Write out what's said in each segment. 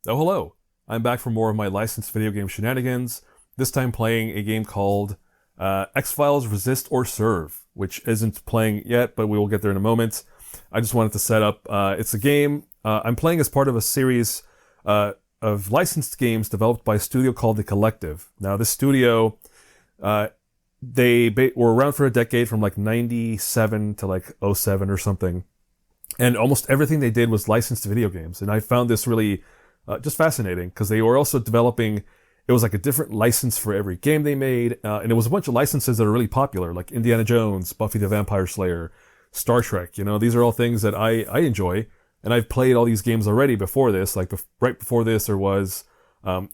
Oh, hello. I'm back for more of my licensed video game shenanigans, this time playing a game called X-Files Resist or Serve, which isn't playing yet, but we will get there in a moment. I just wanted to set up, it's a game I'm playing as part of a series of licensed games developed by a studio called The Collective. Now, this studio, they were around for a decade from like 97 to like '07 or something. And almost everything they did was licensed video games. And I found this really just fascinating because they were also developing, it was like a different license for every game they made. And it was a bunch of licenses that are really popular, like Indiana Jones, Buffy the Vampire Slayer, Star Trek. You know, these are all things that I enjoy. And I've played all these games already before this. Like right before this, there was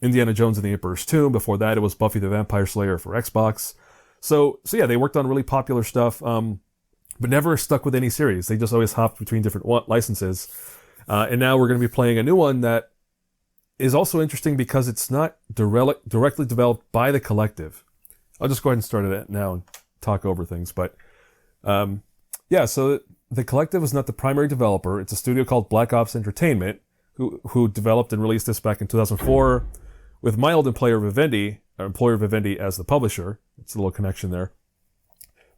Indiana Jones and the Emperor's Tomb. Before that, it was Buffy the Vampire Slayer for Xbox. So yeah, they worked on really popular stuff, but never stuck with any series. They just always hopped between different licenses. And now we're going to be playing a new one that is also interesting because it's not directly developed by The Collective. I'll just go ahead and start it now and talk over things. But yeah, so The Collective is not the primary developer. It's a studio called Black Ops Entertainment, who developed and released this back in 2004 with Mild Employer Vivendi as the publisher. It's a little connection there.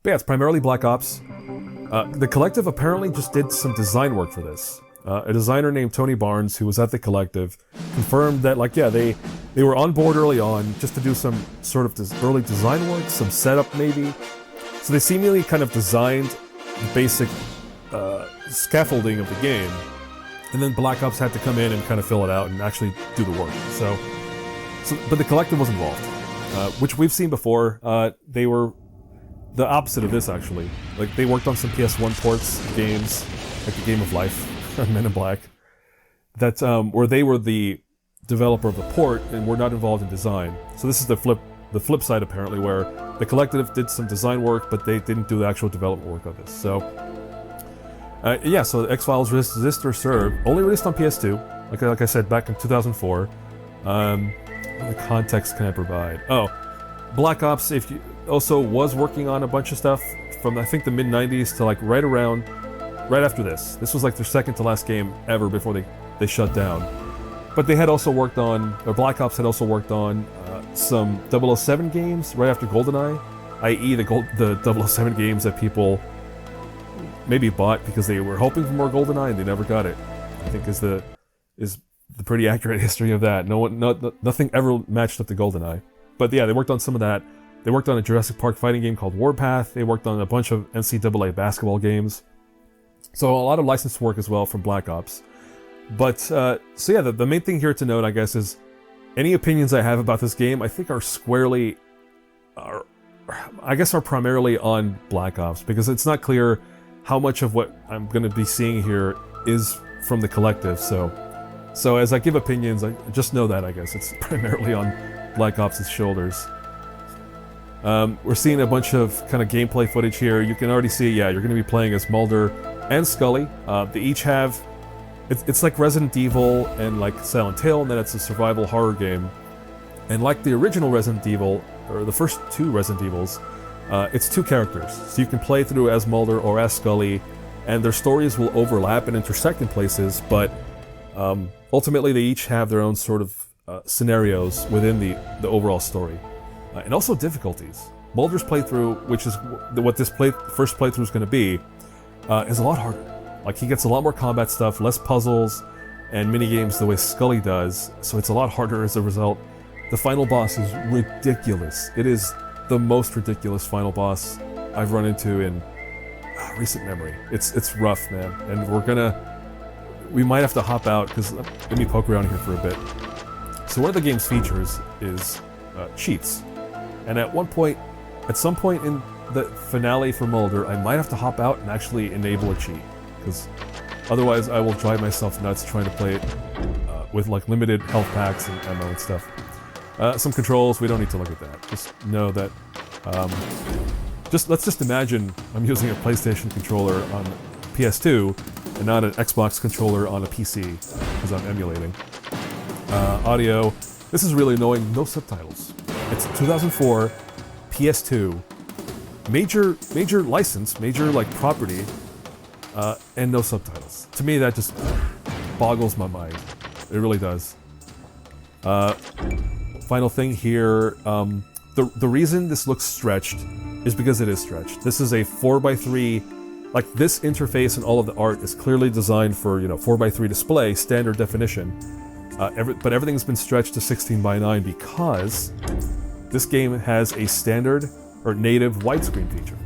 But yeah, it's primarily Black Ops. The Collective apparently just did some design work for this. A designer named Tony Barnes, who was at The Collective, confirmed that, like, yeah, they were on board early on just to do some sort of early design work, some setup maybe. So they seemingly kind of designed the basic scaffolding of the game, and then Black Ops had to come in and kind of fill it out and actually do the work. But The Collective was involved, which we've seen before. They were the opposite of this, actually. Like, they worked on some PS1 ports games, like The Game of Life, Men in Black, that where they were the developer of the port and were not involved in design. So this is the flip side, apparently, where The Collective did some design work, but they didn't do the actual development work of this. So yeah, so X-Files Resist or Serve, only released on PS2, like I said, back in 2004. What context can I provide? Oh, Black Ops also was working on a bunch of stuff from, I think, the mid-90s to like right after this. This was like their second to last game ever before they shut down. But they had also worked on, or Black Ops had also worked on some 007 games right after GoldenEye, i.e. the 007 games that people maybe bought because they were hoping for more GoldenEye and they never got it. I think is the pretty accurate history of that. Nothing ever matched up to GoldenEye. But yeah, they worked on some of that. They worked on a Jurassic Park fighting game called Warpath. They worked on a bunch of NCAA basketball games. So a lot of licensed work as well from Black Ops. But, so yeah, the main thing here to note, I guess, is any opinions I have about this game, I think are primarily on Black Ops, because it's not clear how much of what I'm going to be seeing here is from The Collective. So as I give opinions, I just know that, I guess, it's primarily on Black Ops' shoulders. We're seeing a bunch of kind of gameplay footage here. You can already see, yeah, you're going to be playing as Mulder and Scully. They each have, it's like Resident Evil and like Silent Hill, and then it's a survival horror game. And like the original Resident Evil, or the first two Resident Evils, it's two characters. So you can play through as Mulder or as Scully, and their stories will overlap and intersect in places, but ultimately they each have their own sort of scenarios within the overall story. And also difficulties. Mulder's playthrough, which is what this first playthrough is going to be, is a lot harder. Like, he gets a lot more combat stuff, less puzzles, and minigames the way Scully does, so it's a lot harder as a result. The final boss is ridiculous. It is the most ridiculous final boss I've run into in recent memory. It's rough, man, and we might have to hop out, because let me poke around here for a bit. So one of the game's features is cheats. And at some point in the finale for Mulder, I might have to hop out and actually enable a cheat, because otherwise I will drive myself nuts trying to play it with like limited health packs and ammo and stuff. Some controls, we don't need to look at that. Just know that, let's just imagine I'm using a PlayStation controller on PS2 and not an Xbox controller on a PC, because I'm emulating. Audio, this is really annoying, no subtitles. It's 2004, PS2, major license, major like property, and no subtitles. To me, that just boggles my mind. It really does. Final thing here, the reason this looks stretched is because it is stretched. This is a 4x3, like this interface and all of the art is clearly designed for, 4x3 display, standard definition. But everything's been stretched to 16:9 because this game has a standard or native widescreen feature.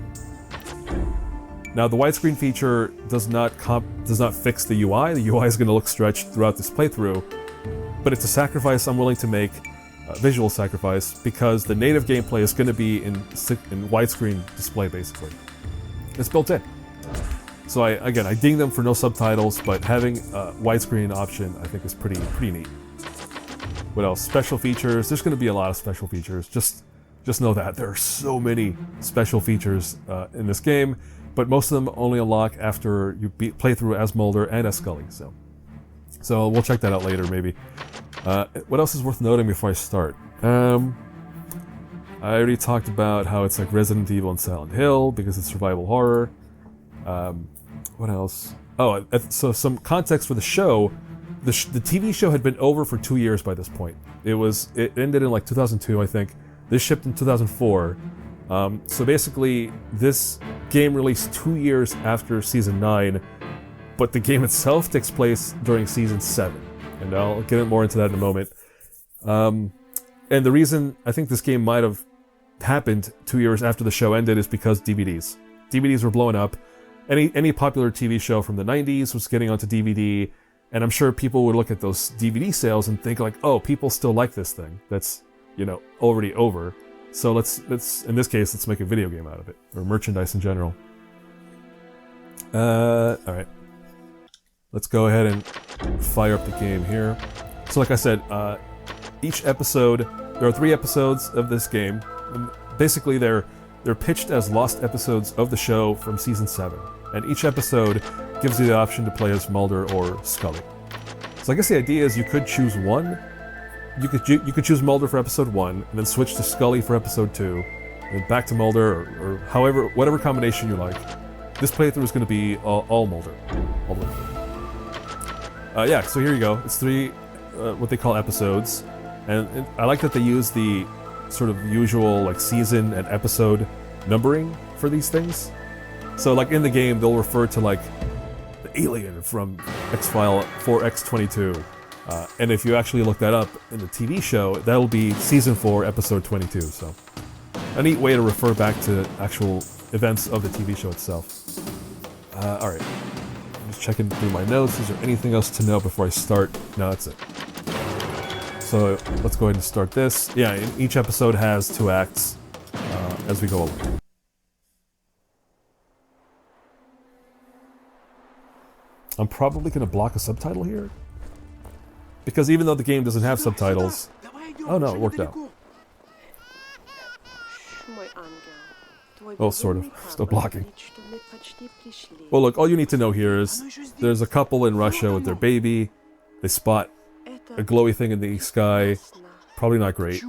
Now the widescreen feature does not fix the UI. The UI is going to look stretched throughout this playthrough, but it's a sacrifice I'm willing to make, a visual sacrifice, because the native gameplay is going to be in widescreen display basically. It's built in. So I ding them for no subtitles, but having a widescreen option I think is pretty neat. What else? Special features. There's going to be a lot of special features. Just know that there are so many special features in this game, but most of them only unlock after you play through as Mulder and as Scully. So we'll check that out later maybe. What else is worth noting before I start? I already talked about how it's like Resident Evil and Silent Hill because it's survival horror. What else? Oh, so some context for the show. The TV show had been over for 2 years by this point. It ended in like 2002, I think. This shipped in 2004. So basically, this game released 2 years after Season 9, but the game itself takes place during Season 7. And I'll get more into that in a moment. And the reason I think this game might have happened 2 years after the show ended is because DVDs. DVDs were blowing up. Any popular TV show from the 90s was getting onto DVD, and I'm sure people would look at those DVD sales and think like, oh, people still like this thing. That's, already over. So let's in this case, let's make a video game out of it, or merchandise in general. Alright. Let's go ahead and fire up the game here. So like I said, each episode, there are 3 episodes of this game. And basically they're pitched as lost episodes of the show from Season 7. And each episode gives you the option to play as Mulder or Scully. So I guess the idea is you could choose one. You could choose Mulder for episode 1, and then switch to Scully for episode 2, and then back to Mulder, or whatever combination you like. This playthrough is going to be all Mulder. All the way through. Yeah, so here you go. It's 3, what they call episodes. And I like that they use the sort of usual like season and episode numbering for these things. So like in the game, they'll refer to like the alien from X-File 4X22. And if you actually look that up in the TV show, that'll be Season 4, Episode 22. So a neat way to refer back to actual events of the TV show itself. Alright. I'm just checking through my notes. Is there anything else to know before I start? No, that's it. So let's go ahead and start this. Yeah, each episode has 2 acts as we go along. I'm probably going to block a subtitle here. Because even though the game doesn't have subtitles... Oh no, it worked out. Well, sort of. Still blocking. Well look, all you need to know here is there's a couple in Russia with their baby. They spot a glowy thing in the sky. Probably not great.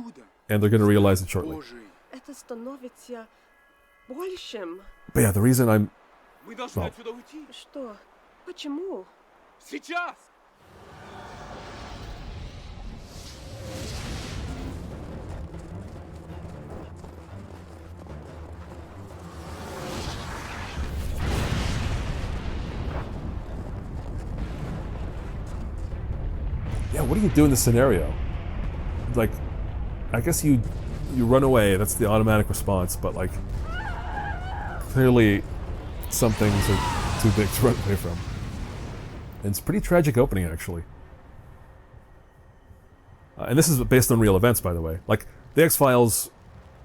And they're going to realize it shortly. But yeah, the reason I'm... Well, yeah, what do you do in this scenario? Like, I guess you run away, that's the automatic response, but like, clearly some things are too big to run away from. And it's a pretty tragic opening, actually. And this is based on real events, by the way. Like, the X-Files,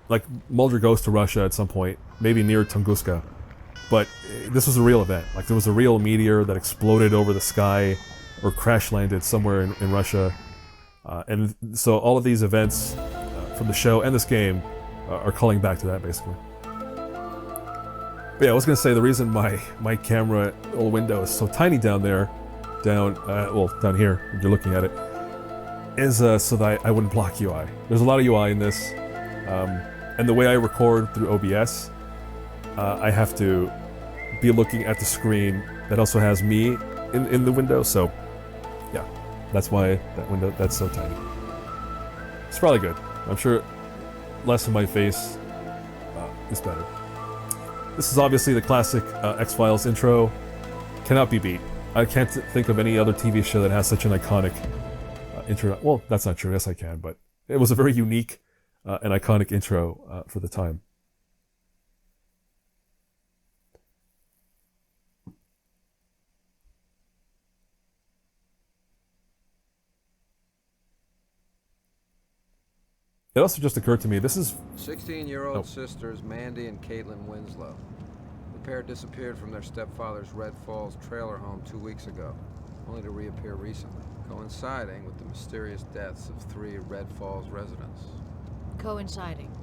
like, Mulder goes to Russia at some point, maybe near Tunguska, but this was a real event. Like, there was a real meteor that exploded over the sky, or crash-landed somewhere in Russia. And so all of these events from the show and this game are calling back to that, basically. But yeah, I was going to say the reason my camera little window is so tiny down there, down here, when you're looking at it, is so that I wouldn't block UI. There's a lot of UI in this, and the way I record through OBS, I have to be looking at the screen that also has me in the window, so yeah, that's why that window, that's so tiny. It's probably good. I'm sure less in my face is better. This is obviously the classic X-Files intro. Cannot be beat. I can't think of any other TV show that has such an iconic intro. Well, that's not true. Yes, I can, but it was a very unique and iconic intro for the time. It also just occurred to me, this is... 16-year-old sisters Mandy and Caitlin Winslow. The pair disappeared from their stepfather's Red Falls trailer home 2 weeks ago, only to reappear recently, coinciding with the mysterious deaths of 3 Red Falls residents. Coinciding.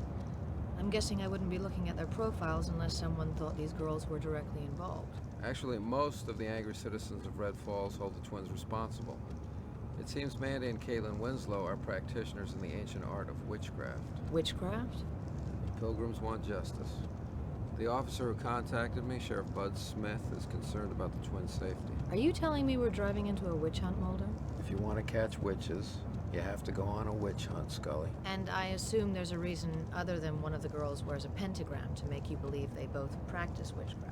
I'm guessing I wouldn't be looking at their profiles unless someone thought these girls were directly involved. Actually, most of the angry citizens of Red Falls hold the twins responsible. It seems Mandy and Caitlin Winslow are practitioners in the ancient art of witchcraft. Witchcraft? The pilgrims want justice. The officer who contacted me, Sheriff Bud Smith, is concerned about the twins' safety. Are you telling me we're driving into a witch hunt, Mulder? If you want to catch witches, you have to go on a witch hunt, Scully. And I assume there's a reason other than one of the girls wears a pentagram to make you believe they both practice witchcraft.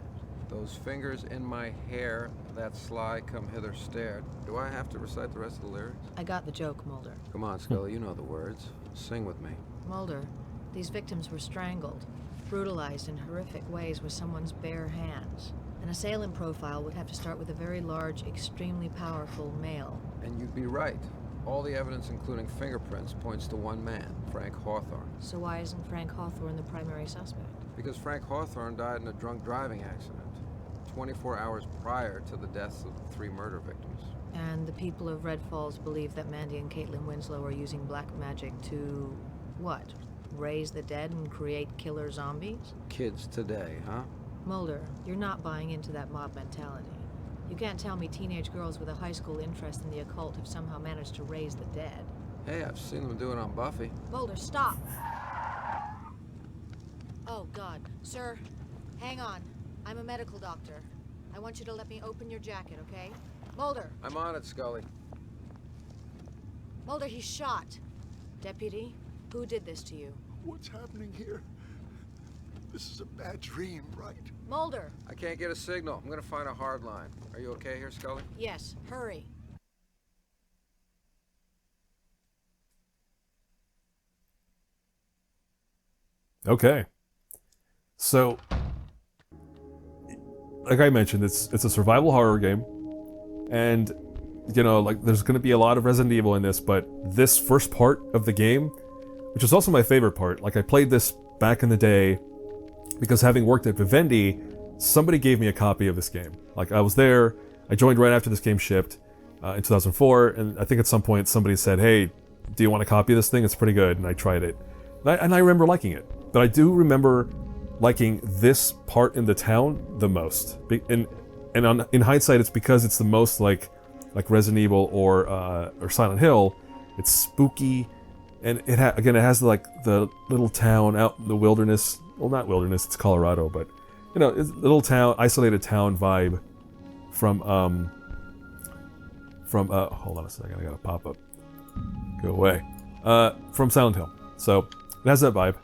Those fingers in my hair, that sly come hither stared. Do I have to recite the rest of the lyrics? I got the joke, Mulder. Come on, Scully, you know the words. Sing with me. Mulder, these victims were strangled, brutalized in horrific ways with someone's bare hands. An assailant profile would have to start with a very large, extremely powerful male. And you'd be right. All the evidence, including fingerprints, points to one man, Frank Hawthorne. So why isn't Frank Hawthorne the primary suspect? Because Frank Hawthorne died in a drunk driving accident 24 hours prior to the deaths of the 3 murder victims. And the people of Red Falls believe that Mandy and Caitlin Winslow are using black magic to... what? Raise the dead and create killer zombies? Kids today, huh? Mulder, you're not buying into that mob mentality. You can't tell me teenage girls with a high school interest in the occult have somehow managed to raise the dead. Hey, I've seen them do it on Buffy. Mulder, stop! Oh, God. Sir, hang on. I'm a medical doctor. I want you to let me open your jacket, okay? Mulder! I'm on it, Scully. Mulder, he's shot. Deputy, who did this to you? What's happening here? This is a bad dream, right? Mulder! I can't get a signal. I'm gonna find a hard line. Are you okay here, Scully? Yes, hurry. Okay. So, like I mentioned, it's a survival horror game, and you know, like there's going to be a lot of Resident Evil in this, but this first part of the game, which is also my favorite part, like I played this back in the day because having worked at Vivendi, somebody gave me a copy of this game. Like I was there, I joined right after this game shipped in 2004, and I think at some point somebody said, "Hey, do you want a copy of this thing? It's pretty good." And I tried it, and I remember liking it. But I do remember liking this part in the town the most. In hindsight, it's because it's the most like Resident Evil or Silent Hill. It's spooky, and it has like the little town out in the wilderness. Well, not wilderness, it's Colorado, but you know, it's a little town, isolated town vibe from hold on a second, I gotta pop up. Go away. From Silent Hill. So it has that vibe.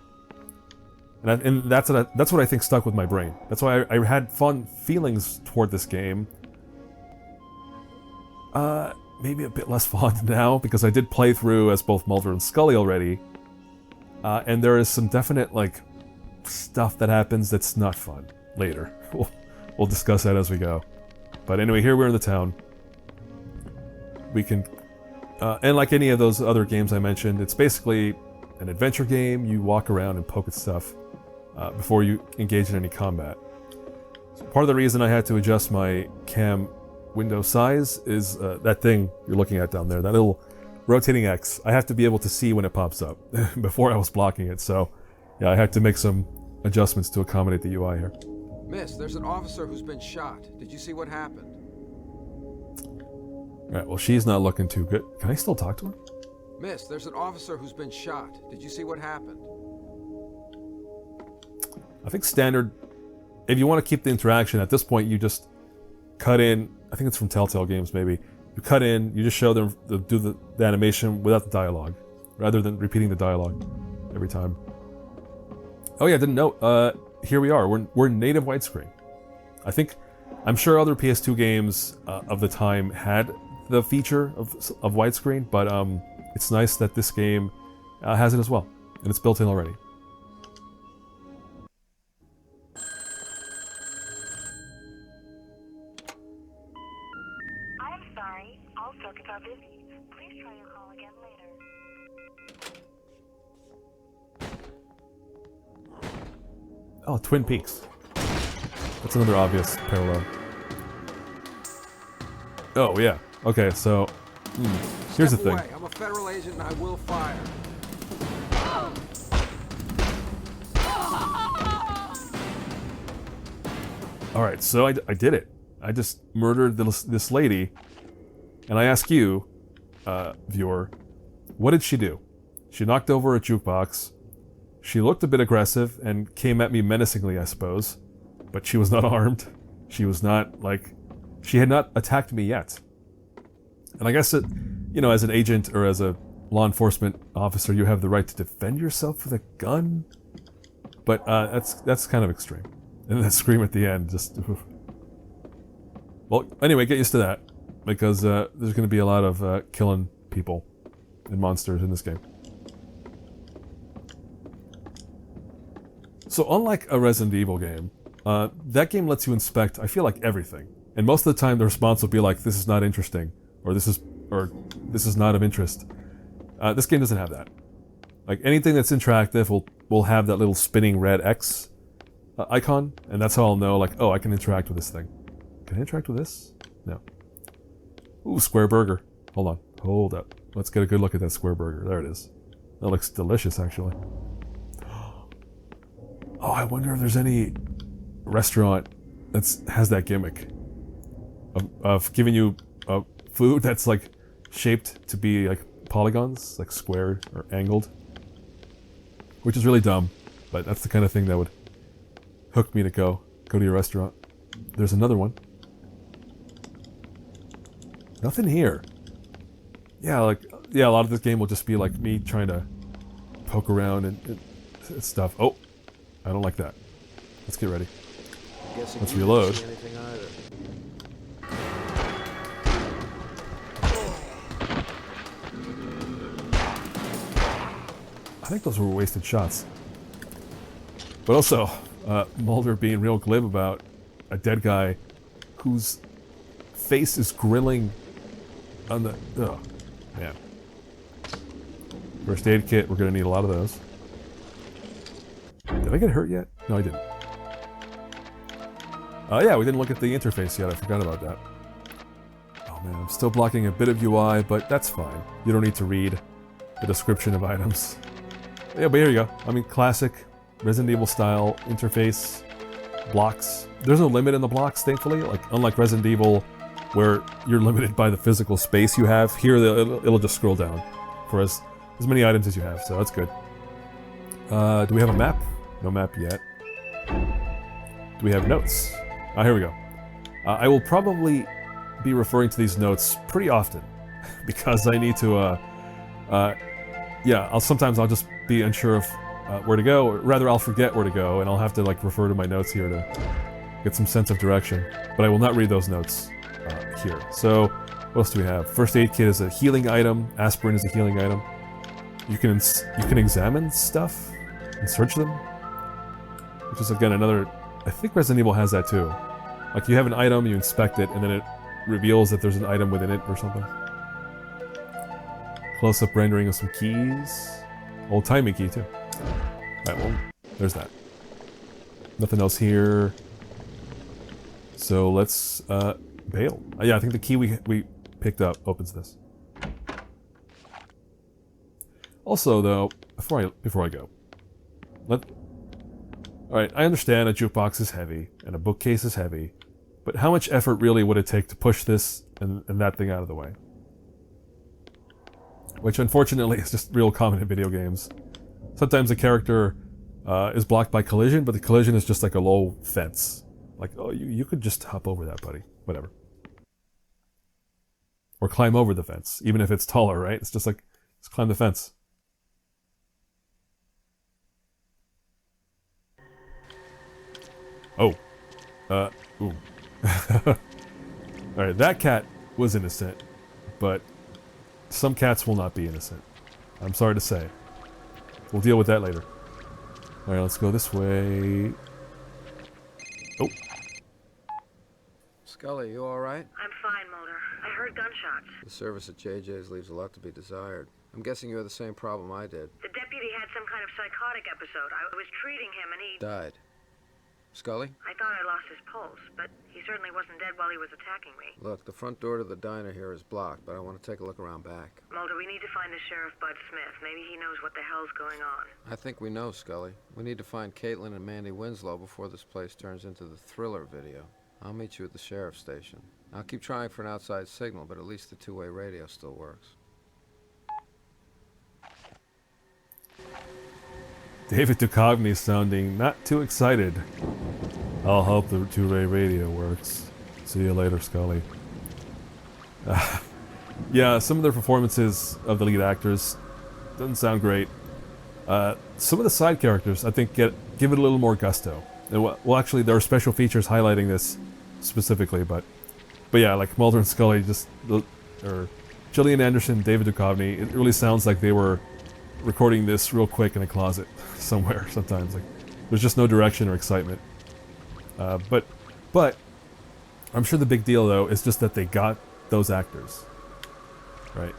And that's what I think stuck with my brain. That's why I had fun feelings toward this game. Maybe a bit less fun now, because I did play through as both Mulder and Scully already. And there is some definite, like, stuff that happens that's not fun later. We'll discuss that as we go. But anyway, here we're in the town. We can... and like any of those other games I mentioned, it's basically an adventure game. You walk around and poke at stuff before you engage in any combat. So part of the reason I had to adjust my cam window size is that thing you're looking at down there, that little rotating X. I have to be able to see when it pops up. Before I was blocking it, so yeah, I had to make some adjustments to accommodate the UI here. Miss, there's an officer who's been shot. Did you see what happened? Alright, well, she's not looking too good. Can I still talk to her? Miss, there's an officer who's been shot. Did you see what happened? I think standard, if you want to keep the interaction, at this point you just cut in, I think it's from Telltale Games maybe, you cut in, you just show them, do the animation without the dialogue. rather than repeating the dialogue every time. Oh yeah, I didn't know. Here we are. We're native widescreen. I'm sure other PS2 games of the time had the feature of widescreen, but it's nice that this game has it as well, and it's built in already. I'm sorry, all circuits are busy. Please try your call again later. Oh, Twin Peaks. That's another obvious parallel. Oh, yeah. Okay, so... here's the Step thing. away. I'm a federal agent and I will fire. Alright, so I did it. I just murdered this lady. And I ask you, viewer, what did she do? She knocked over a jukebox. She looked a bit aggressive and came at me menacingly, I suppose. But she was not armed. She was not, like... She had not attacked me yet. And I guess that, you know, as an agent or as a law enforcement officer, you have the right to defend yourself with a gun. But that's kind of extreme. And that scream at the end, just... Oof. Well, anyway, get used to that. Because there's going to be a lot of killing people and monsters in this game. So unlike a Resident Evil game, that game lets you inspect, I feel like, everything. And most of the time the response will be like, this is not interesting, or this is not of interest. This game doesn't have that. Like, anything that's interactive will have that little spinning red X icon, and that's how I'll know, like, oh, I can interact with this thing. Can I interact with this? No. Ooh, square burger. Hold up. Let's get a good look at that square burger. There it is. That looks delicious, actually. Oh, I wonder if there's any restaurant that has that gimmick of giving you food that's like shaped to be like polygons, like squared or angled, which is really dumb, but that's the kind of thing that would hook me to go to your restaurant. There's another one. Nothing here. Yeah, a lot of this game will just be like me trying to poke around and stuff. Oh, I don't like that. Let's get ready. Let's reload. I think those were wasted shots. But also, Mulder being real glib about a dead guy whose face is grilling on the... Oh, man. First aid kit, we're going to need a lot of those. Did I get hurt yet? No, I didn't. Yeah, we didn't look at the interface yet. I forgot about that. Oh man, I'm still blocking a bit of UI, but that's fine. You don't need to read the description of items. Yeah, but here you go. I mean, classic Resident Evil style interface, blocks. There's no limit in the blocks, thankfully. Like, unlike Resident Evil, where you're limited by the physical space you have, here it'll just scroll down for as many items as you have, so that's good. Do we have a map? No map yet. Do we have notes? Here we go. I will probably be referring to these notes pretty often because I need to, yeah, sometimes I'll just be unsure of where to go, or rather I'll forget where to go, and I'll have to like refer to my notes here to get some sense of direction. But I will not read those notes here. So, what else do we have? First aid kit is a healing item. Aspirin is a healing item. You can examine stuff and search them, which is again another. I think Resident Evil has that too. Like, you have an item, you inspect it, and then it reveals that there's an item within it or something. Close-up rendering of some keys. Old-timey key too. Alright, well, there's that. Nothing else here. So let's bail. Yeah, I think the key we picked up opens this. Also, though, before I go, alright, I understand a jukebox is heavy and a bookcase is heavy, but how much effort really would it take to push this and that thing out of the way? Which unfortunately is just real common in video games. Sometimes a character is blocked by collision, but the collision is just like a low fence. Like, oh, you could just hop over that, buddy. Whatever. Or climb over the fence, even if it's taller, right? It's just like, just climb the fence. Oh. Ooh. Alright, that cat was innocent, but some cats will not be innocent. I'm sorry to say. We'll deal with that later. Alright, let's go this way. Oh. Scully, you alright? I'm fine, Mulder. I heard gunshots. The service at JJ's leaves a lot to be desired. I'm guessing you had the same problem I did. The deputy had some kind of psychotic episode. I was treating him and he... Died. Scully? I thought I lost his pulse, but he certainly wasn't dead while he was attacking me. Look, the front door to the diner here is blocked, but I want to take a look around back. Mulder, we need to find the Sheriff Bud Smith. Maybe he knows what the hell's going on. I think we know, Scully. We need to find Caitlin and Mandy Winslow before this place turns into the Thriller video. I'll meet you at the sheriff's station. I'll keep trying for an outside signal, but at least the two-way radio still works. David Duchovny sounding not too excited. I'll hope the two-way radio works. See you later, Scully. Yeah, some of their performances of the lead actors doesn't sound great. Some of the side characters, I think, give it a little more gusto. And well, actually, there are special features highlighting this specifically, but yeah, like Mulder and Scully, or Gillian Anderson, David Duchovny, it really sounds like they were recording this real quick in a closet somewhere. Sometimes, like, there's just no direction or excitement. But I'm sure the big deal though is just that they got those actors, right?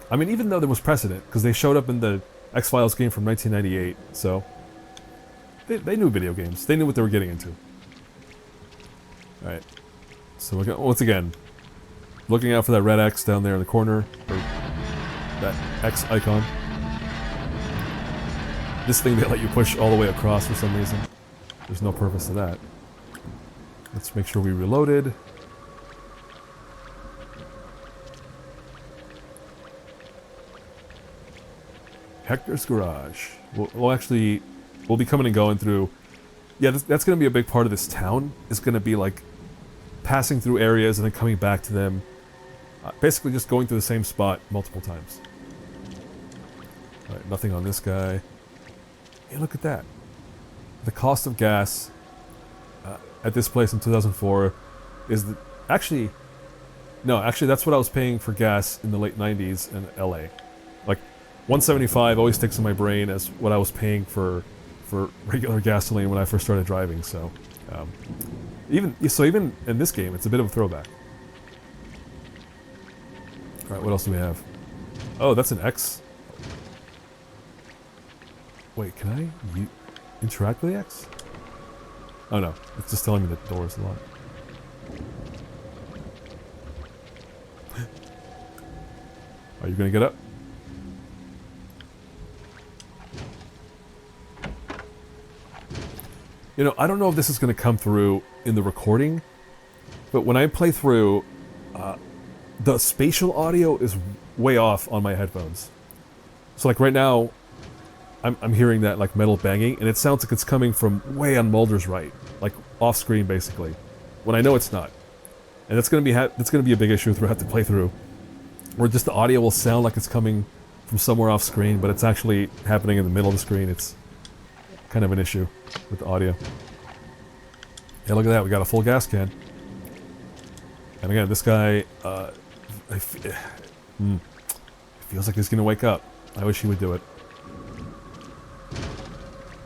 I mean, even though there was precedent because they showed up in the X-Files game from 1998, so they knew video games. They knew what they were getting into. All right, so we're once again looking out for that red X down there in the corner, or that X icon. This thing they let you push all the way across for some reason. There's no purpose to that. Let's make sure we reloaded. Hector's Garage. We'll be coming and going through. Yeah, that's going to be a big part of this town. It's going to be like passing through areas and then coming back to them. Basically just going to the same spot multiple times. Alright, nothing on this guy. Hey, look at that. The cost of gas at this place in 2004 is actually that's what I was paying for gas in the late 90s in LA. Like, 175 always sticks in my brain as what I was paying for regular gasoline when I first started driving. So even in this game, it's a bit of a throwback. All right, what else do we have? Oh, that's an X. Wait, can I interact with the X? Oh no, it's just telling me that the door is locked. Are you gonna get up? You know, I don't know if this is gonna come through in the recording, but when I play through, the spatial audio is way off on my headphones. So like right now, I'm hearing that like metal banging, and it sounds like it's coming from way on Mulder's right, like off screen basically, when I know it's not. And that's gonna be a big issue throughout the playthrough, where just the audio will sound like it's coming from somewhere off screen, but it's actually happening in the middle of the screen. It's kind of an issue with the audio. Yeah, look at that, we got a full gas can. And again, this guy, it feels like he's gonna wake up. I wish he would do it.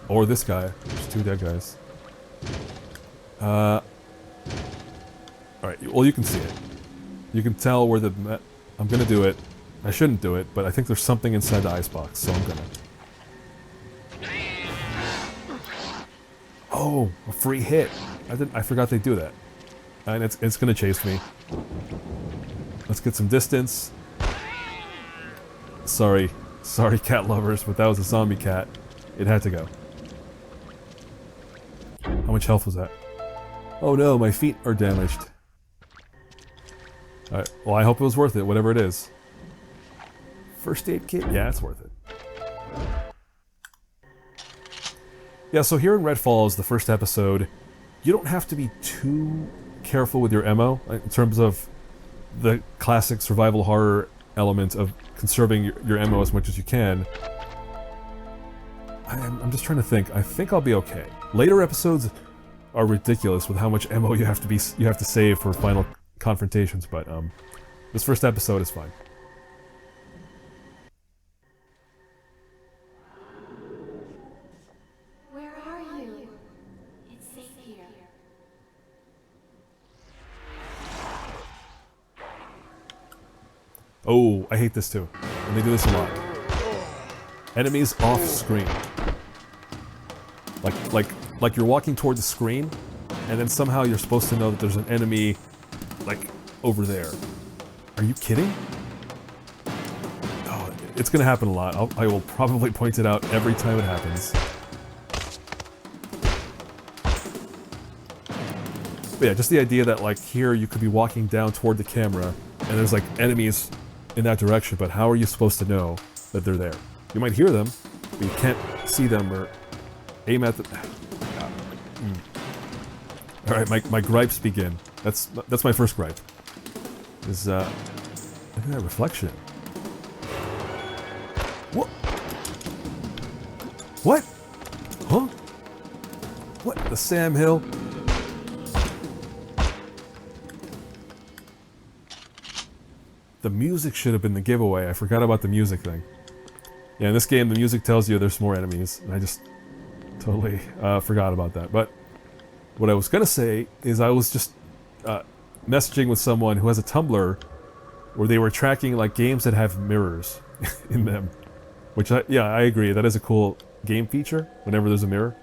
Or this guy. There's two dead guys. Alright, well you can see it. You can tell where I'm gonna do it. I shouldn't do it, but I think there's something inside the icebox, so I'm gonna. Oh, a free hit. I forgot they do that. And it's gonna chase me. Let's get some distance. Sorry cat lovers, but that was a zombie cat. It had to go. How much health was that? Oh no, my feet are damaged. Alright, well I hope it was worth it, whatever it is. First aid kit? Yeah, it's worth it. Yeah, so here in Red Falls, the first episode, you don't have to be too careful with your ammo, in terms of the classic survival horror element of conserving your ammo as much as you can. I'm just trying to think. I think I'll be okay. Later episodes, are ridiculous with how much ammo you have to save for final confrontations. But this first episode is fine. Where are you? It's safe here. Oh, I hate this too. And they do this a lot. Enemies off screen. Like you're walking toward the screen, and then somehow you're supposed to know that there's an enemy, like, over there. Are you kidding? Oh, it's gonna happen a lot. I will probably point it out every time it happens. But yeah, just the idea that, like, here you could be walking down toward the camera, and there's, like, enemies in that direction, but how are you supposed to know that they're there? You might hear them, but you can't see them or aim at the... Alright, my gripes begin. That's my first gripe. Is, look at that reflection. What? What? Huh? What? The Sam Hill? The music should have been the giveaway. I forgot about the music thing. Yeah, in this game, the music tells you there's more enemies, and I just totally forgot about that. But what I was gonna say is I was just messaging with someone who has a Tumblr where they were tracking, like, games that have mirrors in them. Which, I agree, that is a cool game feature, whenever there's a mirror.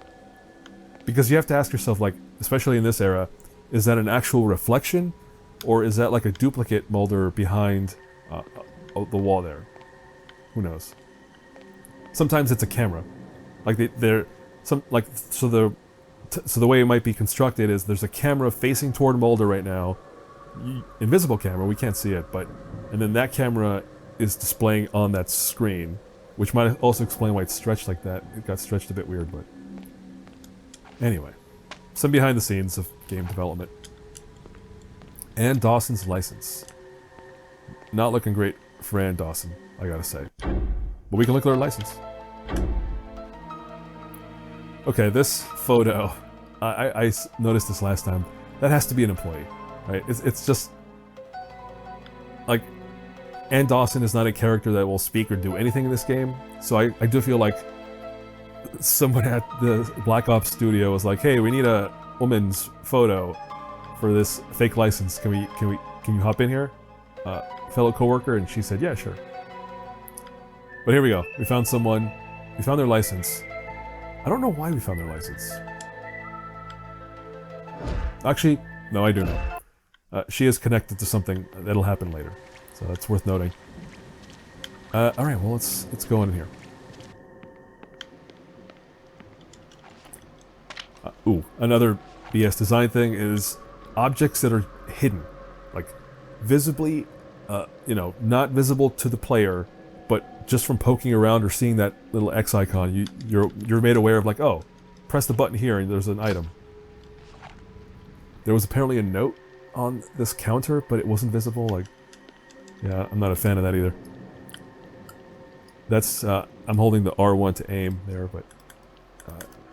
Because you have to ask yourself, like, especially in this era, is that an actual reflection? Or is that like a duplicate Mulder behind the wall there? Who knows? Sometimes it's a camera. Like so the way it might be constructed is there's a camera facing toward Mulder right now, invisible camera, we can't see it, and then that camera is displaying on that screen, which might also explain why it's stretched like that. It got stretched a bit weird, but anyway, some behind the scenes of game development. Ann Dawson's license. Not looking great for Ann Dawson, I gotta say. But we can look at her license. Okay, this photo, I noticed this last time. That has to be an employee, right? It's just... like, Ann Dawson is not a character that will speak or do anything in this game, so I do feel like someone at the Black Ops studio was like, hey, we need a woman's photo for this fake license. Can you hop in here? Fellow coworker, and she said, yeah, sure. But here we go. We found someone. We found their license. I don't know why we found their license. Actually, no, I do know. She is connected to something that'll happen later, so that's worth noting. All right, well let's go in here. Ooh, another BS design thing is objects that are hidden, like visibly, not visible to the player, but just from poking around or seeing that little X icon, you're made aware of, like, oh, press the button here and there's an item. There was apparently a note on this counter, but it wasn't visible. Like, yeah, I'm not a fan of that either. That's I'm holding the R1 to aim there, but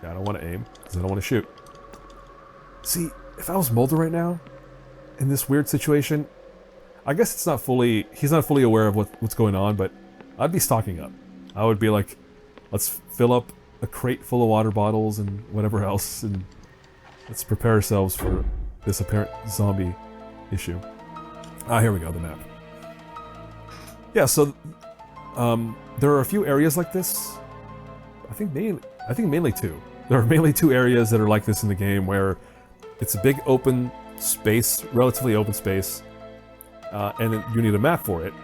yeah, I don't want to aim because I don't want to shoot. See, if I was Mulder right now, in this weird situation, I guess he's not fully aware of what's going on, but I'd be stocking up. I would be like, let's fill up a crate full of water bottles and whatever else, and let's prepare ourselves for this apparent zombie issue. Ah, here we go, the map. Yeah, so there are a few areas like this. I think mainly two. There are mainly two areas that are like this in the game, where it's a big open space, relatively open space, and then you need a map for it.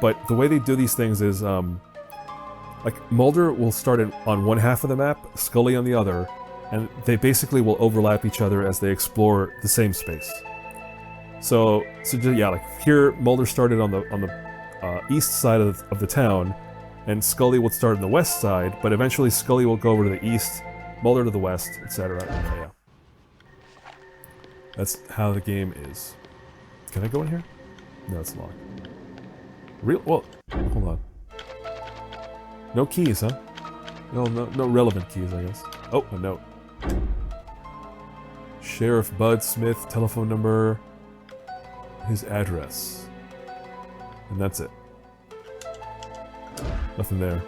But the way they do these things is, like, Mulder will start on one half of the map, Scully on the other, and they basically will overlap each other as they explore the same space. So yeah, like here, Mulder started on the east side of the town, and Scully would start on the west side, but eventually Scully will go over to the east, Mulder to the west, etc. Yeah. That's how the game is. Can I go in here? No, it's locked. Well, hold on. No keys, huh? No relevant keys, I guess. Oh, a note. Sheriff Bud Smith, telephone number, his address. And that's it. Nothing there.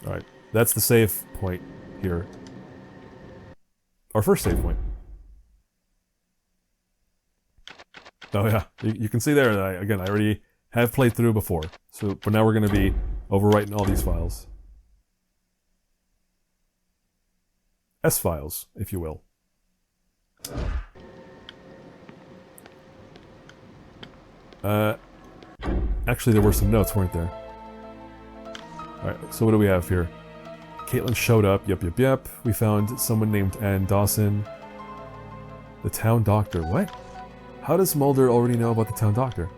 Alright, that's the save point here. Our first save point. Oh yeah, you can see there that I already have played through before. So, but now we're going to be overwriting all these files. S files, if you will. Actually, there were some notes, weren't there? Alright, so what do we have here? Caitlin showed up, yep. We found someone named Ann Dawson. The town doctor, what? How does Mulder already know about the town doctor?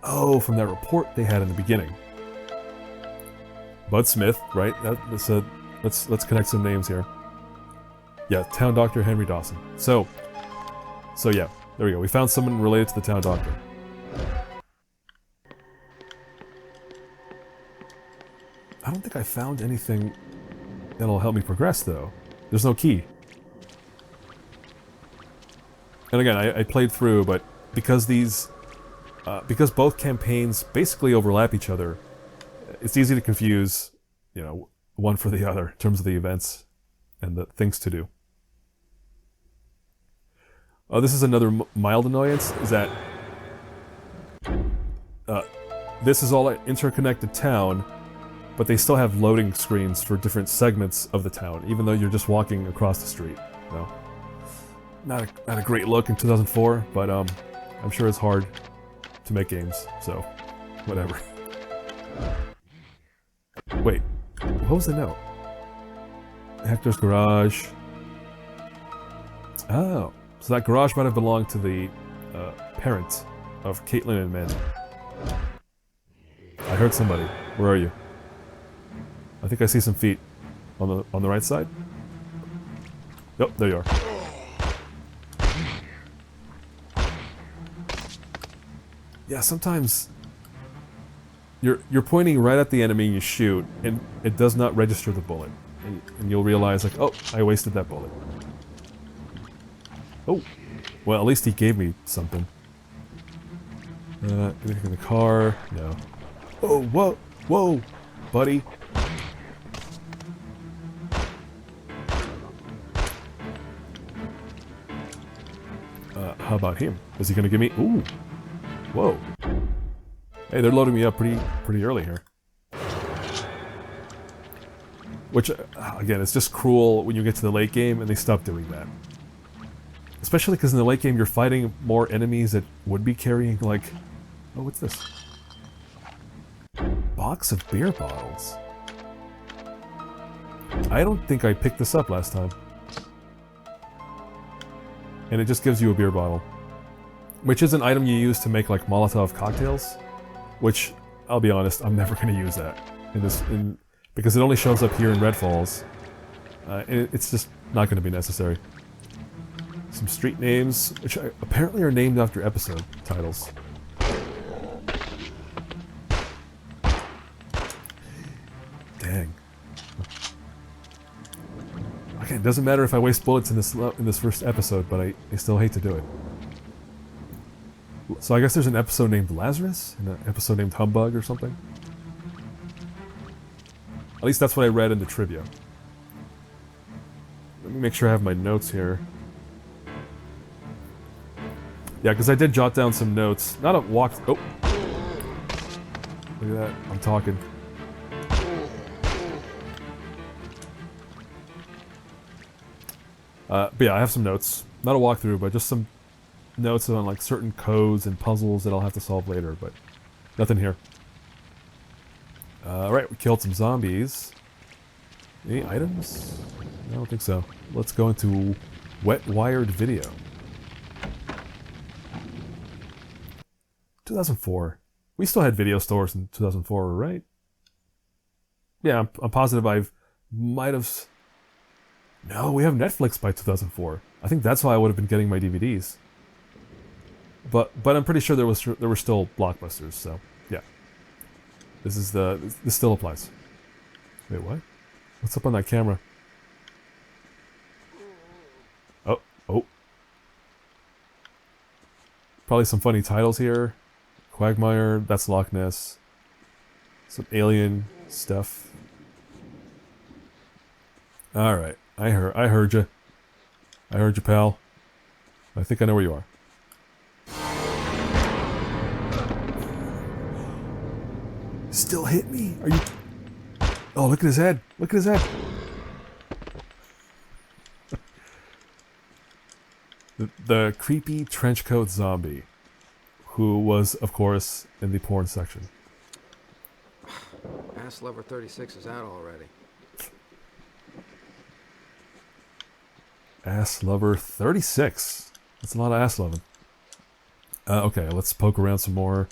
Oh, from that report they had in the beginning. Bud Smith, right? Let's connect some names here. Yeah, town doctor Henry Dawson. So yeah, there we go. We found someone related to the town doctor. I don't think I found anything that'll help me progress, though. There's no key. And again, I played through, but because because both campaigns basically overlap each other, it's easy to confuse, you know, one for the other in terms of the events and the things to do. This is another mild annoyance, is that this is all an interconnected town, but they still have loading screens for different segments of the town, even though you're just walking across the street. No, not a great look in 2004, but I'm sure it's hard to make games, so whatever. Wait, what was the note? Hector's garage. Oh, so that garage might have belonged to the parent of Caitlin and Mandy. I heard somebody. Where are you? I think I see some feet on the right side. Yep, there you are. Yeah, sometimes you're pointing right at the enemy and you shoot, and it does not register the bullet, and you'll realize like, oh, I wasted that bullet. Oh, well, at least he gave me something. Anything in the car? No. Oh, whoa, buddy. How about him? Is he gonna give me? Ooh, whoa. Hey, they're loading me up pretty early here. Which, again, it's just cruel when you get to the late game and they stop doing that. Especially because in the late game you're fighting more enemies that would be carrying, like... Oh, what's this? Box of beer bottles. I don't think I picked this up last time. And it just gives you a beer bottle. Which is an item you use to make, like, Molotov cocktails. Which, I'll be honest, I'm never going to use that. Because it only shows up here in Red Falls. And it's just not going to be necessary. Some street names, which apparently are named after episode titles. Dang. Again, it doesn't matter if I waste bullets in this first episode, but I still hate to do it. So I guess there's an episode named Lazarus, and an episode named Humbug or something. At least that's what I read in the trivia. Let me make sure I have my notes here. Yeah, because I did jot down some notes. Not a walk... Oh! Look at that. I'm talking. But yeah, I have some notes. Not a walkthrough, but just some notes on like certain codes and puzzles that I'll have to solve later, but nothing here. Alright, we killed some zombies. Any items? I don't think so. Let's go into wet wired video. 2004. We still had video stores in 2004, right? Yeah, I'm positive might have... No, we have Netflix by 2004. I think that's why I would have been getting my DVDs. But I'm pretty sure there were still Blockbusters, so yeah. This still applies. Wait, what? What's up on that camera? Oh, oh. Probably some funny titles here. Quagmire, that's Loch Ness. Some alien stuff. Alright, I heard you. I heard you, pal. I think I know where you are. Still hit me? Are you... Oh, look at his head. Look at his head. The creepy trenchcoat zombie, who was, of course, in the porn section. Ass Lover 36 is out already. Ass Lover 36. That's a lot of ass loving. Okay, let's poke around some more.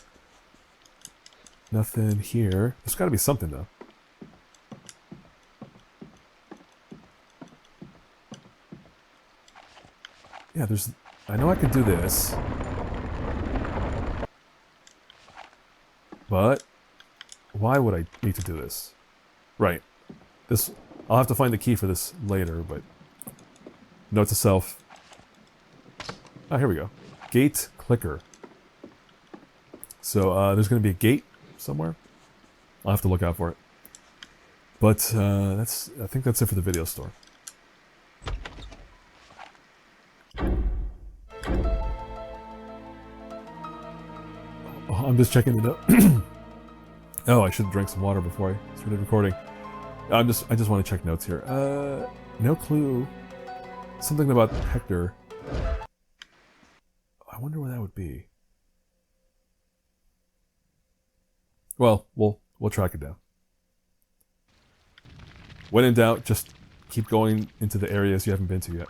Nothing here. There's got to be something, though. Yeah, there's... I know I can do this. But... why would I need to do this? Right. This... I'll have to find the key for this later, but... Note to self. Oh, here we go. Gate clicker. So, there's going to be a gate somewhere. I'll have to look out for it. But, that's... I think that's it for the video store. Oh, I'm just checking it out. Oh, I should drink some water before I started recording. I just want to check notes here. No clue. Something about Hector. I wonder where that would be. Well, we'll track it down. When in doubt, just keep going into the areas you haven't been to yet.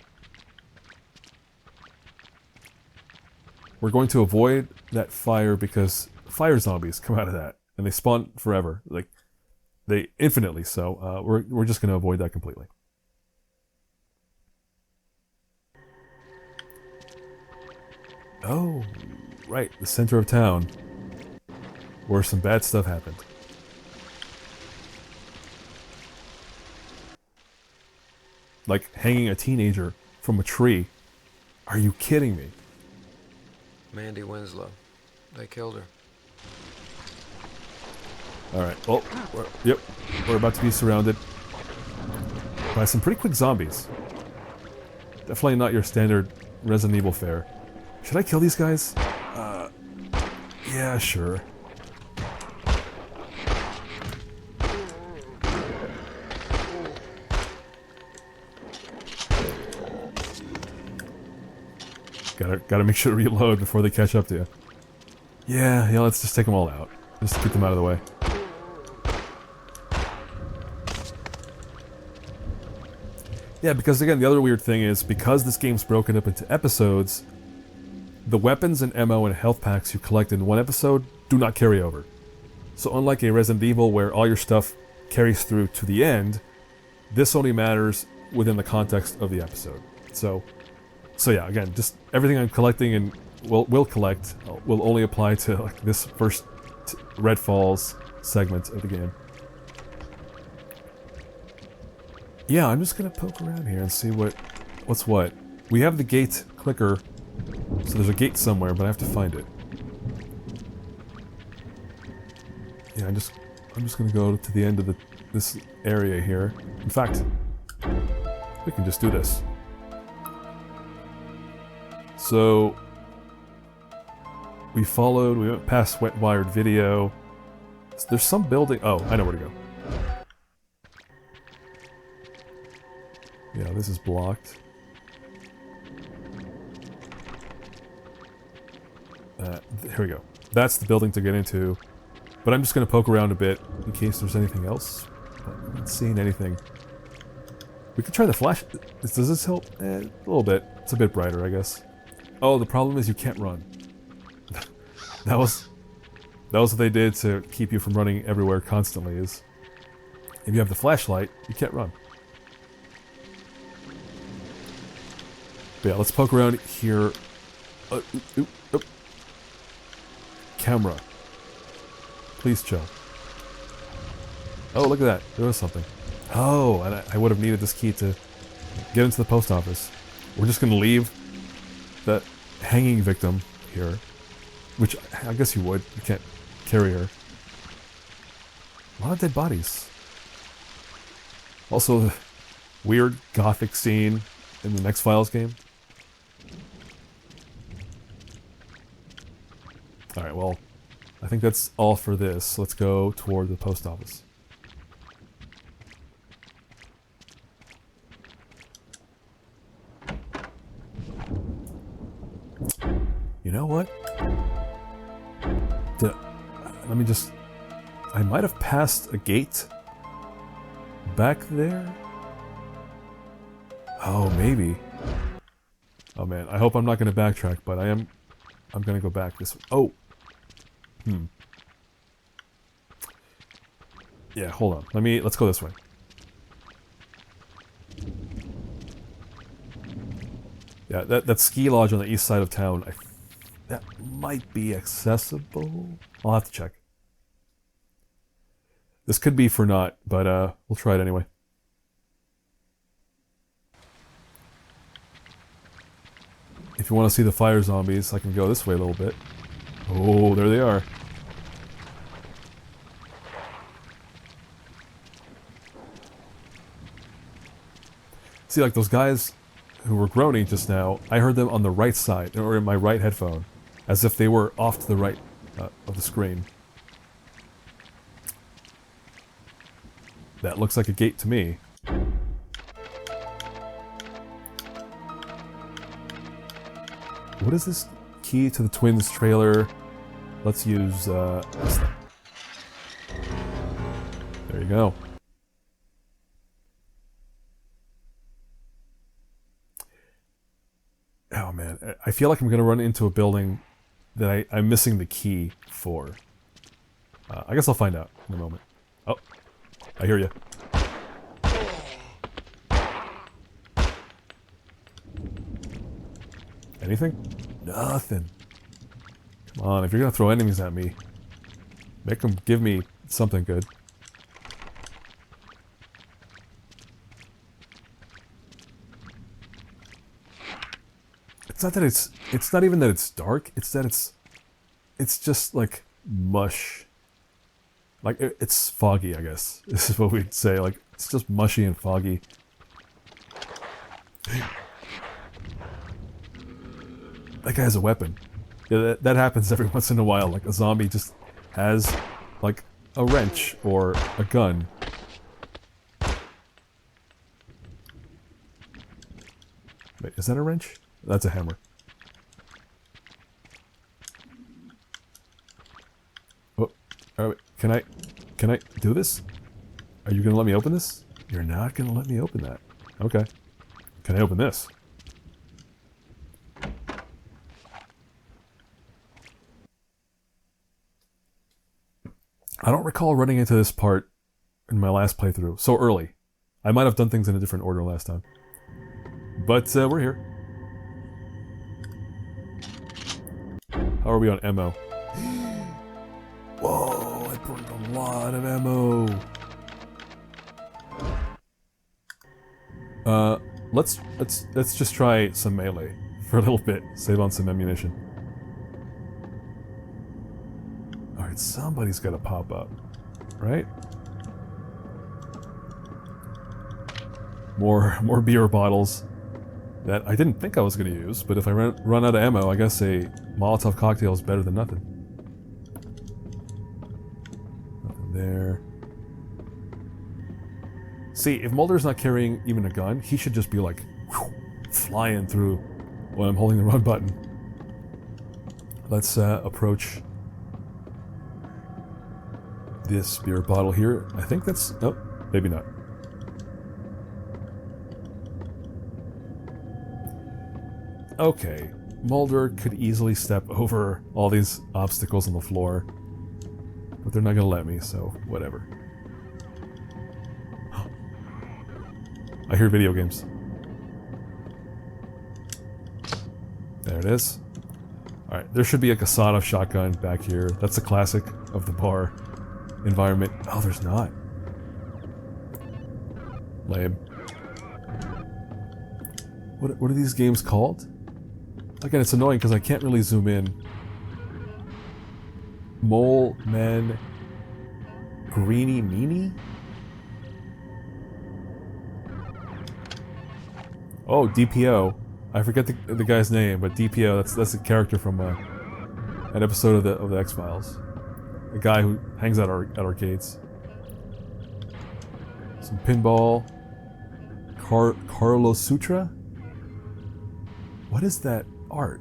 We're going to avoid that fire because fire zombies come out of that. And they spawn forever. Like, they infinitely so. We're just going to avoid that completely. Oh, right. The center of town. Where some bad stuff happened. Like hanging a teenager from a tree. Are you kidding me? Mandy Winslow. They killed her. Alright, well, we're about to be surrounded by some pretty quick zombies. Definitely not your standard Resident Evil fare. Should I kill these guys? Yeah, sure. Gotta make sure to reload before they catch up to you. Yeah, let's just take them all out. Just get them out of the way. Yeah, because again, the other weird thing is, because this game's broken up into episodes, the weapons and ammo and health packs you collect in one episode do not carry over. So unlike a Resident Evil where all your stuff carries through to the end, this only matters within the context of the episode. So yeah, again, just everything I'm collecting and will collect will only apply to like this first Red Falls segment of the game. Yeah, I'm just gonna poke around here and see what's what. We have the gate clicker, so there's a gate somewhere, but I have to find it. Yeah, I'm just gonna go to the end of this area here. In fact, we can just do this. So we went past wet wired video. There's some building. Oh, I know where to go. Yeah, this is blocked. Here we go. That's the building to get into. But I'm just going to poke around a bit in case there's anything else. I'm not seeing anything. We could try the flash. Does this help? A little bit. It's a bit brighter, I guess. Oh, the problem is you can't run. That was what they did to keep you from running everywhere constantly, is if you have the flashlight, you can't run. But yeah, let's poke around here. Camera. Please chill. Oh, look at that. There was something. Oh, and I would have needed this key to get into the post office. We're just gonna leave that hanging victim here. Which, I guess you would. You can't carry her. A lot of dead bodies. Also, the weird gothic scene in the X-Files game. Alright, well, I think that's all for this. Let's go toward the post office. You know what? Let me just... I might have passed a gate back there? Oh, maybe. Oh man, I hope I'm not going to backtrack, but I'm going to go back this way. Oh! Yeah, hold on. Let's go this way. Yeah, that ski lodge on the east side of town, that might be accessible. I'll have to check. This could be for naught, but we'll try it anyway. If you want to see the fire zombies, I can go this way a little bit. Oh, there they are. See, like those guys who were groaning just now, I heard them on the right side, or in my right headphone, as if they were off to the right of the screen. That looks like a gate to me. What is this? Key to the twins trailer. Let's use this thing. There you go. Oh man, I feel like I'm gonna run into a building that I'm missing the key for. I guess I'll find out in a moment. Oh, I hear you. Anything? Nothing. Come on, if you're gonna throw enemies at me, make them give me something good. It's not that it's not even that it's dark, it's that it's just like mush. Like, it's foggy, I guess. This is what we'd say, like, it's just mushy and foggy. That guy has a weapon. Yeah, that happens every once in a while, like a zombie just has, like, a wrench or a gun. Wait, is that a wrench? That's a hammer. Oh, alright, can I do this? Are you gonna let me open this? You're not gonna let me open that. Okay. Can I open this? I don't recall running into this part in my last playthrough so early. I might have done things in a different order last time. But we're here. How are we on ammo? Whoa, I burned a lot of ammo. Let's just try some melee for a little bit. Save on some ammunition. Alright, somebody's gotta pop up. Right? More beer bottles that I didn't think I was gonna use, but if I run out of ammo, I guess a Molotov cocktail is better than nothing. Nothing there. See, if Mulder's not carrying even a gun, he should just be like whew, flying through when I'm holding the run button. Let's approach this beer bottle here. I think that's... oh, maybe not. Okay, Mulder could easily step over all these obstacles on the floor, but they're not gonna let me, so whatever. I hear video games. There it is. Alright, there should be like a sawed-off shotgun back here. That's a classic of the bar environment. Oh, there's not. Lame. What are these games called? Again, it's annoying because I can't really zoom in. Mole Man Greeny Meanie? Oh, DPO. I forget the guy's name, but DPO, that's a character from an episode of the X-Files. A guy who hangs out at arcades. Some pinball. Carlos Sutra? What is that art?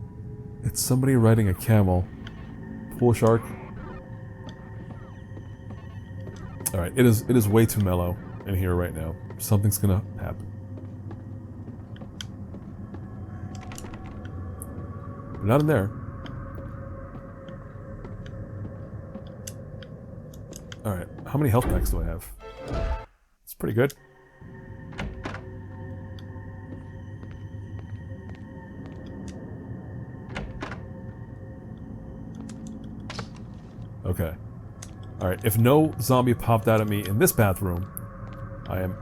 It's somebody riding a camel. Pool shark. Alright, it is way too mellow in here right now. Something's gonna happen. But not in there. Alright, how many health packs do I have? It's pretty good. Okay. Alright, if no zombie popped out at me in this bathroom, I am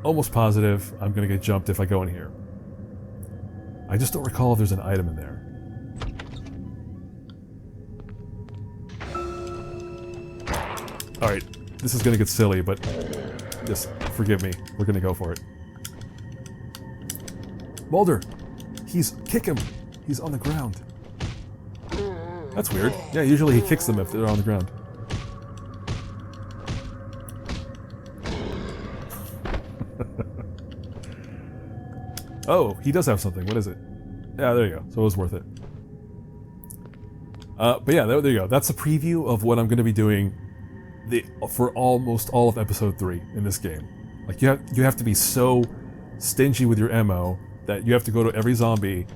almost positive I'm gonna get jumped if I go in here. I just don't recall if there's an item in there. Alright, this is gonna get silly, but just forgive me. We're gonna go for it. Mulder! Kick him! He's on the ground. That's weird. Yeah, usually he kicks them if they're on the ground. Oh, he does have something. What is it? Yeah, there you go. So it was worth it. But yeah, there you go. That's a preview of what I'm going to be doing for almost all of episode 3 in this game. Like, you have to be so stingy with your ammo that you have to go to every zombie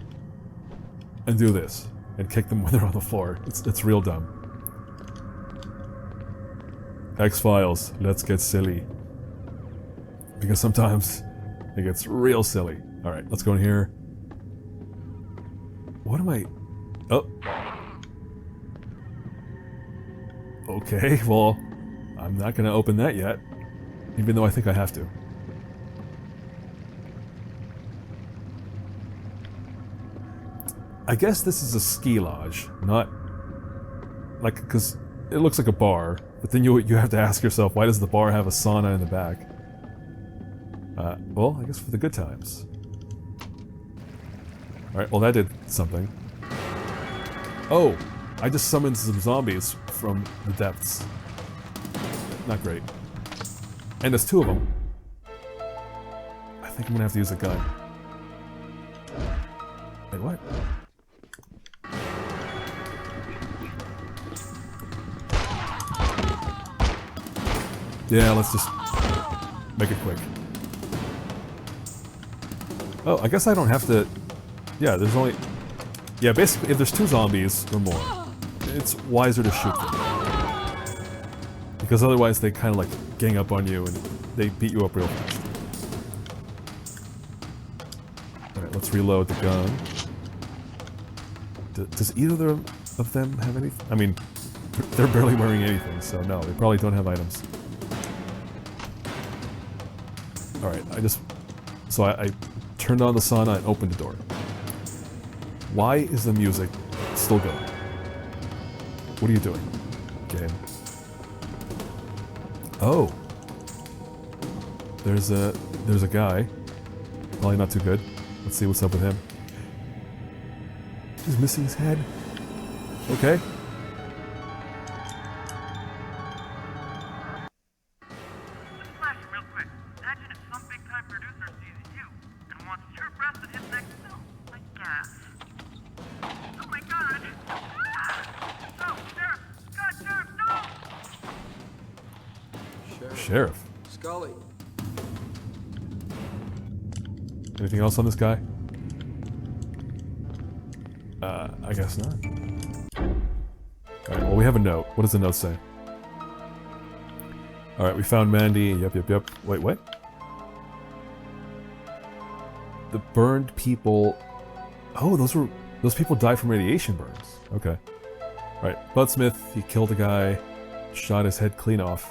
and do this. And kick them when they're on the floor. It's real dumb. X-Files, let's get silly. Because sometimes it gets real silly. Alright, let's go in here. What am I... Oh. Okay, well, I'm not gonna open that yet. Even though I think I have to. I guess this is a ski lodge, not... Like, because it looks like a bar, but then you have to ask yourself, why does the bar have a sauna in the back? Well, I guess for the good times. Alright, well that did something. Oh! I just summoned some zombies from the depths. Not great. And there's 2 of them. I think I'm gonna have to use a gun. Wait, what? Yeah, let's just make it quick. Oh, I guess I don't have to... Yeah, there's only... Yeah, basically, if there's 2 zombies or more, it's wiser to shoot them. Because otherwise they kind of like gang up on you and they beat you up real fast. Alright, let's reload the gun. Does either of them have anything? I mean, they're barely wearing anything, so no, they probably don't have items. Alright, So I turned on the sauna and opened the door. Why is the music still going? What are you doing, game? Oh. There's a guy. Probably not too good. Let's see what's up with him. He's missing his head. Okay. Sheriff. Scully. Anything else on this guy? I guess not. Alright, well we have a note. What does the note say? Alright, we found Mandy. Yep. Wait, what? The burned people... Oh, those people died from radiation burns. Okay. Alright, Budsmith, he killed a guy, shot his head clean off.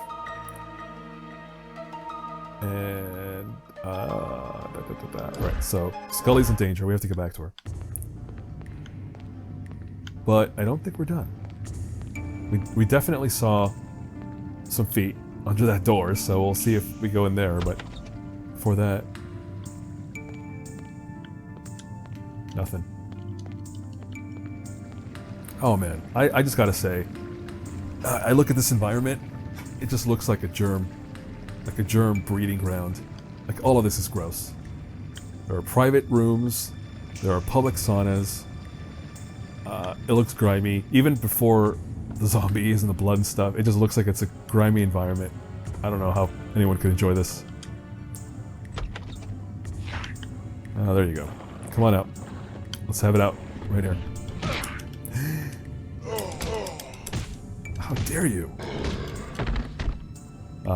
And, right, so Scully's in danger. We have to get back to her. But I don't think we're done. We definitely saw some feet under that door, so we'll see if we go in there, but for that... nothing. Oh man, I just gotta say, I look at this environment, it just looks like a germ breeding ground. Like, all of this is gross. There are private rooms, there are public saunas, it looks grimy. Even before the zombies and the blood and stuff, it just looks like it's a grimy environment. I don't know how anyone could enjoy this. Oh, there you go. Come on out. Let's have it out. Right here. How dare you?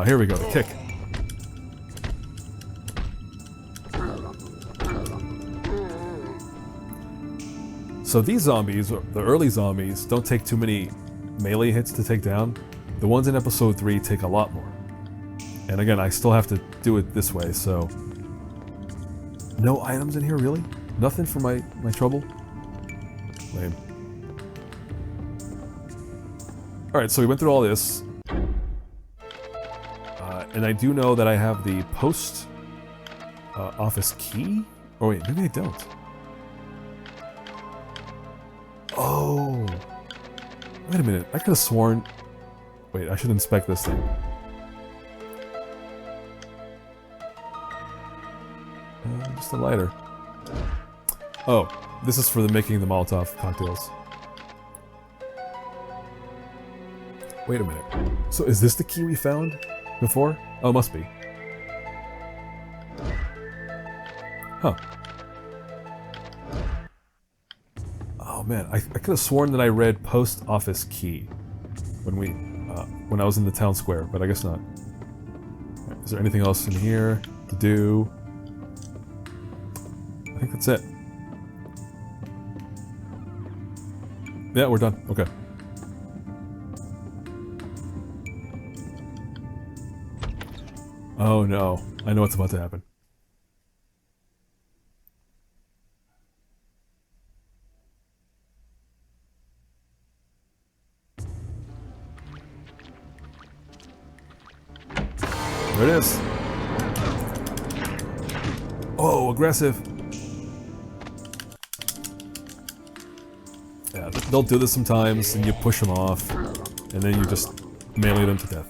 Here we go, the kick. So these zombies, the early zombies, don't take too many melee hits to take down. The ones in episode 3 take a lot more. And again, I still have to do it this way, so... No items in here, really? Nothing for my trouble? Lame. Alright, so we went through all this. And I do know that I have the post office key? Oh wait, maybe I don't. Oh! Wait a minute, I could have sworn... Wait, I should inspect this thing. Just a lighter. Oh, this is for the making the Molotov cocktails. Wait a minute. So is this the key we found before? Oh, it must be. Huh. Oh man, I could have sworn that I read post office key when I was in the town square, but I guess not. Right, is there anything else in here to do? I think that's it. Yeah, we're done. Okay. Oh no, I know what's about to happen. There it is. Oh, aggressive. Yeah, they'll do this sometimes, and you push them off, and then you just melee them to death.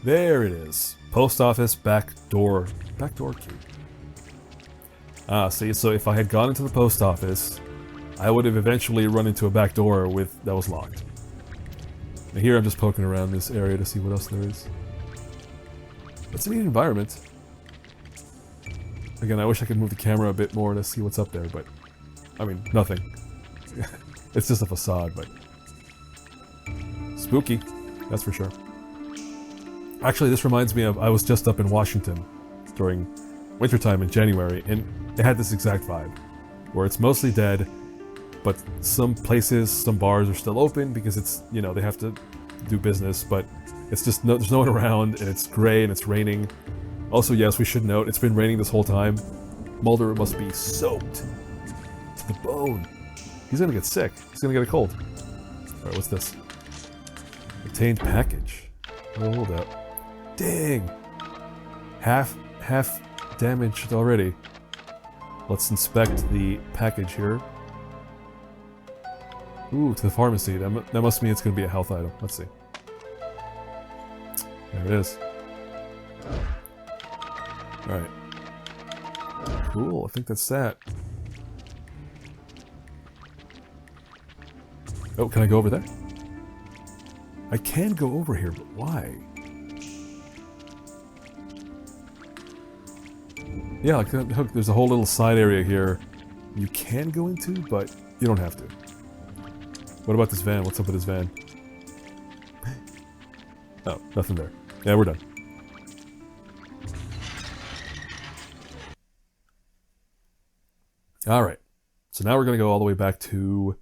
There it is. Post office back door key. Ah, see, so if I had gone into the post office, I would have eventually run into a back door that was locked. Now here I'm just poking around this area to see what else there is. It's a neat environment. Again, I wish I could move the camera a bit more to see what's up there, but... I mean, nothing. It's just a facade, but... spooky, that's for sure. Actually, this reminds me of, I was just up in Washington during wintertime in January, and it had this exact vibe, where it's mostly dead, but some places, some bars are still open because it's, you know, they have to do business, but it's just, there's no one around, and it's gray, and it's raining. Also, yes, we should note, it's been raining this whole time. Mulder must be soaked to the bone. He's gonna get sick. He's gonna get a cold. Alright, what's this? Obtained package. Oh, hold up. Dang! Half damaged already. Let's inspect the package here. Ooh, to the pharmacy. That must mean it's going to be a health item. Let's see. There it is. Alright. Cool, I think that's that. Oh, can I go over there? I can go over here, but why? Yeah, like there's a whole little side area here you can go into, but you don't have to. What about this van? What's up with this van? Oh, nothing there. Yeah, we're done. Alright, so now we're going to go all the way back to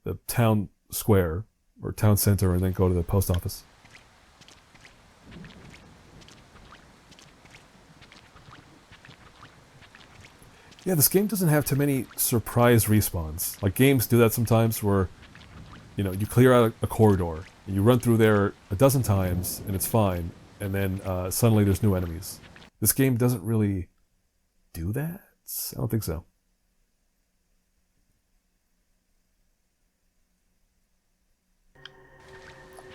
the town square, or town center, and then go to the post office. Yeah, this game doesn't have too many surprise respawns. Like, games do that sometimes where, you know, you clear out a corridor, and you run through there a dozen times, and it's fine, and then suddenly there's new enemies. This game doesn't really do that? I don't think so.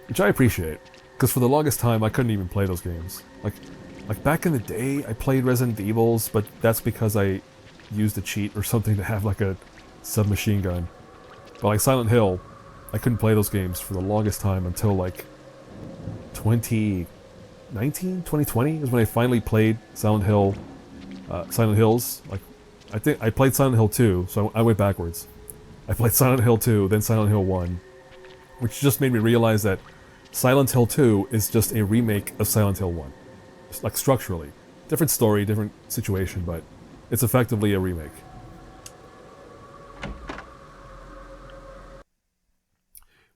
Which I appreciate, because for the longest time I couldn't even play those games. Like back in the day, I played Resident Evils, but that's because I used a cheat or something to have like a submachine gun. But like Silent Hill, I couldn't play those games for the longest time until like 2019, 2020 is when I finally played Silent Hills. Like, I think I played Silent Hill 2, so I went backwards. I played Silent Hill 2, then Silent Hill 1, which just made me realize that Silent Hill 2 is just a remake of Silent Hill 1. Just like structurally. Different story, different situation, but it's effectively a remake.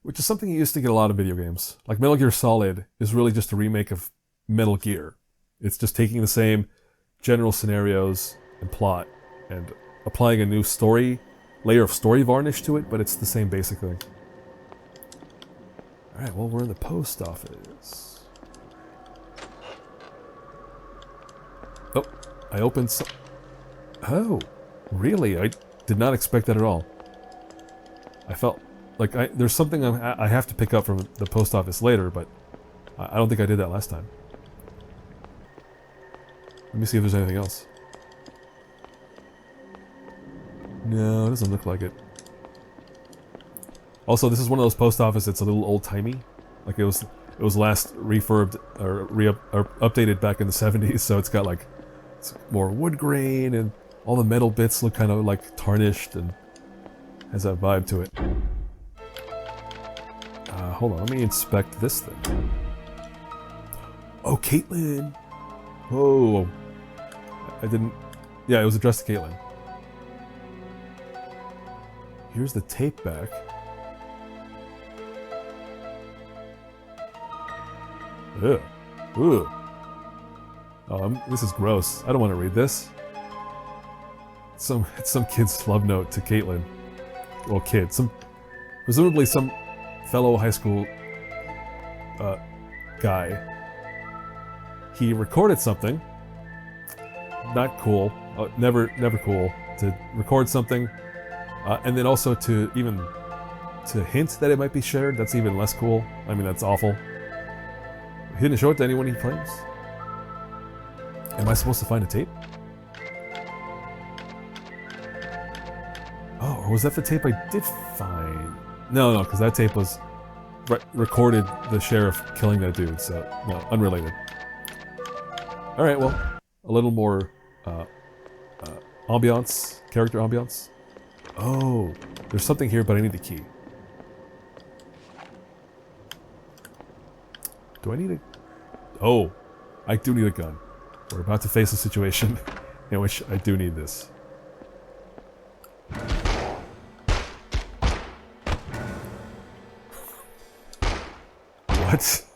Which is something you used to get a lot of video games. Like Metal Gear Solid is really just a remake of Metal Gear. It's just taking the same general scenarios and plot and applying a new layer of story varnish to it, but it's the same basic thing. Alright, well, we're in the post office. Oh, I opened some... Oh, really? I did not expect that at all. I felt like there's something I have to pick up from the post office later, but I don't think I did that last time. Let me see if there's anything else. No, it doesn't look like it. Also, this is one of those post offices that's a little old-timey. Like it was last refurbed or updated back in the 70s, so it's got like more wood grain and all the metal bits look kind of like tarnished and has that vibe to it. Hold on, let me inspect this thing. Oh, Caitlin! Whoa! I didn't... Yeah, it was addressed to Caitlin. Here's the tape back. Ugh. Ugh. Oh, this is gross. I don't want to read this. It's some kid's love note to Caitlin. Well, kid. Presumably some fellow high school guy. He recorded something. Not cool. Never cool. To record something. And then also to hint that it might be shared. That's even less cool. I mean, that's awful. He didn't show it to anyone, he claims. Am I supposed to find a tape? Oh, or was that the tape I did find? No, because that tape was recorded the sheriff killing that dude, so no, unrelated. Alright, well, a little more ambiance, character ambiance. Oh, there's something here, but I need the key. Do I need a... Oh, I do need a gun. We're about to face a situation in which I do need this. What?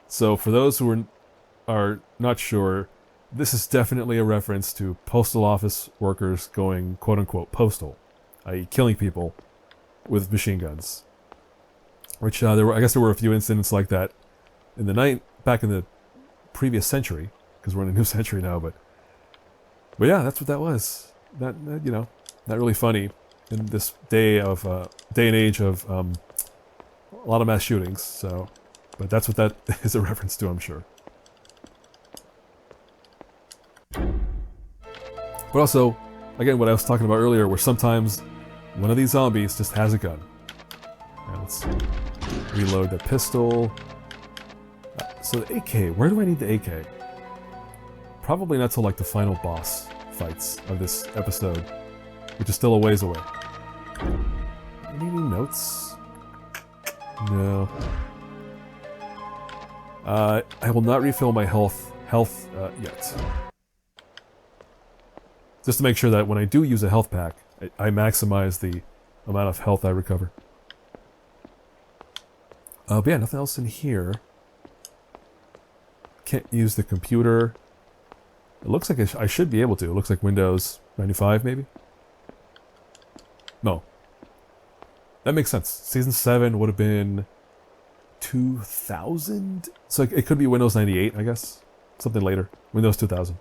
So, for those who are not sure, this is definitely a reference to postal office workers going quote-unquote postal, i.e. killing people with machine guns. Which, I guess there were a few incidents like that in the back in the previous century, because we're in a new century now, but yeah, that's what that was. That you know, not really funny in this day and age of a lot of mass shootings, so, but that's what that is a reference to, I'm sure. But also, again, what I was talking about earlier, where sometimes one of these zombies just has a gun. Alright, let's reload the pistol. So the AK, where do I need the AK? Probably not till like the final boss fights of this episode, which is still a ways away. Any notes? No. I will not refill my health yet. Just to make sure that when I do use a health pack, I maximize the amount of health I recover. But yeah, nothing else in here. Can't use the computer. It looks like I should be able to. It looks like Windows 95, maybe? No. That makes sense. Season 7 would have been 2000? So it could be Windows 98, I guess. Something later. Windows 2000.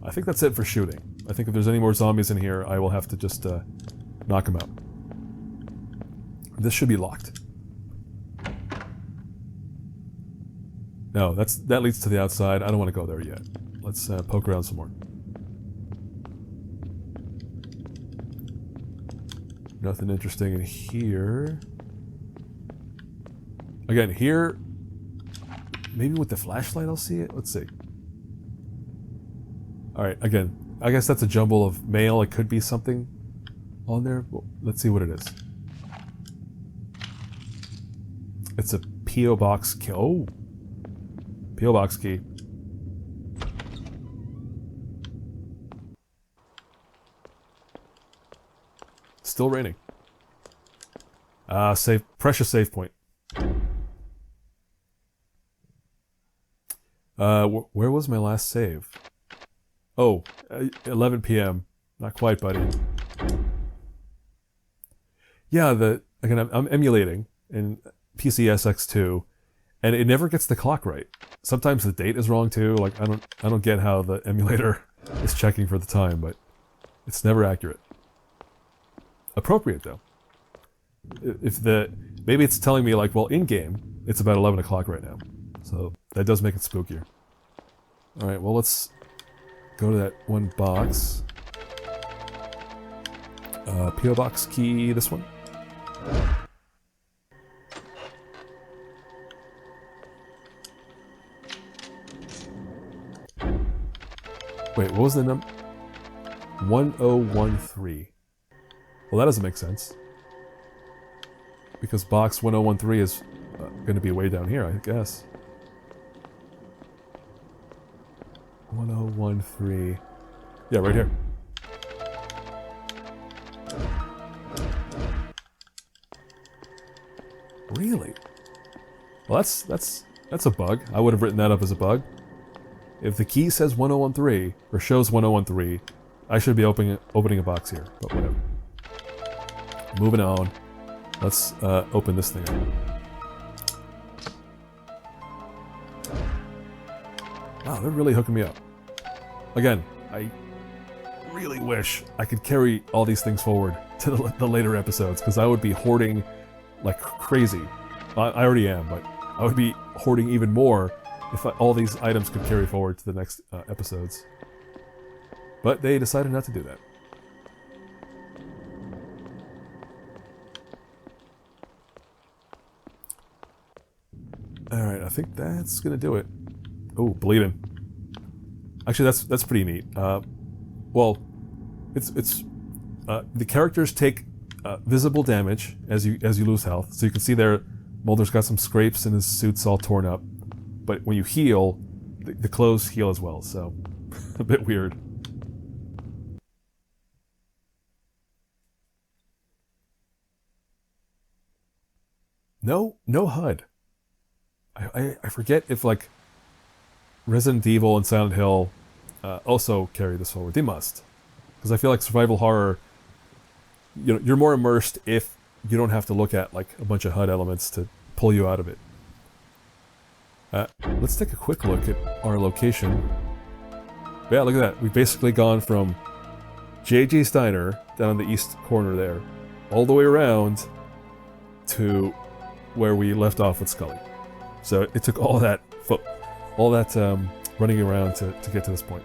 I think that's it for shooting. I think if there's any more zombies in here, I will have to just knock them out. This should be locked. No, that leads to the outside. I don't want to go there yet. Let's poke around some more. Nothing interesting in here. Again, here... Maybe with the flashlight I'll see it? Let's see. Alright, again, I guess that's a jumble of mail. It could be something on there. Well, let's see what it is. It's a P.O. Box key. Oh! P.O. Box key. Still raining. Precious save point. Where was my last save? Oh, 11 p.m. Not quite, buddy. Yeah, again, I'm emulating in PCSX2, and it never gets the clock right. Sometimes the date is wrong too. Like I don't get how the emulator is checking for the time, but it's never accurate. Appropriate though. Maybe it's telling me like, well, in game it's about 11 o'clock right now, so that does make it spookier. All right, well let's go to that one box. P.O. Box key, this one. Wait, what was the number? 1013. Well, that doesn't make sense. Because box 1013 is going to be way down here, I guess. 1013. Yeah, right here. Really? Well, that's a bug. I would have written that up as a bug. If the key says 1013 or shows 1013, I should be opening a box here. But whatever. Moving on. Let's open this thing up. Wow, they're really hooking me up. Again, I really wish I could carry all these things forward to the later episodes, because I would be hoarding like crazy. I already am, but I would be hoarding even more if all these items could carry forward to the next episodes. But they decided not to do that. Alright, I think that's gonna do it. Oh, bleeding. Actually, that's pretty neat. Well, it's the characters take visible damage as you lose health. So you can see there, Mulder's got some scrapes and his suit's all torn up. But when you heal, the clothes heal as well. So a bit weird. No HUD. I forget if like Resident Evil and Silent Hill also carry this forward. They must, because I feel like survival horror, you're more immersed if you don't have to look at like a bunch of HUD elements to pull you out of it. Let's take a quick look at our location. Yeah, look at that. We've basically gone from JJ's Diner down in the east corner there, all the way around to where we left off with Scully. So it took all that running around to get to this point.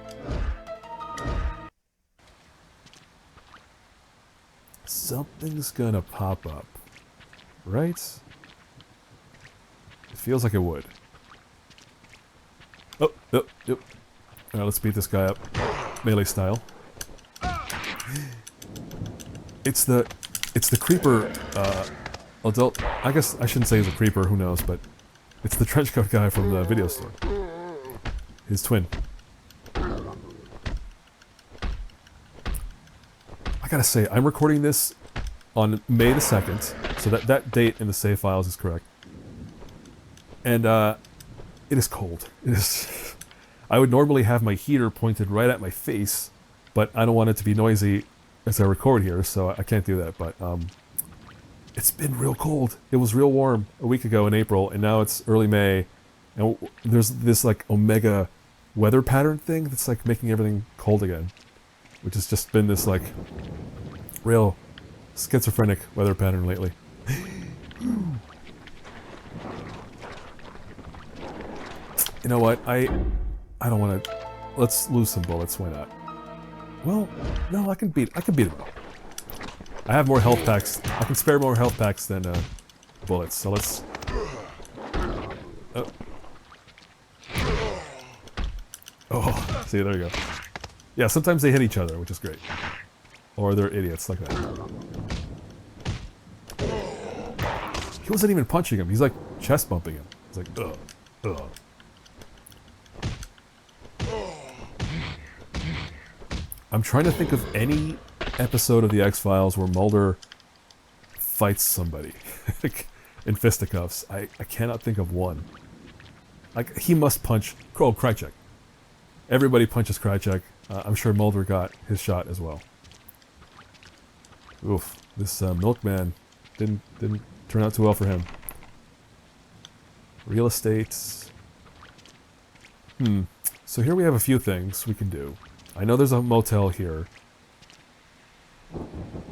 Something's gonna pop up, right? It feels like it would. Oh, yep. Alright, let's beat this guy up. Melee style. It's the creeper, adult... I guess I shouldn't say he's a creeper, who knows, but... It's the trenchcoat guy from the video store. His twin. I gotta say, I'm recording this on May the 2nd, so that date in the save files is correct. And it is cold. It is. I would normally have my heater pointed right at my face, but I don't want it to be noisy as I record here, so I can't do that. But it's been real cold. It was real warm a week ago in April, and now it's early May, and there's this like omega weather pattern thing that's like making everything cold again, which has just been this like real schizophrenic weather pattern lately. You know what? I don't want to. Let's lose some bullets. Why not? Well, no, I can beat him up. I have more health packs. I can spare more health packs than bullets. So let's. Oh, see, there you go. Yeah, sometimes they hit each other, which is great. Or they're idiots like that. He wasn't even punching him. He's like chest bumping him. He's like, ugh, ugh. I'm trying to think of any episode of the X-Files where Mulder fights somebody in fisticuffs. I cannot think of one. Like, he must punch... Oh, Krychek. Everybody punches Krychek. I'm sure Mulder got his shot as well. Oof. This milkman didn't turn out too well for him. Real estate. So here we have a few things we can do. I know there's a motel here.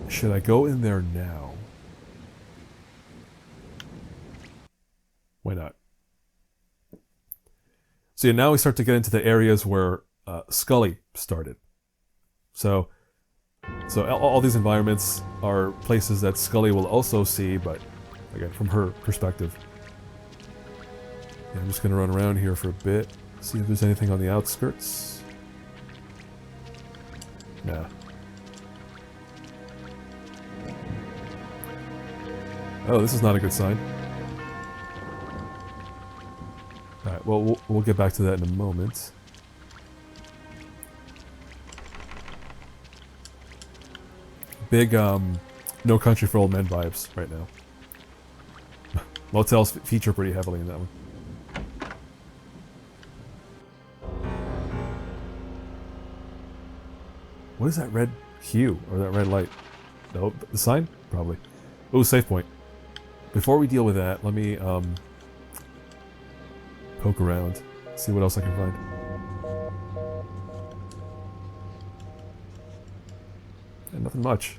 Should I go in there now? Why not? So yeah, now we start to get into the areas where Scully started. So all these environments are places that Scully will also see, but again, from her perspective. Yeah, I'm just going to run around here for a bit, see if there's anything on the outskirts. Nah. Oh, this is not a good sign. Alright, well, we'll get back to that in a moment. Big, No Country for Old Men vibes right now. Motels feature pretty heavily in that one. What is that red hue, or that red light? No, the sign? Probably. Oh, save point. Before we deal with that, let me, poke around, see what else I can find. And nothing much.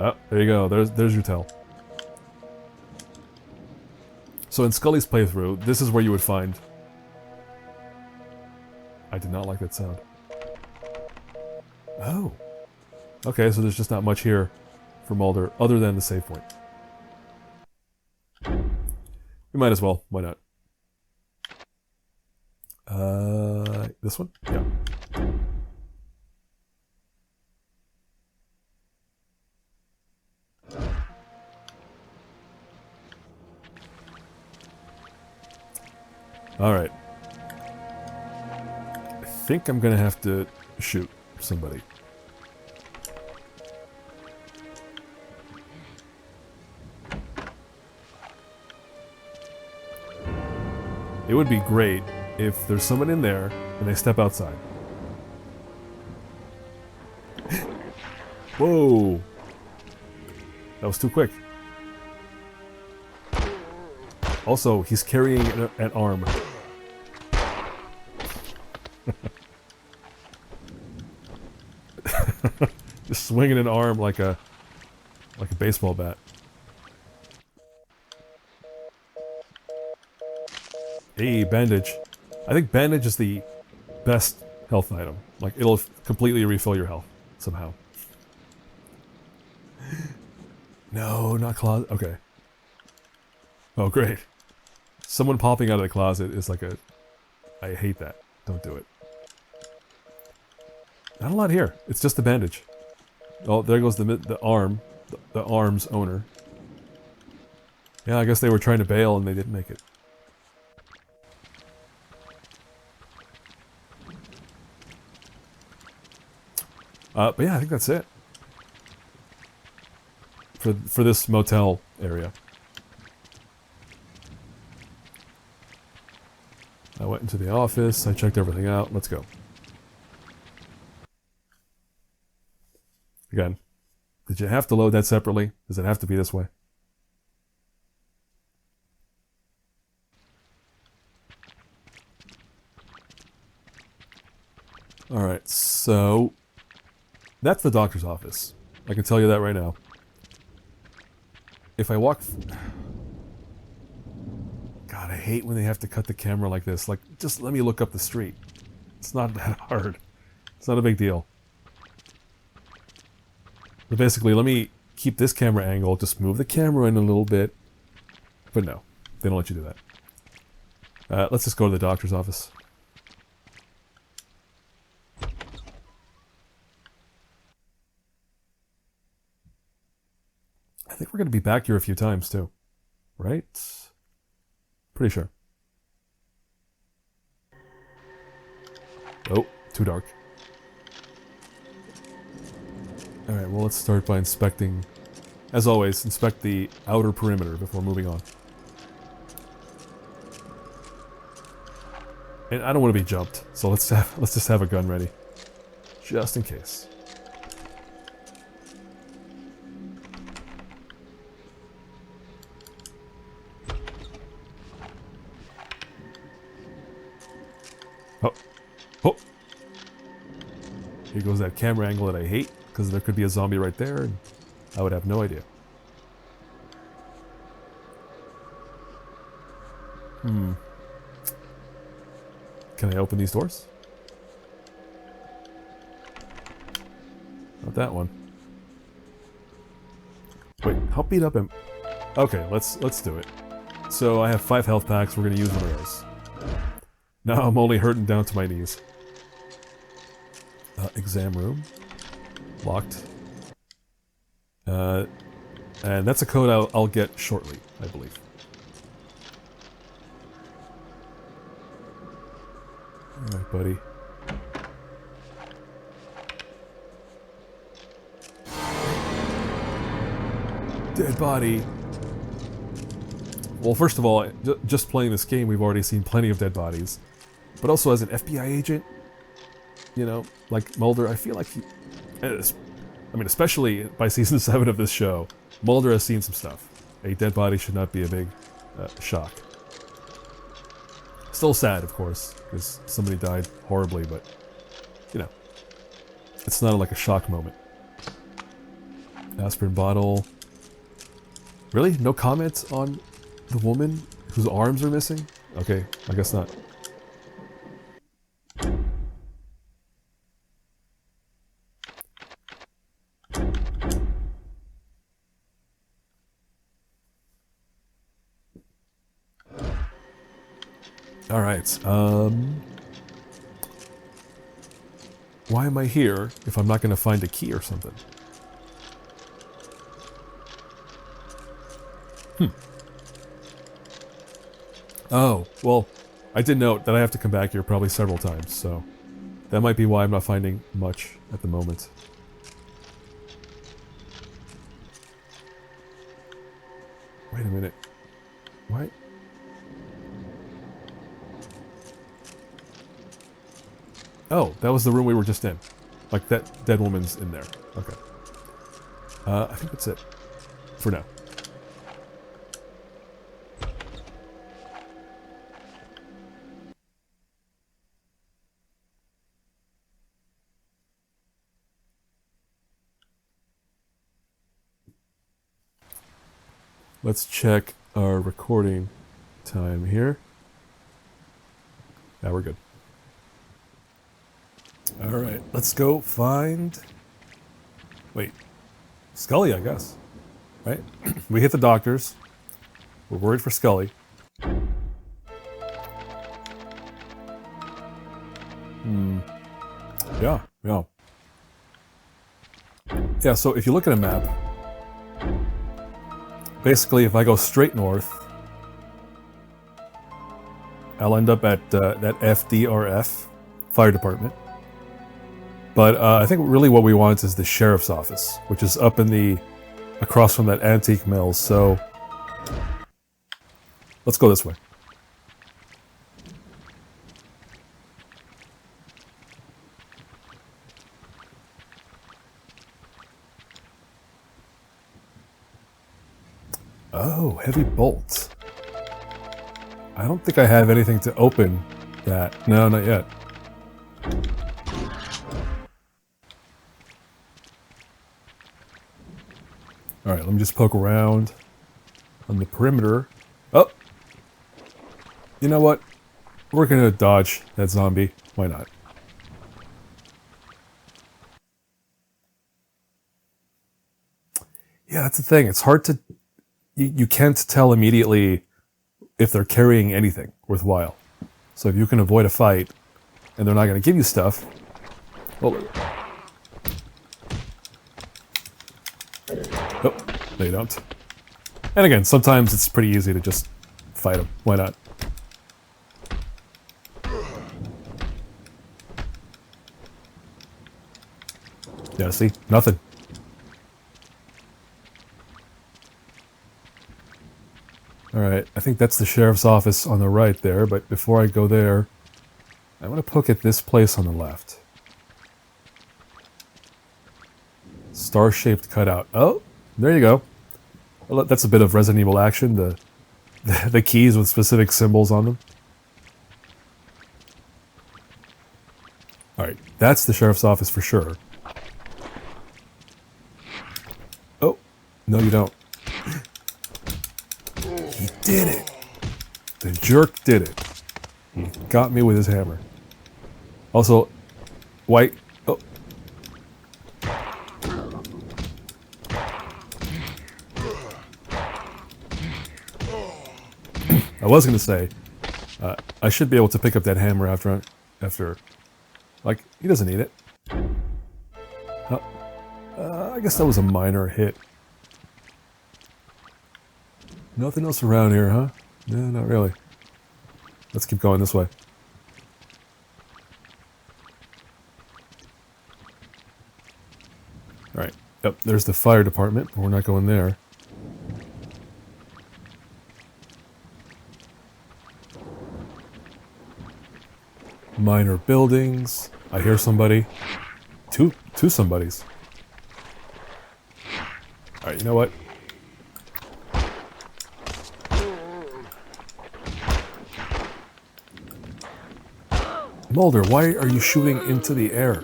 Oh, there you go. There's your tell. So in Scully's playthrough, this is where you would find... I did not like that sound. Oh. Okay, so there's just not much here for Mulder, other than the save point. We might as well. Why not? This one? Yeah. Alright. I think I'm gonna have to shoot somebody. It would be great if there's someone in there and they step outside. Whoa! That was too quick. Also, he's carrying an arm. Just swinging an arm like a baseball bat. Hey, bandage. I think bandage is the best health item. Like, it'll completely refill your health somehow. No, not closet. Okay. Oh, great. Someone popping out of the closet is like a... I hate that. Don't do it. Not a lot here. It's just the bandage. Oh, there goes the arm. The arm's owner. Yeah, I guess they were trying to bail and they didn't make it. But yeah, I think that's it. For this motel area. I went into the office, I checked everything out, let's go. Again, did you have to load that separately? Does it have to be this way? Alright, so that's the doctor's office. I can tell you that right now. If I walk... God, I hate when they have to cut the camera like this. Like, just let me look up the street. It's not that hard. It's not a big deal. But basically, let me keep this camera angle, just move the camera in a little bit. But no, they don't let you do that. Let's just go to the doctor's office. I think we're going to be back here a few times, too. Right? Pretty sure. Oh, too dark. Alright, well, let's start by inspecting... As always, inspect the outer perimeter before moving on. And I don't want to be jumped, so let's just have a gun ready. Just in case. Oh. Oh! Here goes that camera angle that I hate, because there could be a zombie right there, and I would have no idea. Can I open these doors? Not that one. Wait, how beat up am... Okay, let's do it. So I have 5 health packs, we're gonna use one of those. Now I'm only hurting down to my knees. Exam room. Locked. And that's a code I'll get shortly, I believe. Alright, buddy. Dead body. Well, first of all, just playing this game, we've already seen plenty of dead bodies. But also as an FBI agent, you know, like Mulder, I feel like he... I mean, especially by season 7 of this show, Mulder has seen some stuff. A dead body should not be a big shock. Still sad, of course, because somebody died horribly, but, you know, it's not like a shock moment. Aspirin bottle. Really? No comments on the woman whose arms are missing? Okay, I guess not. Alright, why am I here if I'm not going to find a key or something? Oh, well, I did note that I have to come back here probably several times, so that might be why I'm not finding much at the moment. Wait a minute. What? Oh, that was the room we were just in. Like, that dead woman's in there. Okay. I think that's it. For now. Let's check our recording time here. Now we're good. Alright, let's go find... Wait. Scully, I guess. Right? We hit the doctors. We're worried for Scully. Yeah. Yeah, so if you look at a map, basically, if I go straight north, I'll end up at that FDRF, Fire Department. But I think really what we want is the Sheriff's Office, which is up in the... across from that antique mill, so... let's go this way. Oh, heavy bolts. I don't think I have anything to open that. No, not yet. Alright, let me just poke around on the perimeter. Oh! You know what? We're gonna dodge that zombie. Why not? Yeah, that's the thing. It's hard to... You can't tell immediately if they're carrying anything worthwhile. So if you can avoid a fight, and they're not going to give you stuff... Well... Oh, they don't. And again, sometimes it's pretty easy to just fight them. Why not? Yeah, see? Nothing. Alright, I think that's the sheriff's office on the right there, but before I go there, I want to poke at this place on the left. Star-shaped cutout. Oh, there you go. Well, that's a bit of Resident Evil action, the keys with specific symbols on them. Alright, that's the sheriff's office for sure. Oh, no you don't. He did it! The jerk did it. He got me with his hammer. Also, white... Oh. I was going to say, I should be able to pick up that hammer after... Like, he doesn't need it. I guess that was a minor hit. Nothing else around here, huh? No, not really. Let's keep going this way. Alright. Yep, there's the fire department, but we're not going there. Minor buildings. I hear somebody. Two somebodies. Alright, you know what? Mulder, why are you shooting into the air?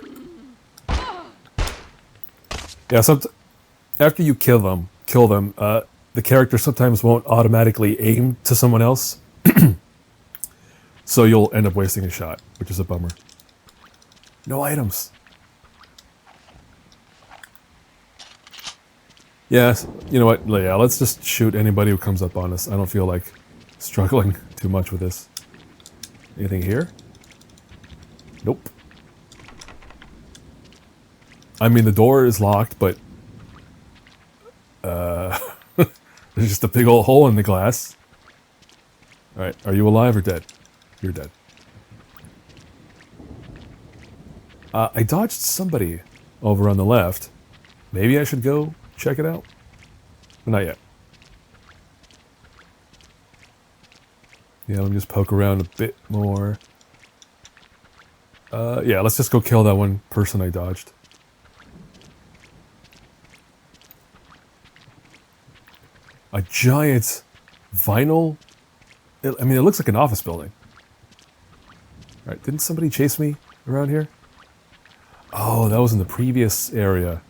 Yeah, after you kill them, the character sometimes won't automatically aim to someone else. So you'll end up wasting a shot, which is a bummer. No items. Yeah, you know what? Yeah, let's just shoot anybody who comes up on us. I don't feel like struggling too much with this. Anything here? Nope. I mean, the door is locked, but... there's just a big old hole in the glass. Alright, are you alive or dead? You're dead. I dodged somebody over on the left. Maybe I should go check it out? But not yet. Yeah, let me just poke around a bit more. Yeah, let's just go kill that one person I dodged. A giant vinyl... I mean, it looks like an office building. Alright, didn't somebody chase me around here? Oh, that was in the previous area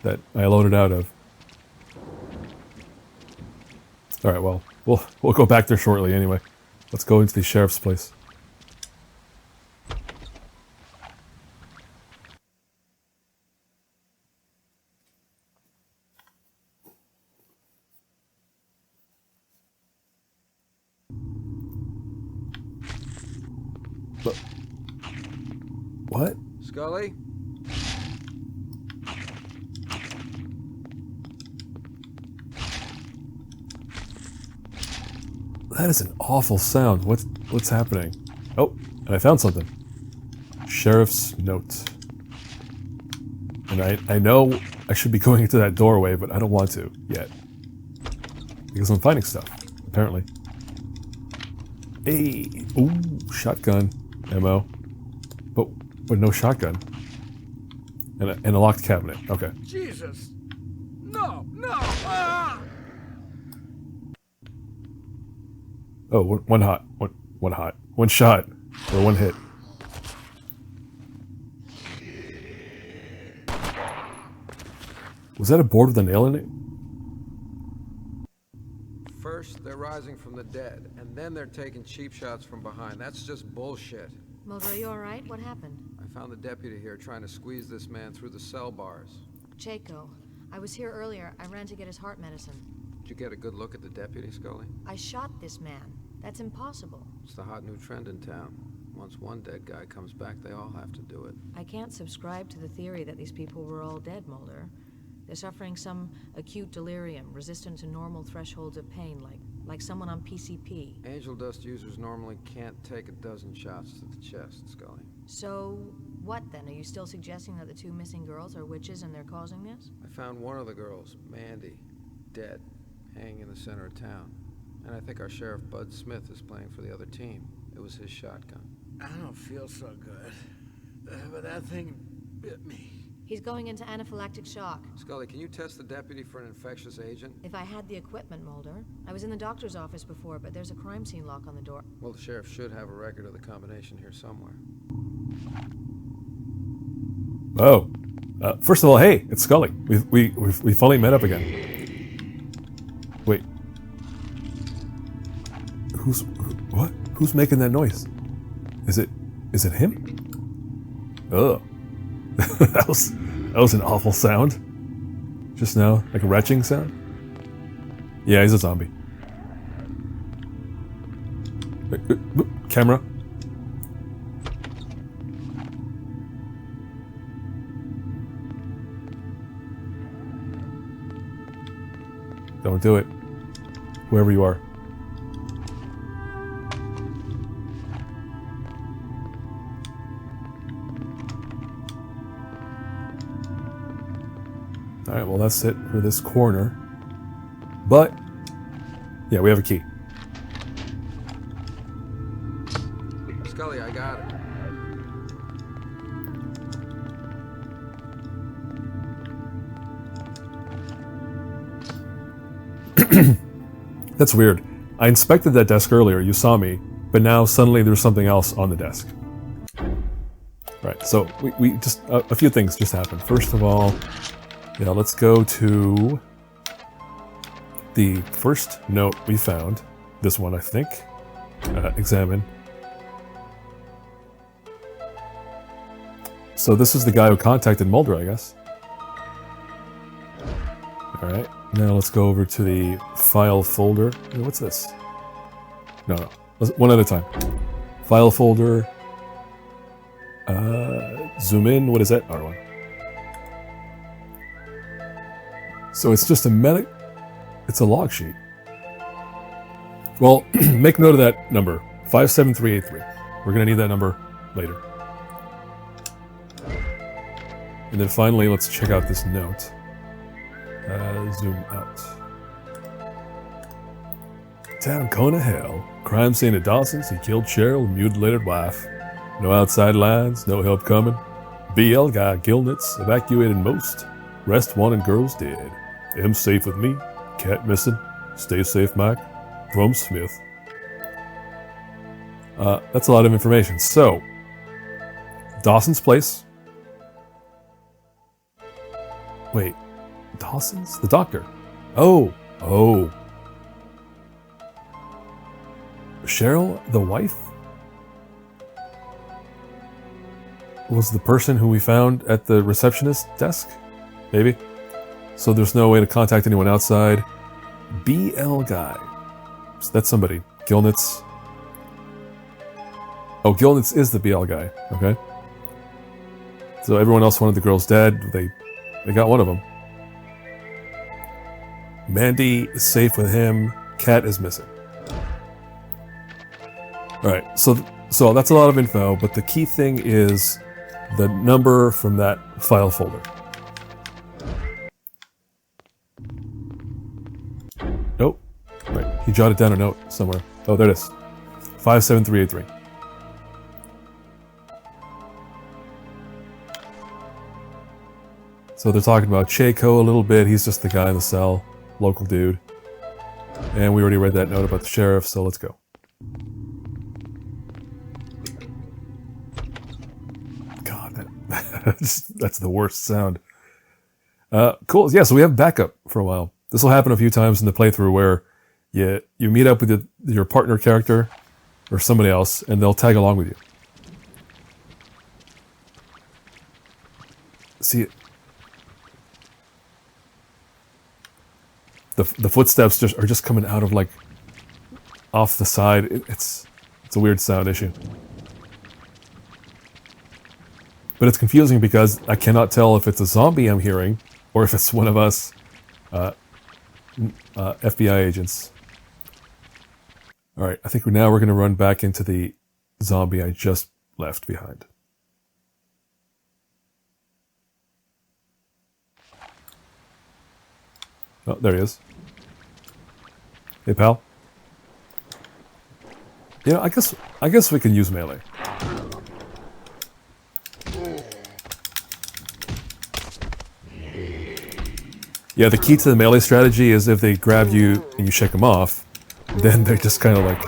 that I loaded out of. Alright, well, we'll go back there shortly anyway. Let's go into the sheriff's place. But what? Scully? That is an awful sound. What's happening? Oh, and I found something. Sheriff's note. And I know I should be going into that doorway, but I don't want to yet. Because I'm finding stuff, apparently. Hey, ooh, shotgun ammo. But no shotgun. And a locked cabinet. Okay. Jesus! No! No! Ah! Oh, one hot. One hot. One shot. Or one hit. Was that a board with a nail in it? First, they're rising from the dead, and then they're taking cheap shots from behind. That's just bullshit. Mulder, are you alright? What happened? I found the deputy here trying to squeeze this man through the cell bars. Chaco. I was here earlier. I ran to get his heart medicine. Did you get a good look at the deputy, Scully? I shot this man. That's impossible. It's the hot new trend in town. Once one dead guy comes back, they all have to do it. I can't subscribe to the theory that these people were all dead, Mulder. They're suffering some acute delirium, resistant to normal thresholds of pain, like someone on PCP. Angel dust users normally can't take a dozen shots to the chest, Scully. So, what then? Are you still suggesting that the two missing girls are witches and they're causing this? I found one of the girls, Mandy, dead, hanging in the center of town. And I think our sheriff, Bud Smith, is playing for the other team. It was his shotgun. I don't feel so good. But that thing bit me. He's going into anaphylactic shock. Scully, can you test the deputy for an infectious agent? If I had the equipment, Mulder. I was in the doctor's office before, but there's a crime scene lock on the door. Well, the sheriff should have a record of the combination here somewhere. Oh. First of all, hey, it's Scully. We finally met up again. Wait. Who's making that noise? Is it him? Ugh. that was an awful sound. Just now, like a retching sound. Yeah, he's a zombie. Camera. Don't do it. Whoever you are. Alright, well that's it for this corner. But, yeah, we have a key. Scully, I got it. That's weird. I inspected that desk earlier, you saw me, but now suddenly there's something else on the desk. Right, so we just, a few things just happened. First of all, yeah, let's go to the first note we found. This one, I think. Examine. So this is the guy who contacted Mulder, I guess. Alright, now let's go over to the file folder. What's this? No. One at a time. File folder. Zoom in. What is that? R1. So it's just it's a log sheet. Well, make note of that number. 57383. We're going to need that number later. And then finally, let's check out this note. Zoom out. Town Kona hell. Crime scene at Dawson's. He killed Cheryl and mutilated wife. No outside lines, no help coming. BL guy, Gilnitz, evacuated most. Rest wanted girls dead. M safe with me. Cat missing. Stay safe, Mike. From Smith. That's a lot of information. So, Dawson's place. Wait, Dawson's? The doctor. Oh. Cheryl, the wife? Was the person who we found at the receptionist desk? Maybe. So there's no way to contact anyone outside. BL guy. So that's somebody. Gilnitz. Oh, Gilnitz is the BL guy. Okay. So everyone else wanted the girls dead. They got one of them. Mandy is safe with him. Cat is missing. All right, so that's a lot of info, but the key thing is the number from that file folder. Nope. Right, he jotted down a note somewhere. Oh, there it is. 57383. So they're talking about Checo a little bit. He's just the guy in the cell, local dude. And we already read that note about the sheriff, so let's go. God, that's the worst sound. Cool. Yeah, so we have backup for a while. This will happen a few times in the playthrough where you meet up with your partner character or somebody else, and they'll tag along with you. See, the footsteps are just coming out of like off the side. It's a weird sound issue, but it's confusing because I cannot tell if it's a zombie I'm hearing or if it's one of us FBI agents. All right, I think now we're going to run back into the zombie I just left behind. Oh, there he is. Hey, pal. Yeah, I guess we can use melee. Yeah, the key to the melee strategy is if they grab you and you shake them off, then they're just kind of like...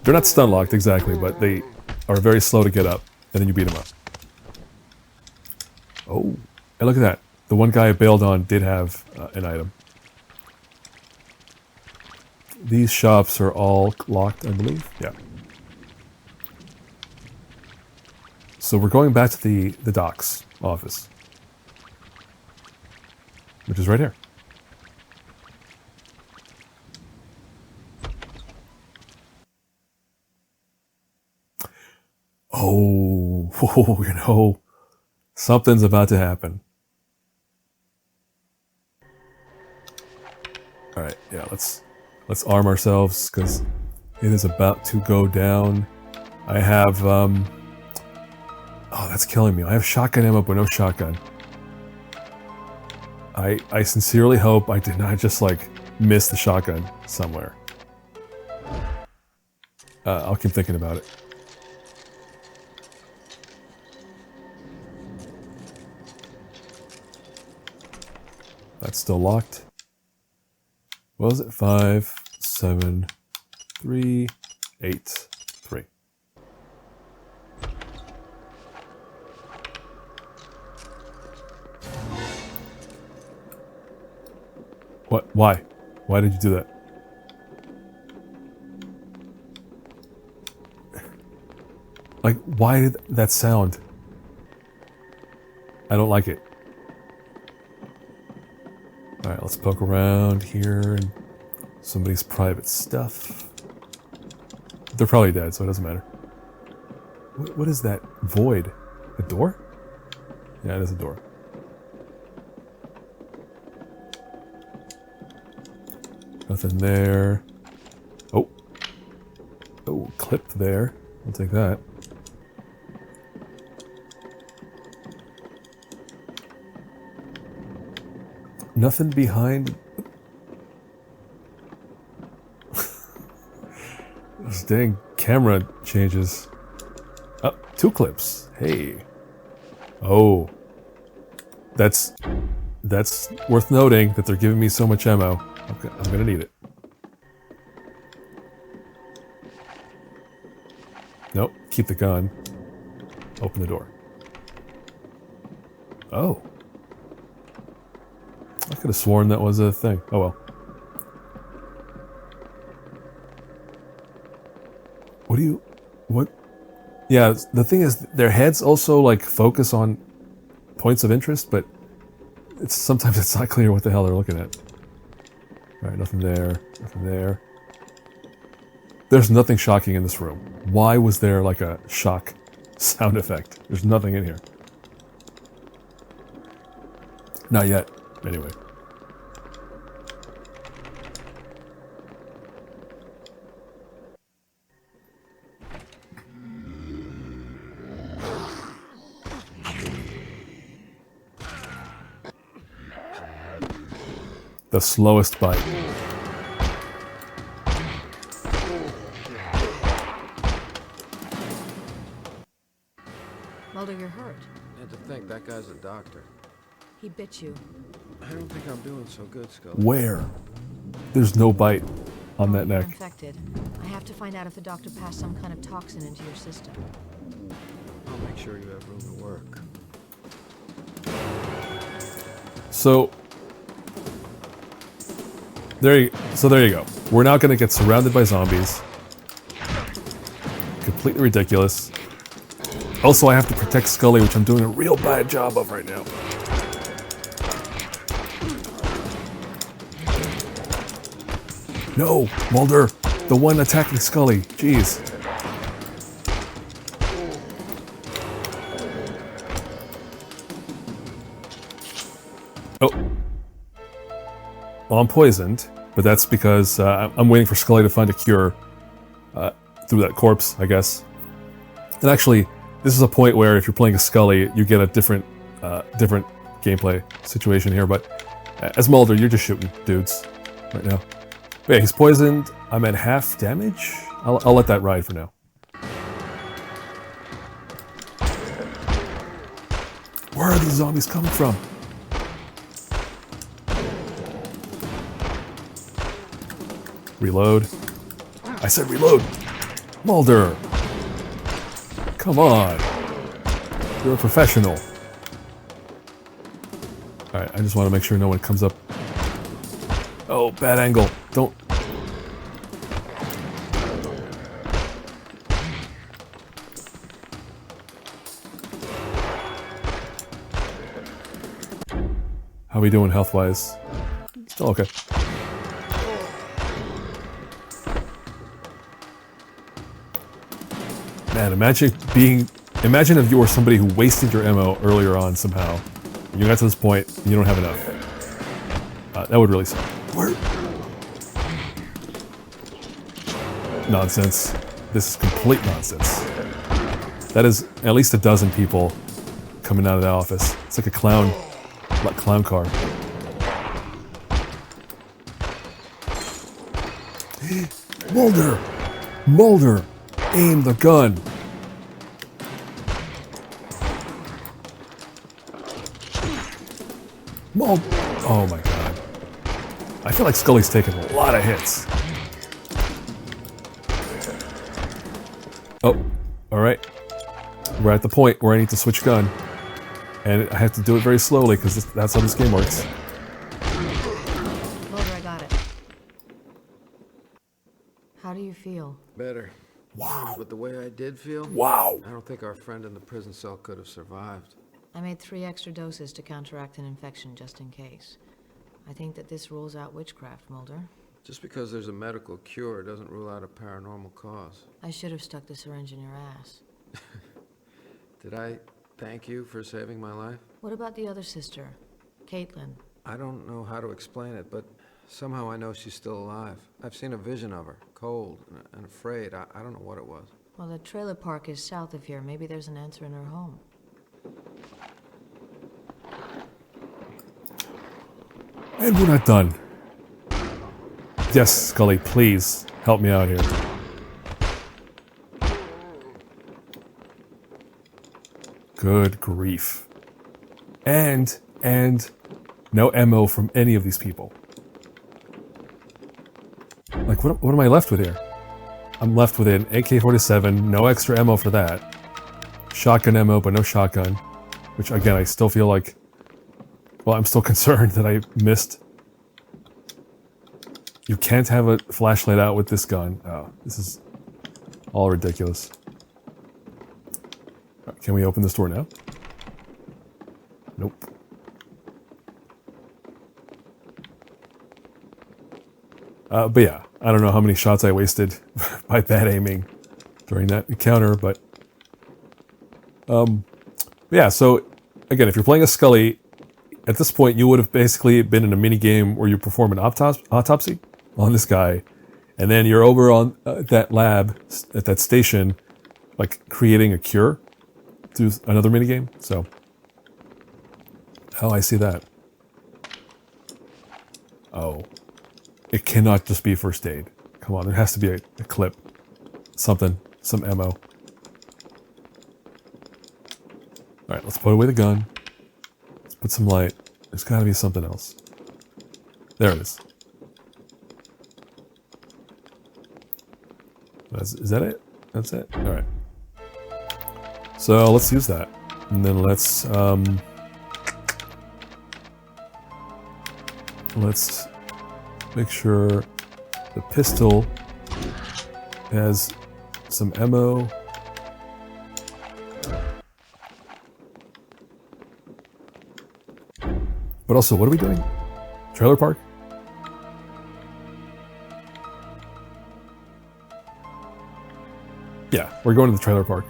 They're not stun locked exactly, but they are very slow to get up, and then you beat them up. Oh, and look at that. The one guy I bailed on did have an item. These shops are all locked, I believe. Yeah. So we're going back to the docks office, which is right here. Oh, you know, something's about to happen. All right, yeah, let's arm ourselves because it is about to go down. I have oh, that's killing me. I have shotgun ammo but no shotgun. I sincerely hope I did not just like miss the shotgun somewhere. I'll keep thinking about it. That's still locked. What was it? 5, 7, 3, 8, 3. What? Why? Why did you do that? Like, why did that sound? I don't like it. Alright, let's poke around here and somebody's private stuff. They're probably dead, so it doesn't matter. What is that void? A door? Yeah, it is a door. Nothing there. Oh. Oh, clip there. I'll take that. Nothing behind. This dang camera changes. Oh, 2 clips. Hey. Oh. That's worth noting that they're giving me so much ammo. Okay, I'm gonna need it. Nope, keep the gun. Open the door. Oh. I could have sworn that was a thing. Oh well. What? Yeah, the thing is, their heads also like focus on points of interest, but sometimes it's not clear what the hell they're looking at. Alright, nothing there. Nothing there. There's nothing shocking in this room. Why was there like a shock sound effect? There's nothing in here. Not yet. Anyway. the slowest bite. Mulder, you're hurt. And to think that guy's a doctor. He bit you. I don't think I'm doing so good, Scully. Where? There's no bite on that You're neck. infected. I have to find out if the doctor passed some kind of toxin into your system. I'll make sure you have room to work. So there you go. We're now going to get surrounded by zombies. Completely ridiculous. Also, I have to protect Scully, which I'm doing a real bad job of right now. No, Mulder, the one attacking Scully. Jeez. Oh. Well, I'm poisoned, but that's because I'm waiting for Scully to find a cure through that corpse, I guess. And actually, this is a point where if you're playing a Scully, you get a different gameplay situation here. But as Mulder, you're just shooting dudes right now. But yeah, he's poisoned. I'm at half damage. I'll let that ride for now. Where are these zombies coming from? Reload. I said reload. Mulder. Come on. You're a professional. Alright, I just want to make sure no one comes up. Oh, bad angle. Don't. How are we doing health-wise? Still okay. Man, imagine if you were somebody who wasted your ammo earlier on somehow. You got to this point and you don't have enough. That would really suck. Where? Nonsense. This is complete nonsense. That is at least a dozen people coming out of the office. It's like a clown car. Mulder! Mulder! Aim the gun! Oh my god. I feel like Scully's taking a lot of hits. Oh, alright. We're at the point where I need to switch gun. And I have to do it very slowly because that's how this game works. Mulder, I got it. How do you feel? Better. Wow. But the way I did feel, Wow. I don't think our friend in the prison cell could have survived. I made 3 extra doses to counteract an infection just in case. I think that this rules out witchcraft, Mulder. Just because there's a medical cure doesn't rule out a paranormal cause. I should have stuck the syringe in your ass. Did I thank you for saving my life? What about the other sister, Caitlin? I don't know how to explain it, but somehow I know she's still alive. I've seen a vision of her, cold and afraid. I don't know what it was. Well, the trailer park is south of here. Maybe there's an answer in her home. And we're not done. Yes, Scully, please help me out here. Good grief. And no ammo from any of these people. Like, what am I left with here? I'm left with an AK-47, no extra ammo for that. Shotgun ammo, but no shotgun. Which, again, I still feel like... Well, I'm still concerned that I missed. You can't have a flashlight out with this gun. Oh, this is all ridiculous. Right, can we open this door now? Nope. But yeah, I don't know how many shots I wasted by bad aiming during that encounter, but... yeah, so, again, if you're playing a Scully, at this point you would have basically been in a mini-game where you perform an autopsy on this guy, and then you're over on that lab, at that station, like, creating a cure through another minigame, so... How I see that. Oh. It cannot just be first aid. Come on, there has to be a clip. Something. Some ammo. Alright, let's put away the gun. Let's put some light. There's gotta be something else. There it is. Is that it? That's it? Alright. So let's use that. And then let's make sure the pistol has some ammo. But also, what are we doing? Trailer park? Yeah, we're going to the trailer park.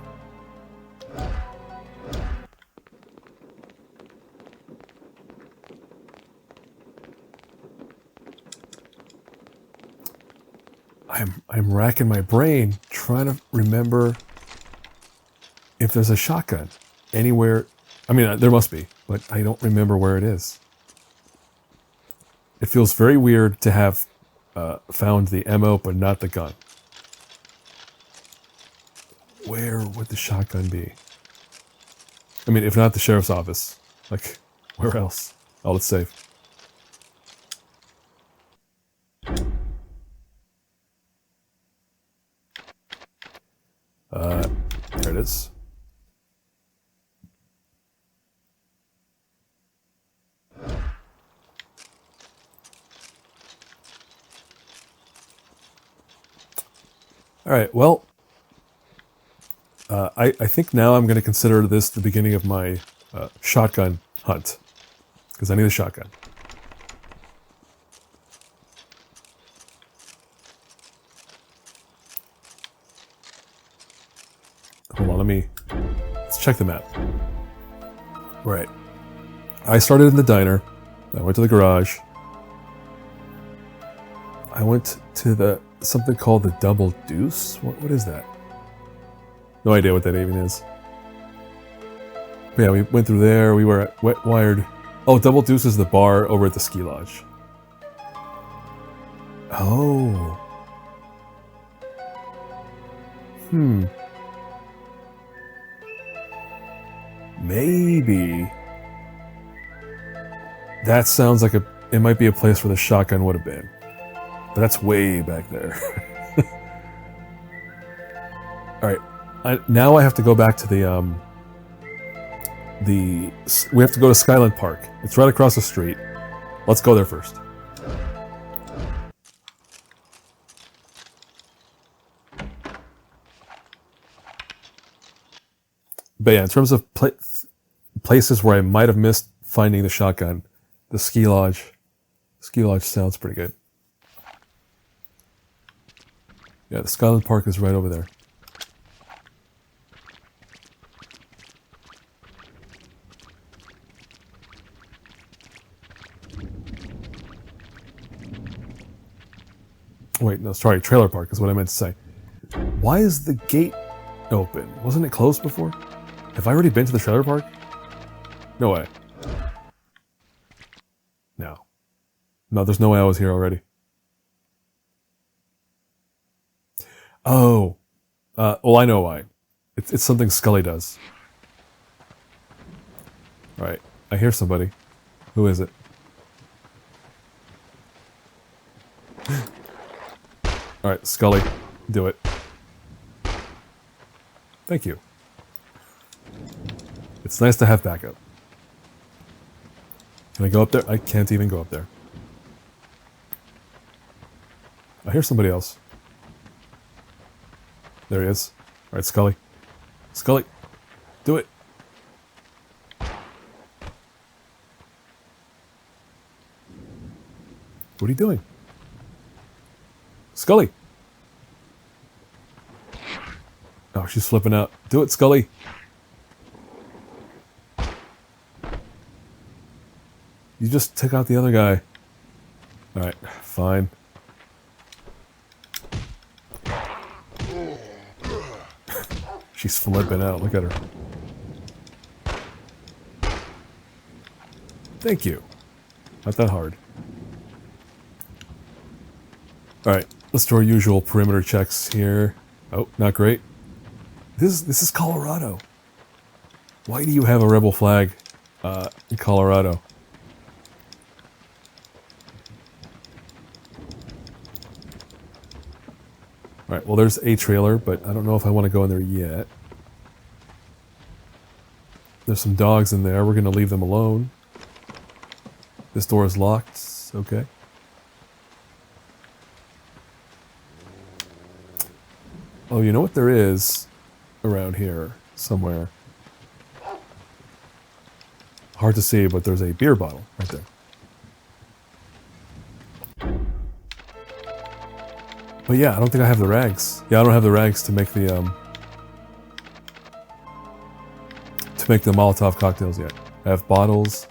I'm racking my brain trying to remember if there's a shotgun anywhere. I mean, there must be, but I don't remember where it is. It feels very weird to have found the ammo, but not the gun. Where would the shotgun be? I mean, if not the sheriff's office, like, where else? Oh, it's safe. There it is. All right, well, I think now I'm going to consider this the beginning of my shotgun hunt, because I need a shotgun. Hold on, let's check the map. Right. I started in the diner. I went to the garage. I went to something called the Double Deuce. What is that? No idea what that even is. But yeah, we went through there. We were at Wet Wired. Oh, Double Deuce is the bar over at the ski lodge. Oh. Maybe. That sounds like it might be a place where the shotgun would have been. But that's way back there. Alright. Now I have to go back to we have to go to Skyland Park. It's right across the street. Let's go there first. But yeah, in terms of places where I might have missed finding the shotgun, the ski lodge sounds pretty good. Yeah, the Skyland Park is right over there. Wait, no, sorry, trailer park is what I meant to say. Why is the gate open? Wasn't it closed before? Have I already been to the trailer park? No way. No. No, there's no way I was here already. Oh. Well, I know why. It's something Scully does. Alright, I hear somebody. Who is it? Alright, Scully, do it. Thank you. It's nice to have backup. Can I go up there? I can't even go up there. I hear somebody else. There he is. Alright, Scully. Scully, do it. What are you doing? Scully! Oh, she's flipping out. Do it, Scully! You just took out the other guy. Alright, fine. She's flipping out. Look at her. Thank you. Not that hard. Alright, let's do our usual perimeter checks here. Oh, not great. This is Colorado. Why do you have a rebel flag in Colorado? Alright, well there's a trailer, but I don't know if I want to go in there yet. There's some dogs in there. We're going to leave them alone. This door is locked. Okay. Oh, you know what there is around here somewhere? Hard to see, but there's a beer bottle right there. But yeah, I don't think I have the rags. Yeah, I don't have the rags to make the Molotov cocktails yet. I have bottles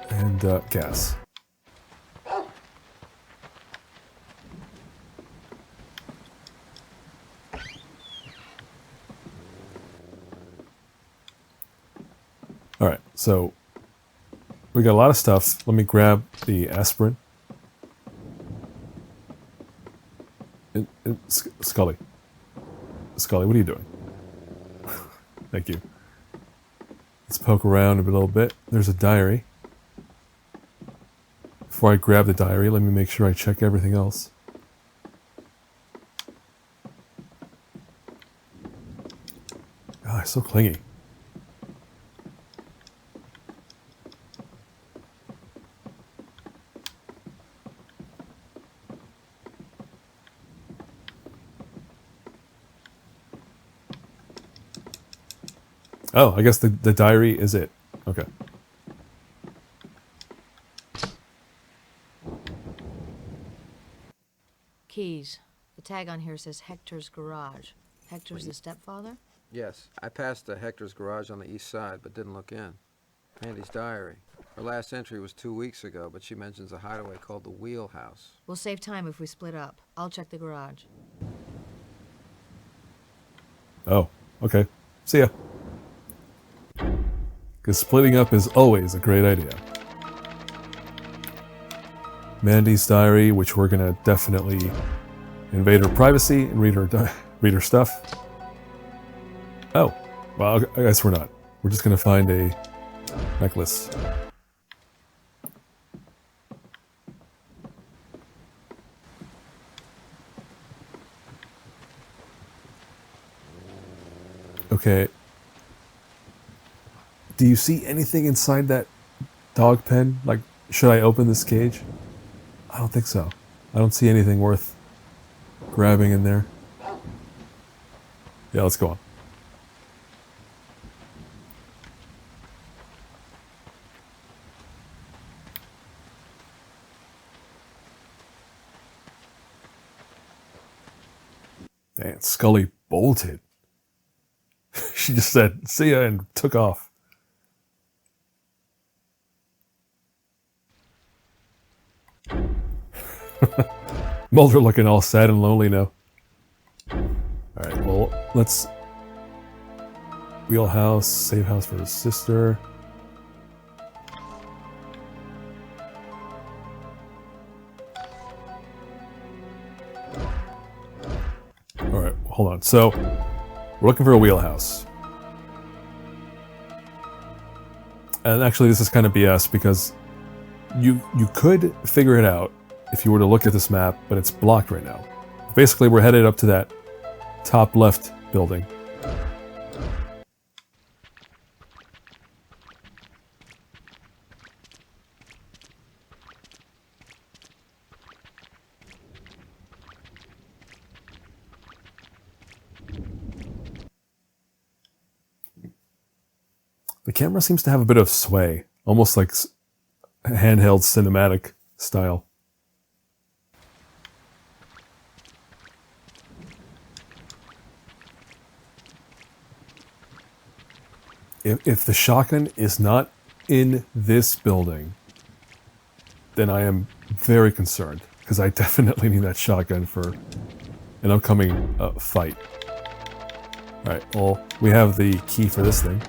and gas. Alright, so we got a lot of stuff. Let me grab the aspirin. Scully. Scully, what are you doing? Thank you. Let's poke around a little bit. There's a diary. Before I grab the diary, let me make sure I check everything else. Ah, it's so clingy. Oh, I guess the diary is it. Okay. Keys. The tag on here says Hector's Garage. Hector's the stepfather? Yes, I passed Hector's garage on the east side, but didn't look in. Mandy's diary. Her last entry was 2 weeks ago, but she mentions a hideaway called the Wheelhouse. We'll save time if we split up. I'll check the garage. Oh, okay. See ya. Because splitting up is always a great idea. Mandy's diary, which we're going to definitely invade her privacy and read her stuff. Oh, well, I guess we're not. We're just going to find a necklace. Okay. Do you see anything inside that dog pen? Like, should I open this cage? I don't think so. I don't see anything worth grabbing in there. Yeah, let's go on. Man, Scully bolted. She just said, see ya, and took off. Mulder looking all sad and lonely now. Alright, well, let's... Wheelhouse, save house for his sister. Alright, hold on. So, we're looking for a wheelhouse. And actually, this is kind of BS because you could figure it out if you were to look at this map, but it's blocked right now. Basically, we're headed up to that top left building. The camera seems to have a bit of sway, almost like handheld cinematic style. If the shotgun is not in this building, then I am very concerned, because I definitely need that shotgun for an upcoming fight. Alright, well, we have the key for this thing.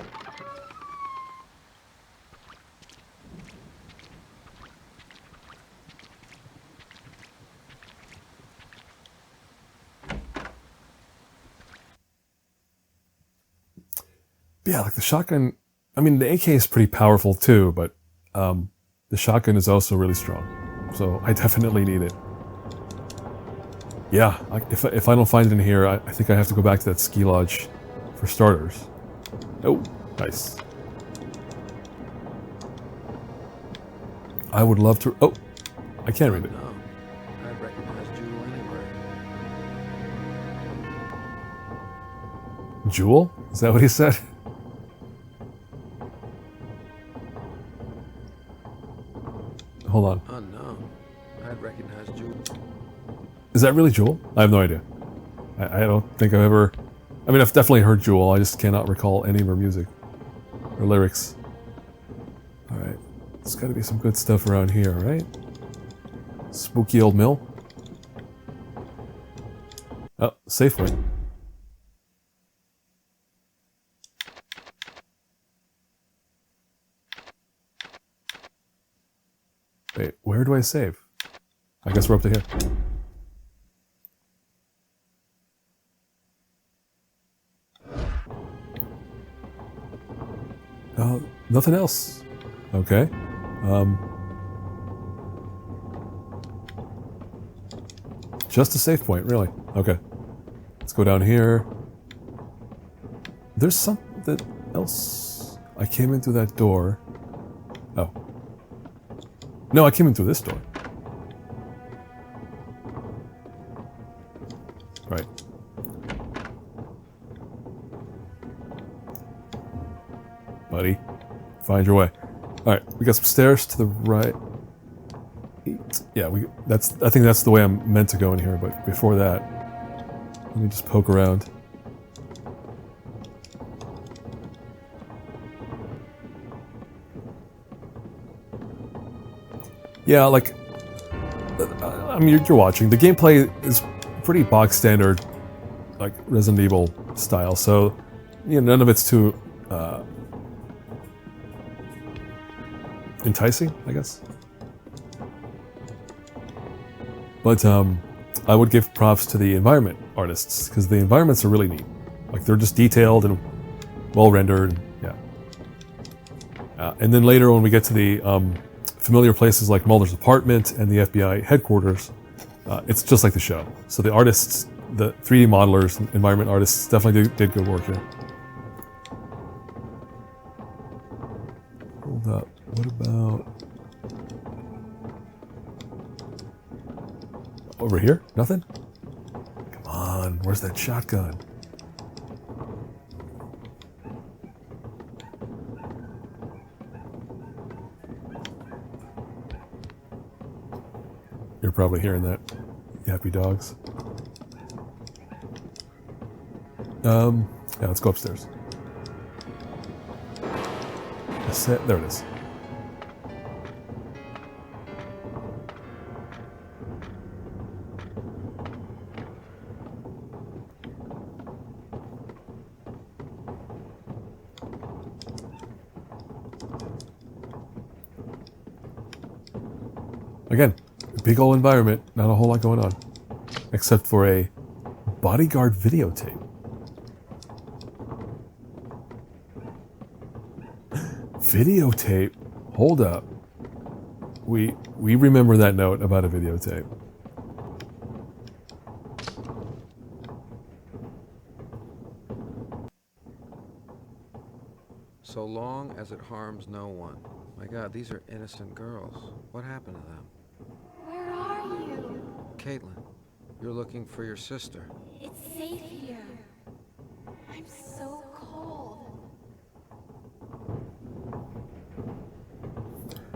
Yeah, like the shotgun. I mean, the AK is pretty powerful too, but the shotgun is also really strong. So I definitely need it. Yeah, if I don't find it in here, I think I have to go back to that ski lodge for starters. Oh, nice. I would love to... Oh, I can't read it. No, I'd recognize Jewel anywhere. Jewel? Is that what he said? Hold on. Unknown. I'd recognize Jewel. Is that really Jewel? I have no idea. I don't think I've ever... I mean, I've definitely heard Jewel. I just cannot recall any of her music or lyrics. Alright. There's got to be some good stuff around here, right? Spooky old mill. Oh, Safeway. Wait, where do I save? I guess we're up to here. Nothing else. Okay. Just a save point, really. Okay. Let's go down here. There's something else. I came in through that door. Oh. No, I came in through this door. Right. Buddy, find your way. All right, we got some stairs to the right. Yeah, I think that's the way I'm meant to go in here. But before that, let me just poke around. Yeah, like, I mean, you're watching. The gameplay is pretty box standard, like Resident Evil style. So, you know, none of it's too enticing, I guess. But I would give props to the environment artists, because the environments are really neat. Like, they're just detailed and well rendered. Yeah. And then later, when we get to the familiar places like Mulder's apartment and the FBI headquarters, it's just like the show. So the artists, the 3D modelers, and environment artists definitely did good work here. Hold up. What about... over here? Nothing? Come on, where's that shotgun? You're probably hearing that, you happy dogs. Yeah, let's go upstairs. There it is. Again, big old environment, not a whole lot going on. Except for a bodyguard videotape. Videotape? Hold up. We remember that note about a videotape. So long as it harms no one. My God, these are innocent girls. What happened to them? Where are you? Caitlin, you're looking for your sister. It's safe here. I'm so cold.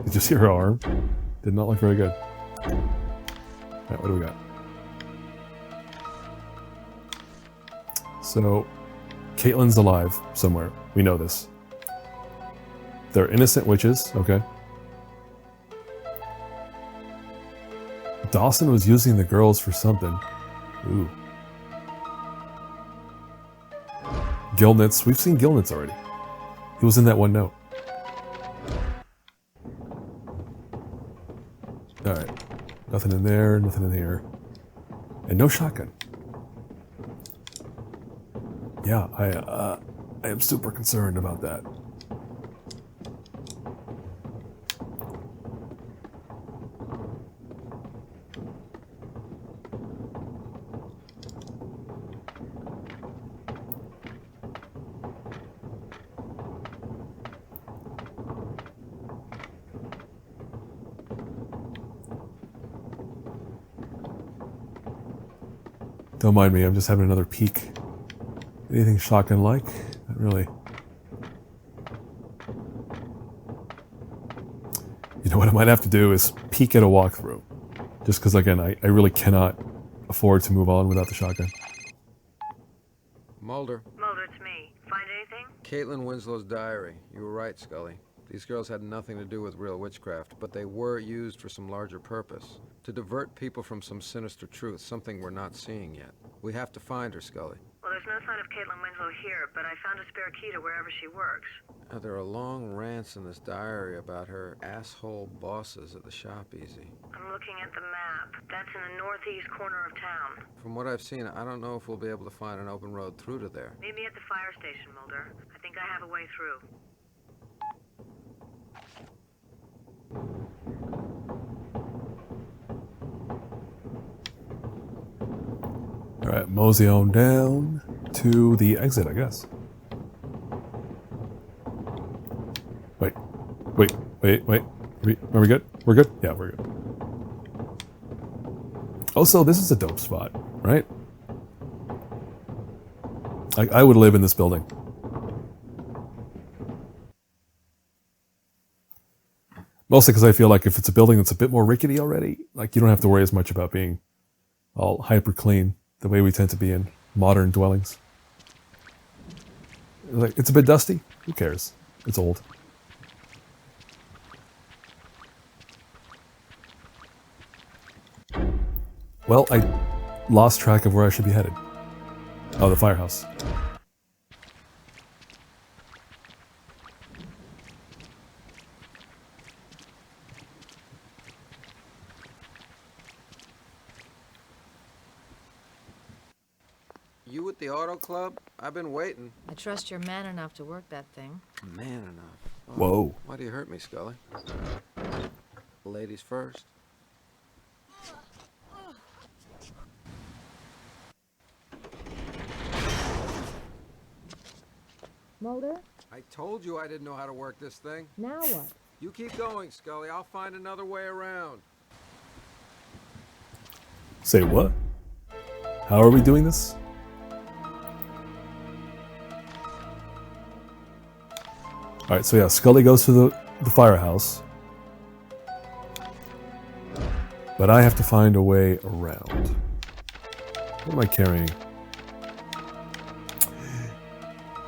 Did you see her arm? Did not look very good. Alright, what do we got? So, Caitlin's alive somewhere. We know this. They're innocent witches, okay. Dawson was using the girls for something. Ooh. Gilnitz. We've seen Gilnitz already. He was in that one note. Alright. Nothing in there, nothing in here. And no shotgun. Yeah, I am super concerned about that. Don't mind me, I'm just having another peek. Anything shotgun-like? Not really. You know what I might have to do is peek at a walkthrough. Just because, again, I really cannot afford to move on without the shotgun. Mulder. Mulder, it's me. Find anything? Caitlin Winslow's diary. You were right, Scully. These girls had nothing to do with real witchcraft, but they were used for some larger purpose. To divert people from some sinister truth, something we're not seeing yet. We have to find her, Scully. Well, there's no sign of Caitlin Winslow here, but I found a spare key to wherever she works. There are long rants in this diary about her asshole bosses at the shop easy. I'm looking at the map. That's in the northeast corner of town. From what I've seen, I don't know if we'll be able to find an open road through to there. Meet me at the fire station, Mulder. I think I have a way through. Alright, mosey on down to the exit, I guess. Wait. Are we good? We're good? Yeah, we're good. Also, this is a dope spot, right? I would live in this building. Mostly because I feel like if it's a building that's a bit more rickety already, like you don't have to worry as much about being all hyper clean the way we tend to be in modern dwellings. Like, it's a bit dusty. Who cares? It's old. Well, I lost track of where I should be headed. Oh, the firehouse. You at the auto club? I've been waiting. I trust you're man enough to work that thing. Man enough. Oh, Whoa. why do you hurt me, Scully? Ladies first. Mulder? I told you I didn't know how to work this thing. Now what? You keep going, Scully. I'll find another way around. Say what? How are we doing this? Alright, so yeah, Scully goes to the firehouse. But I have to find a way around. What am I carrying?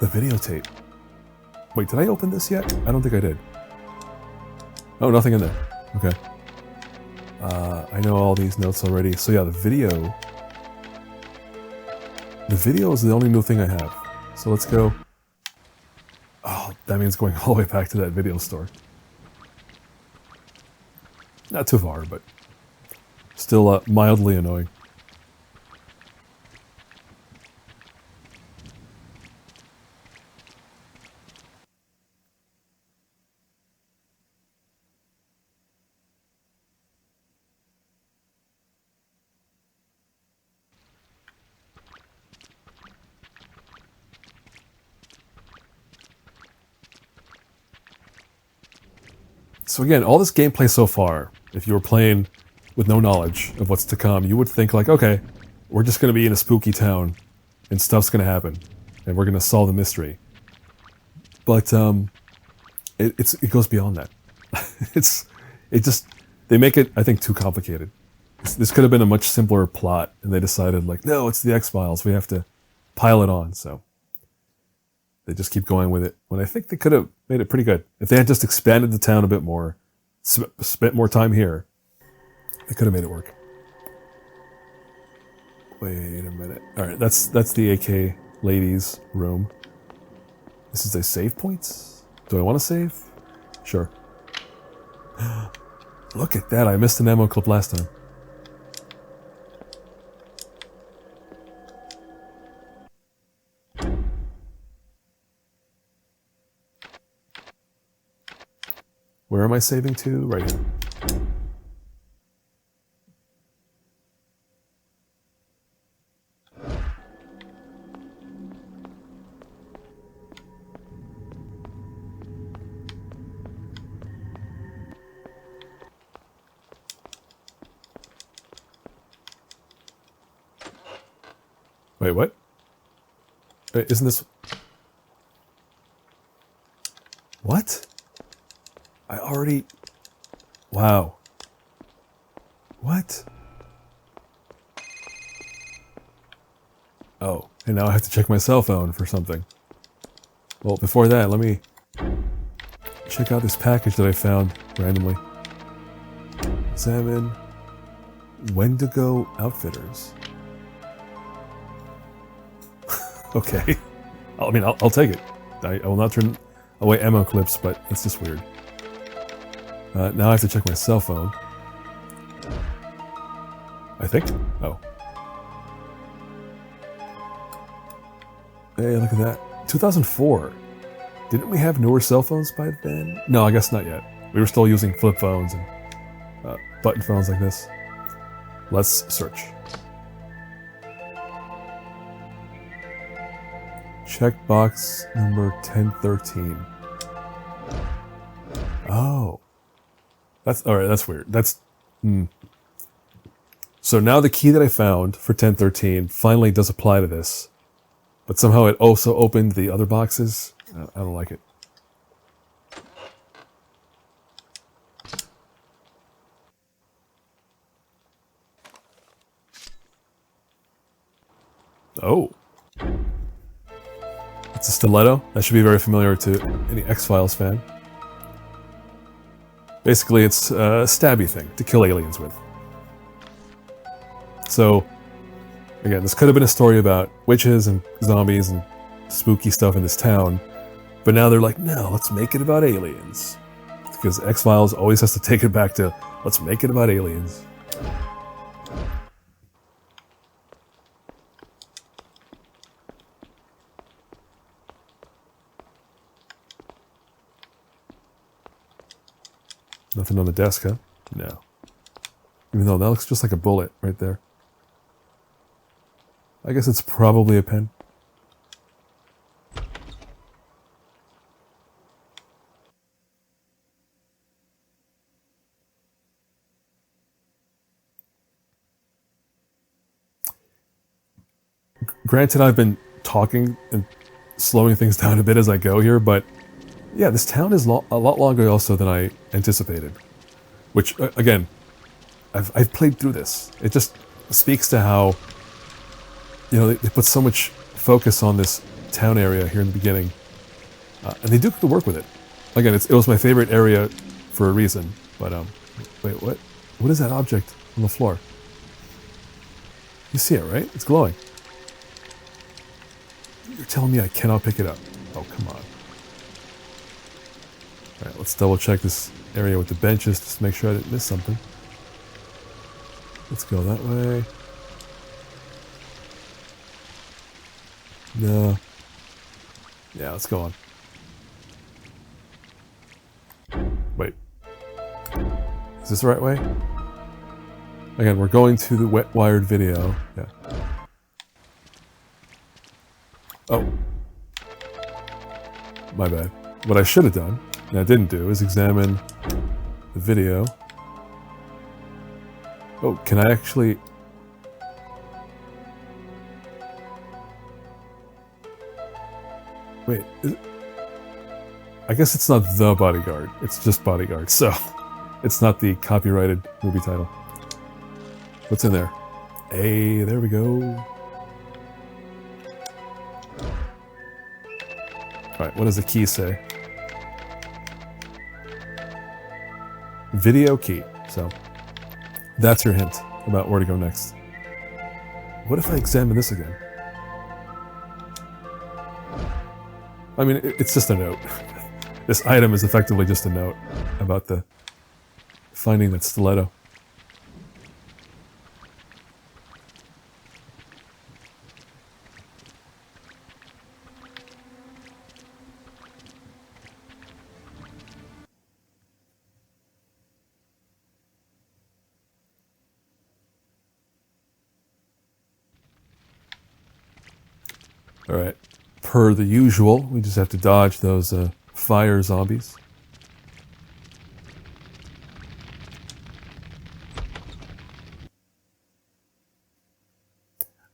The videotape. Wait, did I open this yet? I don't think I did. Oh, nothing in there. Okay. I know all these notes already. So yeah, the video. The video is the only new thing I have. So let's go. Oh, that means going all the way back to that video store. Not too far, but still mildly annoying. So again, all this gameplay so far, if you were playing with no knowledge of what's to come, you would think like, okay, we're just going to be in a spooky town, and stuff's going to happen, and we're going to solve the mystery. But it goes beyond that. They make it, I think, too complicated. This could have been a much simpler plot, and they decided like, no, it's the X-Files, we have to pile it on. So they just keep going with it, when I think they could have made it pretty good. If they had just expanded the town a bit more, spent more time here, they could have made it work. Wait a minute. Alright, that's the AK ladies' room. This is a save point? Do I want to save? Sure. Look at that, I missed an ammo clip last time. Where am I saving to? Right here. Wait, what? Wait, isn't this... What? I already... Wow. What? Oh, and now I have to check my cell phone for something. Well, before that, let me check out this package that I found randomly. Examine Wendigo Outfitters. Okay. I'll take it. I will not turn away ammo clips, but it's just weird. Now I have to check my cell phone. I think? Oh. Hey, look at that. 2004. Didn't we have newer cell phones by then? No, I guess not yet. We were still using flip phones and button phones like this. Let's search. Checkbox number 1013. Oh. That's alright, that's weird. That's... So now the key that I found for 1013 finally does apply to this. But somehow it also opened the other boxes. I don't like it. Oh. It's a stiletto. That should be very familiar to any X-Files fan. Basically, it's a stabby thing to kill aliens with. So, again, this could have been a story about witches and zombies and spooky stuff in this town. But now they're like, no, let's make it about aliens. Because X-Files always has to take it back to, let's make it about aliens. Nothing on the desk, huh? No. Even though that looks just like a bullet right there. I guess it's probably a pen. Granted, I've been talking and slowing things down a bit as I go here, but yeah, this town is a lot longer also than I anticipated. Which, again, I've played through this. It just speaks to how, you know, they put so much focus on this town area here in the beginning. And they do the work with it. Again, it was my favorite area for a reason. But, wait, what? What is that object on the floor? You see it, right? It's glowing. You're telling me I cannot pick it up. Oh, come on. Alright, let's double check this area with the benches just to make sure I didn't miss something. Let's go that way. No. Yeah, let's go on. Wait. Is this the right way? Again, we're going to the wet wired video. Yeah. Oh. My bad. What I should have done, and I didn't do, is examine the video. Oh, can I actually... Wait, I guess it's not The Bodyguard. It's just Bodyguard, so it's not the copyrighted movie title. What's in there? Hey, there we go. Alright, what does the key say? Video key. So, that's your hint about where to go next. What if I examine this again? I mean, it's just a note. This item is effectively just a note about the finding that stiletto. Alright. Per the usual, we just have to dodge those fire zombies.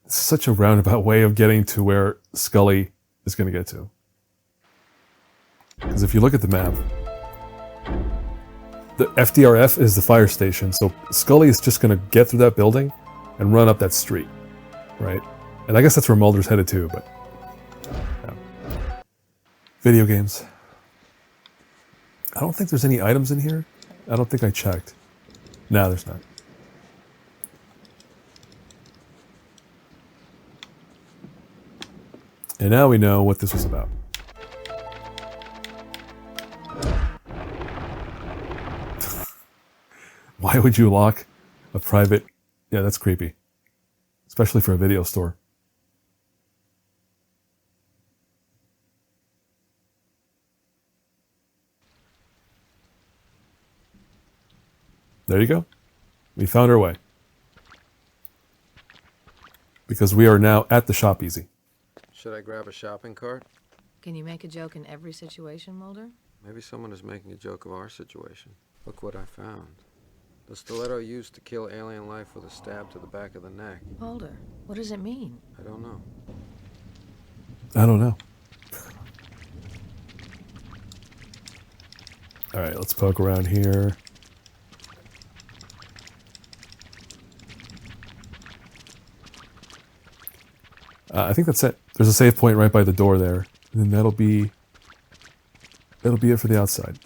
It's such a roundabout way of getting to where Scully is going to get to. Because if you look at the map, the FDRF is the fire station, so Scully is just going to get through that building and run up that street, right? And I guess that's where Mulder's headed to, but... yeah. Video games. I don't think there's any items in here. I don't think I checked. No, there's not. And now we know what this was about. Why would you lock a private... Yeah, that's creepy. Especially for a video store. There you go. We found our way. Because we are now at the shop easy. Should I grab a shopping cart? Can you make a joke in every situation, Mulder? Maybe someone is making a joke of our situation. Look what I found. The stiletto used to kill alien life with a stab to the back of the neck. Mulder, what does it mean? I don't know. I don't know. Alright, let's poke around here. I think that's it. There's a save point right by the door there. And then that'll be it for the outside.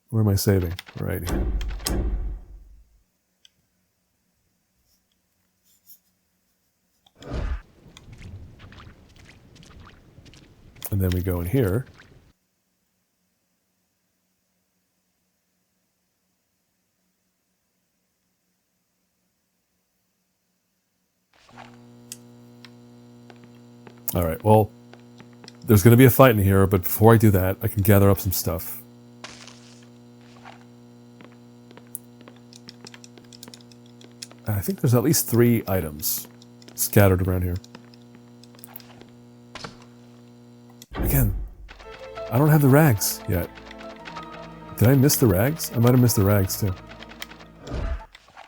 Where am I saving? Right here. And then we go in here. Alright, well, there's going to be a fight in here, but before I do that, I can gather up some stuff. I think there's at least 3 items scattered around here. Again, I don't have the rags yet. Did I miss the rags? I might have missed the rags too.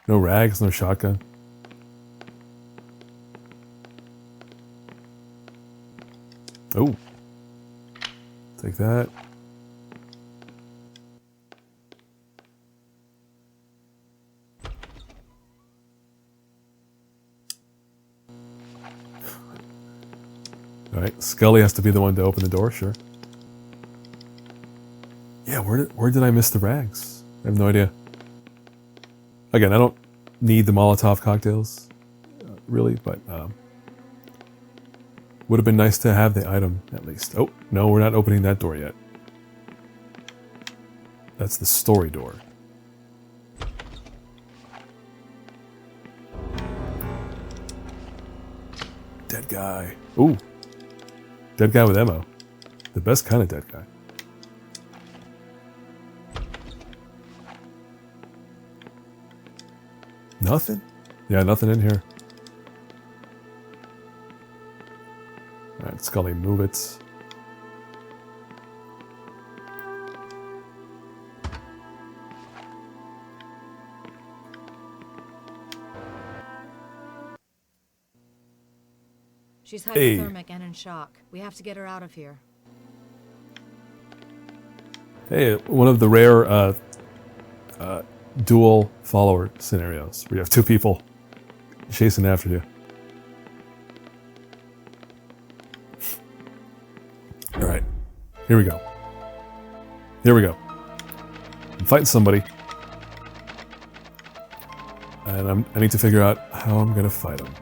No rags, no shotgun. Oh. Take that. Alright, Scully has to be the one to open the door, sure. Yeah, where did I miss the rags? I have no idea. Again, I don't need the Molotov cocktails, really, but would have been nice to have the item, at least. Oh, no, we're not opening that door yet. That's the story door. Dead guy. Ooh. Dead guy with ammo. The best kind of dead guy. Nothing? Yeah, nothing in here. Alright, Scully, move it. She's Hey. hypothermic and in shock. We have to get her out of here. Hey, one of the rare dual follower scenarios where you have 2 people chasing after you. Alright, here we go. Here we go. I'm fighting somebody. And I need to figure out how I'm gonna fight him.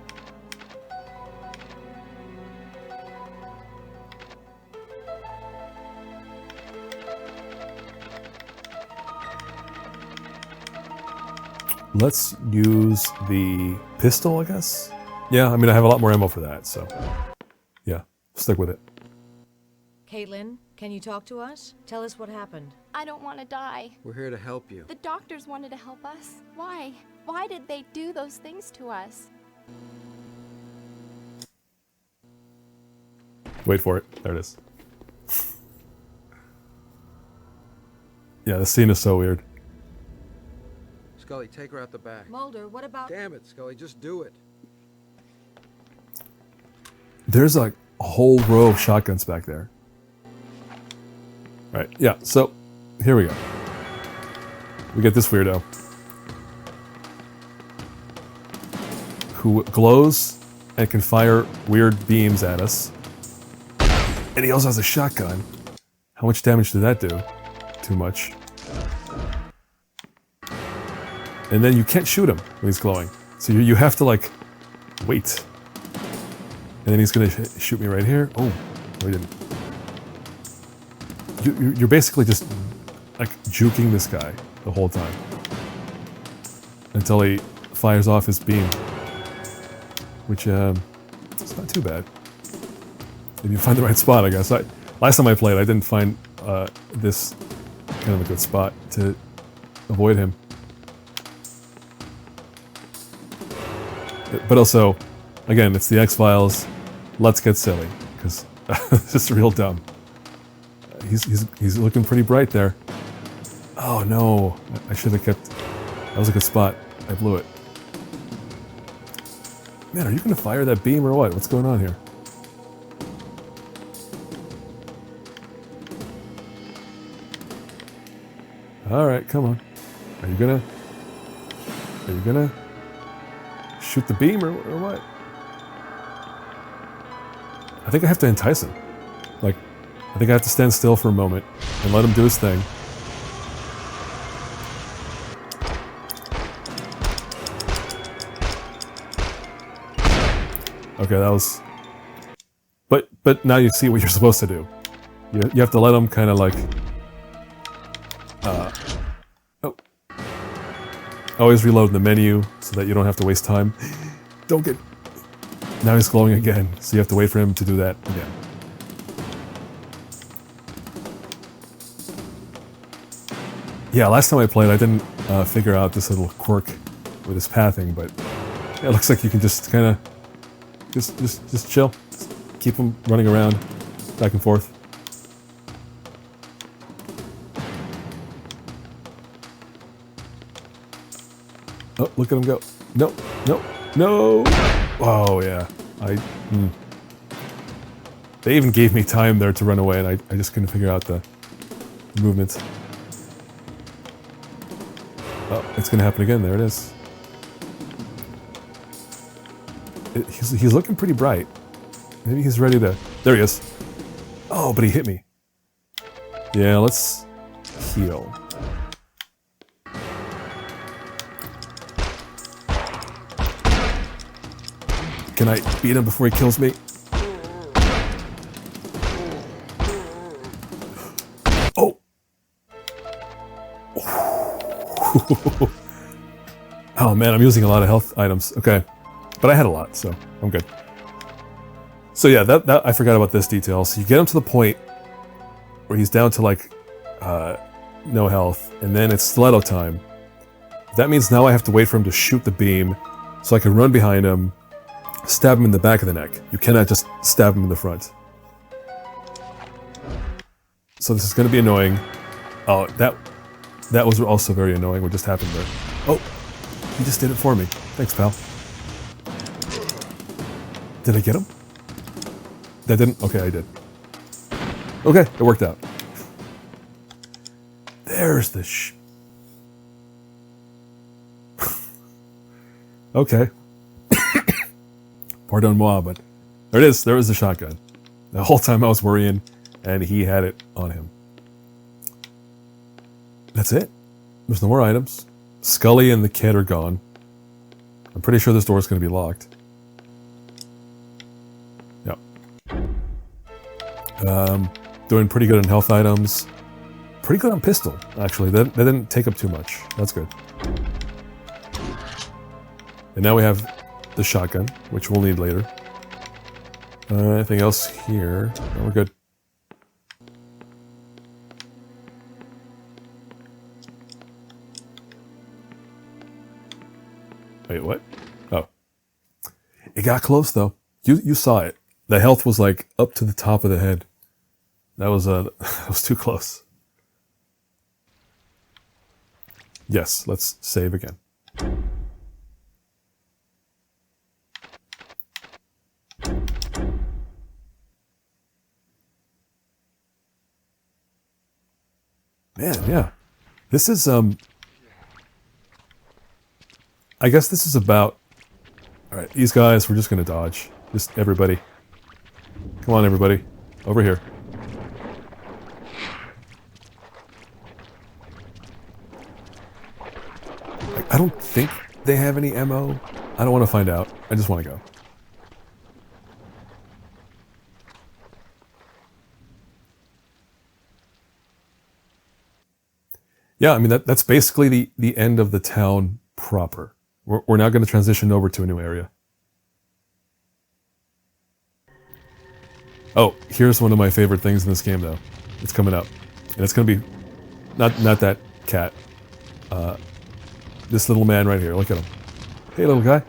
Let's use the pistol, I guess? Yeah, I mean, I have a lot more ammo for that, so... yeah, stick with it. Caitlin, can you talk to us? Tell us what happened. I don't want to die. We're here to help you. The doctors wanted to help us. Why? Why did they do those things to us? Wait for it. There it is. Yeah, the scene is so weird. Scully, take her out the back. Mulder, what about... Damn it, Scully, just do it. There's like a whole row of shotguns back there. Alright, yeah, so here we go. We get this weirdo who glows and can fire weird beams at us. And he also has a shotgun. How much damage did that do? Too much. And then you can't shoot him when he's glowing. So you have to, like, wait. And then he's gonna shoot me right here. Oh, no he didn't. You're basically just, like, juking this guy the whole time. Until he fires off his beam. Which, it's not too bad. If you find the right spot, I guess. Last time I played, I didn't find this kind of a good spot to avoid him. But also, again, it's the X-Files. Let's get silly, because this is real dumb. He's looking pretty bright there. Oh no, I should have kept... That was a good spot. I blew it. Man, are you going to fire that beam or what? What's going on here? Alright, come on. Are you gonna shoot the beam or what? I think I have to entice him. Like, I think I have to stand still for a moment and let him do his thing. Okay, that was... But now you see what you're supposed to do. You have to let him kind of like... Oh. Always reload in the menu so that you don't have to waste time. Don't get... Now he's glowing again, so you have to wait for him to do that again. Yeah, last time I played, I didn't figure out this little quirk with his pathing, but it looks like you can just kind of just chill, just keep him running around, back and forth. Oh, look at him go! No, no, no! Oh yeah, They even gave me time there to run away, and I just couldn't figure out the movements. Oh, it's gonna happen again. There it is. He's looking pretty bright. Maybe he's ready to... There he is. Oh, but he hit me. Yeah, let's heal. Can I beat him before he kills me? Oh! Oh man, I'm using a lot of health items. Okay. But I had a lot, so I'm good. So yeah, that I forgot about this detail. So you get him to the point where he's down to like no health, and then it's stiletto time. That means now I have to wait for him to shoot the beam so I can run behind him, stab him in the back of the neck. You cannot just stab him in the front. So this is going to be annoying. Oh, that was also very annoying what just happened there. Oh, he just did it for me. Thanks, pal. Did I get him? That didn't? Okay, I did. Okay, it worked out. There's the Okay. Pardon moi, but there it is. There was the shotgun. The whole time I was worrying, and he had it on him. That's it. There's no more items. Scully and the kid are gone. I'm pretty sure this door is going to be locked. Yep. Doing pretty good on health items. Pretty good on pistol, actually. That didn't take up too much. That's good. And now we have the shotgun, which we'll need later. Anything else here? No, we're good. Wait, what? Oh. It got close, though. You saw it. The health was like up to the top of the head. That was that was too close. Yes, let's save again. Man, yeah. This is I guess this is about... Alright, these guys, we're just gonna dodge. Just everybody. Come on, everybody. Over here. I don't think they have any ammo. I don't want to find out. I just want to go. Yeah, I mean, that's basically the end of the town proper. We're now going to transition over to a new area. Oh, here's one of my favorite things in this game, though. It's coming up. And it's going to be... Not that cat. This little man right here. Look at him. Hey, little guy.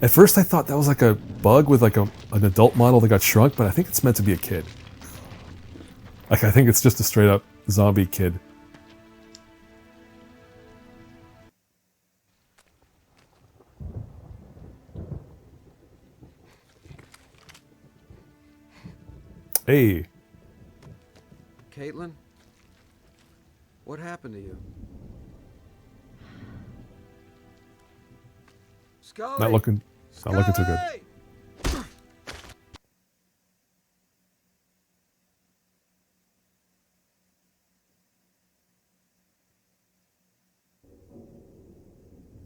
At first I thought that was like a bug with like an adult model that got shrunk, but I think it's meant to be a kid. Like, I think it's just a straight up zombie kid. Hey. Caitlin? What happened to you? Scully! Not looking too good.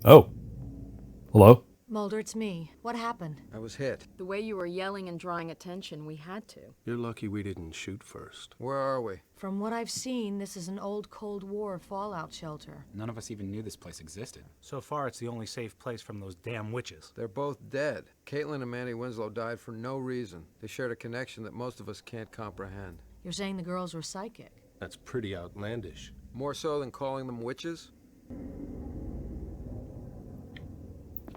Oh. Hello? Mulder, it's me. What happened? I was hit. The way you were yelling and drawing attention, we had to. You're lucky we didn't shoot first. Where are we? From what I've seen, this is an old Cold War fallout shelter. None of us even knew this place existed. So far, it's the only safe place from those damn witches. They're both dead. Caitlin and Mandy Winslow died for no reason. They shared a connection that most of us can't comprehend. You're saying the girls were psychic? That's pretty outlandish. More so than calling them witches?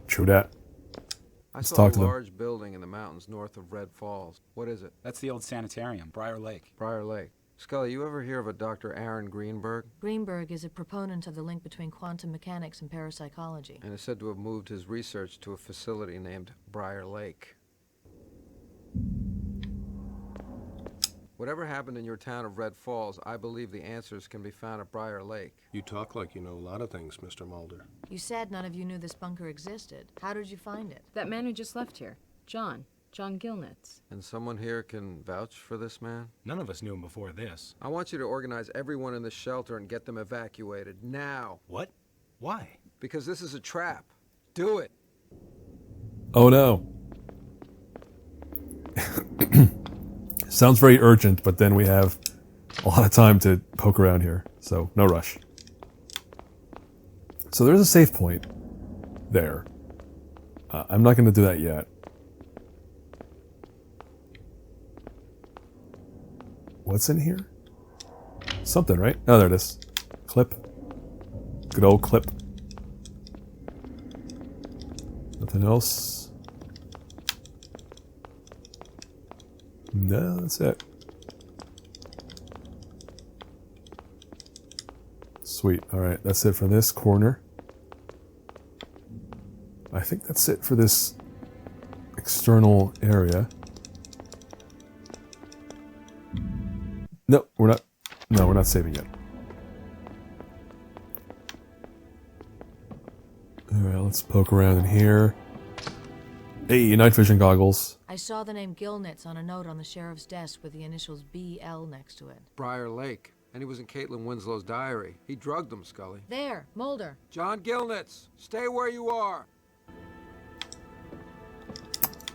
True that. I Let's saw talk a to them. large building in the mountains north of Red Falls. What is it? That's the old sanitarium, Briar Lake. Briar Lake. Scully, you ever hear of a Dr. Aaron Greenberg? Greenberg is a proponent of the link between quantum mechanics and parapsychology. And is said to have moved his research to a facility named Briar Lake. Whatever happened in your town of Red Falls, I believe the answers can be found at Briar Lake. You talk like you know a lot of things, Mr. Mulder. You said none of you knew this bunker existed. How did you find it? That man who just left here, John Gilnitz. And someone here can vouch for this man? None of us knew him before this. I want you to organize everyone in this shelter and get them evacuated, now. What? Why? Because this is a trap. Do it. Oh no. Sounds very urgent, but then we have a lot of time to poke around here, so no rush. So there's a save point there. I'm not going to do that yet. What's in here? Something, right? Oh, there it is. Clip. Good old clip. Nothing else. No, that's it. Sweet. Alright, that's it for this corner. I think that's it for this external area. No, we're not. No, we're not saving yet. Alright, let's poke around in here. Hey, night vision goggles. I saw the name Gilnitz on a note on the sheriff's desk with the initials BL next to it. Briar Lake. And he was in Caitlin Winslow's diary. He drugged them, Scully. There, Mulder. John Gilnitz, stay where you are.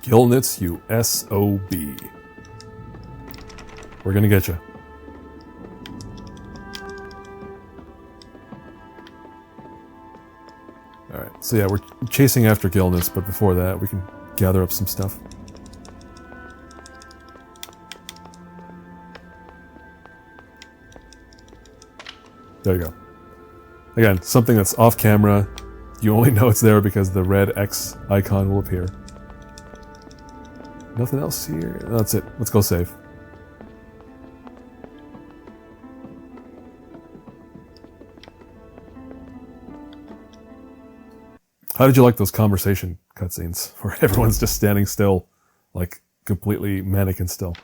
Gilnitz, you SOB. We're gonna get you. Alright, so yeah, we're chasing after Gilnitz, but before that, we can gather up some stuff. There you go. Again, something that's off camera. You only know it's there because the red X icon will appear. Nothing else here? That's it. Let's go save. How did you like those conversation cutscenes where everyone's just standing still, like completely mannequin still?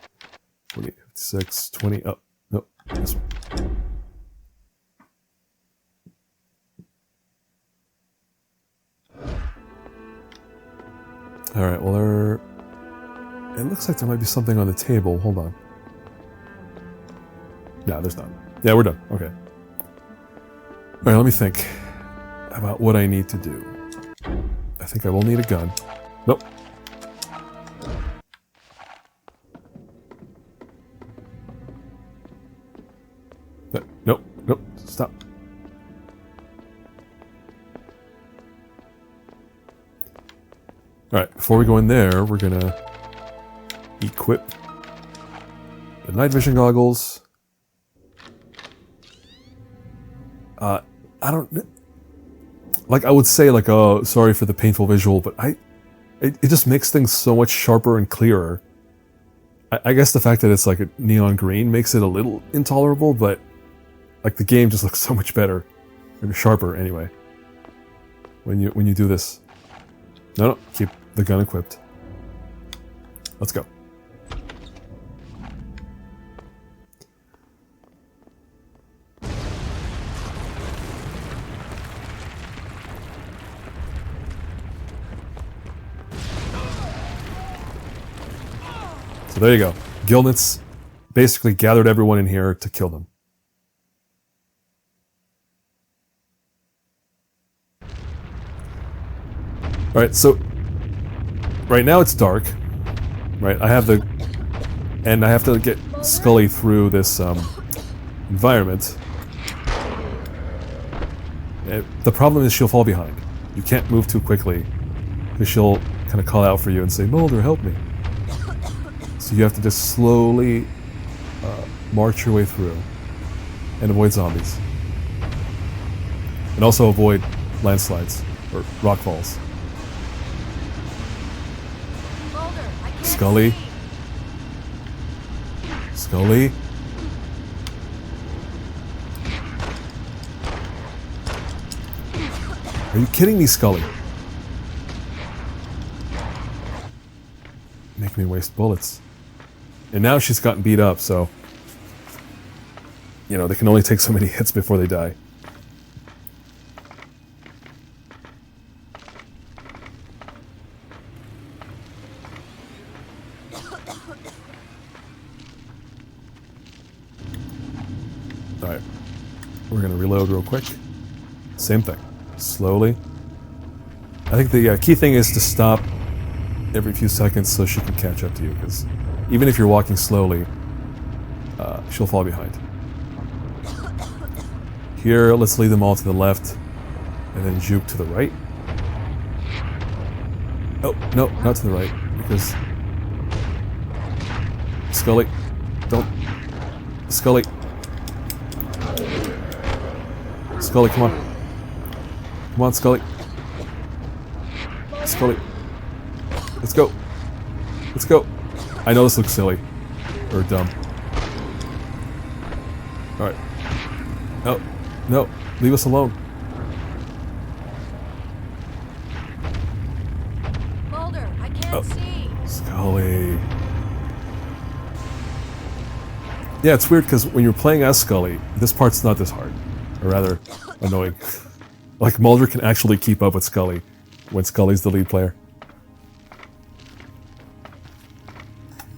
26, 20, oh, no, this one. Alright, well it looks like there might be something on the table. Hold on. No, there's not. Yeah, we're done. Okay. Alright, let me think about what I need to do. I think I will need a gun. Nope. Nope. Nope. Stop. Alright, before we go in there, we're gonna equip the night vision goggles. I don't... Like, I would say, like, oh, sorry for the painful visual, but it just makes things so much sharper and clearer. I guess the fact that it's, like, a neon green makes it a little intolerable, but, like, the game just looks so much better. Or sharper, anyway. When you do this. No, keep the gun equipped. Let's go. So there you go. Gilnitz basically gathered everyone in here to kill them. Alright, so right now it's dark. Right, I have to get Scully through this environment. The problem is she'll fall behind. You can't move too quickly, because she'll kind of call out for you and say, Mulder, help me. So you have to just slowly march your way through and avoid zombies. And also avoid landslides or rock falls. Scully? Scully? Are you kidding me, Scully? Make me waste bullets. And now she's gotten beat up, so... You know, they can only take so many hits before they die. Alright. We're gonna reload real quick. Same thing. Slowly. I think the key thing is to stop every few seconds so she can catch up to you, because even if you're walking slowly, she'll fall behind. Here, let's lead them all to the left, and then juke to the right. Oh, no, not to the right, because... Scully, don't... Scully. Scully, come on. Come on, Scully. Scully. Let's go. Let's go. I know this looks silly. Or dumb. Alright. No. No. Leave us alone. Mulder, I can't see. Scully. Yeah, it's weird because when you're playing as Scully, this part's not this hard. Or rather, annoying. Like, Mulder can actually keep up with Scully when Scully's the lead player.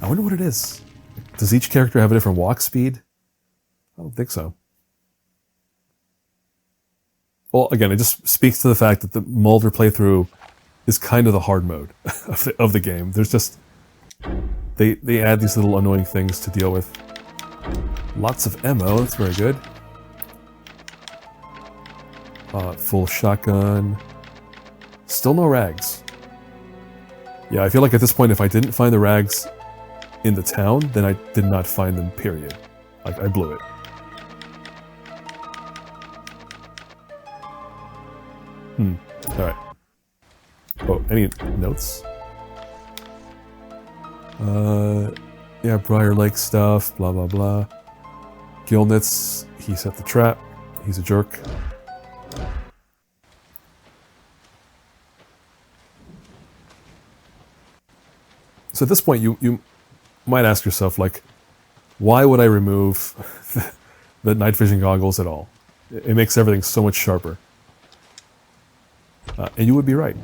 I wonder what it is. Does each character have a different walk speed? I don't think so. Well, again, it just speaks to the fact that the Mulder playthrough is kind of the hard mode of the game. There's just... They add these little annoying things to deal with. Lots of ammo, that's very good. Full shotgun. Still no rags. Yeah, I feel like at this point if I didn't find the rags in the town, then I did not find them, period. Like, I blew it. Alright. Oh, any notes? Yeah, Briar Lake stuff, blah blah blah. Gilnitz, he set the trap. He's a jerk. So at this point, you might ask yourself, like, why would I remove the night vision goggles at all? It makes everything so much sharper. And you would be right.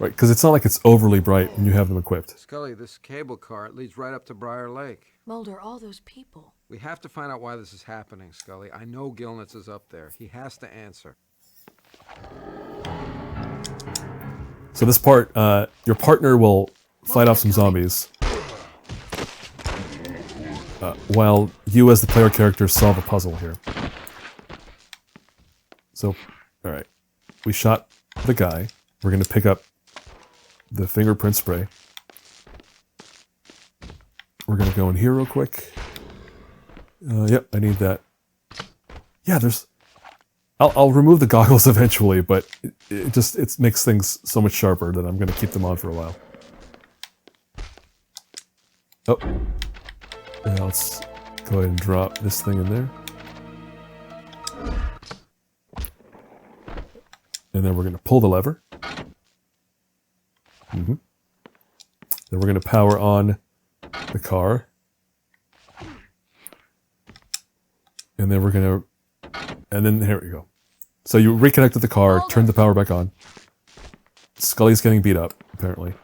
Right, because it's not like it's overly bright when you have them equipped. Scully, this cable car leads right up to Briar Lake. Mulder, all those people. We have to find out why this is happening, Scully. I know Gilnitz is up there. He has to answer. So this part, your partner will fight off some zombies, while you as the player character solve a puzzle here. So, alright. We shot the guy. We're going to pick up the fingerprint spray. We're going to go in here real quick. Yep, I need that. Yeah, there's... I'll remove the goggles eventually, but it makes things so much sharper that I'm going to keep them on for a while. Oh. Yeah, let's go ahead and drop this thing in there. And then we're going to pull the lever. Then we're going to power on the car. And then we're going to... And then here we go. So you reconnected the car, turned the power back on. Scully's getting beat up, apparently.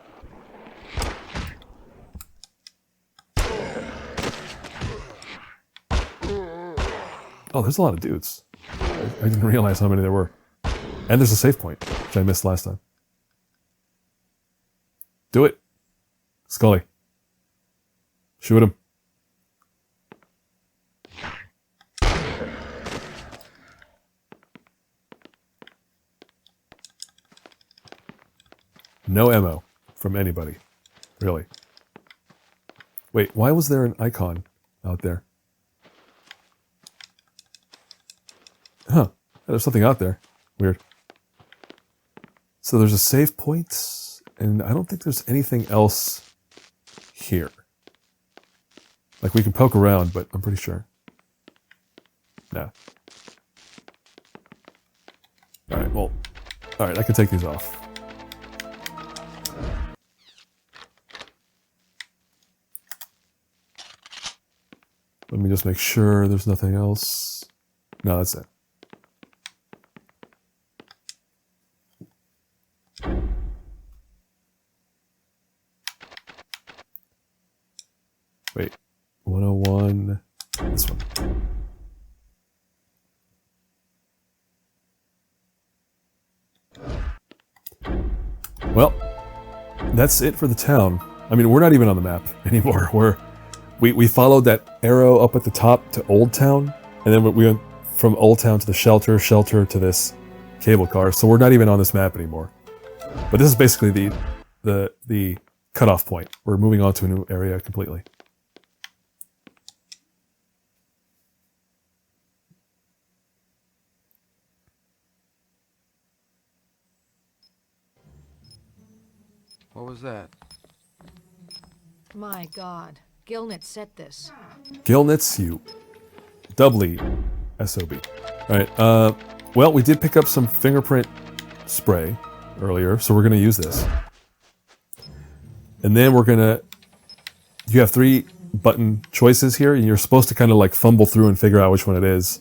Oh, there's a lot of dudes. I didn't realize how many there were. And there's a save point, which I missed last time. Do it. Scully. Shoot him. No ammo from anybody. Really. Wait, why was there an icon out there? Huh. There's something out there. Weird. So there's a save point, and I don't think there's anything else here. Like, we can poke around, but I'm pretty sure. No. Alright, well... Alright, I can take these off. Let me just make sure there's nothing else. No, that's it. Wait. 101. This one. Well, that's it for the town. I mean, we're not even on the map anymore. We followed that arrow up at the top to Old Town, and then we went from Old Town to the shelter to this cable car, so we're not even on this map anymore. But this is basically the cutoff point. We're moving on to a new area completely. What was that? My God. Gilnitz set this. Gilnitz, you doubly SOB. Alright, well, we did pick up some fingerprint spray earlier, so we're going to use this. And then we're going to... You have 3 button choices here, and you're supposed to kind of like fumble through and figure out which one it is.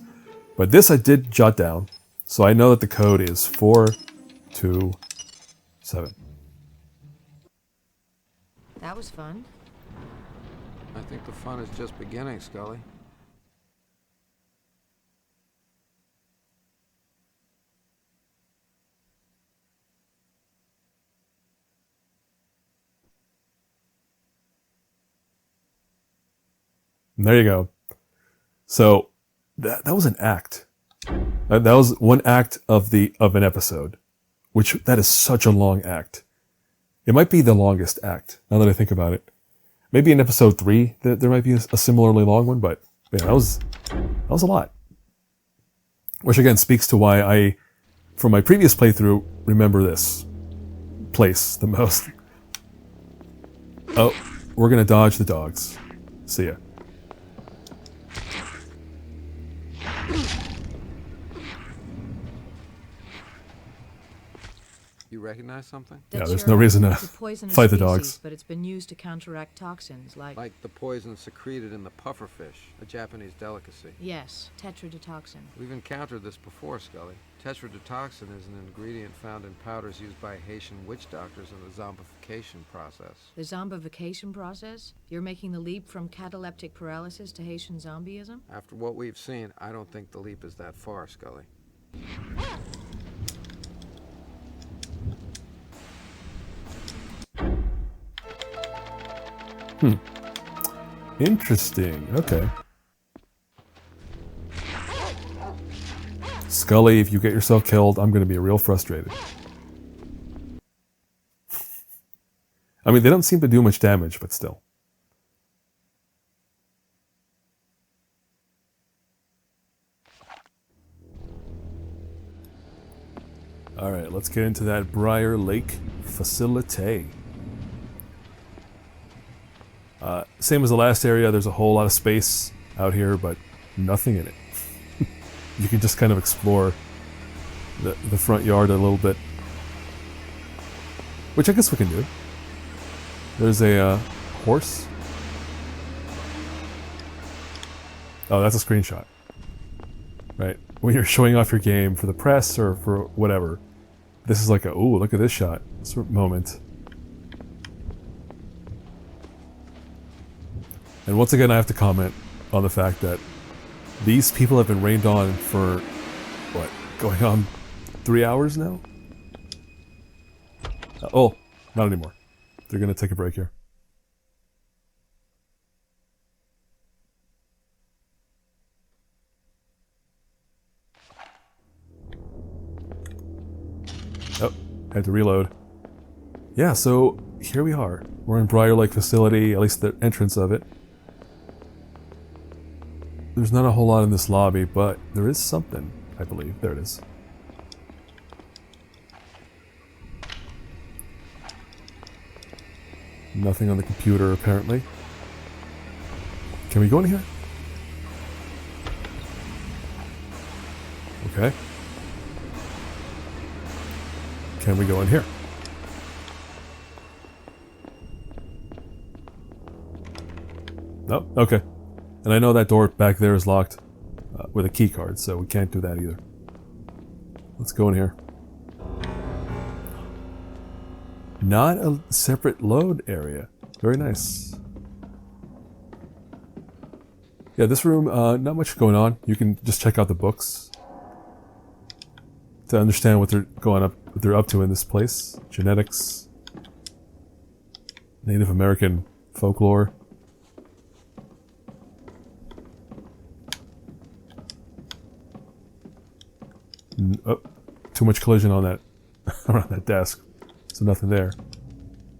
But this I did jot down, so I know that the code is 427. That was fun. I think the fun is just beginning, Scully. And there you go. So that was an act. That was one act of an episode, which that is such a long act. It might be the longest act, now that I think about it. Maybe in episode 3 there might be a similarly long one, but yeah, that was a lot. Which again speaks to why I from my previous playthrough, remember this place the most. Oh, we're gonna dodge the dogs. See ya. You recognize something? Yeah, That's there's your no own. reason to It's a poisonous fight the species, dogs. but it's been used to counteract toxins like... Like the poison secreted in the pufferfish, a Japanese delicacy. Yes, tetrodotoxin. We've encountered this before, Scully. Tetrodotoxin is an ingredient found in powders used by Haitian witch doctors in the zombification process. The zombification process? You're making the leap from cataleptic paralysis to Haitian zombieism? After what we've seen, I don't think the leap is that far, Scully. Interesting. Okay. Scully, if you get yourself killed, I'm going to be real frustrated. I mean, they don't seem to do much damage, but still. All right, let's get into that Briar Lake facility. Same as the last area, there's a whole lot of space out here, but nothing in it. You can just kind of explore the front yard a little bit. Which I guess we can do. There's a horse. Oh, that's a screenshot. Right. When you're showing off your game for the press or for whatever, this is like a, ooh, look at this shot sort of moment. And once again, I have to comment on the fact that these people have been rained on for, what, going on 3 hours now? Oh, not anymore. They're going to take a break here. Oh, had to reload. Yeah, so here we are. We're in Briar Lake facility, at least the entrance of it. There's not a whole lot in this lobby, but there is something, I believe. There it is. Nothing on the computer, apparently. Can we go in here? Okay. Can we go in here? No? Okay. And I know that door back there is locked with a key card, so we can't do that either. Let's go in here. Not a separate load area. Very nice. Yeah, this room, not much going on. You can just check out the books to understand what they're up to in this place. Genetics, Native American folklore. Oh, too much collision on that around that desk, so nothing there.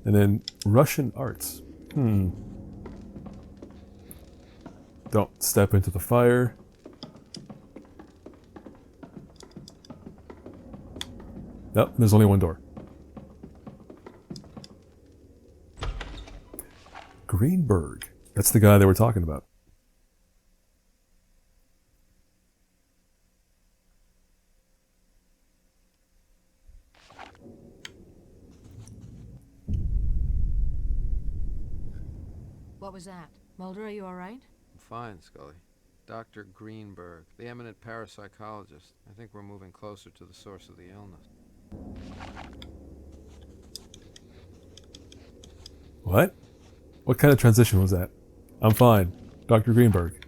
And then Russian arts. Don't step into the fire. Nope, there's only one door. Greenberg. That's the guy they were talking about. What was that? Mulder, are you all right? I'm fine, Scully. Dr. Greenberg, the eminent parapsychologist. I think we're moving closer to the source of the illness. What? What kind of transition was that? I'm fine. Dr. Greenberg.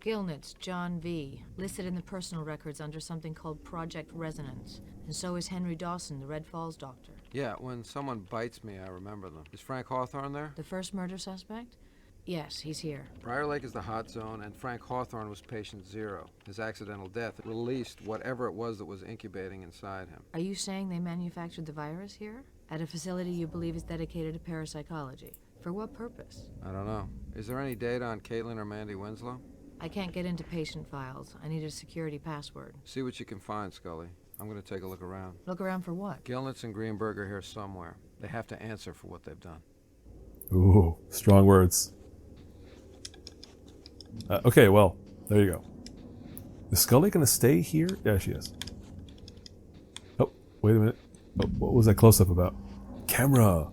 Gilnitz, John V. Listed in the personal records under something called Project Resonance. And so is Henry Dawson, the Red Falls doctor. Yeah, when someone bites me, I remember them. Is Frank Hawthorne there? The first murder suspect? Yes, he's here. Briar Lake is the hot zone, and Frank Hawthorne was patient zero. His accidental death released whatever it was that was incubating inside him. Are you saying they manufactured the virus here? At a facility you believe is dedicated to parapsychology? For what purpose? I don't know. Is there any data on Caitlin or Mandy Winslow? I can't get into patient files. I need a security password. See what you can find, Scully. I'm gonna take a look around. Look around for what? Gilnitz and Greenberg are here somewhere. They have to answer for what they've done. Ooh, strong words. Okay, well, there you go. Is Scully gonna stay here? Yeah, she is. Oh, wait a minute. Oh, what was that close-up about? Camera!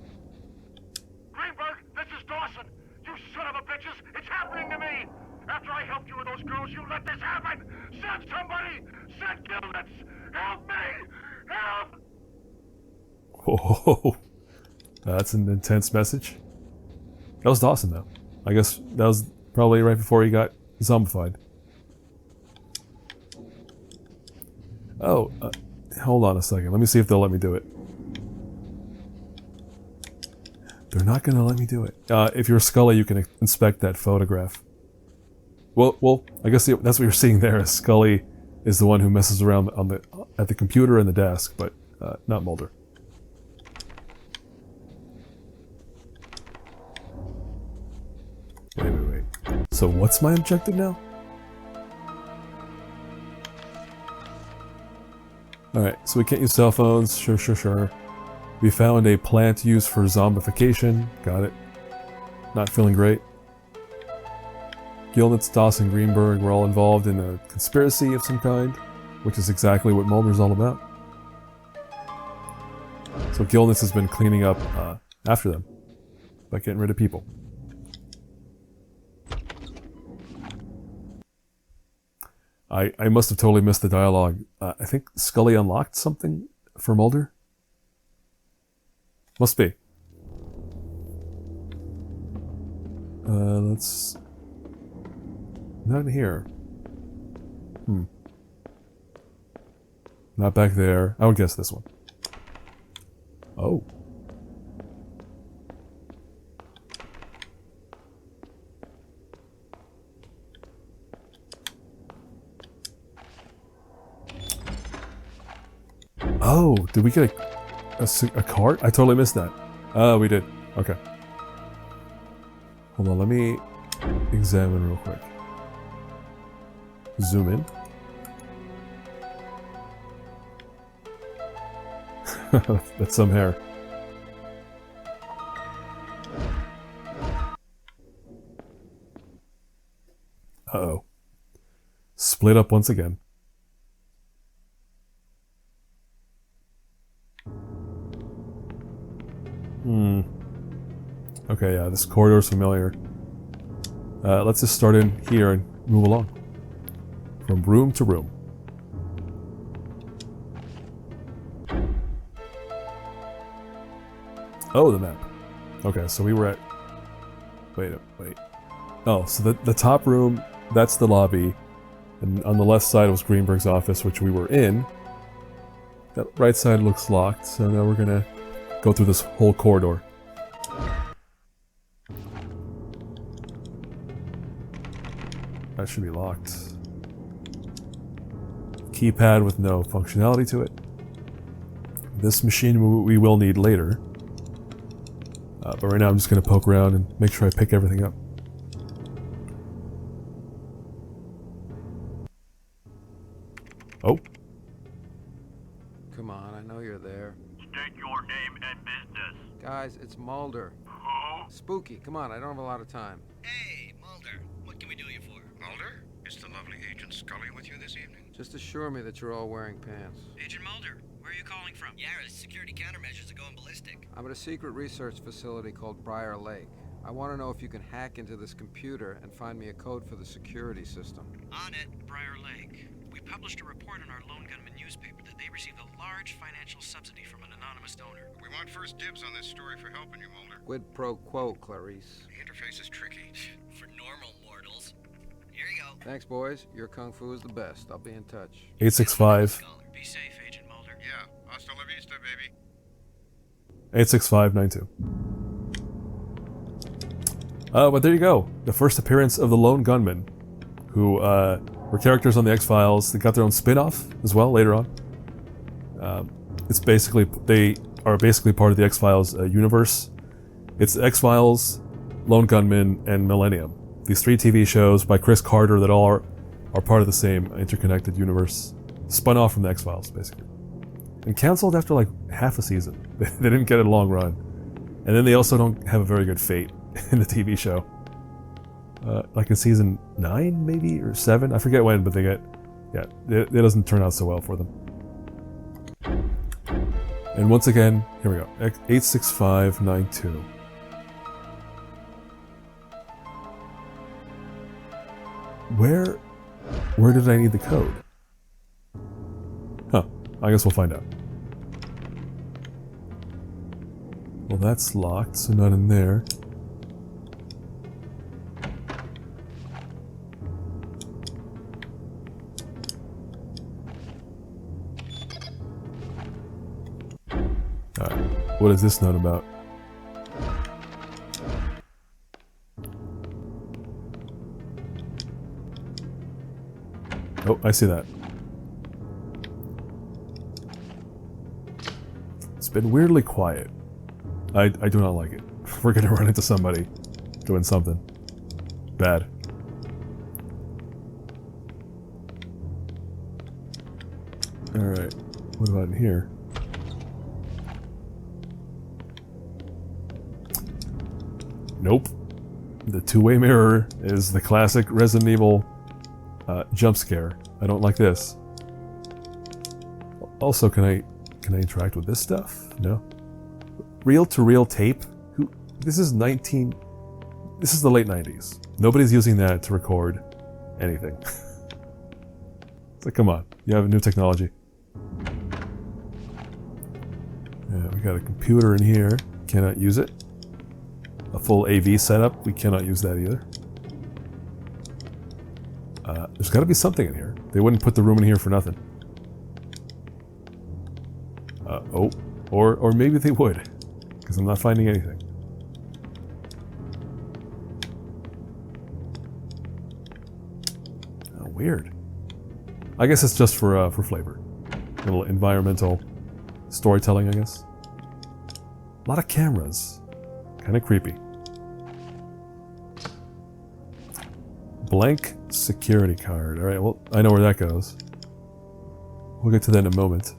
Greenberg, this is Dawson. You son of a bitches, it's happening to me. After I helped you with those girls, you let this happen. Send somebody! Send Gilnitz! Help me! Help! Oh, that's an intense message. That was Dawson, though. I guess that was probably right before he got zombified. Oh, hold on a second. Let me see if they'll let me do it. They're not going to let me do it. If you're Scully, you can inspect that photograph. Well, I guess that's what you're seeing there. Scully is the one who messes around at the computer and the desk, but not Mulder. Wait. So what's my objective now? Alright, so we can't use cell phones. Sure. We found a plant used for zombification. Got it. Not feeling great. Gilnitz, Dawson, Greenberg were all involved in a conspiracy of some kind, which is exactly what Mulder's all about. So Gilnitz has been cleaning up after them by getting rid of people. I must have totally missed the dialogue. I think Scully unlocked something for Mulder? Must be. Let's... Not in here. Not back there. I would guess this one. Oh. Oh, did we get a card? I totally missed that. Oh, we did. Okay. Hold on, let me examine real quick. Zoom in. That's some hair. Uh-oh. Split up once again. Okay, yeah, this corridor's familiar. Let's just start in here and move along. From room to room. Oh, the map. Okay, so we were at... Wait. Oh, so the top room, that's the lobby. And on the left side was Greenberg's office, which we were in. That right side looks locked, so now we're gonna go through this whole corridor. That should be locked. Keypad with no functionality to it. This machine we will need later. But right now I'm just going to poke around and make sure I pick everything up. Oh. Come on, I know you're there. State your name and business. Guys, it's Mulder. Who? Spooky, come on, I don't have a lot of time. Hey, Mulder. What can we do you for? Mulder? Is the lovely Agent Scully with you this evening? Just assure me that you're all wearing pants. Agent Mulder, where are you calling from? Yara's security countermeasures are going ballistic. I'm at a secret research facility called Briar Lake. I want to know if you can hack into this computer and find me a code for the security system. On it, Briar Lake. We published a report in our Lone Gunman newspaper that they received a large financial subsidy from an anonymous donor. We want first dibs on this story for helping you, Mulder. Quid pro quo, Clarice. The interface is tricky. For normal mortals. Here you go. Thanks, boys. Your kung fu is the best. I'll be in touch. 865. Be safe, Agent Mulder. Yeah, hasta la vista, baby. 86592. But there you go. The first appearance of the Lone Gunman, who were characters on the X-Files. They got their own spin-off as well later on. They are basically part of the X-Files universe. It's X-Files, Lone Gunman, and Millennium. these 3 TV shows by Chris Carter that all are part of the same interconnected universe. Spun off from the X-Files, basically. And canceled after like half a season. They didn't get a long run. And then they also don't have a very good fate in the TV show. Like in season 9, maybe, or 7? I forget when, but they get... Yeah, it doesn't turn out so well for them. And once again, here we go. 86592. Where did I need the code? Huh, I guess we'll find out. Well, that's locked, so not in there. Alright, what is this note about? Oh, I see that. It's been weirdly quiet. I do not like it. We're gonna run into somebody doing something bad. Alright, what about in here? Nope. The two-way mirror is the classic Resident Evil jump scare. I don't like this. Also, can I interact with this stuff? No. Reel-to-reel tape? This is the late 90s. Nobody's using that to record anything. It's like, come on, you have new technology. Yeah, we got a computer in here. Cannot use it. A full AV setup. We cannot use that either. There's got to be something in here. They wouldn't put the room in here for nothing. Oh, or maybe they would, because I'm not finding anything. Oh, weird. I guess it's just for flavor. A little environmental storytelling, I guess. A lot of cameras. Kind of creepy. Blank security card. Alright, well, I know where that goes. We'll get to that in a moment.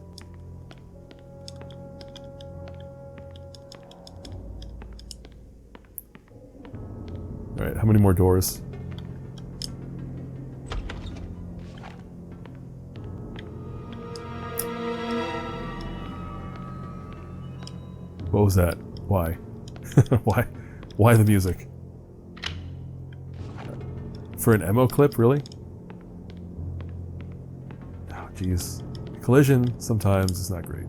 Alright, how many more doors? What was that? Why? Why the music? For an ammo clip, really? Oh, jeez. Collision sometimes is not great.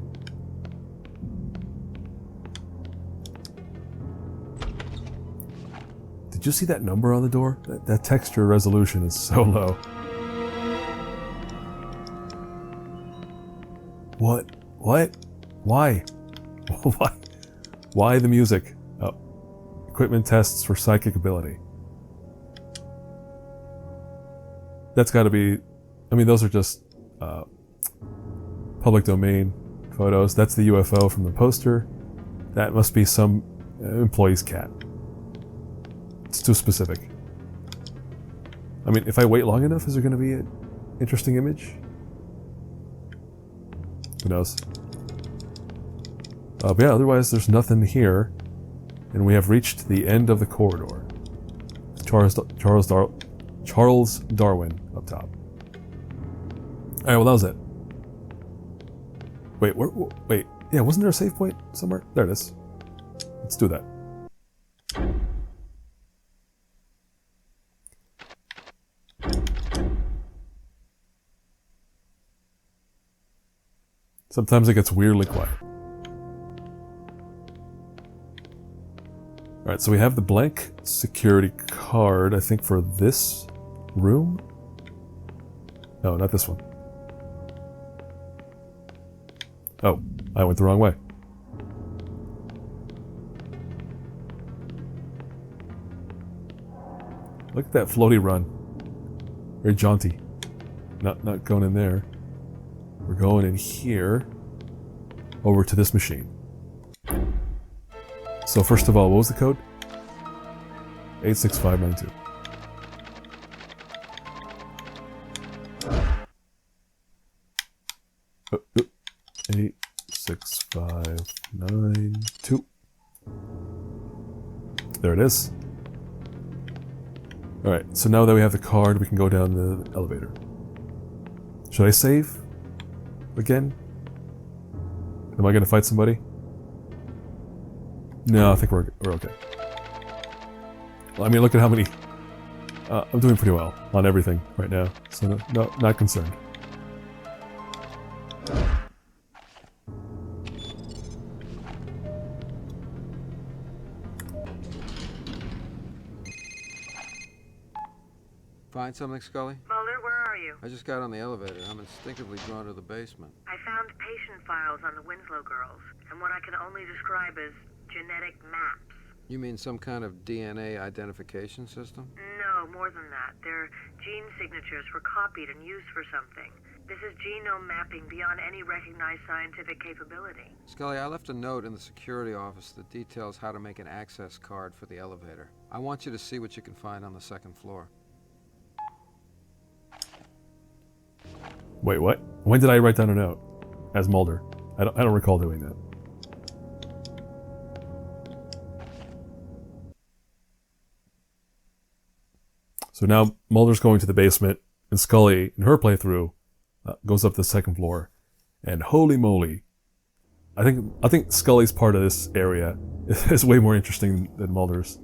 Did you see that number on the door? That texture resolution is so low. What? What? Why? Why? Why the music? Oh. Equipment tests for psychic ability. That's got to be... I mean, those are just public domain photos. That's the UFO from the poster. That must be some employee's cat. It's too specific. I mean, if I wait long enough, is there going to be an interesting image? Who knows? But yeah, otherwise there's nothing here. And we have reached the end of the corridor. Charles Darwin up top. Alright, well that was it. Wait, wait. Yeah, wasn't there a save point somewhere? There it is. Let's do that. Sometimes it gets weirdly quiet. Alright, so we have the blank security card, I think, for this room? No, not this one. Oh, I went the wrong way. Look at that floaty run. Very jaunty. Not going in there. We're going in here. Over to this machine. So first of all, what was the code? 86592. 592. There it is. Alright, so now that we have the card, we can go down the elevator. Should I save? Again? Am I gonna fight somebody? No, I think we're okay. Well, I mean, look at how many... I'm doing pretty well on everything right now, so no, not concerned. Find something, Scully? Mulder, where are you? I just got on the elevator. I'm instinctively drawn to the basement. I found patient files on the Winslow girls, and what I can only describe as genetic maps. You mean some kind of DNA identification system? No, more than that. Their gene signatures were copied and used for something. This is genome mapping beyond any recognized scientific capability. Scully, I left a note in the security office that details how to make an access card for the elevator. I want you to see what you can find on the second floor. Wait, what? When did I write down a note? As Mulder. I don't recall doing that. So now Mulder's going to the basement, and Scully, in her playthrough, goes up the second floor. And holy moly, I think Scully's part of this area is way more interesting than Mulder's.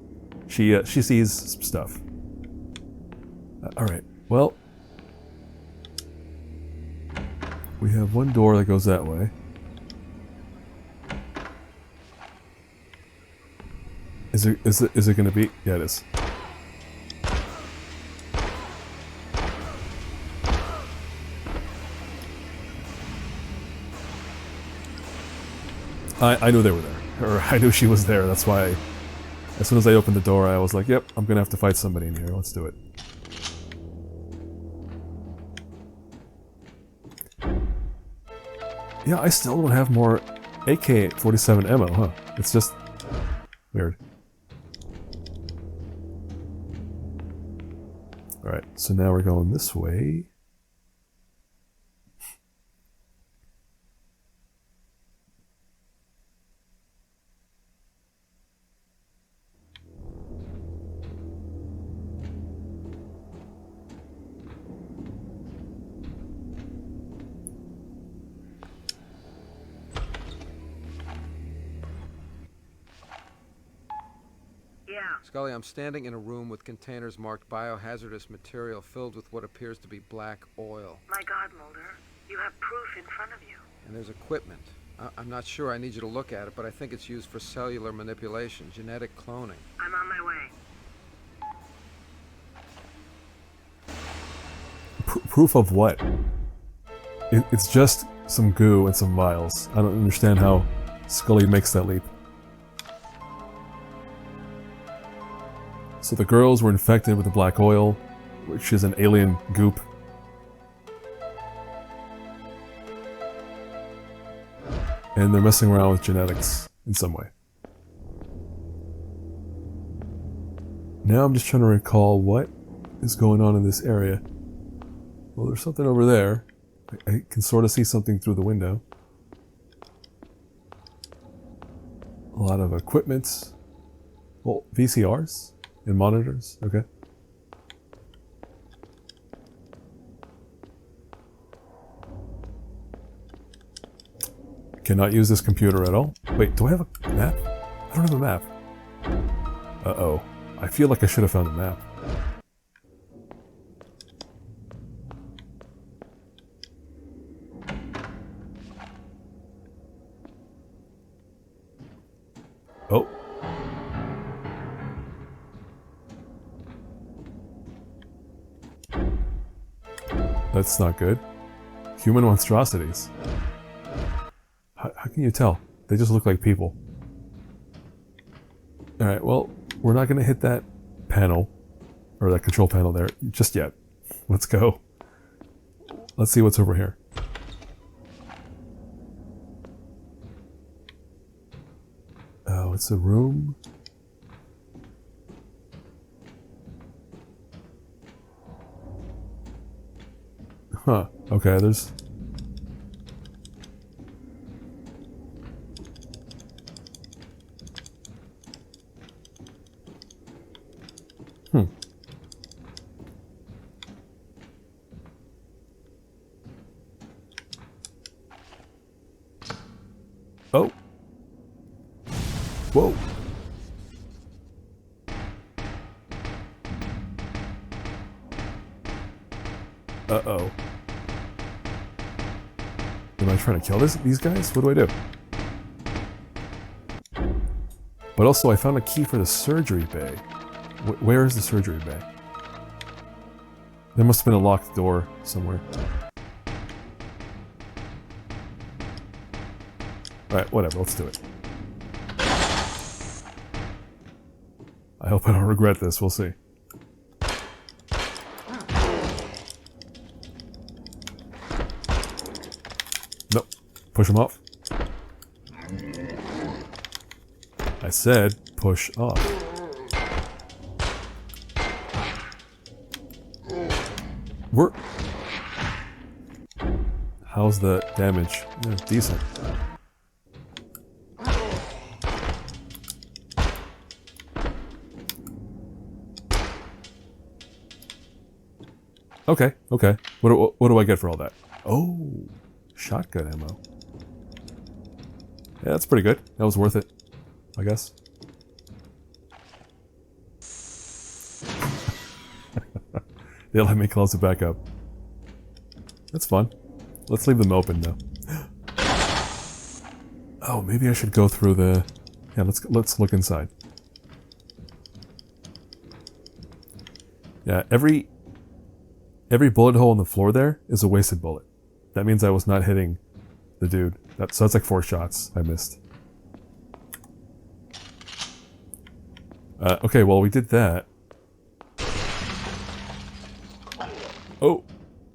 She sees some stuff. All right, well, we have one door that goes that way. Is it going to be? Yeah, it is. I knew they were there, or I knew she was there. That's why, as soon as I opened the door, I was like, "Yep, I'm gonna have to fight somebody in here. Let's do it." Yeah, I still don't have more AK-47 ammo, huh? It's just weird. Alright, so now we're going this way. Scully, I'm standing in a room with containers marked biohazardous material filled with what appears to be black oil. My God, Mulder, you have proof in front of you. And there's equipment. I'm not sure I need you to look at it, but I think it's used for cellular manipulation, genetic cloning. I'm on my way. Proof of what? It's just some goo and some vials. I don't understand how Scully makes that leap. So the girls were infected with the black oil, which is an alien goop. And they're messing around with genetics in some way. Now I'm just trying to recall what is going on in this area. Well, there's something over there. I can sort of see something through the window. A lot of equipment. Well, VCRs? And monitors? Okay. Cannot use this computer at all. Wait, do I have a map? I don't have a map. Uh-oh. I feel like I should have found a map. Oh. That's not good. Human monstrosities. How can you tell? They just look like people. Alright, well, we're not going to hit that panel, or that control panel there, just yet. Let's go. Let's see what's over here. Oh, it's a room. Huh, okay, there's... Whoa. Uh-oh. Am I trying to kill these guys? What do I do? But also, I found a key for the surgery bay. Where is the surgery bay? There must have been a locked door somewhere. Alright, whatever, let's do it. I hope I don't regret this, we'll see. Nope. Push him off. I said push off. How's the damage? Yeah, decent. Okay, okay. What do I get for all that? Oh, shotgun ammo. Yeah, that's pretty good. That was worth it, I guess. They let me close it back up. That's fun. Let's leave them open though. Oh, maybe I should go through the... Yeah, let's look inside. Yeah, every bullet hole in the floor there is a wasted bullet. That means I was not hitting the dude. So that's like 4 shots I missed. Okay, well we did that. Oh,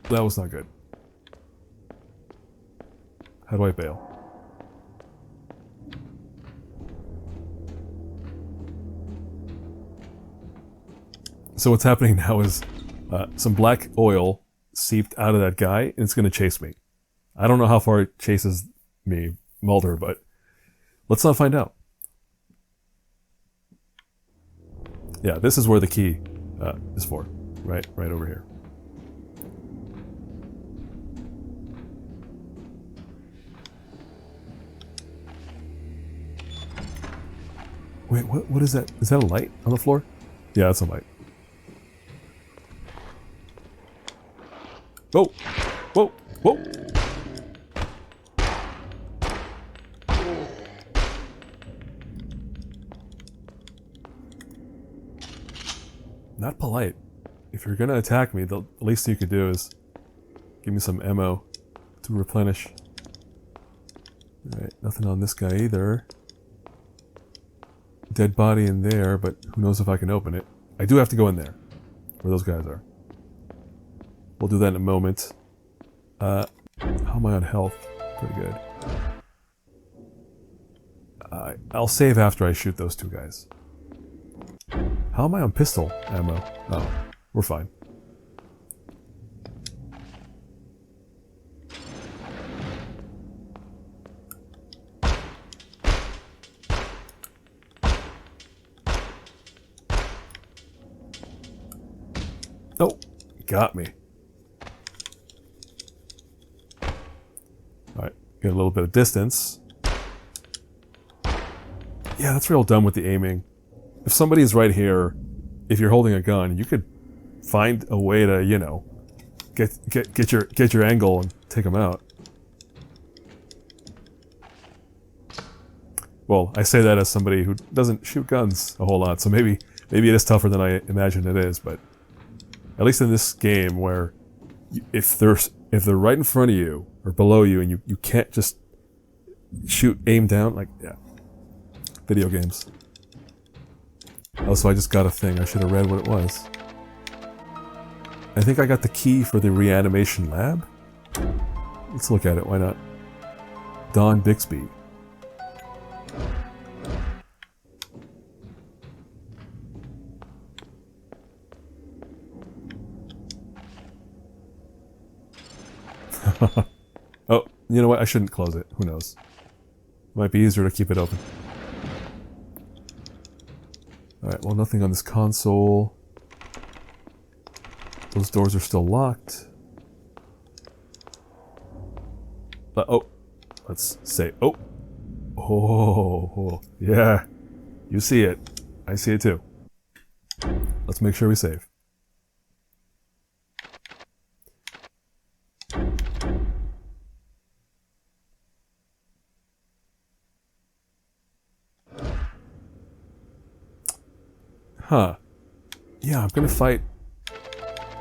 that was not good. How do I bail? So what's happening now is some black oil seeped out of that guy, and it's going to chase me. I don't know how far it chases me, Mulder, but let's not find out. Yeah, this is where the key is for. Right over here. Wait, what is that? Is that a light on the floor? Yeah, it's a light. Whoa! Whoa! Whoa! Not polite. If you're gonna attack me, the least you could do is give me some ammo to replenish. Alright, nothing on this guy either. Dead body in there, but who knows if I can open it. I do have to go in there, where those guys are. We'll do that in a moment. How am I on health? Pretty good. I'll save after I shoot those 2 guys. How am I on pistol ammo? Oh, we're fine. Oh, got me. Alright, get a little bit of distance. Yeah, that's real dumb with the aiming. If somebody's right here, if you're holding a gun, you could find a way to, you know, get your angle and take them out. Well, I say that as somebody who doesn't shoot guns a whole lot, so maybe it is tougher than I imagine it is, but at least in this game where if they're right in front of you or below you and you can't just aim down, like, yeah. Video games. Also, I just got a thing. I should have read what it was. I think I got the key for the reanimation lab. Let's look at it, why not? Don Bixby. Oh, you know what? I shouldn't close it. Who knows? Might be easier to keep it open. Alright, well, nothing on this console. Those doors are still locked. Oh, let's say, oh, yeah. You see it. I see it too. Let's make sure we save. Huh. Yeah, I'm gonna fight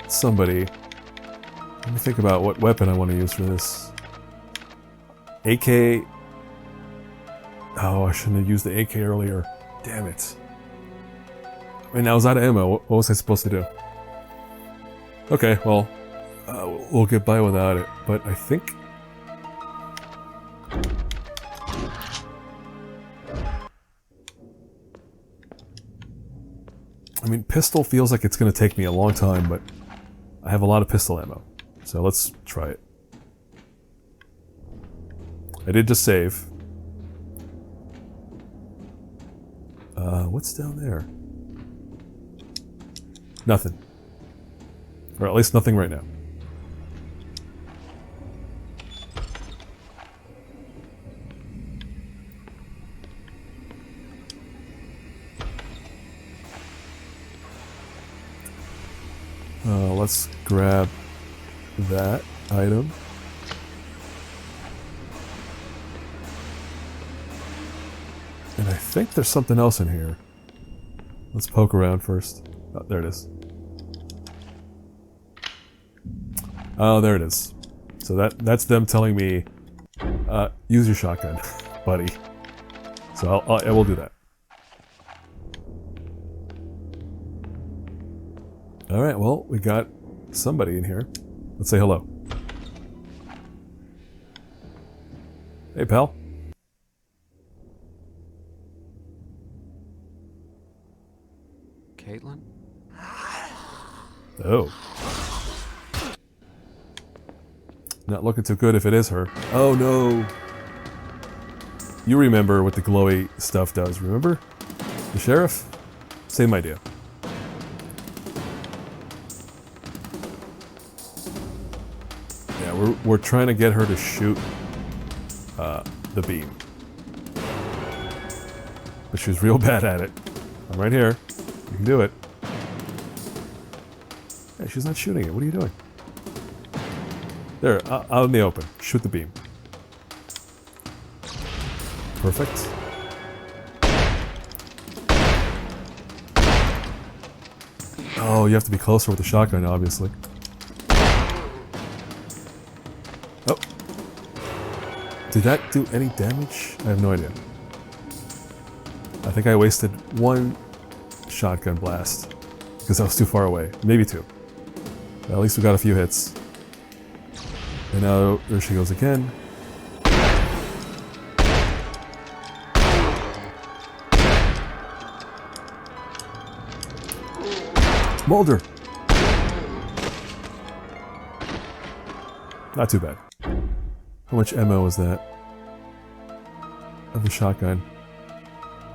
somebody. Let me think about what weapon I want to use for this. AK. Oh, I shouldn't have used the AK earlier. Damn it. I mean, I was out of ammo. What was I supposed to do? Okay, well, we'll get by without it. But I think... I mean, pistol feels like it's going to take me a long time, but I have a lot of pistol ammo. So let's try it. I did just save. What's down there? Nothing. Or at least nothing right now. Let's grab that item. And I think there's something else in here. Let's poke around first. Oh, there it is. Oh, there it is. So that's them telling me, use your shotgun, buddy. So I will do that. Alright, well, we got somebody in here. Let's say hello. Hey, pal. Caitlin? Oh. Not looking too good if it is her. Oh no! You remember what the glowy stuff does, remember? The sheriff? Same idea. Yeah, we're trying to get her to shoot the beam. But she's real bad at it. I'm right here. You can do it. Hey, she's not shooting it. What are you doing? There, out in the open. Shoot the beam. Perfect. Oh, you have to be closer with the shotgun, obviously. Oh. Did that do any damage? I have no idea. I think I wasted one shotgun blast because I was too far away. Maybe two. But at least we got a few hits. And now there she goes again. Mulder! Not too bad. How much ammo was that? Of the shotgun.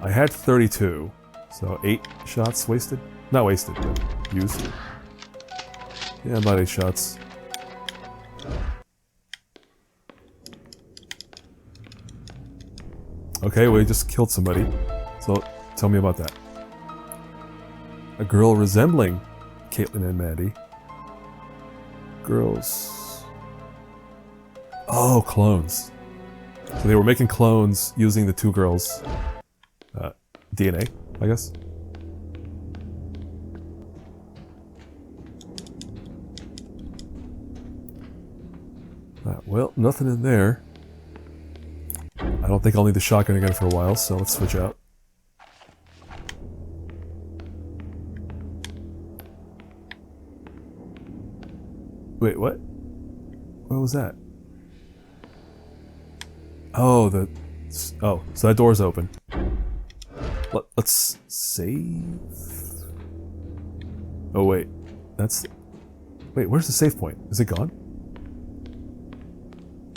I had 32, so 8 shots wasted? Not wasted, but used. Yeah, about 8 shots. Okay, we just killed somebody. So, tell me about that. A girl resembling Caitlin and Maddie. Girls... Oh, clones. So they were making clones using the two girls' DNA, I guess. Well, nothing in there. I don't think I'll need the shotgun again for a while, so let's switch out. Wait, what? What was that? Oh, oh, so that door's open. Let's save. Oh wait, wait, where's the save point? Is it gone?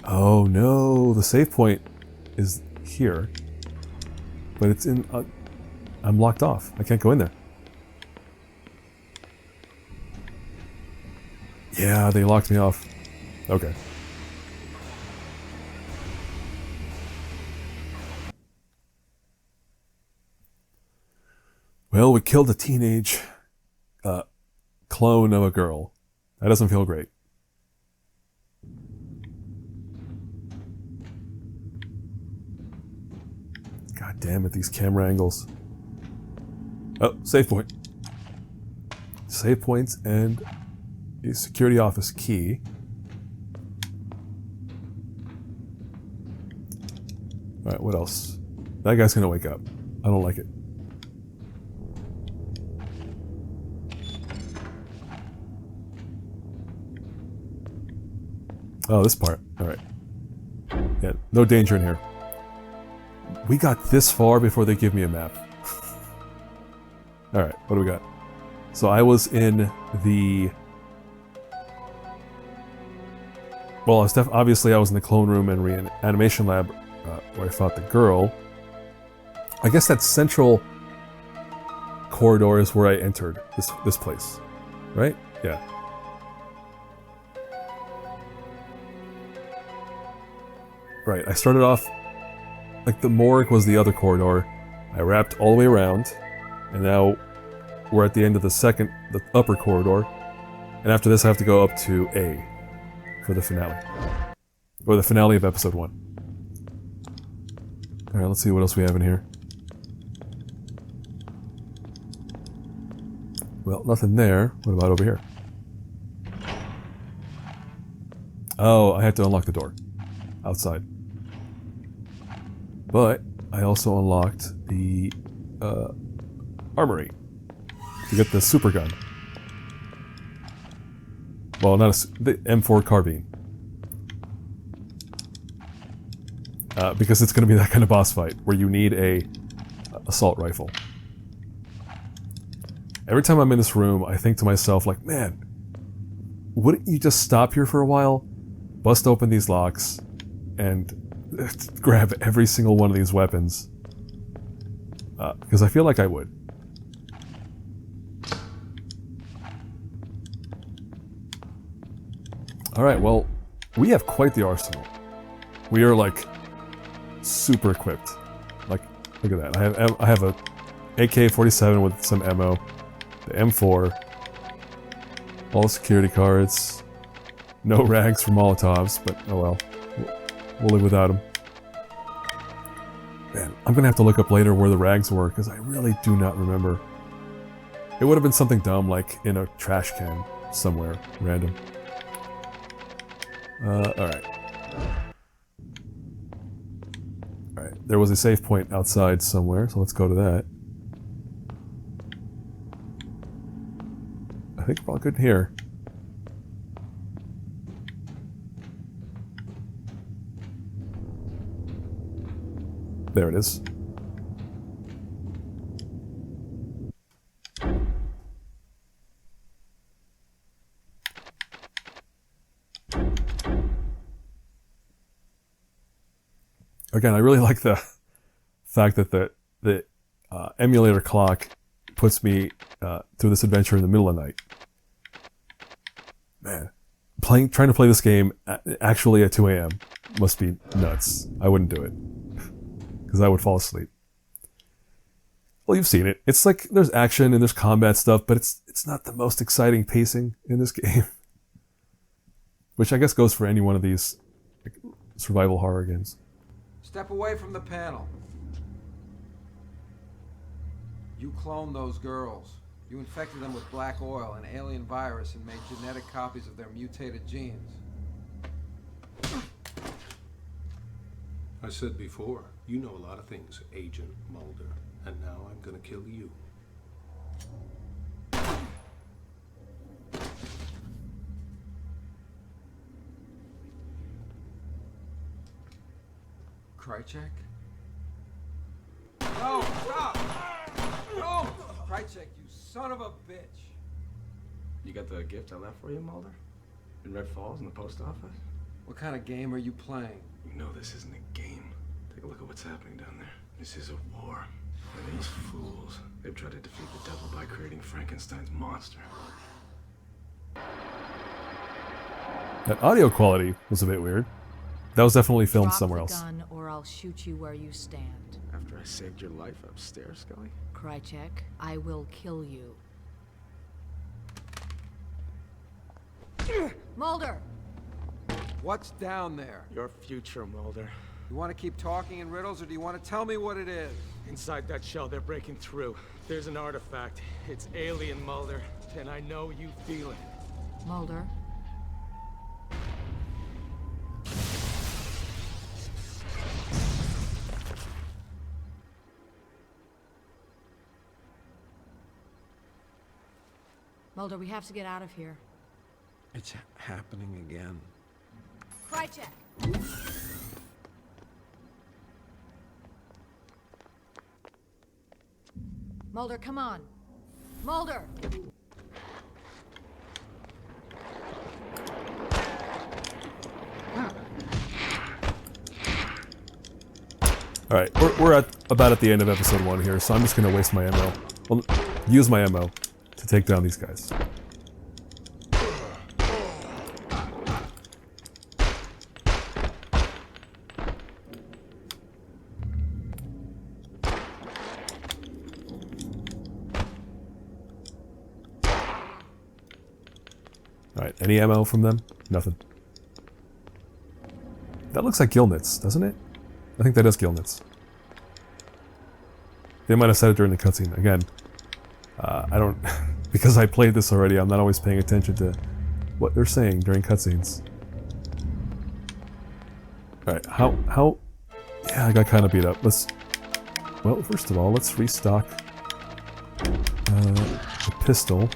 Oh no, the save point is here, but it's in. I'm locked off. I can't go in there. Yeah, they locked me off. Okay. Well, we killed a teenage clone of a girl. That doesn't feel great. God damn it, these camera angles. Oh, save point. Save points and a security office key. Alright, what else? That guy's gonna wake up. I don't like it. Oh, this part. Alright. Yeah, no danger in here. We got this far before they give me a map. Alright, what do we got? So I was in the... Well, obviously I was in the clone room and reanimation lab where I fought the girl. I guess that central corridor is where I entered this place. Right? Yeah. Right, I started off... Like, the morgue was the other corridor. I wrapped all the way around. And now we're at the end of the upper corridor. And after this I have to go up to A for the finale. Or the finale of episode 1. Alright, let's see what else we have in here. Well, nothing there. What about over here? Oh, I had to unlock the door. Outside. But I also unlocked the armory to get the super gun. Well, not the M4 carbine. Because it's going to be that kind of boss fight where you need a assault rifle. Every time I'm in this room, I think to myself, like, man, wouldn't you just stop here for a while, bust open these locks, and grab every single one of these weapons? Because I feel like I would. Alright, well, we have quite the arsenal. We are, like, super equipped. Like, look at that. I have a AK-47 with some ammo, the M4, all the security cards, no rags for Molotovs, but oh well. We'll live without them. Man, I'm gonna have to look up later where the rags were, because I really do not remember. It would have been something dumb, like in a trash can somewhere, random. Alright. Alright, there was a save point outside somewhere, so let's go to that. I think we're all good here. There it is. Again, I really like the fact that the emulator clock puts me through this adventure in the middle of the night. Man, trying to play this game actually at 2 a.m. must be nuts. I wouldn't do it. Because I would fall asleep. Well, you've seen it. It's like there's action and there's combat stuff, but it's not the most exciting pacing in this game. Which I guess goes for any one of these survival horror games. Step away from the panel. You cloned those girls. You infected them with black oil, an alien virus, and made genetic copies of their mutated genes. I said before, you know a lot of things, Agent Mulder, and now I'm gonna kill you. Krychek? No! Stop! No! Krychek, you son of a bitch! You got the gift I left for you, Mulder? In Red Falls in the post office? What kind of game are you playing? You know this isn't a game. Take a look at what's happening down there. This is a war. And these fools, they've tried to defeat the devil by creating Frankenstein's monster. That audio quality was a bit weird. That was definitely filmed somewhere else. Drop the gun or I'll shoot you where you stand. After I saved your life upstairs, Scully? Krychek. I will kill you. Mulder! What's down there? Your future, Mulder. You want to keep talking in riddles, or do you want to tell me what it is? Inside that shell, they're breaking through. There's an artifact. It's alien, Mulder. And I know you feel it. Mulder? Mulder, we have to get out of here. It's happening again. Krychek! Mulder, come on. Mulder! Alright, we're about at the end of episode 1 here, so I'm just gonna waste my ammo. Well, use my ammo to take down these guys. Alright, any ammo from them? Nothing. That looks like gillnets, doesn't it? I think that is gillnets. They might have said it during the cutscene. Again, I don't... because I played this already, I'm not always paying attention to what they're saying during cutscenes. Alright, how... Yeah, I got kind of beat up. Let's... Well, first of all, let's restock the pistol.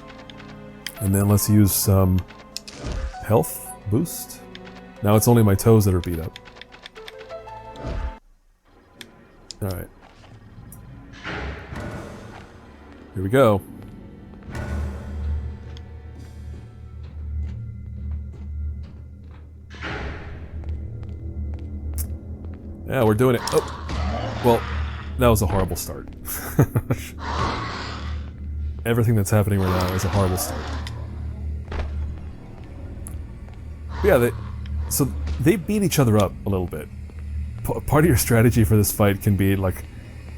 And then let's use some health boost. Now it's only my toes that are beat up. Alright. Here we go. Yeah, we're doing it. Oh! Well, that was a horrible start. Everything that's happening right now is a horrible start. But yeah, so they beat each other up a little bit. Part of your strategy for this fight can be, like,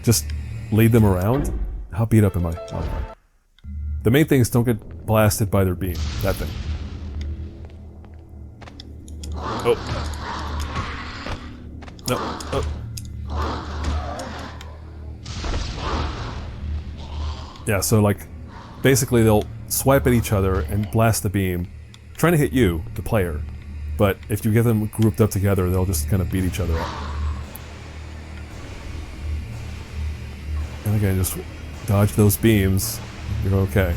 just lead them around. How beat up am I? Oh, okay. The main thing is don't get blasted by their beam. That thing. Oh. No. Oh. Yeah, so, like, basically they'll swipe at each other and blast the beam, trying to hit you, the player. But if you get them grouped up together, they'll just kind of beat each other up. And again, just dodge those beams, you're okay.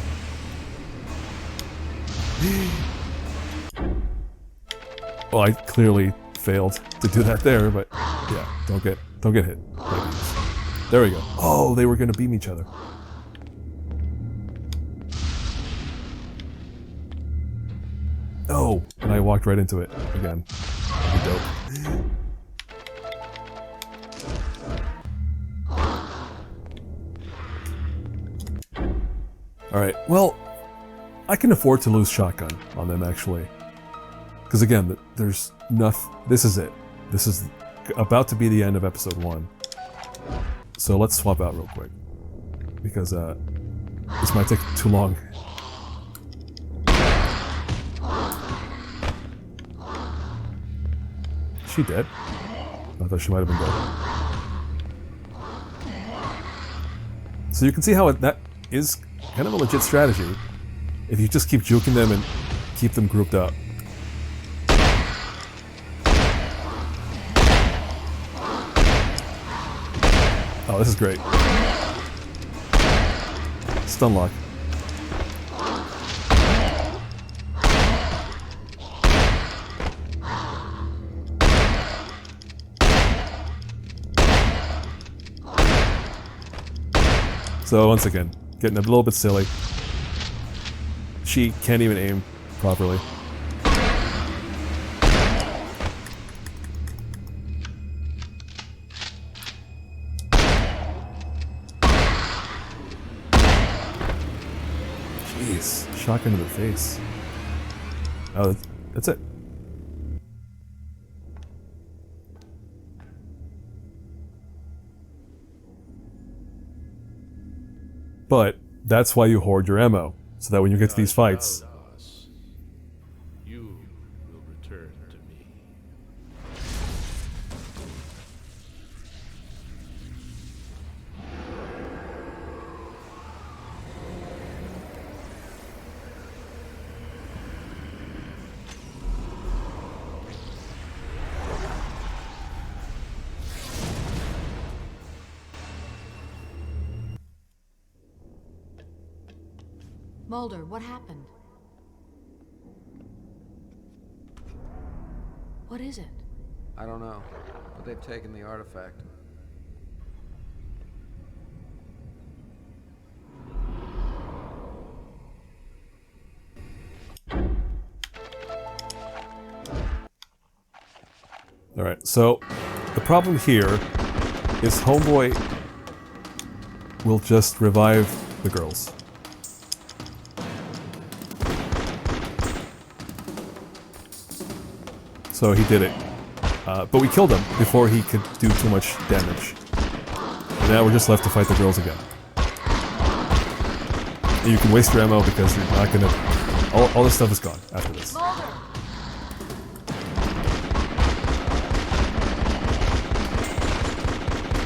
Well, I clearly failed to do that there, but yeah, don't get hit. There we go. Oh, they were gonna beam each other. Oh, and I walked right into it again. Dope. Alright, well, I can afford to lose shotgun on them, actually. Because again, there's nothing... This is it. This is about to be the end of episode 1. So let's swap out real quick. Because this might take too long. Is she dead? I thought she might have been dead. So you can see how that is kind of a legit strategy. If you just keep juking them and keep them grouped up. Oh, this is great. Stun lock. So once again, getting a little bit silly. She can't even aim properly. Jeez, shotgun to the face. Oh, that's it. But that's why you hoard your ammo, so that when you get to these fights... You will return to me. Mulder, what happened? What is it? I don't know, but they've taken the artifact. Alright, so the problem here is Homeboy will just revive the girls. So he did it. But we killed him before he could do too much damage. And now we're just left to fight the girls again. And you can waste your ammo because you're not gonna... All this stuff is gone after this.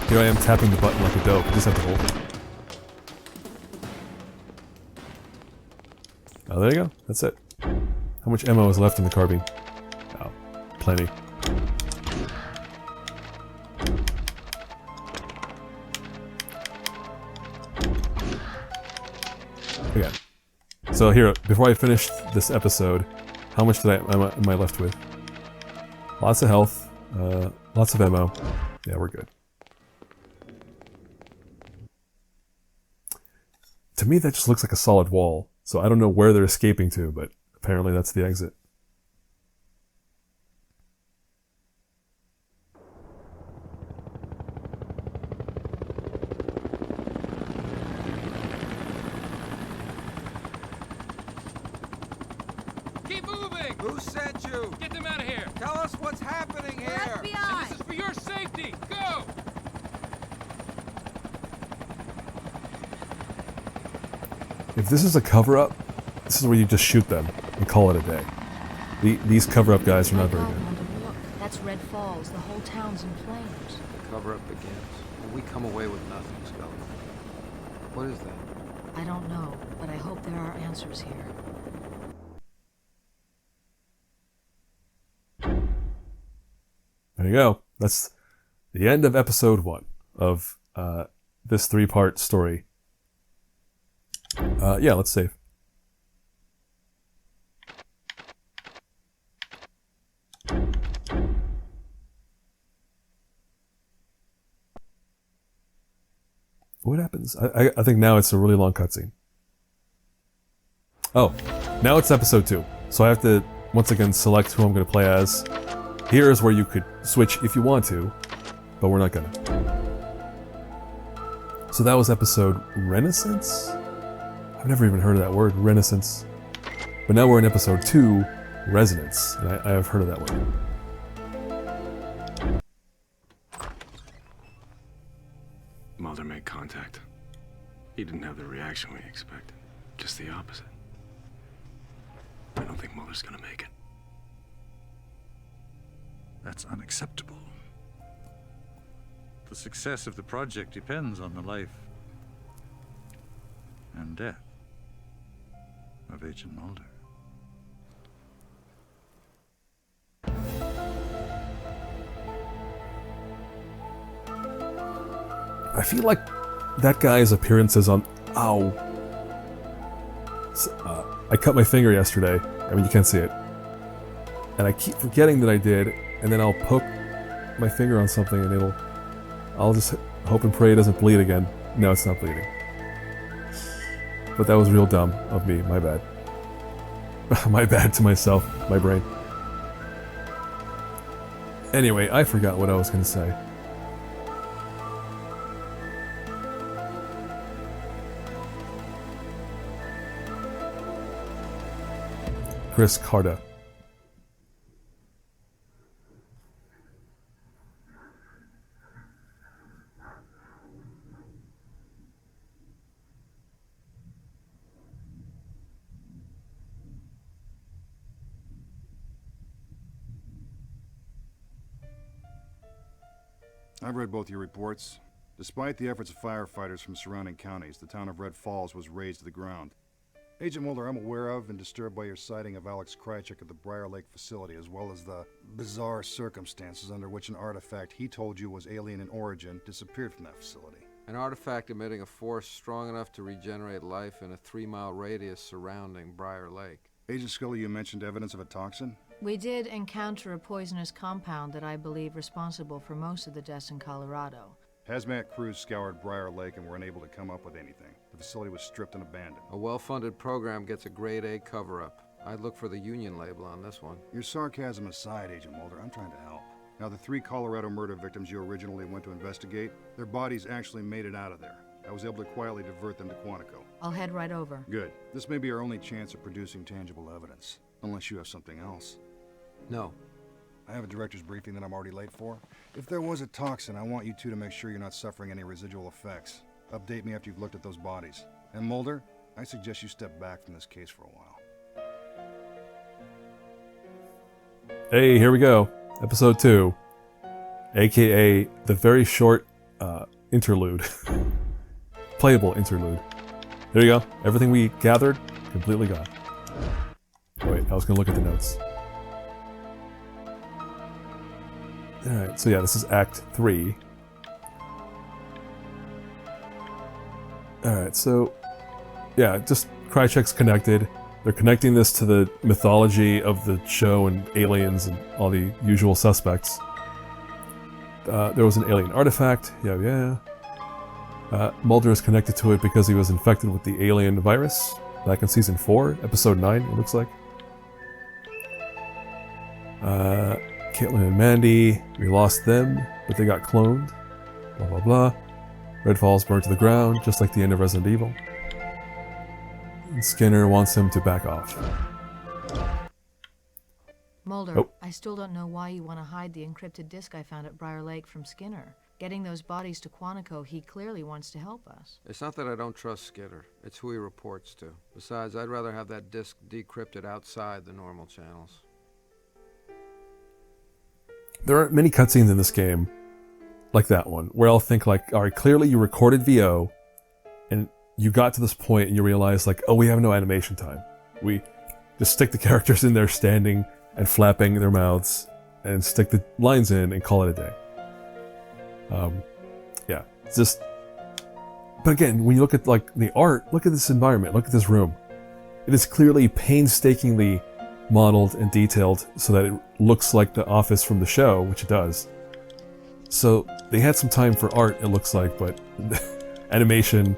Here I am tapping the button like a dope. I just have to hold it. Oh, there you go. That's it. How much ammo is left in the carbine? Oh, plenty. Okay. So here, before I finish this episode, how much am I left with? Lots of health, lots of ammo. Yeah, we're good. To me, that just looks like a solid wall. So I don't know where they're escaping to, but apparently that's the exit. Keep moving! Who sent you? Get them out of here! Tell us what's happening here! FBI! And this is for your safety! Go! If this is a cover-up, this is where you just shoot them and call it a day. These cover-up guys are not very good. Look, that's Red Falls. The whole town's in flames. The cover-up begins, and we come away with nothing, Scully. What is that? I don't know, but I hope there are answers here. There you go. That's the end of episode 1 of this 3-part story. Yeah, let's save. What happens? I think now it's a really long cutscene. Oh, now it's episode 2. So I have to, once again, select who I'm going to play as. Here is where you could switch if you want to, but we're not gonna. So that was episode Renaissance? I've never even heard of that word, Renaissance. But now we're in episode 2, Resonance, and I have heard of that word. Mulder made contact. He didn't have the reaction we expected. Just the opposite. I don't think Mulder's gonna make it. That's unacceptable. The success of the project depends on the life and death of Agent Mulder. I feel like that guy's appearances on... Ow. I cut my finger yesterday. I mean, you can't see it. And I keep forgetting that I did, and then I'll poke my finger on something and I'll just hope and pray it doesn't bleed again. No, it's not bleeding. But that was real dumb of me, my bad. My bad to myself, my brain. Anyway, I forgot what I was going to say. Chris Carter. I've read both your reports. Despite the efforts of firefighters from surrounding counties, the town of Red Falls was razed to the ground. Agent Mulder, I'm aware of and disturbed by your sighting of Alex Krychek at the Briar Lake facility, as well as the bizarre circumstances under which an artifact he told you was alien in origin disappeared from that facility. An artifact emitting a force strong enough to regenerate life in a 3-mile radius surrounding Briar Lake. Agent Scully, you mentioned evidence of a toxin? We did encounter a poisonous compound that I believe responsible for most of the deaths in Colorado. Hazmat crews scoured Briar Lake and were unable to come up with anything. The facility was stripped and abandoned. A well-funded program gets a grade A cover-up. I'd look for the union label on this one. Your sarcasm aside, Agent Mulder, I'm trying to help. Now, the 3 Colorado murder victims you originally went to investigate, their bodies actually made it out of there. I was able to quietly divert them to Quantico. I'll head right over. Good. This may be our only chance of producing tangible evidence. Unless you have something else. No. I have a director's briefing that I'm already late for. If there was a toxin, I want you two to make sure you're not suffering any residual effects. Update me after you've looked at those bodies. And Mulder, I suggest you step back from this case for a while. Hey, here we go. Episode 2. AKA the very short interlude. Playable interlude. There you go. Everything we gathered, completely gone. Wait, I was going to look at the notes. Alright, so yeah, this is Act 3. Alright, so yeah, just Krychek's connected. They're connecting this to the mythology of the show and aliens and all the usual suspects. There was an alien artifact, yeah. Mulder is connected to it because he was infected with the alien virus back in Season 4, Episode 9, it looks like. Caitlin and Mandy, we lost them, but they got cloned. Blah, blah, blah. Red Falls burned to the ground, just like the end of Resident Evil. And Skinner wants him to back off. Mulder, I still don't know why you want to hide the encrypted disk I found at Briar Lake from Skinner. Getting those bodies to Quantico, he clearly wants to help us. It's not that I don't trust Skinner. It's who he reports to. Besides, I'd rather have that disk decrypted outside the normal channels. There are many cutscenes in this game, like that one, where I'll think like, alright, clearly you recorded VO, and you got to this point and you realize like, oh, we have no animation time. We just stick the characters in there standing and flapping their mouths, and stick the lines in and call it a day. Yeah, it's just... But again, when you look at like the art, look at this environment, look at this room. It is clearly painstakingly modeled and detailed so that it looks like the office from the show, which it does. So they had some time for art, it looks like, but animation,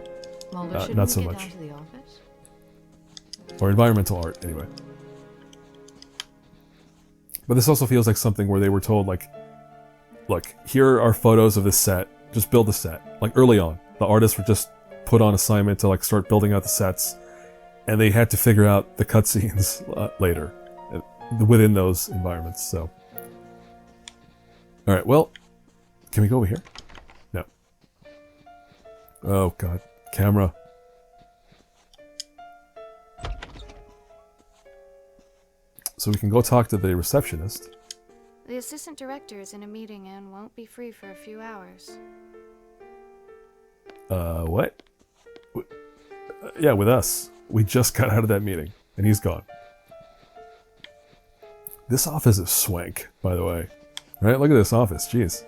Mulder, not so we get much. down to the office? Or environmental art, anyway. But this also feels like something where they were told, like, look, here are photos of this set, just build the set. Like, early on, the artists were just put on assignment to, like, start building out the sets, and they had to figure out the cutscenes later, within those environments, so. Alright, well, can we go over here? No. Oh, God. Camera. So we can go talk to the receptionist. The assistant director is in a meeting and won't be free for a few hours. What? Yeah, with us. We just got out of that meeting, and he's gone. This office is swank, by the way. Right? Look at this office, jeez.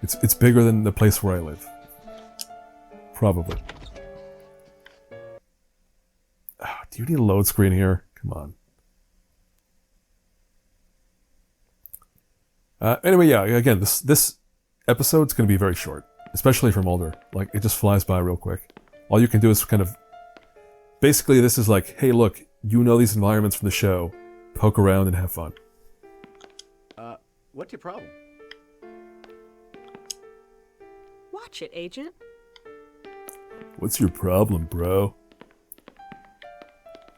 It's bigger than the place where I live. Probably. Oh, do you need a load screen here? Come on. Anyway, yeah, again, this episode's going to be very short, especially for Mulder. Like, it just flies by real quick. All you can do is kind of... Basically, this is like, hey, look, you know these environments from the show. Poke around and have fun. What's your problem? Watch it, Agent. What's your problem, bro?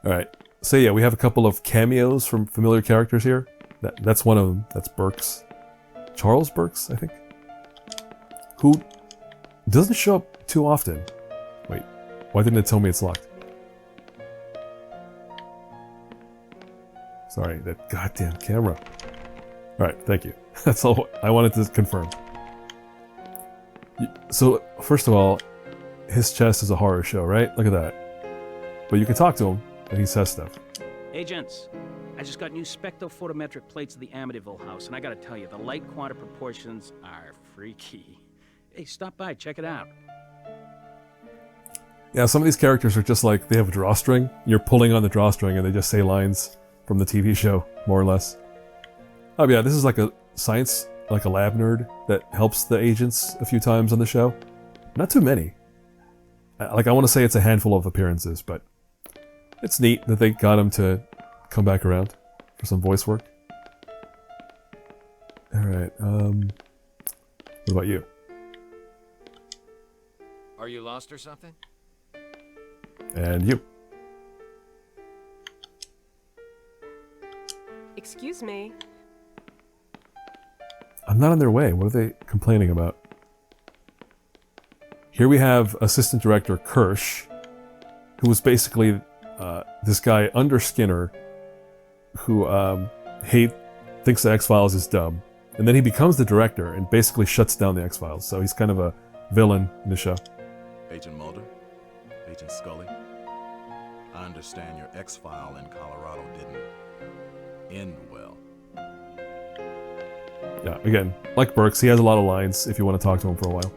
Alright, so yeah, we have a couple of cameos from familiar characters here. That's one of them. That's Burks. Charles Burks, I think. Who doesn't show up too often. Wait, why didn't it tell me it's locked? Sorry, that goddamn camera. Alright, thank you. That's all I wanted to confirm. So, first of all, his chest is a horror show, right? Look at that. But you can talk to him, and he says stuff. Agents, I just got new spectrophotometric plates of the Amityville house, and I gotta tell you, the light quanta proportions are freaky. Hey, stop by, check it out. Yeah, some of these characters are just like, they have a drawstring. You're pulling on the drawstring, and they just say lines from the TV show, more or less. Oh yeah, this is like a science, like a lab nerd that helps the agents a few times on the show. Not too many. Like, I want to say it's a handful of appearances, but it's neat that they got him to come back around for some voice work. Alright, what about you? Are you lost or something? And you? Excuse me. I'm not in their way. What are they complaining about? Here we have Assistant Director Kirsch, who was basically this guy under Skinner, who thinks the X-Files is dumb. And then he becomes the director and basically shuts down the X-Files. So he's kind of a villain in the show. Agent Mulder, Agent Scully, I understand your X-File in Colorado didn't end well. Yeah, again, like Burks, he has a lot of lines if you want to talk to him for a while.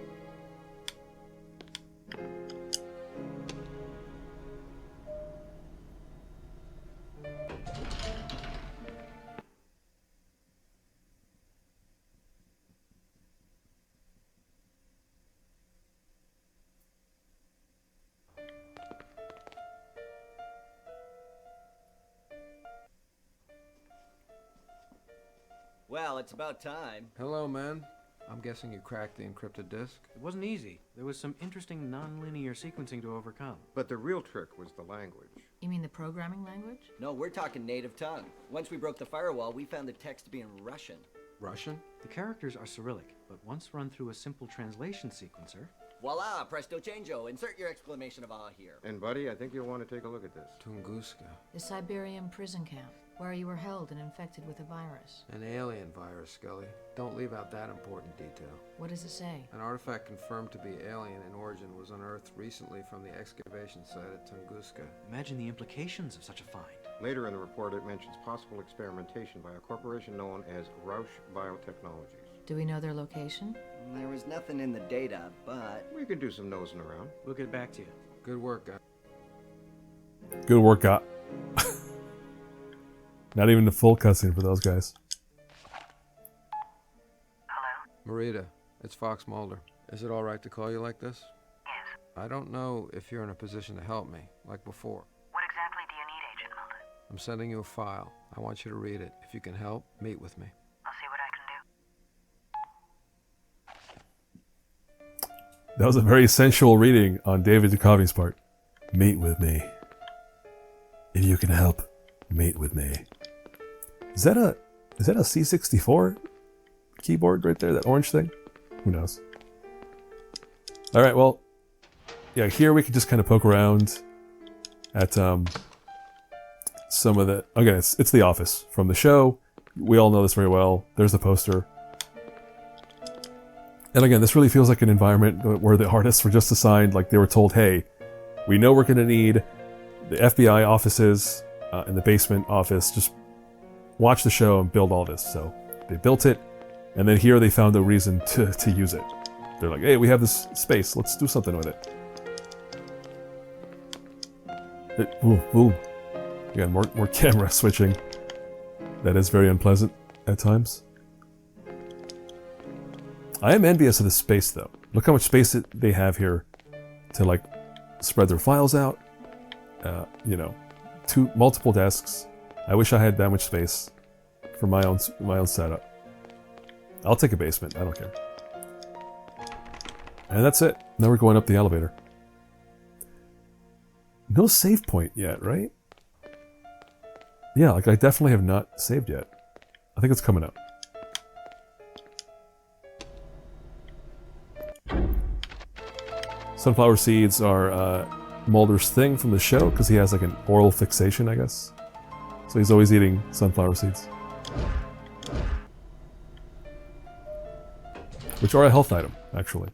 Well, it's about time. Hello, man. I'm guessing you cracked the encrypted disk? It wasn't easy. There was some interesting non-linear sequencing to overcome. But the real trick was the language. You mean the programming language? No, we're talking native tongue. Once we broke the firewall, we found the text to be in Russian. Russian? The characters are Cyrillic, but once run through a simple translation sequencer... Voila, presto changeo. Insert your exclamation of awe here. And buddy, I think you'll want to take a look at this. Tunguska. The Siberian prison camp, where you were held and infected with a virus. An alien virus, Scully. Don't leave out that important detail. What does it say? An artifact confirmed to be alien in origin was unearthed recently from the excavation site at Tunguska. Imagine the implications of such a find. Later in the report, it mentions possible experimentation by a corporation known as Roush Biotechnologies. Do we know their location? There was nothing in the data, but... We could do some nosing around. We'll get back to you. Good work, guy. Good work, got. Not even a full cutscene for those guys. Hello? Marita, it's Fox Mulder. Is it alright to call you like this? Yes. I don't know if you're in a position to help me, like before. What exactly do you need, Agent Mulder? I'm sending you a file. I want you to read it. If you can help, meet with me. I'll see what I can do. That was a very sensual reading on David Duchovny's part. Meet with me. If you can help, meet with me. Is that a C64 keyboard right there? That orange thing? Who knows? All right, well, yeah, here we can just kind of poke around at some of the... Again, it's the office from the show. We all know this very well. There's the poster. And again, this really feels like an environment where the artists were just assigned, like they were told, hey, we know we're going to need the FBI offices and the basement office. Just watch the show and build all this. So they built it, and then here they found a reason to use it. They're like, hey, we have this space. Let's do something with it. Ooh. Again, more camera switching. That is very unpleasant at times. I am envious of the space, though. Look how much space they have here to, like, spread their files out. You know, multiple desks. I wish I had that much space for my own setup. I'll take a basement. I don't care. And that's it. Now we're going up the elevator. No save point yet, right? Yeah, like I definitely have not saved yet. I think it's coming up. Sunflower seeds are Mulder's thing from the show because he has like an oral fixation, I guess. So he's always eating sunflower seeds. Which are a health item, actually.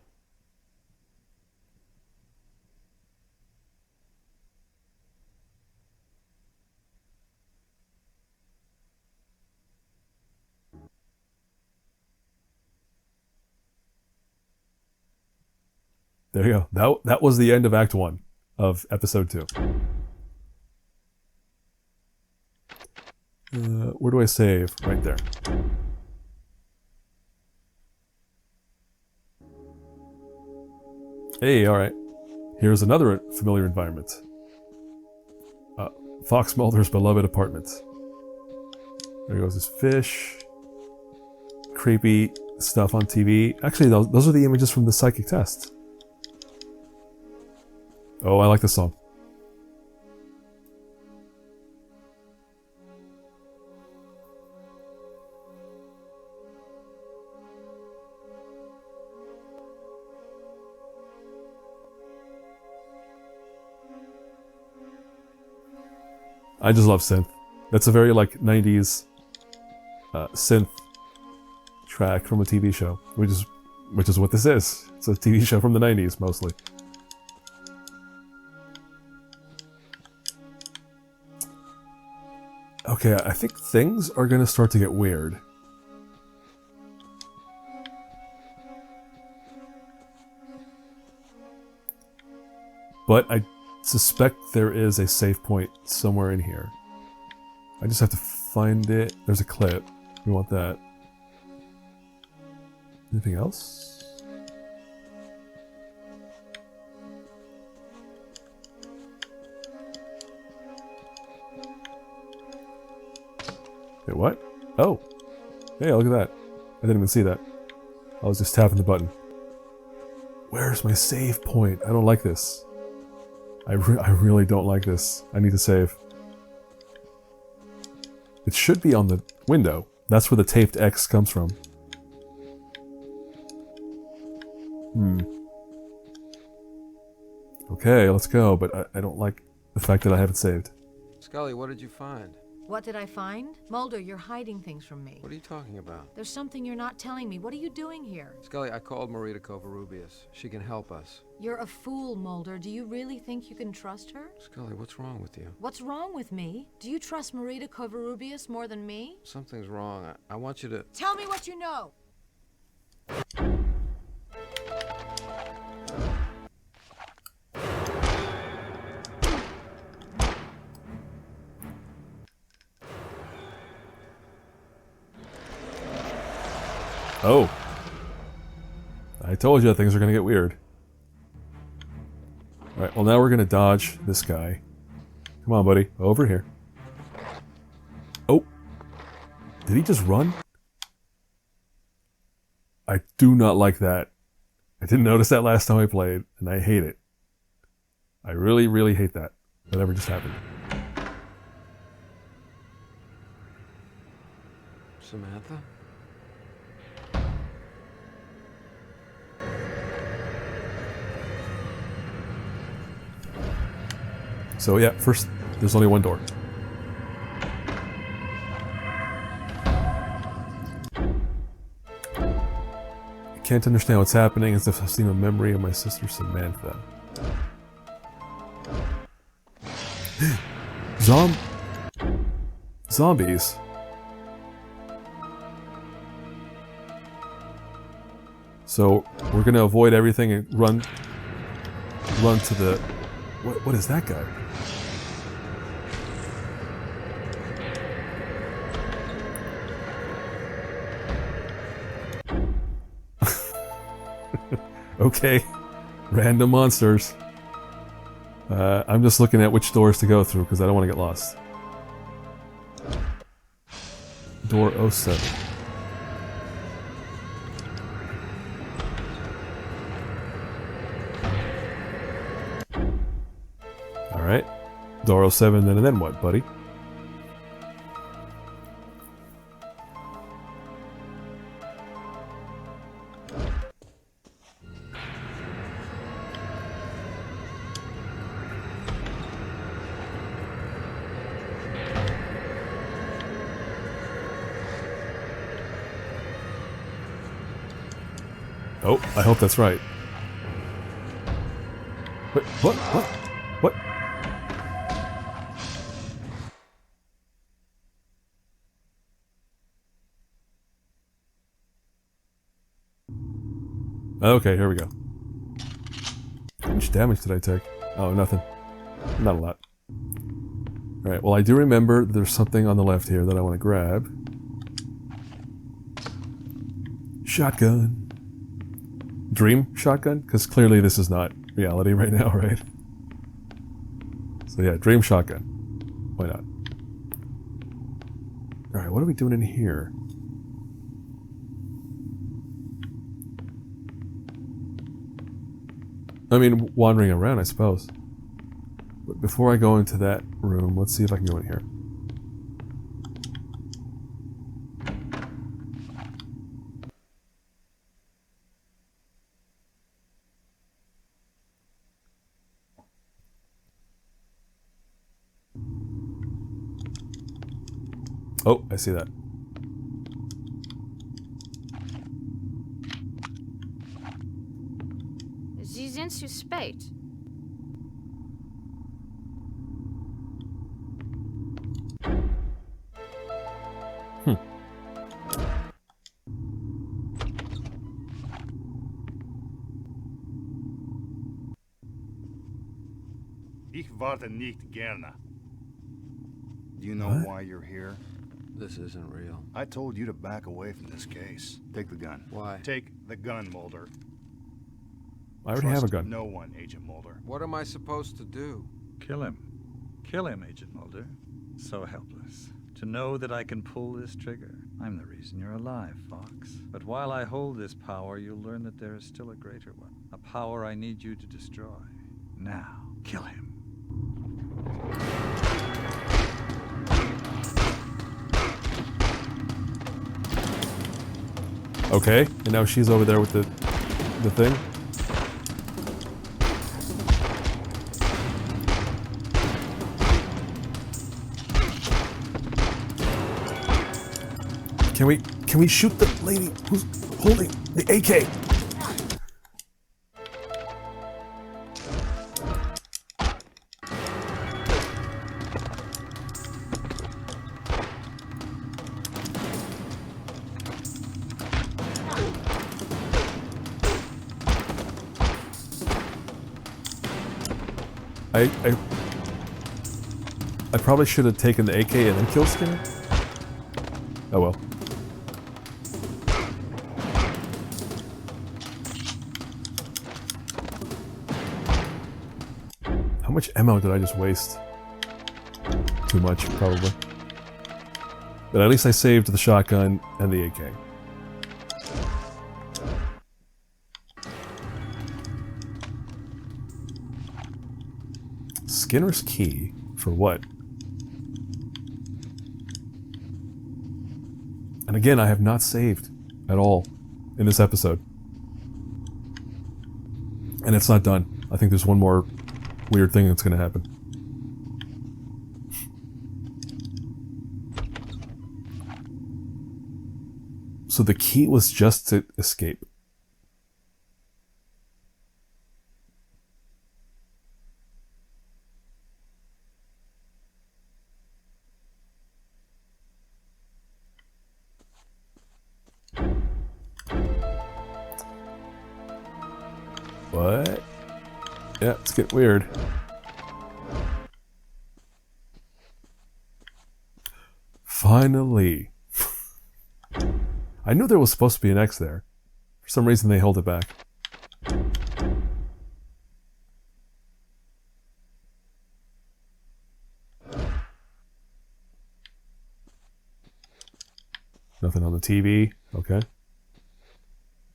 There you go. That was the end of Act 1 of Episode 2. Where do I save? Right there. Hey, alright. Here's another familiar environment. Fox Mulder's beloved apartment. There goes his fish. Creepy stuff on TV. Actually, those are the images from the psychic test. Oh, I like this song. I just love synth. That's a very like 90s synth track from a TV show, which is what this is. It's a TV show from the 90s mostly. Okay, I think things are gonna start to get weird. But I suspect there is a save point somewhere in here. I just have to find it. There's a clip. We want that. Anything else? Wait, what? Oh! Hey, look at that. I didn't even see that. I was just tapping the button. Where's my save point? I don't like this. I really don't like this. I need to save. It should be on the window. That's where the taped X comes from. Okay, let's go, but I don't like the fact that I haven't saved. Scully, what did you find? What did I find? Mulder, you're hiding things from me. What are you talking about? There's something you're not telling me. What are you doing here? Scully, I called Marita Covarrubias. She can help us. You're a fool, Mulder. Do you really think you can trust her? Scully, what's wrong with you? What's wrong with me? Do you trust Marita Covarrubias more than me? Something's wrong. I want you to... Tell me what you know! Oh. I told you things are going to get weird. Alright, well now we're going to dodge this guy. Come on, buddy. Over here. Oh. Did he just run? I do not like that. I didn't notice that last time I played, and I hate it. I really, really hate that. Whatever just happened. Samantha? So yeah, first, there's only one door. I can't understand what's happening as if I've seen a memory of my sister Samantha. Zombies. So we're gonna avoid everything and run to the... What is that guy? Okay, random monsters. I'm just looking at which doors to go through because I don't want to get lost. Door 07. Alright. Door 07, and then what, buddy? Oh, I hope that's right. Wait, what? What? Okay, here we go. much damage did I take? Oh, nothing. Not a lot. Alright, well I do remember there's something on the left here that I want to grab. Shotgun. Dream shotgun? Because clearly this is not reality right now, right? So yeah, dream shotgun. Why not? Alright, what are we doing in here? I mean, wandering around, I suppose. But before I go into that room, let's see if I can go in here. Oh, I see that. Sie sind zu spät. Ich warte nicht gerne. Do you know why you're here? This isn't real. I told you to back away from this case. Take the gun. Why? Take the gun, Mulder. I already have a gun. No one, Agent Mulder. What am I supposed to do? Kill him. Kill him, Agent Mulder. So helpless. To know that I can pull this trigger. I'm the reason you're alive, Fox. But while I hold this power, you'll learn that there is still a greater one. A power I need you to destroy. Now, kill him. Okay, and now she's over there with the thing. Can we shoot the lady who's holding the AK? I probably should have taken the AK and then killed Skinner. Oh well. How much ammo did I just waste? Too much, probably. But at least I saved the shotgun and the AK. Skinner's key? For what? And again, I have not saved at all in this episode. And it's not done. I think there's one more weird thing that's going to happen. So the key was just to escape. What? Yeah, it's getting weird. Finally. I knew there was supposed to be an X there. For some reason they held it back. Nothing on the TV. Okay.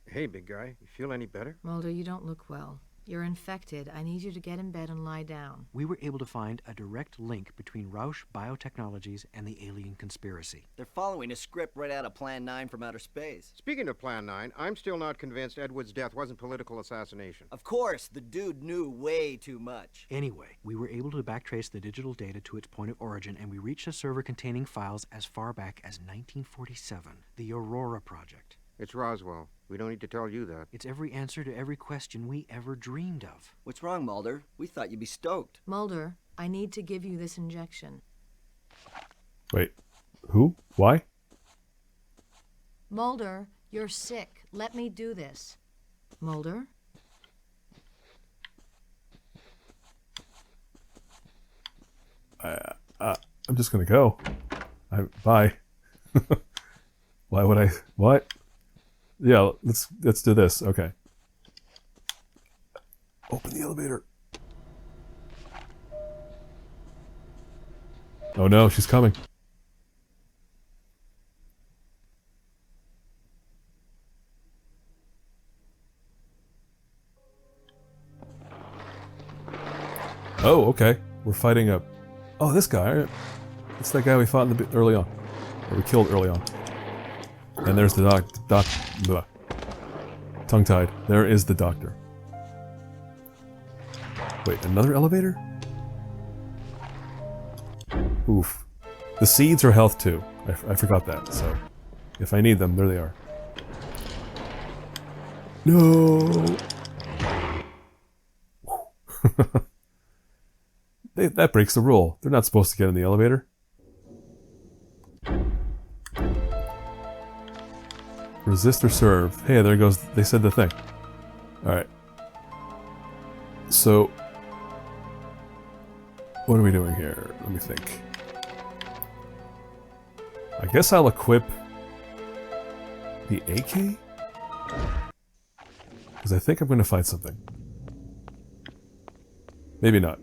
Hey, big guy. You feel any better? Mulder, you don't look well. You're infected. I need you to get in bed and lie down. We were able to find a direct link between Rausch Biotechnologies and the alien conspiracy. They're following a script right out of Plan 9 from outer space. Speaking of Plan 9, I'm still not convinced Edward's death wasn't political assassination. Of course, the dude knew way too much. Anyway, we were able to backtrace the digital data to its point of origin, and we reached a server containing files as far back as 1947, the Aurora Project. It's Roswell. We don't need to tell you that. It's every answer to every question we ever dreamed of. What's wrong, Mulder? We thought you'd be stoked. Mulder, I need to give you this injection. Wait, who? Why? Mulder, you're sick. Let me do this. Mulder? I'm just gonna go. Bye. Why would I? What? Yeah, let's do this. Okay. Open the elevator. Oh no, she's coming. Oh, okay. We're fighting a... Oh, this guy. It's that guy we fought early on. Or we killed early on. And there's the blah. Tongue-tied. There is the doctor. Wait, another elevator? Oof. The seeds are health too. I forgot that, so... If I need them, there they are. No! That breaks the rule. They're not supposed to get in the elevator. Resist or serve. Hey, there goes... They said the thing. Alright. So... What are we doing here? Let me think. I guess I'll equip... the AK? Because I think I'm going to find something. Maybe not.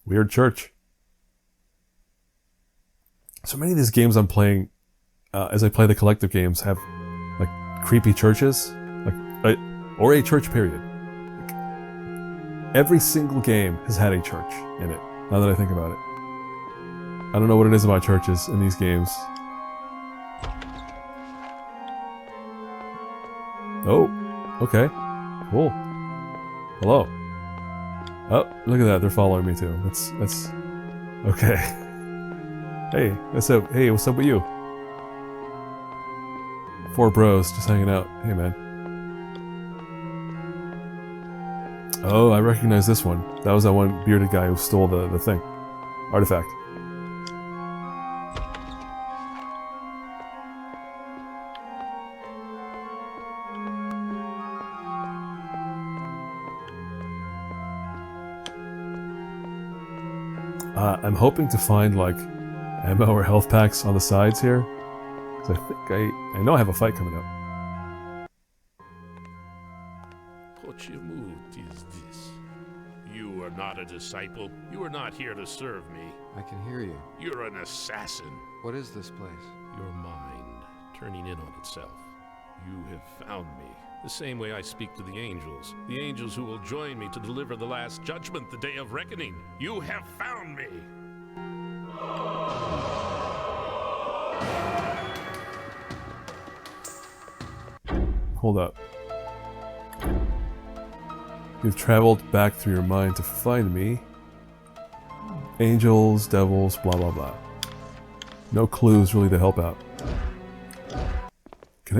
Weird church. So many of these games I'm playing, as I play the collective games, have like creepy churches, or a church period. Like, every single game has had a church in it. Now that I think about it, I don't know what it is about churches in these games. Oh, okay, cool. Hello. Oh, look at that, they're following me too. That's... Okay. Hey, what's up? Hey, what's up with you? 4 bros just hanging out. Hey, man. Oh, I recognize this one. That was that one bearded guy who stole the thing. Artifact. I'm hoping to find, like, ammo or health packs on the sides here. Because I think I know I have a fight coming up. What mood is this? You are not a disciple. You are not here to serve me. I can hear you. You're an assassin. What is this place? Your mind turning in on itself. You have found me. The same way I speak to the angels who will join me to deliver the last judgment, the day of reckoning. You have found me! Hold up. You've traveled back through your mind to find me. Angels, devils, blah blah blah. No clues really to help out. Can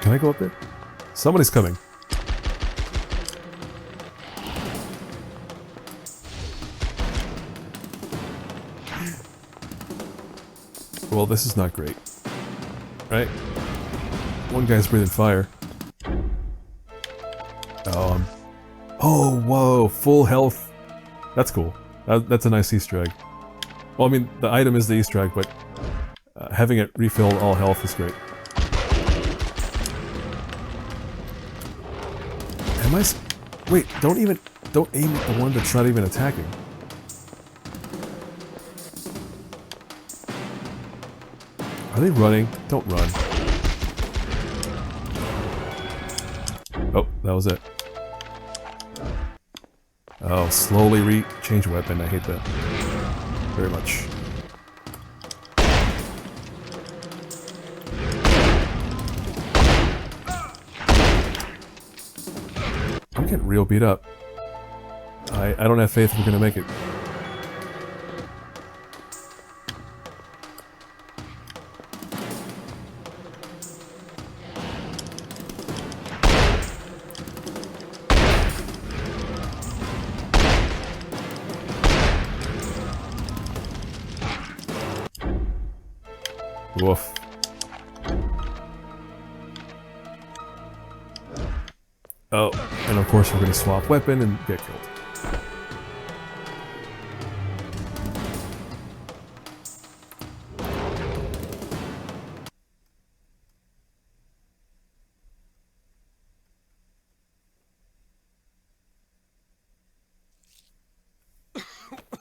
I go up there? Somebody's coming. Well, this is not great. Right? One guy's breathing fire. Oh, whoa, full health. That's cool. That's a nice Easter egg. Well, I mean, the item is the Easter egg, but having it refill all health is great. Wait, don't aim at the one that's not even attacking. Are they running? Don't run. Oh, that was it. Oh, slowly change weapon. I hate that very much. I'm getting real beat up. I don't have faith we're gonna make it. Woof. Oh, and of course we're going to swap weapon and get killed.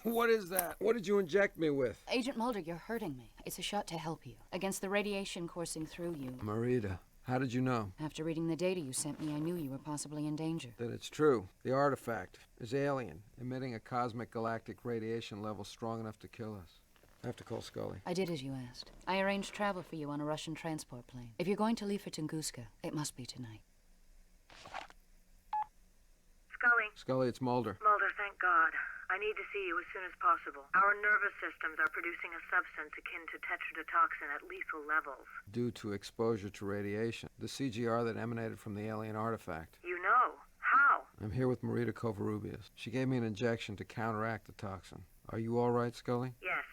What is that? What did you inject me with? Agent Mulder, you're hurting me. It's a shot to help you. Against the radiation coursing through you. Marita, how did you know? After reading the data you sent me, I knew you were possibly in danger. That it's true. The artifact is alien, emitting a cosmic galactic radiation level strong enough to kill us. I have to call Scully. I did as you asked. I arranged travel for you on a Russian transport plane. If you're going to leave for Tunguska, it must be tonight. Scully. Scully, it's Mulder. Mulder, thank God. I need to see you as soon as possible. Our nervous systems are producing a substance akin to tetrodotoxin at lethal levels. Due to exposure to radiation. The CGR that emanated from the alien artifact. You know. How? I'm here with Marita Covarrubias. She gave me an injection to counteract the toxin. Are you all right, Scully? Yes.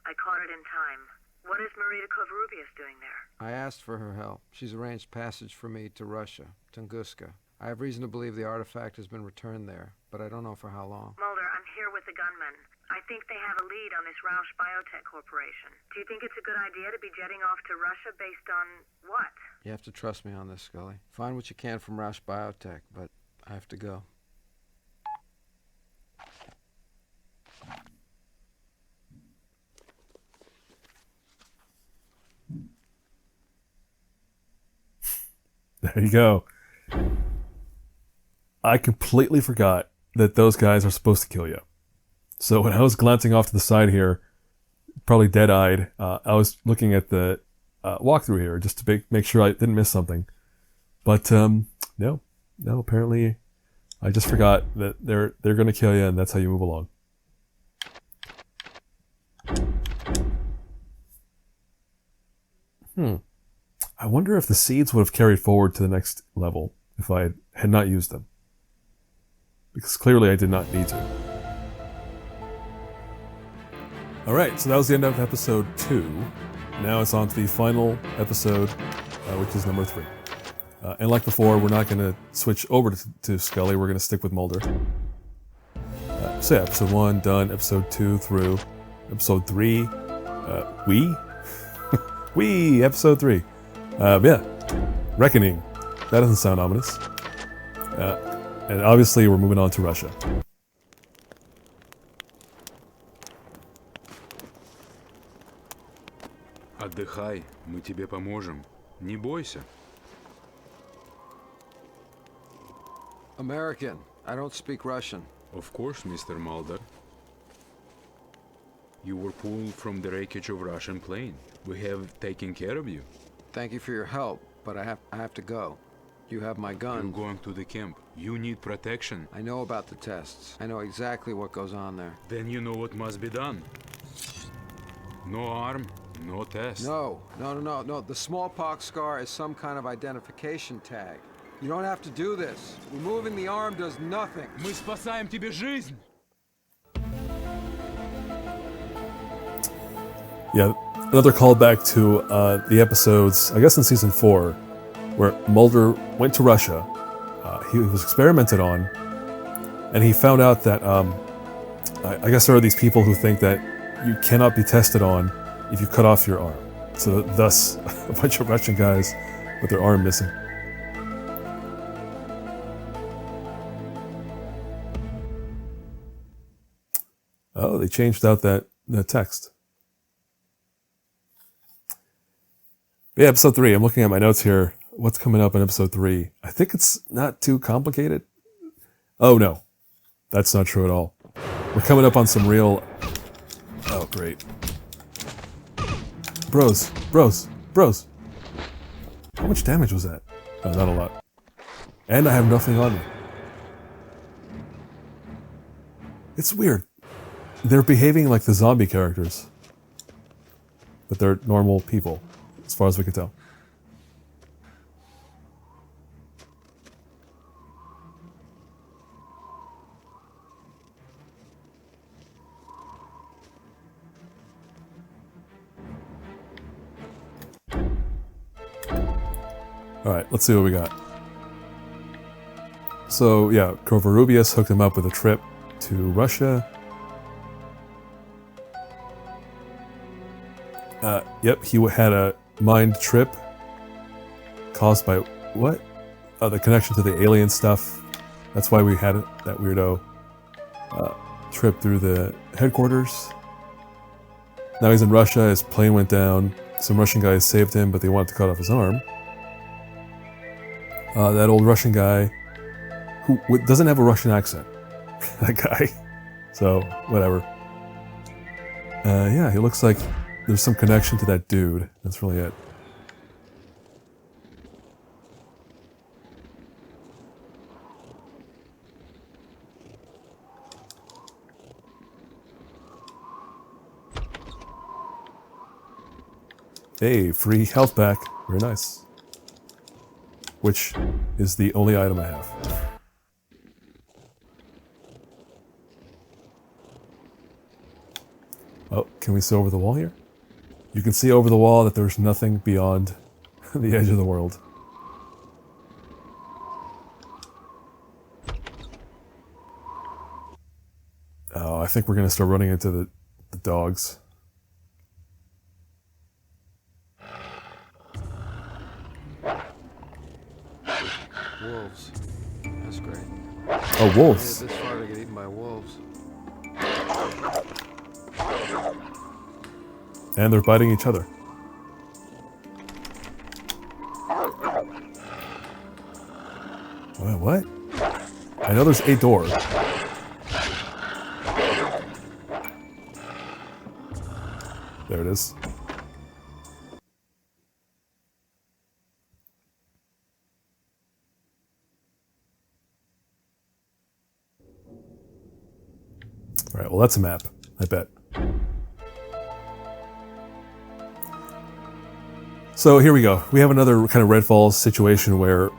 I caught it in time. What is Marita Covarrubias doing there? I asked for her help. She's arranged passage for me to Russia, Tunguska. I have reason to believe the artifact has been returned there, but I don't know for how long. Mulder, I'm here with the gunmen. I think they have a lead on this Rausch Biotech Corporation. Do you think it's a good idea to be jetting off to Russia based on what? You have to trust me on this, Scully. Find what you can from Rausch Biotech, but I have to go. There you go. I completely forgot that those guys are supposed to kill you. So when I was glancing off to the side here, probably dead-eyed, I was looking at the walkthrough here just to make sure I didn't miss something. But no, apparently I just forgot that they're going to kill you, and that's how you move along. I wonder if the seeds would have carried forward to the next level if I had not used them. Because clearly I did not need to. Alright, so that was the end of episode 2. Now it's on to the final episode, which is number 3. And like before, we're not going to switch over to Scully, we're going to stick with Mulder. So yeah, episode 1 done, episode 2 through, episode 3, episode 3. Yeah, Reckoning. That doesn't sound ominous. And obviously we're moving on to Russia. Отдыхай, мы тебе поможем. Не бойся. American. I don't speak Russian. Of course, Mr. Mulder. You were pulled from the wreckage of Russian plane. We have taken care of you. Thank you for your help, but I have to go. You have my gun. You're going to the camp. You need protection. I know about the tests. I know exactly what goes on there. Then you know what must be done. No arm, no test. No. The smallpox scar is some kind of identification tag. You don't have to do this. Removing the arm does nothing. Мы спасаем тебе жизнь. Yeah, another callback to the episodes, I guess in season 4, where Mulder went to Russia. He was experimented on, and he found out that I guess there are these people who think that you cannot be tested on if you cut off your arm. So thus, a bunch of Russian guys with their arm missing. Oh, they changed out that text. Yeah, episode 3. I'm looking at my notes here. What's coming up in episode 3? I think it's not too complicated. Oh, no. That's not true at all. We're coming up on some real... Oh, great. Bros. How much damage was that? Oh, not a lot. And I have nothing on me. It's weird. They're behaving like the zombie characters. But they're normal people, as far as we can tell. Alright, let's see what we got. So yeah, Covarrubias hooked him up with a trip to Russia. Yep, he had a mind trip caused by what? The connection to the alien stuff. That's why we had that weirdo trip through the headquarters. Now he's in Russia, his plane went down. Some Russian guys saved him, but they wanted to cut off his arm. That old Russian guy, who doesn't have a Russian accent. That guy. So, whatever. Yeah, he looks like there's some connection to that dude. That's really it. Hey, free health back. Very nice. Which is the only item I have. Oh, can we see over the wall here? You can see over the wall that there's nothing beyond the edge of the world. Oh, I think we're going to start running into the dogs. Wolves. That's great. Oh, wolves. I made it this far to get eaten by wolves. And they're biting each other. What? I know there's a door. There it is. Alright, well that's a map, I bet. So here we go. We have another kind of Red Falls situation where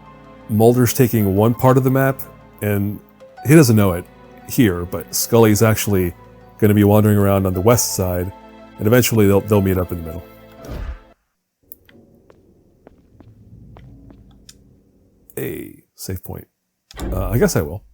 Mulder's taking one part of the map, and he doesn't know it here, but Scully's actually going to be wandering around on the west side, and eventually they'll meet up in the middle. A save point. I guess I will.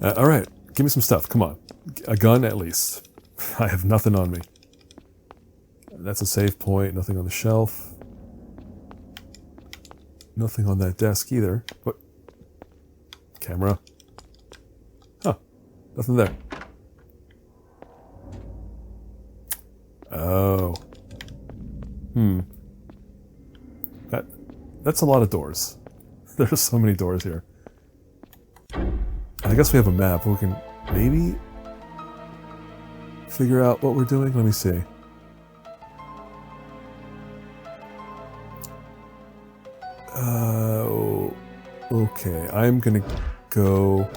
Alright, give me some stuff, come on. A gun at least. I have nothing on me. That's a save point, nothing on the shelf. Nothing on that desk either. What? Camera. Huh, nothing there. Oh. That's a lot of doors. There's so many doors here. I guess we have a map. We can maybe figure out what we're doing. Let me see. Okay. I'm gonna go.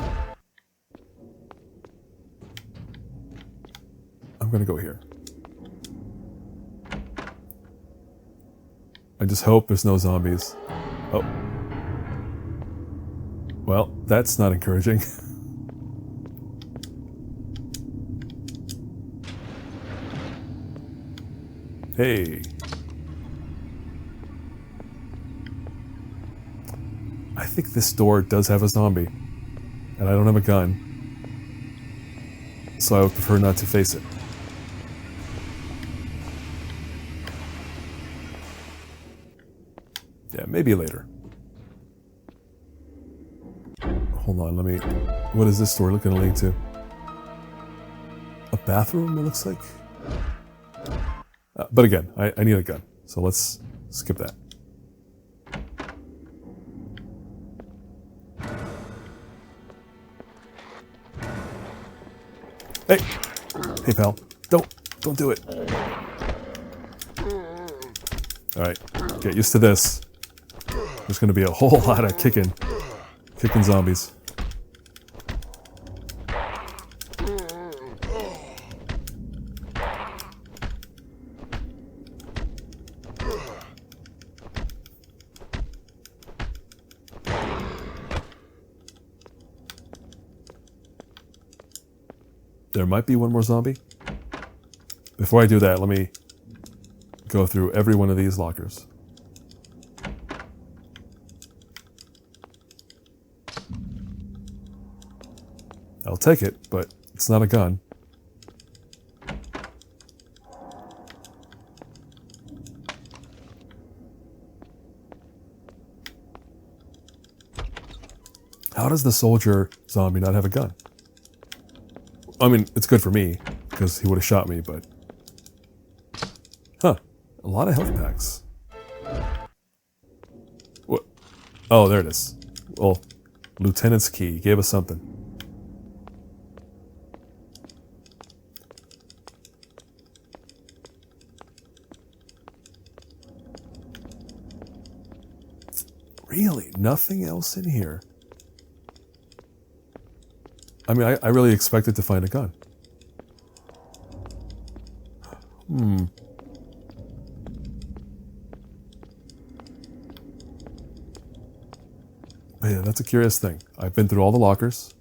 I'm gonna go here. I just hope there's no zombies. Oh. Well, that's not encouraging. Hey. I think this door does have a zombie. And I don't have a gun. So I would prefer not to face it. Yeah, maybe later. Hold on, let me... What is this door looking to lead to? A bathroom, it looks like? But again, I need a gun. So let's skip that. Hey! Hey, pal. Don't do it. Alright, get used to this. There's gonna be a whole lot of kicking zombies. There might be one more zombie. Before I do that, let me go through every one of these lockers. I'll take it, but it's not a gun. How does the soldier zombie not have a gun? I mean, it's good for me, because he would have shot me, but... Huh. A lot of health packs. What? Oh, there it is. Well, Lieutenant's key gave us something. Really? Nothing else in here? I mean, I really expected to find a gun. But yeah, that's a curious thing. I've been through all the lockers.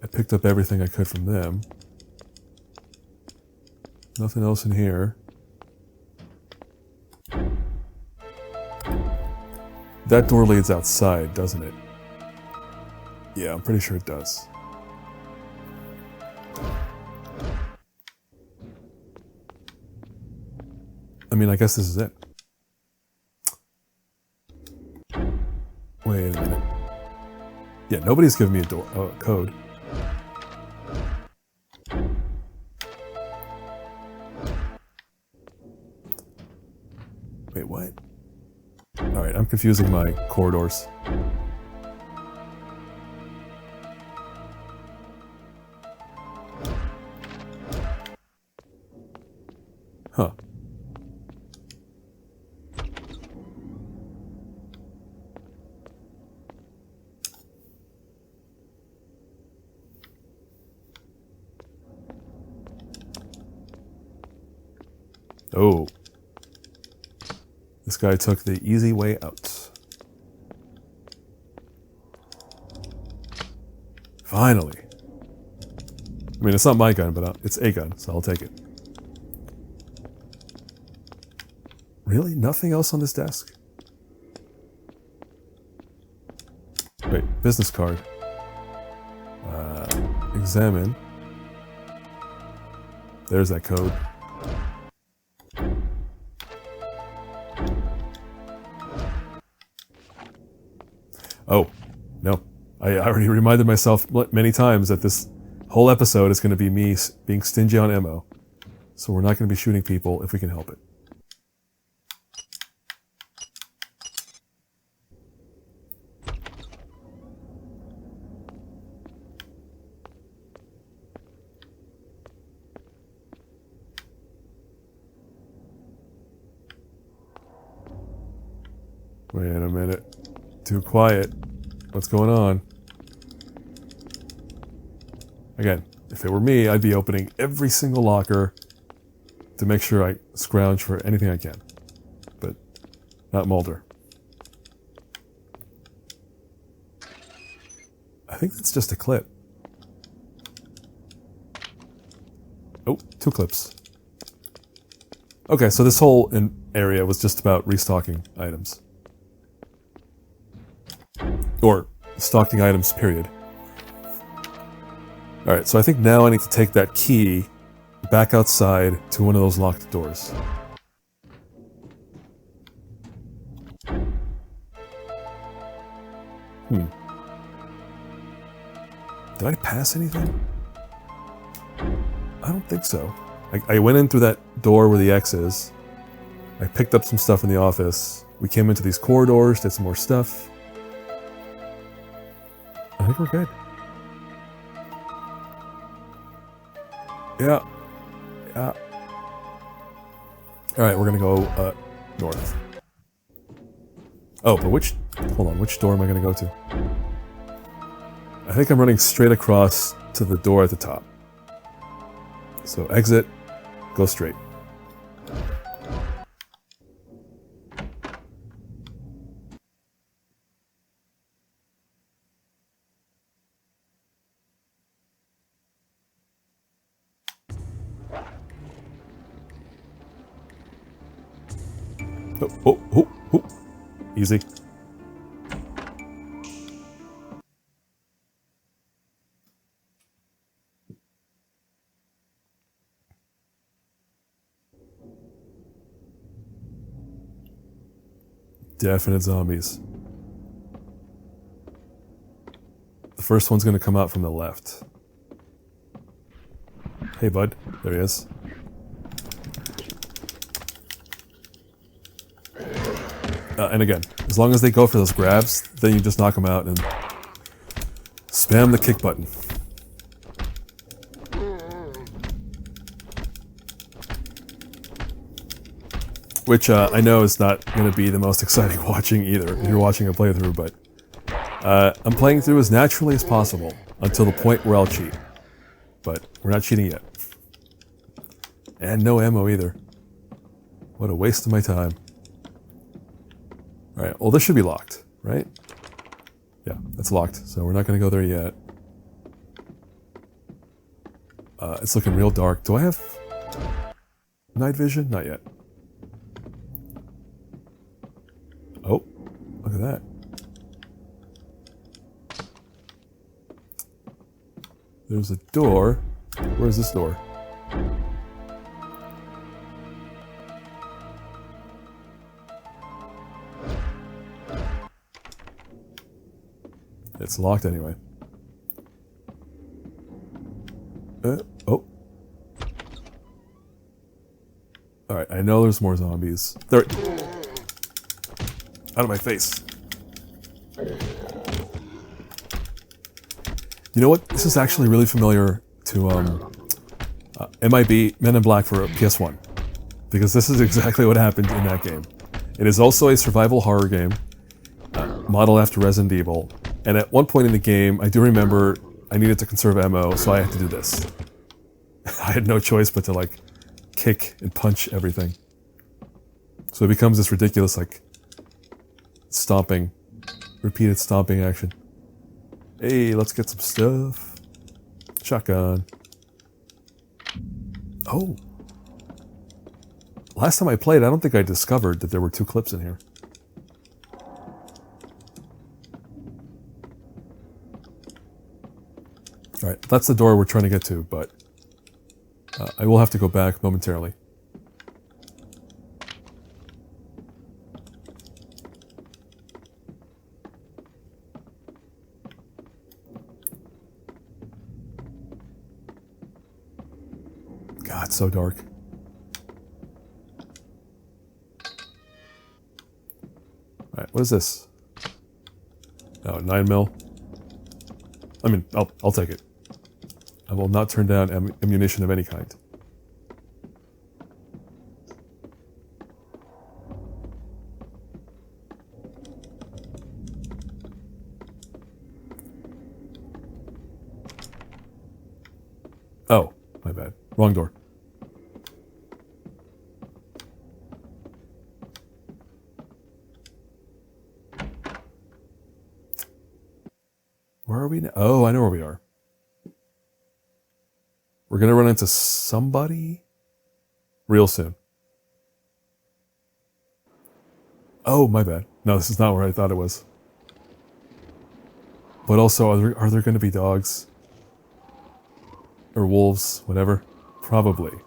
I picked up everything I could from them. Nothing else in here. That door leads outside, doesn't it? Yeah, I'm pretty sure it does. I mean, I guess this is it. Wait a minute. Yeah, nobody's giving me a code. Wait, what? Alright, I'm confusing my corridors. Huh. Oh. This guy took the easy way out. Finally. I mean, it's not my gun, but it's a gun, so I'll take it. Really? Nothing else on this desk? Wait, business card. Examine. There's that code. Oh, no. I already reminded myself many times that this whole episode is going to be me being stingy on ammo. So we're not going to be shooting people if we can help it. Wait a minute. Too quiet. What's going on? Again, if it were me, I'd be opening every single locker to make sure I scrounge for anything I can. But not Mulder. I think that's just a clip. Oh, 2 clips. Okay, so this whole area was just about restocking items. Or stocking items, period. Alright, so I think now I need to take that key back outside to one of those locked doors. Did I pass anything? I don't think so. I went in through that door where the X is. I picked up some stuff in the office. We came into these corridors, did some more stuff. I think we're good. Yeah. Yeah. Alright, we're gonna go north. Oh, but hold on, which door am I gonna go to? I think I'm running straight across to the door at the top. So exit, go straight. Oh. Easy. Definite zombies. The first one's going to come out from the left. Hey, bud. There he is. And again, as long as they go for those grabs, then you just knock them out and spam the kick button. Which I know is not going to be the most exciting watching either, if you're watching a playthrough, but I'm playing through as naturally as possible until the point where I'll cheat. But we're not cheating yet. And no ammo either. What a waste of my time. Alright, well this should be locked, right? Yeah, it's locked, so we're not going to go there yet. It's looking real dark. Do I have night vision? Not yet. Oh, look at that. There's a door. Where's this door? It's locked anyway. Oh. Alright, I know there's more zombies. There. Out of my face. You know what? This is actually really familiar to MIB, Men in Black for PS1. Because this is exactly what happened in that game. It is also a survival horror game, modeled after Resident Evil. And at one point in the game, I do remember I needed to conserve ammo, so I had to do this. I had no choice but to, like, kick and punch everything. So it becomes this ridiculous, like, stomping, repeated stomping action. Hey, let's get some stuff. Shotgun. Oh. Last time I played, I don't think I discovered that there were 2 clips in here. Alright, that's the door we're trying to get to, but I will have to go back momentarily. God, it's so dark. Alright, what is this? Oh, 9mm. I mean, I'll take it. I will not turn down ammunition of any kind. Oh, my bad. Wrong door. Where are we now? Oh, I know where we are. We're going to run into somebody real soon. Oh, my bad. No, this is not where I thought it was. But also, are there going to be dogs? Or wolves, whatever? Probably.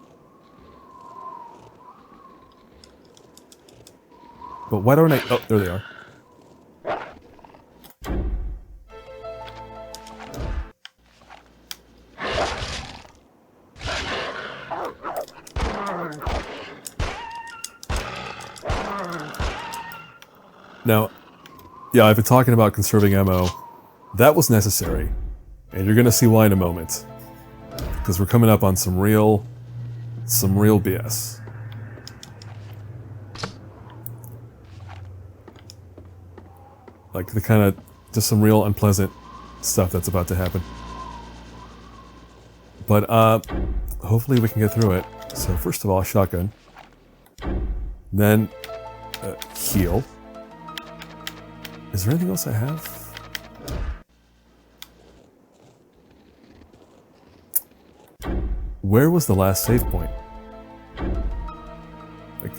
But why don't I... Oh, there they are. Now, yeah, I've been talking about conserving ammo. That was necessary. And you're going to see why in a moment. Because we're coming up on some real BS. Like the kind of, just some real unpleasant stuff that's about to happen. But, hopefully we can get through it. So first of all, shotgun. Then, heal. Is there anything else I have? Where was the last save point? Like,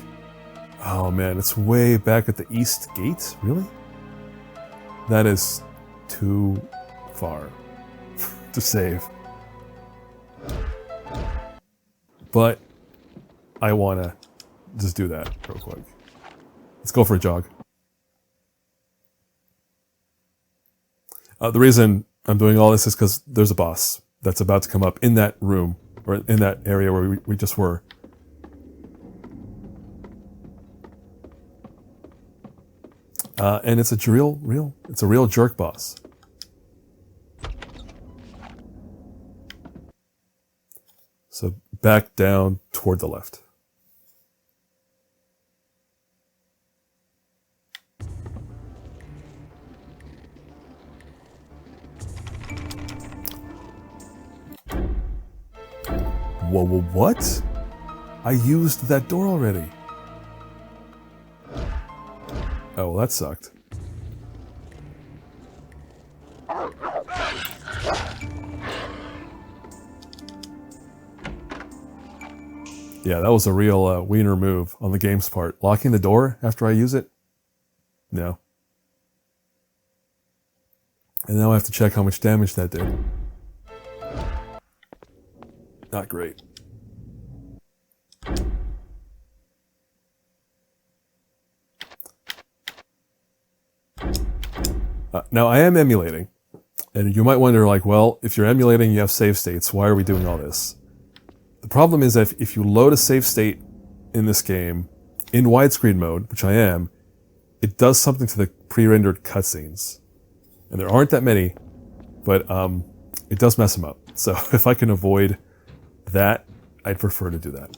Oh man, it's way back at the east gate? Really? That is too far to save. But I want to just do that real quick. Let's go for a jog. The reason I'm doing all this is because there's a boss that's about to come up in that room, or in that area where we just were. And it's a real jerk boss. So back down toward the left. Whoa, what? I used that door already. Oh, well, that sucked. Yeah, that was a real wiener move on the game's part. Locking the door after I use it? No. And now I have to check how much damage that did. Not great. Now, I am emulating. And you might wonder, like, well, if you're emulating, you have save states. Why are we doing all this? The problem is that if you load a save state in this game, in widescreen mode, which I am, it does something to the pre-rendered cutscenes. And there aren't that many, but it does mess them up. So if I can avoid that, I'd prefer to do that.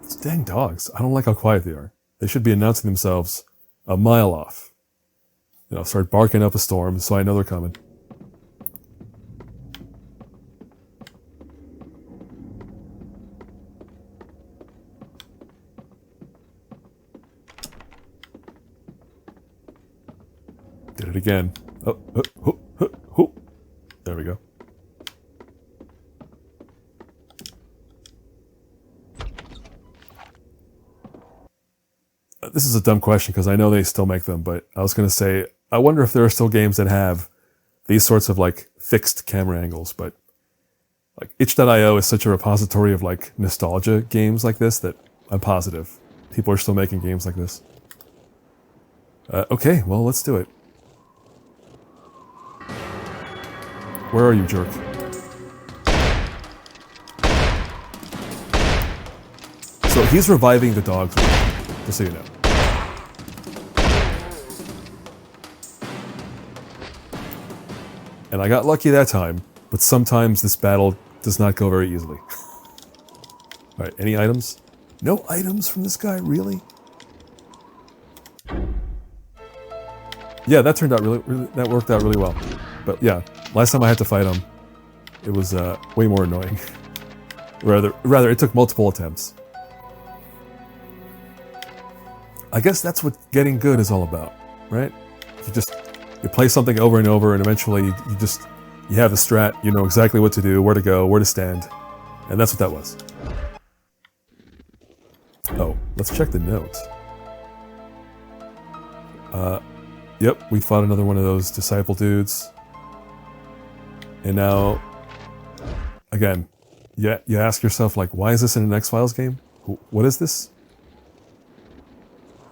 These dang dogs. I don't like how quiet they are. They should be announcing themselves a mile off. You know, start barking up a storm so I know they're coming. Did it again. Oh. There we go. This is a dumb question because I know they still make them, but I was going to say, I wonder if there are still games that have these sorts of like fixed camera angles, but like itch.io is such a repository of like nostalgia games like this that I'm positive people are still making games like this. Okay, well, let's do it. Where are you, jerk? So he's reviving the dogs, just so you know. And I got lucky that time, but sometimes this battle does not go very easily. Alright, any items? No items from this guy, really? Yeah, that turned out that worked out really well. But yeah, last time I had to fight him, it was way more annoying. Rather, it took multiple attempts. I guess that's what getting good is all about, right? You play something over and over, and eventually you have a strat, you know exactly what to do, where to go, where to stand. And that's what that was. Oh, let's check the notes. Yep, we fought another one of those disciple dudes. And now, again, you ask yourself, like, why is this in an X-Files game? What is this?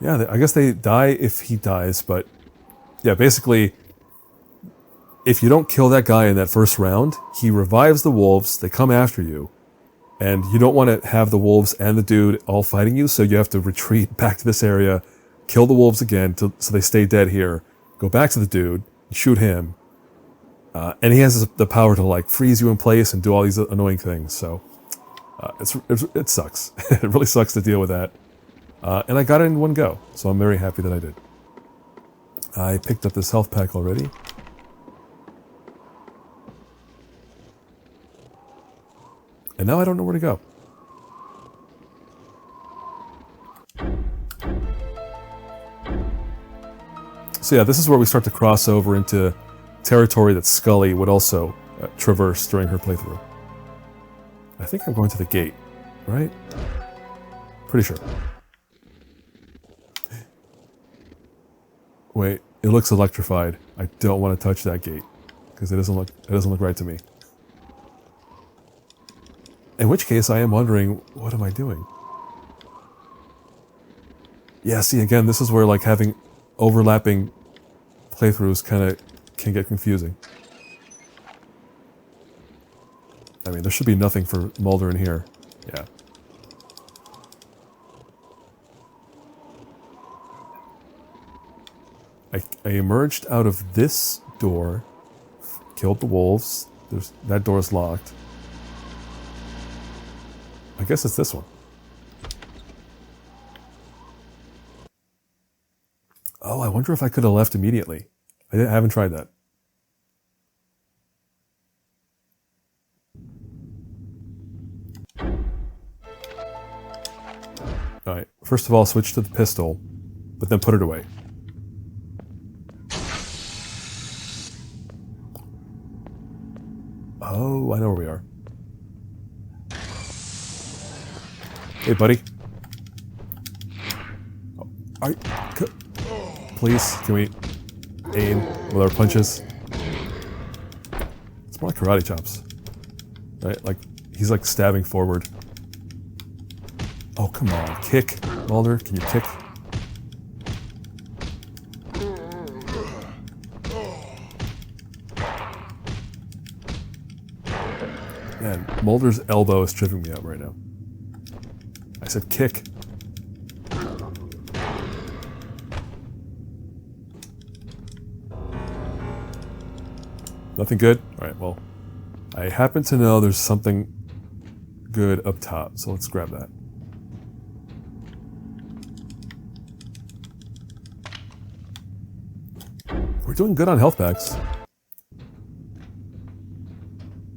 Yeah, I guess they die if he dies, but yeah, basically, if you don't kill that guy in that first round, he revives the wolves, they come after you, and you don't want to have the wolves and the dude all fighting you, so you have to retreat back to this area, kill the wolves again, so they stay dead here, go back to the dude, shoot him, and he has the power to like freeze you in place and do all these annoying things, so it sucks. It really sucks to deal with that. And I got it in one go, so I'm very happy that I did. I picked up this health pack already. And now I don't know where to go. So yeah, this is where we start to cross over into territory that Scully would also traverse during her playthrough. I think I'm going to the gate, right? Pretty sure. Wait, it looks electrified. I don't want to touch that gate because it doesn't look right to me. In which case, I am wondering, what am I doing? Yeah, see, again, this is where like having overlapping playthroughs kind of can get confusing. I mean, there should be nothing for Mulder in here. Yeah. I emerged out of this door, killed the wolves. That door's locked. I guess it's this one. Oh, I wonder if I could have left immediately. I haven't tried that. Alright, first of all, switch to the pistol, but then put it away. Oh, I know where we are. Hey, buddy. Please, can we aim with our punches? It's more like karate chops. Right? Like, he's like stabbing forward. Oh, come on. Kick. Mulder, can you kick? Man, Mulder's elbow is tripping me up right now. I said kick. Nothing good? Alright, well, I happen to know there's something good up top, so let's grab that. We're doing good on health packs.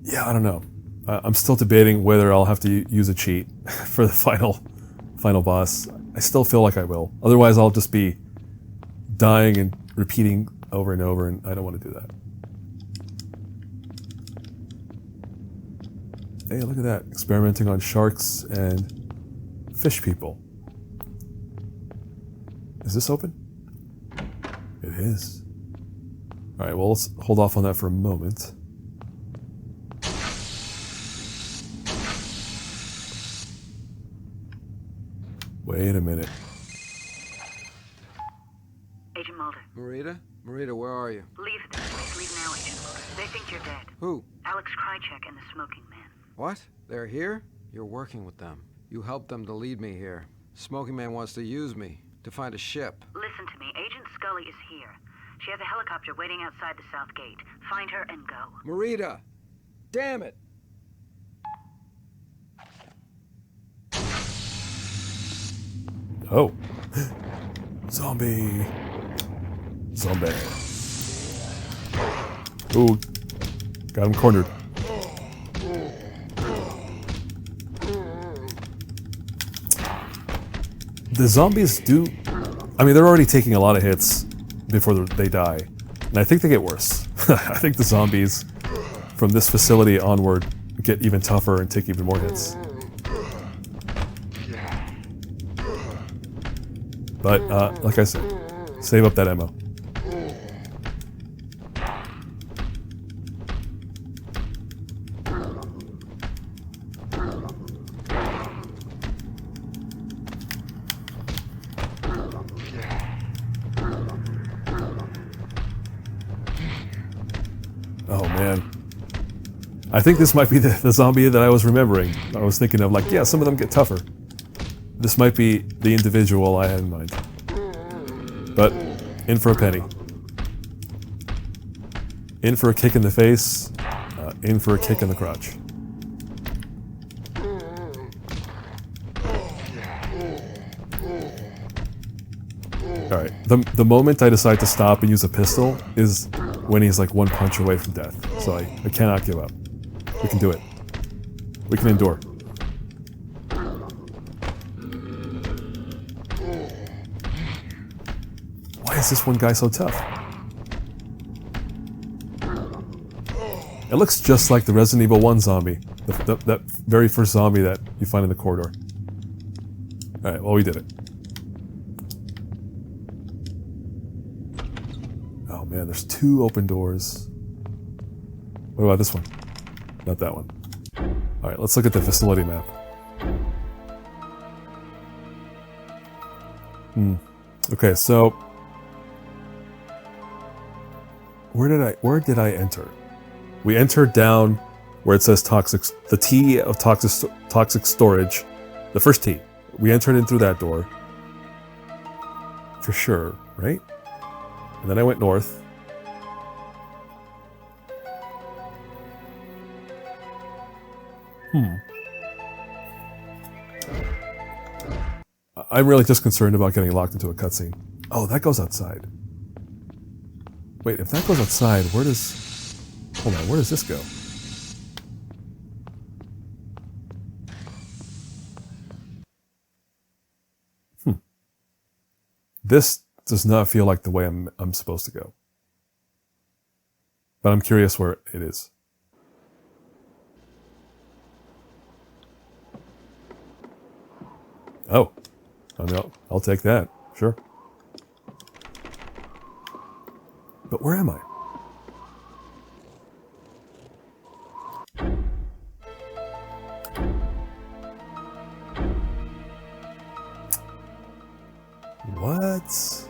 Yeah, I don't know. I'm still debating whether I'll have to use a cheat for the final boss. I still feel like I will. Otherwise, I'll just be dying and repeating over and over, and I don't want to do that. Hey, look at that. Experimenting on sharks and fish people. Is this open? It is. Alright, well, let's hold off on that for a moment. Wait a minute. Agent Mulder. Marita? Marita, where are you? Leave this place. Leave now, Agent Mulder. They think you're dead. Who? Alex Krychek and the Smoking Man. What? They're here? You're working with them. You helped them to lead me here. Smoking Man wants to use me to find a ship. Listen to me. Agent Scully is here. She has a helicopter waiting outside the south gate. Find her and go. Marita! Damn it! Oh. Zombie. Zombie. Ooh. Got him cornered. The zombies do... I mean, they're already taking a lot of hits before they die. And I think they get worse. I think the zombies from this facility onward get even tougher and take even more hits. But, like I said, save up that ammo. Oh man. I think this might be the zombie that I was remembering. I was thinking of like, yeah, some of them get tougher. This might be the individual I had in mind. But, in for a penny. In for a kick in the face, in for a kick in the crotch. Alright, the moment I decide to stop and use a pistol is when he's like one punch away from death. So I cannot give up. We can do it. We can endure. Why is this one guy so tough? It looks just like the Resident Evil 1 zombie. That very first zombie that you find in the corridor. Alright, well, we did it. Oh man, there's 2 open doors. What about this one? Not that one. Alright, let's look at the facility map. Okay, so where did I enter? We entered down where it says toxic, the T of toxic storage, the first T. We entered in through that door. For sure, right? And then I went north. I'm really just concerned about getting locked into a cutscene. Oh, that goes outside. Wait, if that goes outside, where does... Hold on, where does this go? This does not feel like the way I'm supposed to go. But I'm curious where it is. Oh. I mean, I'll take that. Sure. But where am I? What?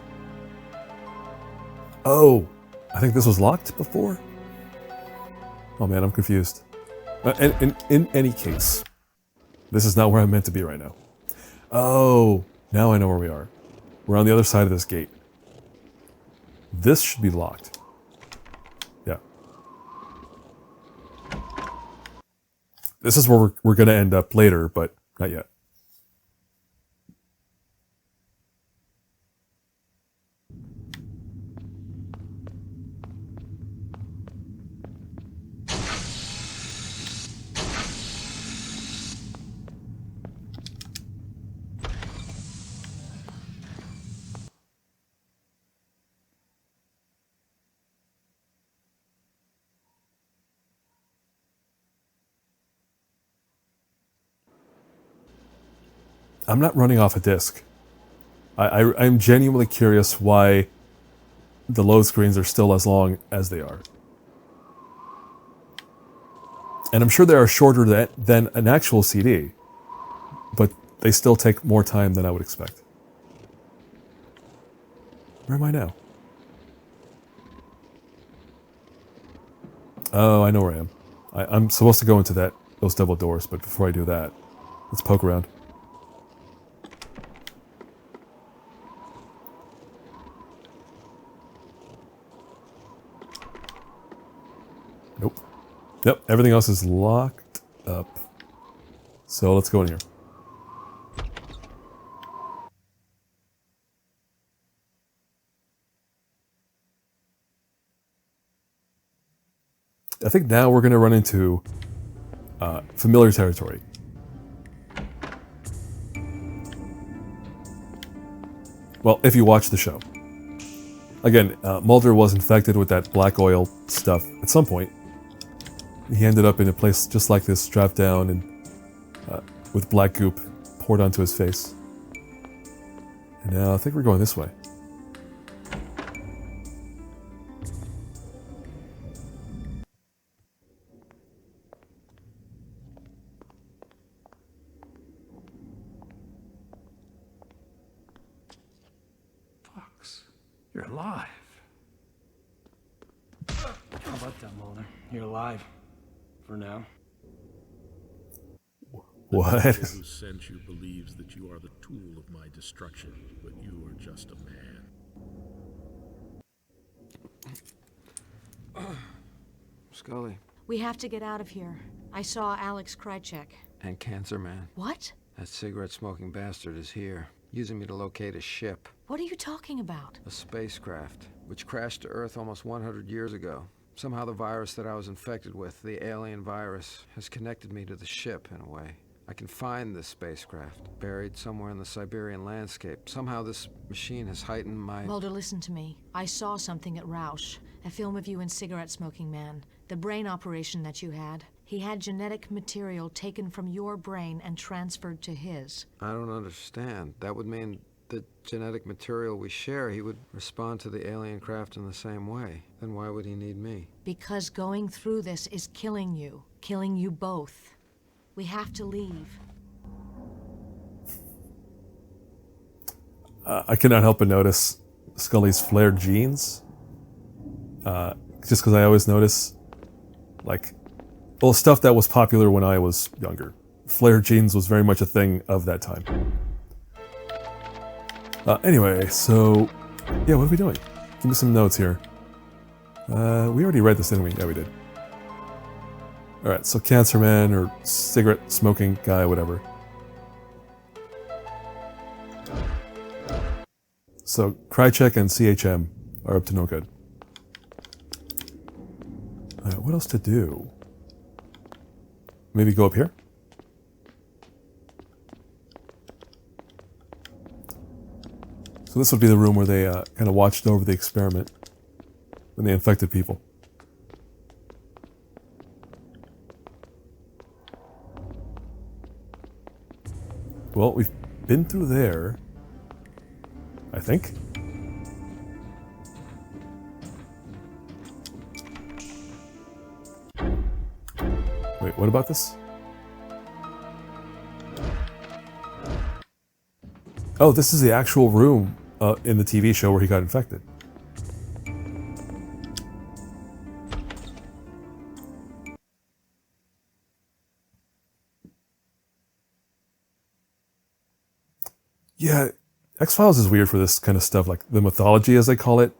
Oh, I think this was locked before? Oh man, I'm confused. In any case, this is not where I'm meant to be right now. Oh, now I know where we are. We're on the other side of this gate. This should be locked. Yeah. This is where we're going to end up later, but not yet. I'm not running off a disk. I'm genuinely curious why the load screens are still as long as they are. And I'm sure they are shorter than an actual CD, but they still take more time than I would expect. Where am I now? Oh, I know where I am. I'm supposed to go into those double doors, but before I do that, let's poke around. Nope. Yep, everything else is locked up. So let's go in here. I think now we're going to run into familiar territory. Well, if you watch the show. Again, Mulder was infected with that black oil stuff at some point. He ended up in a place just like this, strapped down and with black goop poured onto his face. And now I think we're going this way. Fox, you're alive. How about that, Mulder? You're alive. For now. What? The devil who sent you believes that you are the tool of my destruction, but you are just a man. Scully. We have to get out of here. I saw Alex Krychek. And Cancer Man. What? That cigarette-smoking bastard is here, using me to locate a ship. What are you talking about? A spacecraft, which crashed to Earth almost 100 years ago. Somehow the virus that I was infected with, the alien virus, has connected me to the ship in a way. I can find this spacecraft, buried somewhere in the Siberian landscape. Somehow this machine has heightened my... Mulder, listen to me. I saw something at Rausch. A film of you and Cigarette Smoking Man. The brain operation that you had. He had genetic material taken from your brain and transferred to his. I don't understand. That would mean the genetic material we share, he would respond to the alien craft in the same way. Then why would he need me? Because going through this is killing you. Killing you both. We have to leave. I cannot help but notice Scully's flared jeans. Just because I always notice, like, well, stuff that was popular when I was younger. Flared jeans was very much a thing of that time. Anyway, so, yeah, what are we doing? Give me some notes here. We already read this, didn't we? Yeah, we did. Alright, so Cancer Man, or cigarette smoking guy, whatever. So, Krychek and CHM are up to no good. What else to do? Maybe go up here? So this would be the room where they kind of watched over the experiment when they infected people. Well, we've been through there, I think. Wait, what about this? Oh, this is the actual room in the TV show where he got infected. Yeah, X-Files is weird for this kind of stuff, like the mythology, as they call it.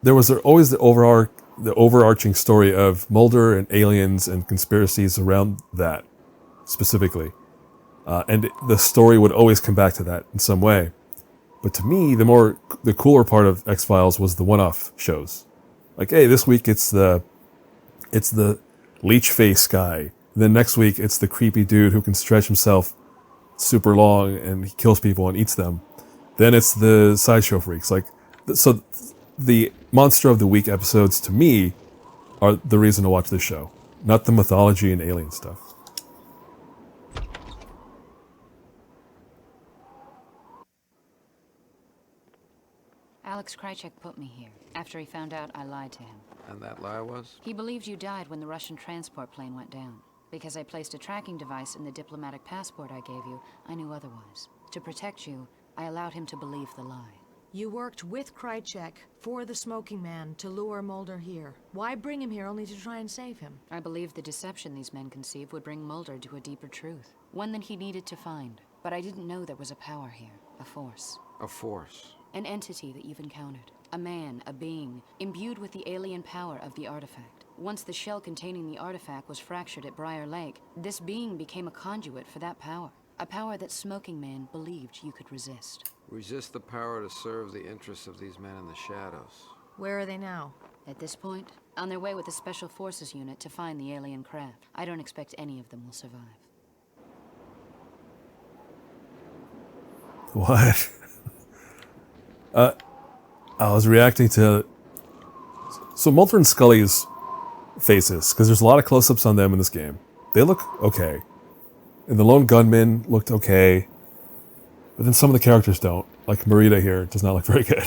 There was always the overarching story of Mulder and aliens and conspiracies around that, specifically. And the story would always come back to that in some way. But to me, the cooler part of X-Files was the one-off shows. Like, hey, this week it's the leech face guy. Then next week it's the creepy dude who can stretch himself super long and he kills people and eats them. Then it's the sideshow freaks. Like, so the Monster of the Week episodes, to me, are the reason to watch this show, not the mythology and alien stuff. Alex Krychek put me here, after he found out I lied to him. And that lie was? He believed you died when the Russian transport plane went down. Because I placed a tracking device in the diplomatic passport I gave you, I knew otherwise. To protect you, I allowed him to believe the lie. You worked with Krychek for the Smoking Man to lure Mulder here. Why bring him here only to try and save him? I believed the deception these men conceived would bring Mulder to a deeper truth. One that he needed to find. But I didn't know there was a power here. A force. A force? An entity that you've encountered. A man, a being, imbued with the alien power of the artifact. Once the shell containing the artifact was fractured at Briar Lake, this being became a conduit for that power. A power that Smoking Man believed you could resist. Resist the power to serve the interests of these men in the shadows. Where are they now? At this point, on their way with the Special Forces unit to find the alien craft. I don't expect any of them will survive. What? I was reacting to... So Mulder and Scully's faces, because there's a lot of close-ups on them in this game. They look okay. And the lone gunman looked okay. But then some of the characters don't. Like Marita here does not look very good.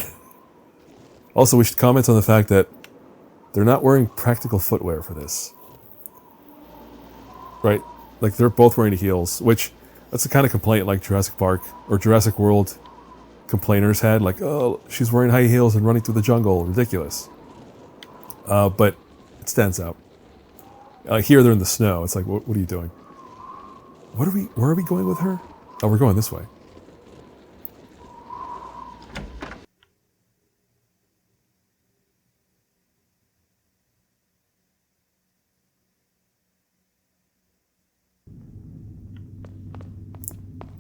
Also, we should comment on the fact that they're not wearing practical footwear for this. Right? Like, they're both wearing heels, which... That's the kind of complaint like Jurassic Park or Jurassic World complainers had. Like, oh, she's wearing high heels and running through the jungle. Ridiculous. But it stands out. Here they're in the snow. It's like, what are you doing? Where are we going with her? Oh, we're going this way.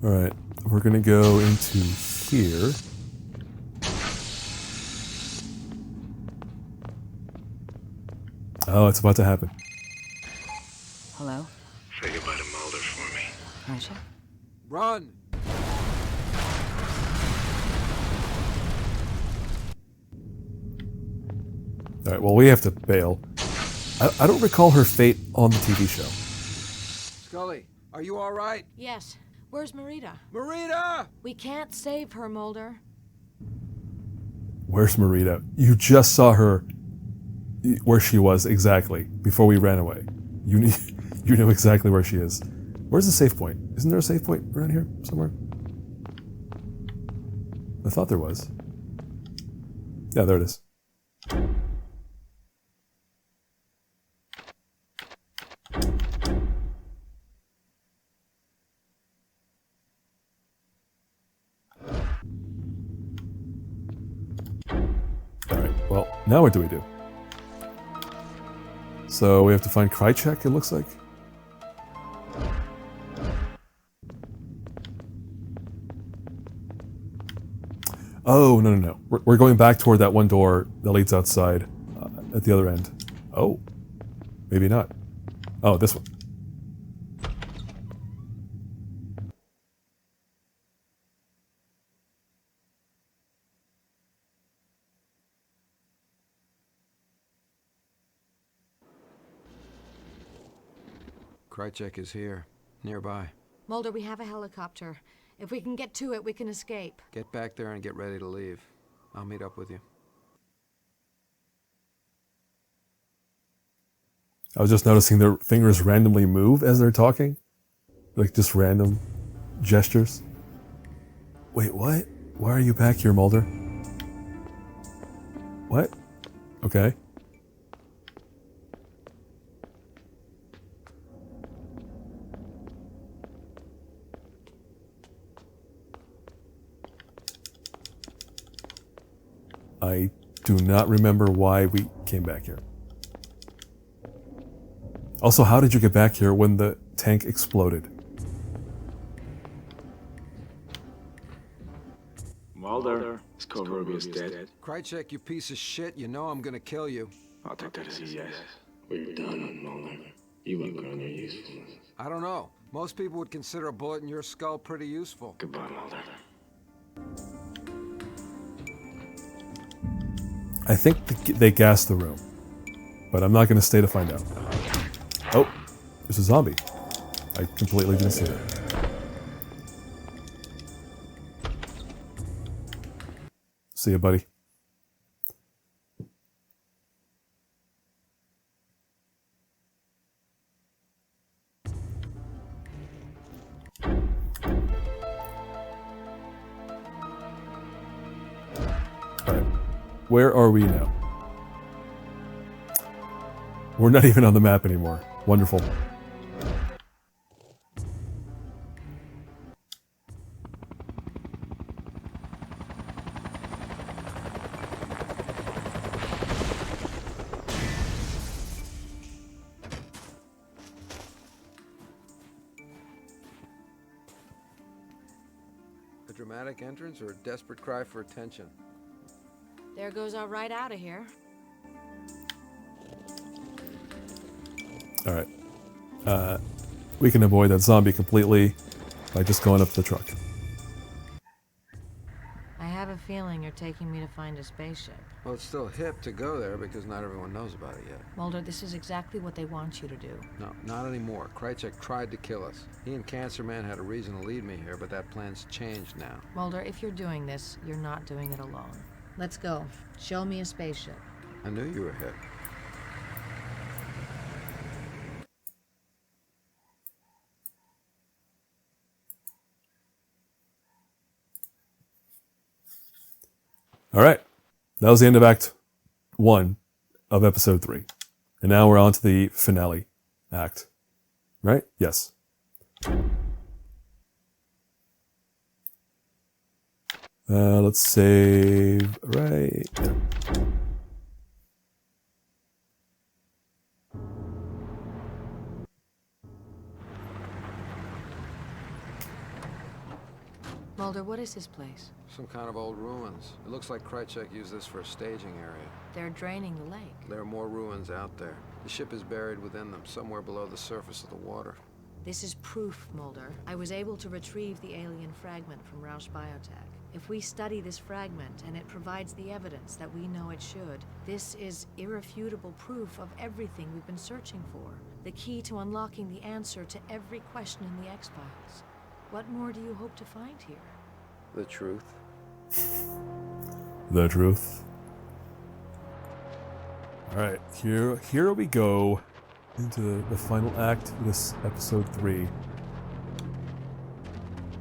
Alright, we're gonna go into here. Oh, it's about to happen. Hello? Say goodbye to Mulder. Krychek? Run! Alright, well, we have to bail. I don't recall her fate on the TV show. Scully, are you all right? Yes. Where's Marita? Marita! We can't save her, Mulder. Where's Marita? You just saw her where she was exactly before we ran away. You know exactly where she is. Where's the safe point? Isn't there a safe point around here somewhere? I thought there was. Yeah, there it is. Alright, well, now what do we do? So we have to find Krychek, it looks like. Oh, no. We're going back toward that one door that leads outside at the other end. Oh, maybe not. Oh, this one. Krychek is here, nearby. Mulder, we have a helicopter. If we can get to it, we can escape. Get back there and get ready to leave. I'll meet up with you. I was just noticing their fingers randomly move as they're talking. Like just random gestures. Wait, what? Why are you back here, Mulder? What? Okay. I do not remember why we came back here. Also, how did you get back here when the tank exploded? Mulder, is Kovarovius dead? Krychek, you piece of shit, you know I'm gonna kill you. I'll take that as a yes. We're done, Mulder. You won't go on your usefulness. I don't know. Most people would consider a bullet in your skull pretty useful. Goodbye, Mulder. I think they gassed the room, but I'm not going to stay to find out. Oh, there's a zombie. I completely didn't see that. See ya, buddy. Where are we now? We're not even on the map anymore. Wonderful. A dramatic entrance or a desperate cry for attention? There goes our ride out of here. Alright. We can avoid that zombie completely by just going up the truck. I have a feeling you're taking me to find a spaceship. Well, it's still hip to go there because not everyone knows about it yet. Mulder, this is exactly what they want you to do. No, not anymore. Krychek tried to kill us. He and Cancer Man had a reason to lead me here, but that plan's changed now. Mulder, if you're doing this, you're not doing it alone. Let's go. Show me a spaceship. I knew you were hip. Alright. That was the end of Act 1 of Episode 3. And now we're on to the finale act. Right? Yes. Let's save right there. Mulder, what is this place? Some kind of old ruins. It looks like Krychek used this for a staging area. They're draining the lake. There are more ruins out there. The ship is buried within them, somewhere below the surface of the water. This is proof, Mulder. I was able to retrieve the alien fragment from Rausch Biotech. If we study this fragment and it provides the evidence that we know it should, this is irrefutable proof of everything we've been searching for. The key to unlocking the answer to every question in the X-Files. What more do you hope to find here? The truth. The truth. Alright, here we go into the final act of this episode 3.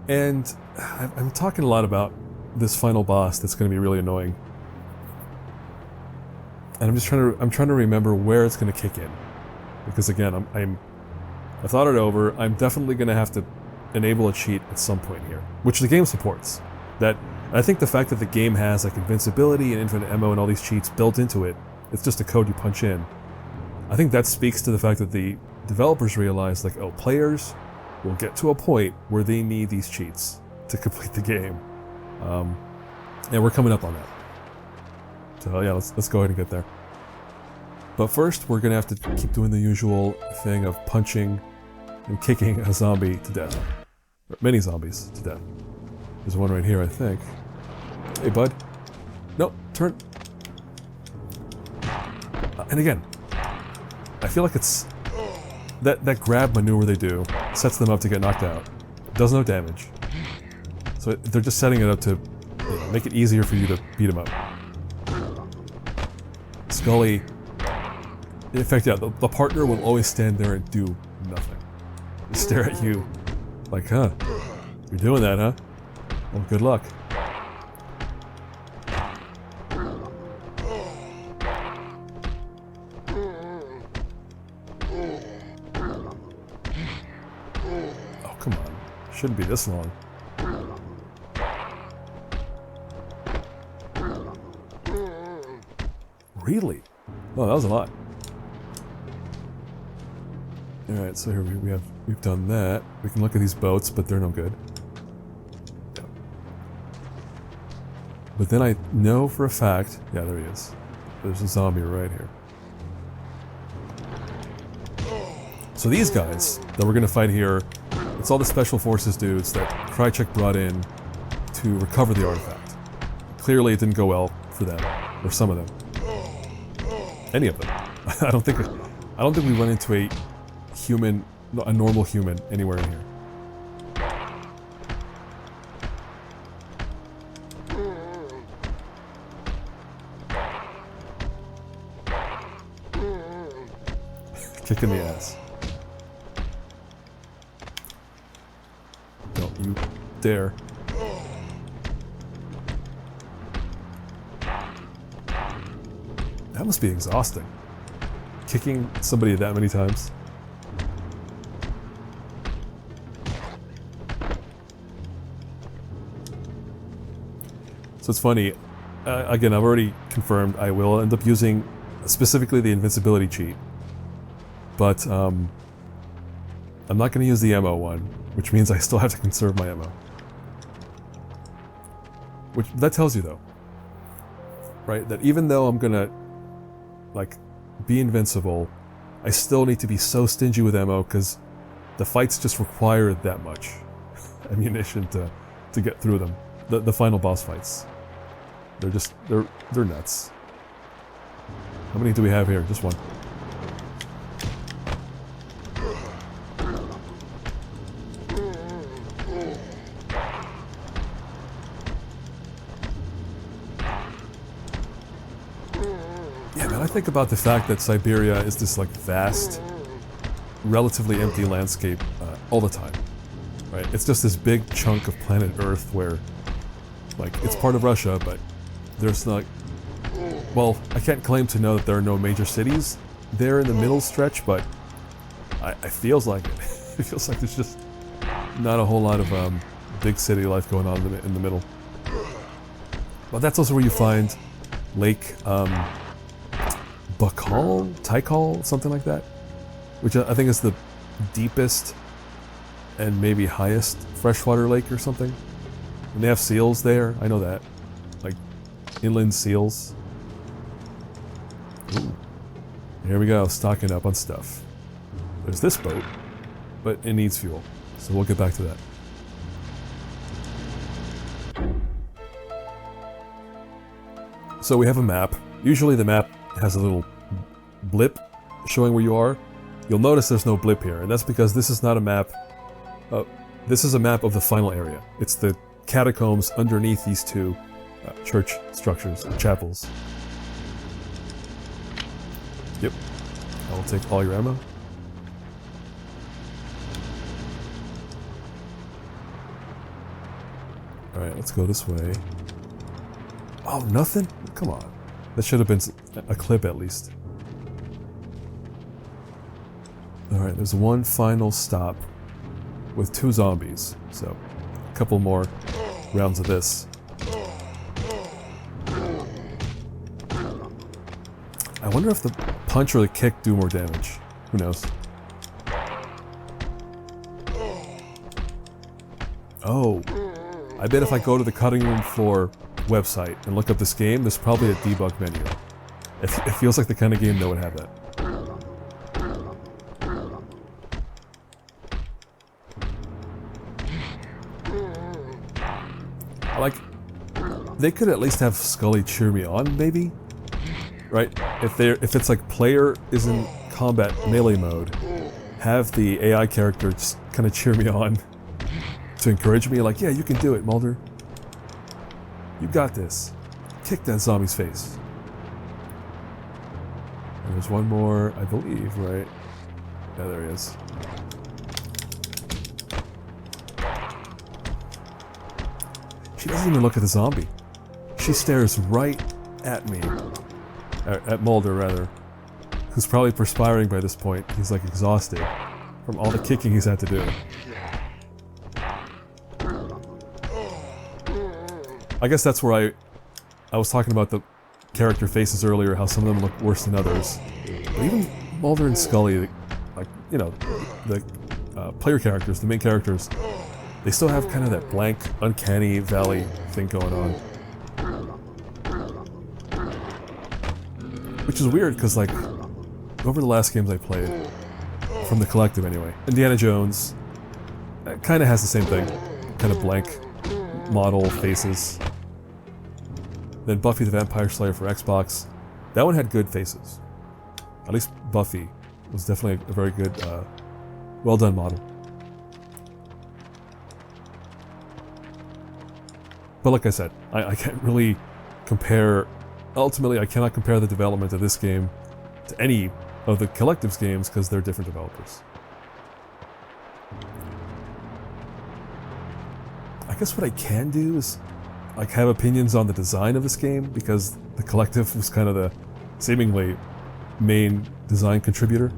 And I'm talking a lot about this final boss that's going to be really annoying. And I'm trying to remember where it's going to kick in. Because again, I thought it over. I'm definitely going to have to enable a cheat at some point here, which the game supports. I think the fact that the game has like invincibility and infinite ammo and all these cheats built into it, it's just a code you punch in. I think that speaks to the fact that the developers realize, like, oh, players will get to a point where they need these cheats to complete the game. And we're coming up on that. So yeah, let's go ahead and get there. But first, we're gonna have to keep doing the usual thing of punching and kicking a zombie to death. Or many zombies to death. There's one right here, I think. Hey, bud. No, turn. And again, I feel like it's that grab maneuver they do sets them up to get knocked out. Does no damage. So they're just setting it up to make it easier for you to beat them up. Scully, in fact, yeah, the partner will always stand there and do nothing. Just stare at you like, huh? You're doing that, huh? Well, good luck. Oh, come on. Shouldn't be this long. Really? Oh, that was a lot. Alright, so here we've done that. We can look at these boats, but they're no good. Yeah. But then I know for a fact, yeah, there he is. There's a zombie right here. So these guys that we're gonna fight here, it's all the special forces dudes that Krychek brought in to recover the artifact. Clearly it didn't go well for them, or some of them. Any of them. I don't think we run into a normal human anywhere in here. Kick in the ass. Don't you dare. That must be exhausting. Kicking somebody that many times. So it's funny. Again, I've already confirmed I will end up using specifically the invincibility cheat. But I'm not going to use the ammo one, which means I still have to conserve my ammo. Which, that tells you though, right, that even though I'm going to like be invincible, I still need to be so stingy with ammo because the fights just require that much ammunition to get through them. The final boss fights. They're nuts. How many do we have here? Just one. Yeah, man, I think about the fact that Siberia is this like vast, relatively empty landscape all the time. Right? It's just this big chunk of planet Earth where, like, it's part of Russia, but there's not... Well, I can't claim to know that there are no major cities there in the middle stretch, but it feels like it. It feels like there's just not a whole lot of big city life going on in the middle. But that's also where you find Lake Baikal, something like that, which I think is the deepest and maybe highest freshwater lake or something. And they have seals there, I know that. Like, inland seals. Ooh. Here we go, stocking up on stuff. There's this boat. but it needs fuel. So we'll get back to that. So we have a map. Usually the map has a little blip showing where you are. You'll notice there's no blip here, and that's because this is not a map. This is a map of the final area. It's the catacombs underneath these two church structures, chapels. Yep. I will take all your ammo. Alright, let's go this way. Oh, nothing? Come on. That should have been a clip at least. Alright, there's one final stop with 2 zombies. So, a couple more rounds of this. I wonder if the punch or the kick do more damage. Who knows? Oh. I bet if I go to the cutting room floor website and look up this game, there's probably a debug menu. It feels like the kind of game that would have that. Like, they could at least have Scully cheer me on, maybe? Right? If it's like player is in combat melee mode, have the AI character just kind of cheer me on to encourage me, like, yeah, you can do it, Mulder. You got this. Kick that zombie's face. And there's one more, I believe, right? Yeah, there he is. She doesn't even look at the zombie. She stares right at me. At Mulder, rather. Who's probably perspiring by this point. He's like exhausted from all the kicking he's had to do. I guess that's where I was talking about the character faces earlier, how some of them look worse than others. But even Mulder and Scully, like, you know, the player characters, the main characters, they still have kind of that blank, uncanny valley thing going on. Which is weird, because, like, over the last games I played, from the collective anyway, Indiana Jones kind of has the same thing. Kind of blank model faces. Then Buffy the Vampire Slayer for Xbox. That one had good faces. At least Buffy was definitely a very good, well done model. But like I said, I can't really compare... Ultimately, I cannot compare the development of this game to any of the Collective's games because they're different developers. I guess what I can do is like have opinions on the design of this game because the Collective was kind of the seemingly main design contributor.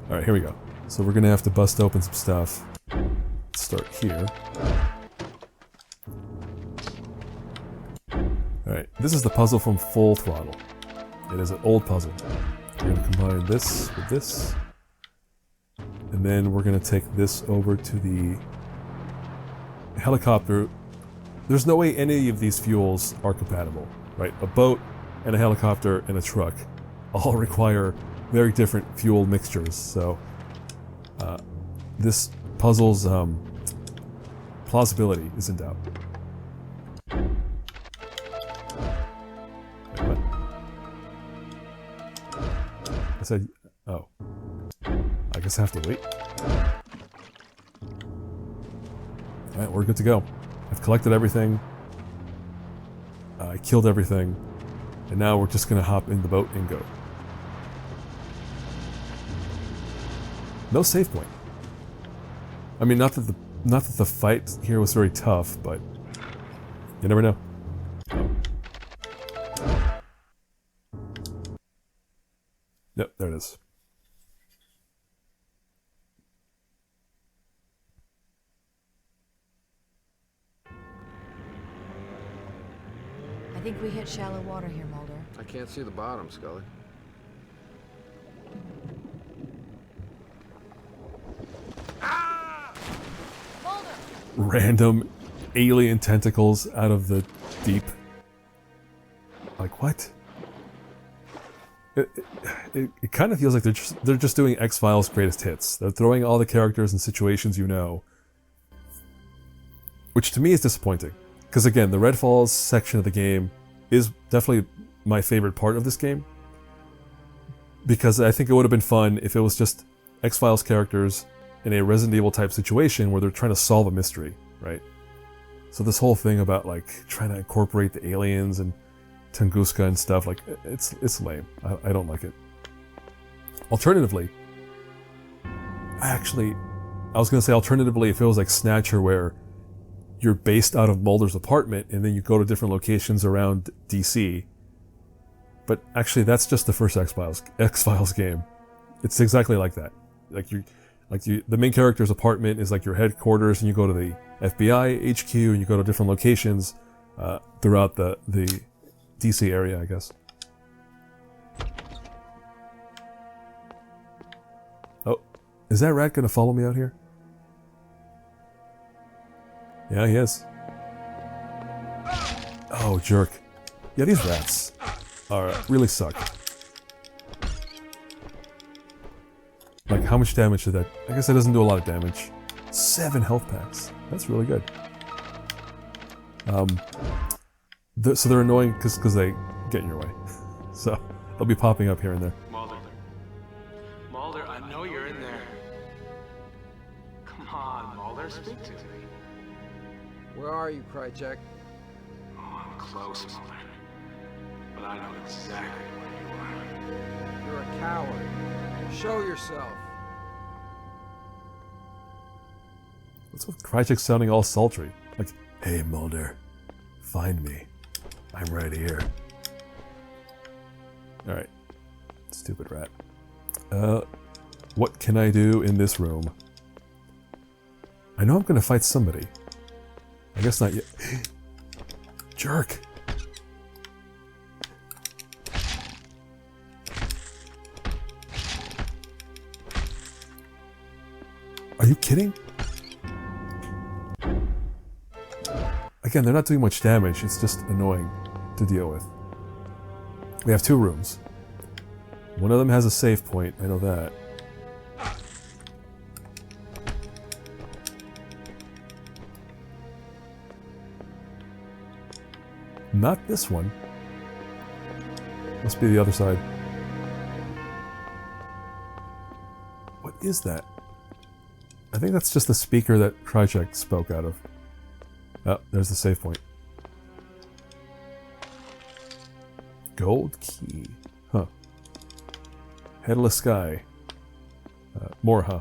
Alright, here we go. So we're gonna have to bust open some stuff. Let's start here. Alright, this is the puzzle from Full Throttle. It is an old puzzle. We're going to combine this with this. And then we're going to take this over to the helicopter. There's no way any of these fuels are compatible, right? A boat and a helicopter and a truck all require very different fuel mixtures. So this puzzle's plausibility is in doubt. I said, oh. I guess I have to wait. Alright, we're good to go. I've collected everything. I killed everything. And now we're just gonna hop in the boat and go. No save point. I mean, not that the fight here was very tough, but you never know. Yep, there it is. I think we hit shallow water here, Mulder. I can't see the bottom, Scully. Random alien tentacles out of the deep. Like, what? it kind of feels like they're just doing X-Files greatest hits. They're throwing all the characters and situations you know, which to me is disappointing. Because again, the Red Falls section of the game is definitely my favorite part of this game. Because I think it would have been fun if it was just X-Files characters in a Resident Evil type situation where they're trying to solve a mystery, right? So this whole thing about like trying to incorporate the aliens and Tunguska and stuff, like it's lame. I don't like it. Alternatively, I was gonna say alternatively if it was like Snatcher where you're based out of Mulder's apartment and then you go to different locations around DC. But actually that's just the first X-Files game. It's exactly like that. The main character's apartment is like your headquarters and you go to the FBI HQ and you go to different locations throughout the DC area, I guess. Oh, is that rat gonna follow me out here? Yeah, he is. Oh, jerk. Yeah, these rats really suck. Like, how much damage did that... I guess that doesn't do a lot of damage. 7 health packs. That's really good. So they're annoying because they get in your way. So they'll be popping up here and there. Mulder, I know you're in there. Come on, Mulder, speak to me. Where are you, Krychek? Oh, I'm close, Mulder. But I know exactly where you are. You're a coward. Show yourself. What's with Krychek sounding all sultry? Like, hey Mulder, find me. I'm right here. Alright. Stupid rat. What can I do in this room? I know I'm gonna fight somebody. I guess not yet. Jerk! Are you kidding? Again, they're not doing much damage, it's just annoying to deal with. We have 2 rooms. One of them has a save point, I know that. Not this one. Must be the other side. What is that? I think that's just the speaker that Krychek spoke out of. Oh, there's the save point. Gold key. Huh. Headless sky. More, huh?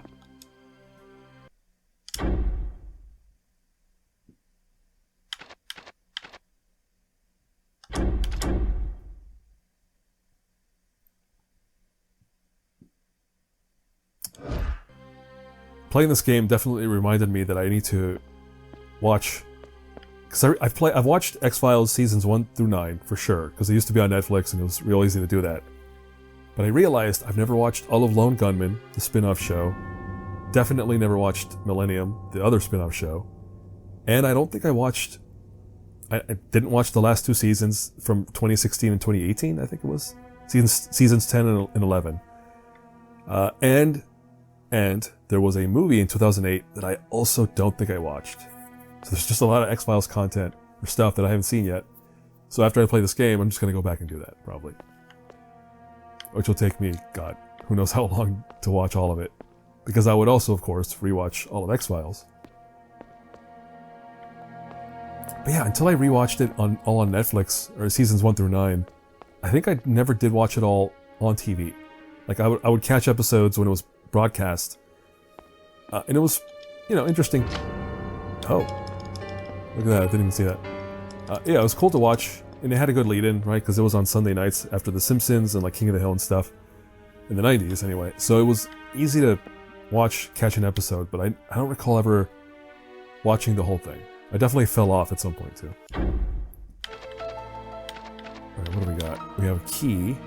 Playing this game definitely reminded me that I need to watch, because I've watched X-Files seasons 1 through 9 for sure, because they used to be on Netflix and it was real easy to do that. But I realized I've never watched all of Lone Gunman, the spin-off show. Definitely never watched Millennium, the other spin-off show. And I don't think I didn't watch the last 2 seasons from 2016 and 2018, I think it was. Seasons 10 and 11. And there was a movie in 2008 that I also don't think I watched. So there's just a lot of X-Files content or stuff that I haven't seen yet. So after I play this game, I'm just going to go back and do that, probably. Which will take me, God, who knows how long to watch all of it. Because I would also, of course, rewatch all of X-Files. But yeah, until I rewatched it all on Netflix, or seasons 1 through 9, I think I never did watch it all on TV. Like, I would catch episodes when it was broadcast. And it was, interesting. Oh. Look at that, I didn't even see that. Yeah, it was cool to watch, and it had a good lead-in, right? Because it was on Sunday nights after The Simpsons and like King of the Hill and stuff. In the 90s, anyway. So it was easy to catch an episode, but I don't recall ever watching the whole thing. I definitely fell off at some point, too. Alright, what do we got? We have a key.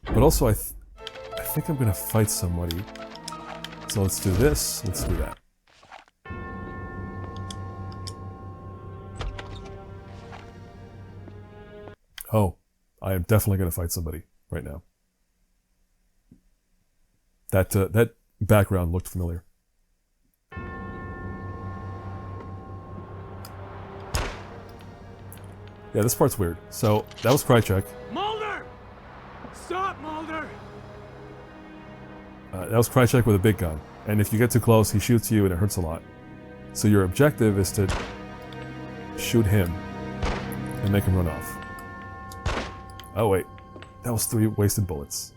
But also, I think I'm gonna fight somebody. So let's do this, let's do that. Oh, I am definitely going to fight somebody right now. That background looked familiar. Yeah, this part's weird. So, that was Krychek. Mulder! Stop, Mulder! That was Krychek with a big gun. And if you get too close, he shoots you and it hurts a lot. So your objective is to shoot him and make him run off. Oh wait, that was 3 wasted bullets.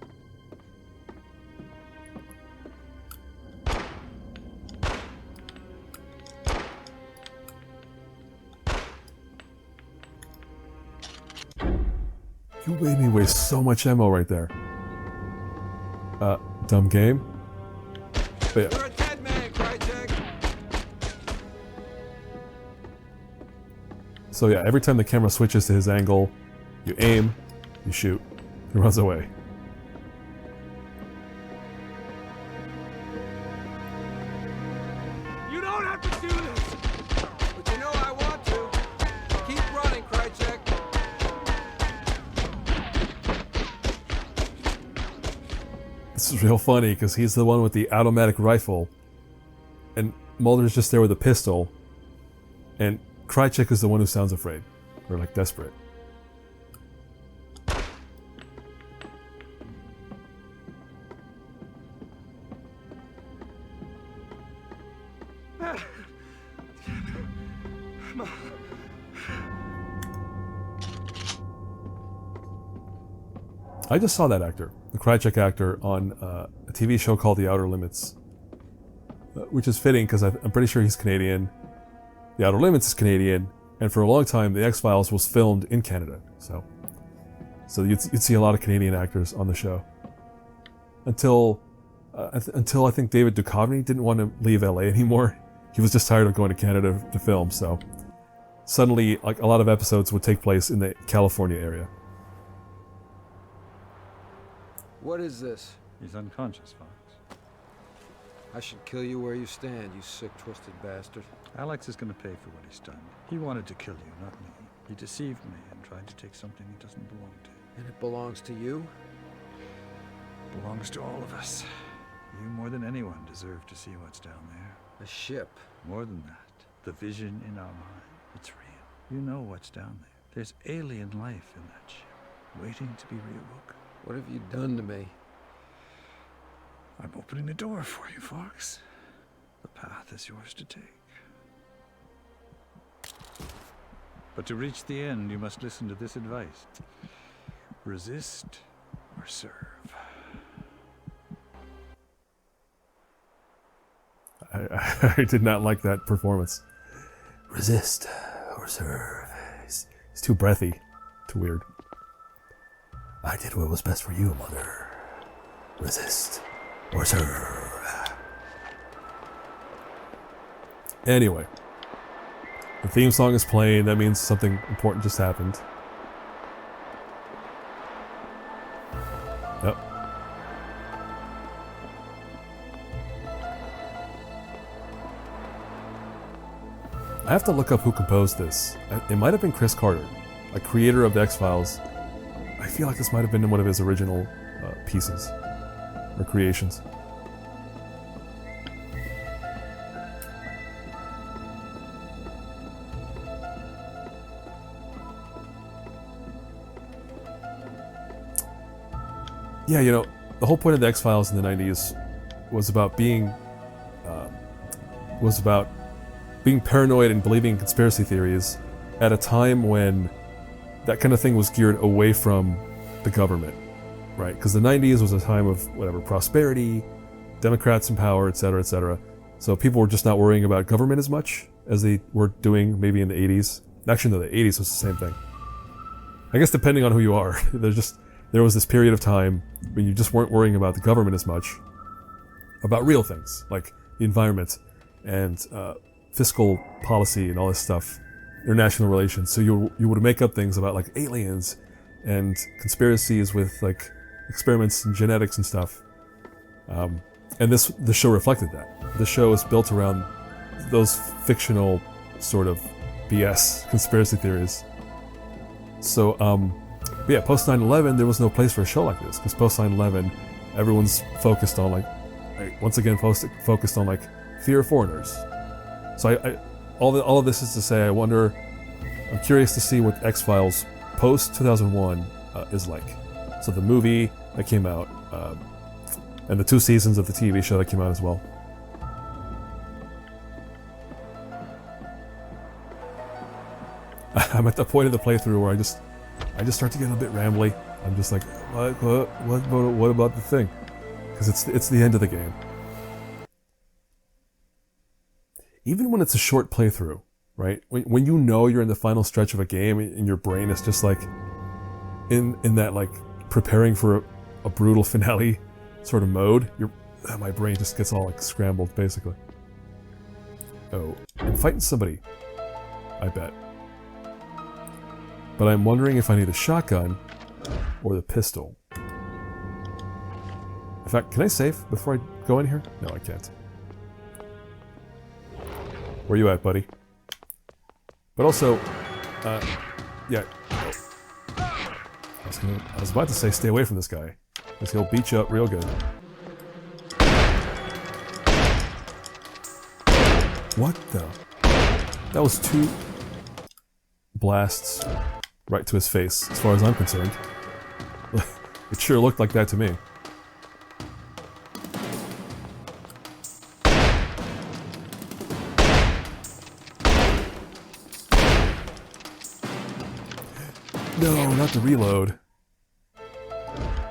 You made me waste so much ammo right there. Dumb game. But yeah. You're a dead man, Krychek. So yeah, every time the camera switches to his angle, you aim, you shoot, he runs away. You don't have to do this! But you know I want to. Keep running, Krychek. This is real funny because he's the one with the automatic rifle, and Mulder's just there with a pistol, and Krychek is the one who sounds afraid, or like desperate. I just saw that actor, the Krychek actor, on a TV show called The Outer Limits, which is fitting because I'm pretty sure he's Canadian. The Outer Limits is Canadian, and for a long time, The X-Files was filmed in Canada. So you'd see a lot of Canadian actors on the show. Until I think David Duchovny didn't want to leave LA anymore. He was just tired of going to Canada to film, so suddenly like a lot of episodes would take place in the California area. What is this? He's unconscious, Fox. I should kill you where you stand, you sick, twisted bastard. Alex is going to pay for what he's done. He wanted to kill you, not me. He deceived me and tried to take something he doesn't belong to. And it belongs to you? It belongs to all of us. You, more than anyone, deserve to see what's down there. A ship. More than that, the vision in our mind. It's real. You know what's down there. There's alien life in that ship, waiting to be reawoken. What have you done to me? I'm opening the door for you, Fox. The path is yours to take. But to reach the end, you must listen to this advice. Resist or serve. I did not like that performance. Resist or serve. It's too breathy. Too weird. I did what was best for you, Mother. Resist or serve. Anyway. The theme song is playing. That means something important just happened. Yep. I have to look up who composed this. It might have been Chris Carter, a creator of the X-Files. I feel like this might have been one of his original pieces or creations. Yeah, you know, the whole point of the X-Files in the 90s was about being paranoid and believing in conspiracy theories at a time when that kind of thing was geared away from the government, right? Because the 90s was a time of whatever, prosperity, Democrats in power, etc., etc. So people were just not worrying about government as much as they were doing maybe in the 80s. Actually, no, the 80s was the same thing. I guess depending on who you are, there was this period of time when you just weren't worrying about the government as much, about real things like the environment and fiscal policy and all this stuff, international relations. So you would make up things about like aliens and conspiracies with like experiments and genetics and stuff. And the show reflected that. The show is built around those fictional sort of BS conspiracy theories. So But yeah, post 9/11, there was no place for a show like this, because post 9/11, everyone's focused on like, once again, focused on like fear of foreigners. So all of this is to say, I'm curious to see what X-Files post 2001 is like. So the movie that came out, and the 2 seasons of the TV show that came out as well. I'm at the point of the playthrough where I just start to get a bit rambly. I'm just like, what about the thing? Because it's the end of the game. Even when it's a short playthrough, right? When you know you're in the final stretch of a game and your brain is just like in that like preparing for a brutal finale sort of mode, my brain just gets all like scrambled basically. Oh, I'm fighting somebody, I bet. But I'm wondering if I need a shotgun or the pistol. In fact, can I save before I go in here? No, I can't. Where you at, buddy? But also, yeah. I was about to say stay away from this guy, because he'll beat you up real good. What the? That was 2 blasts right to his face, as far as I'm concerned. It sure looked like that to me. No, not the reload.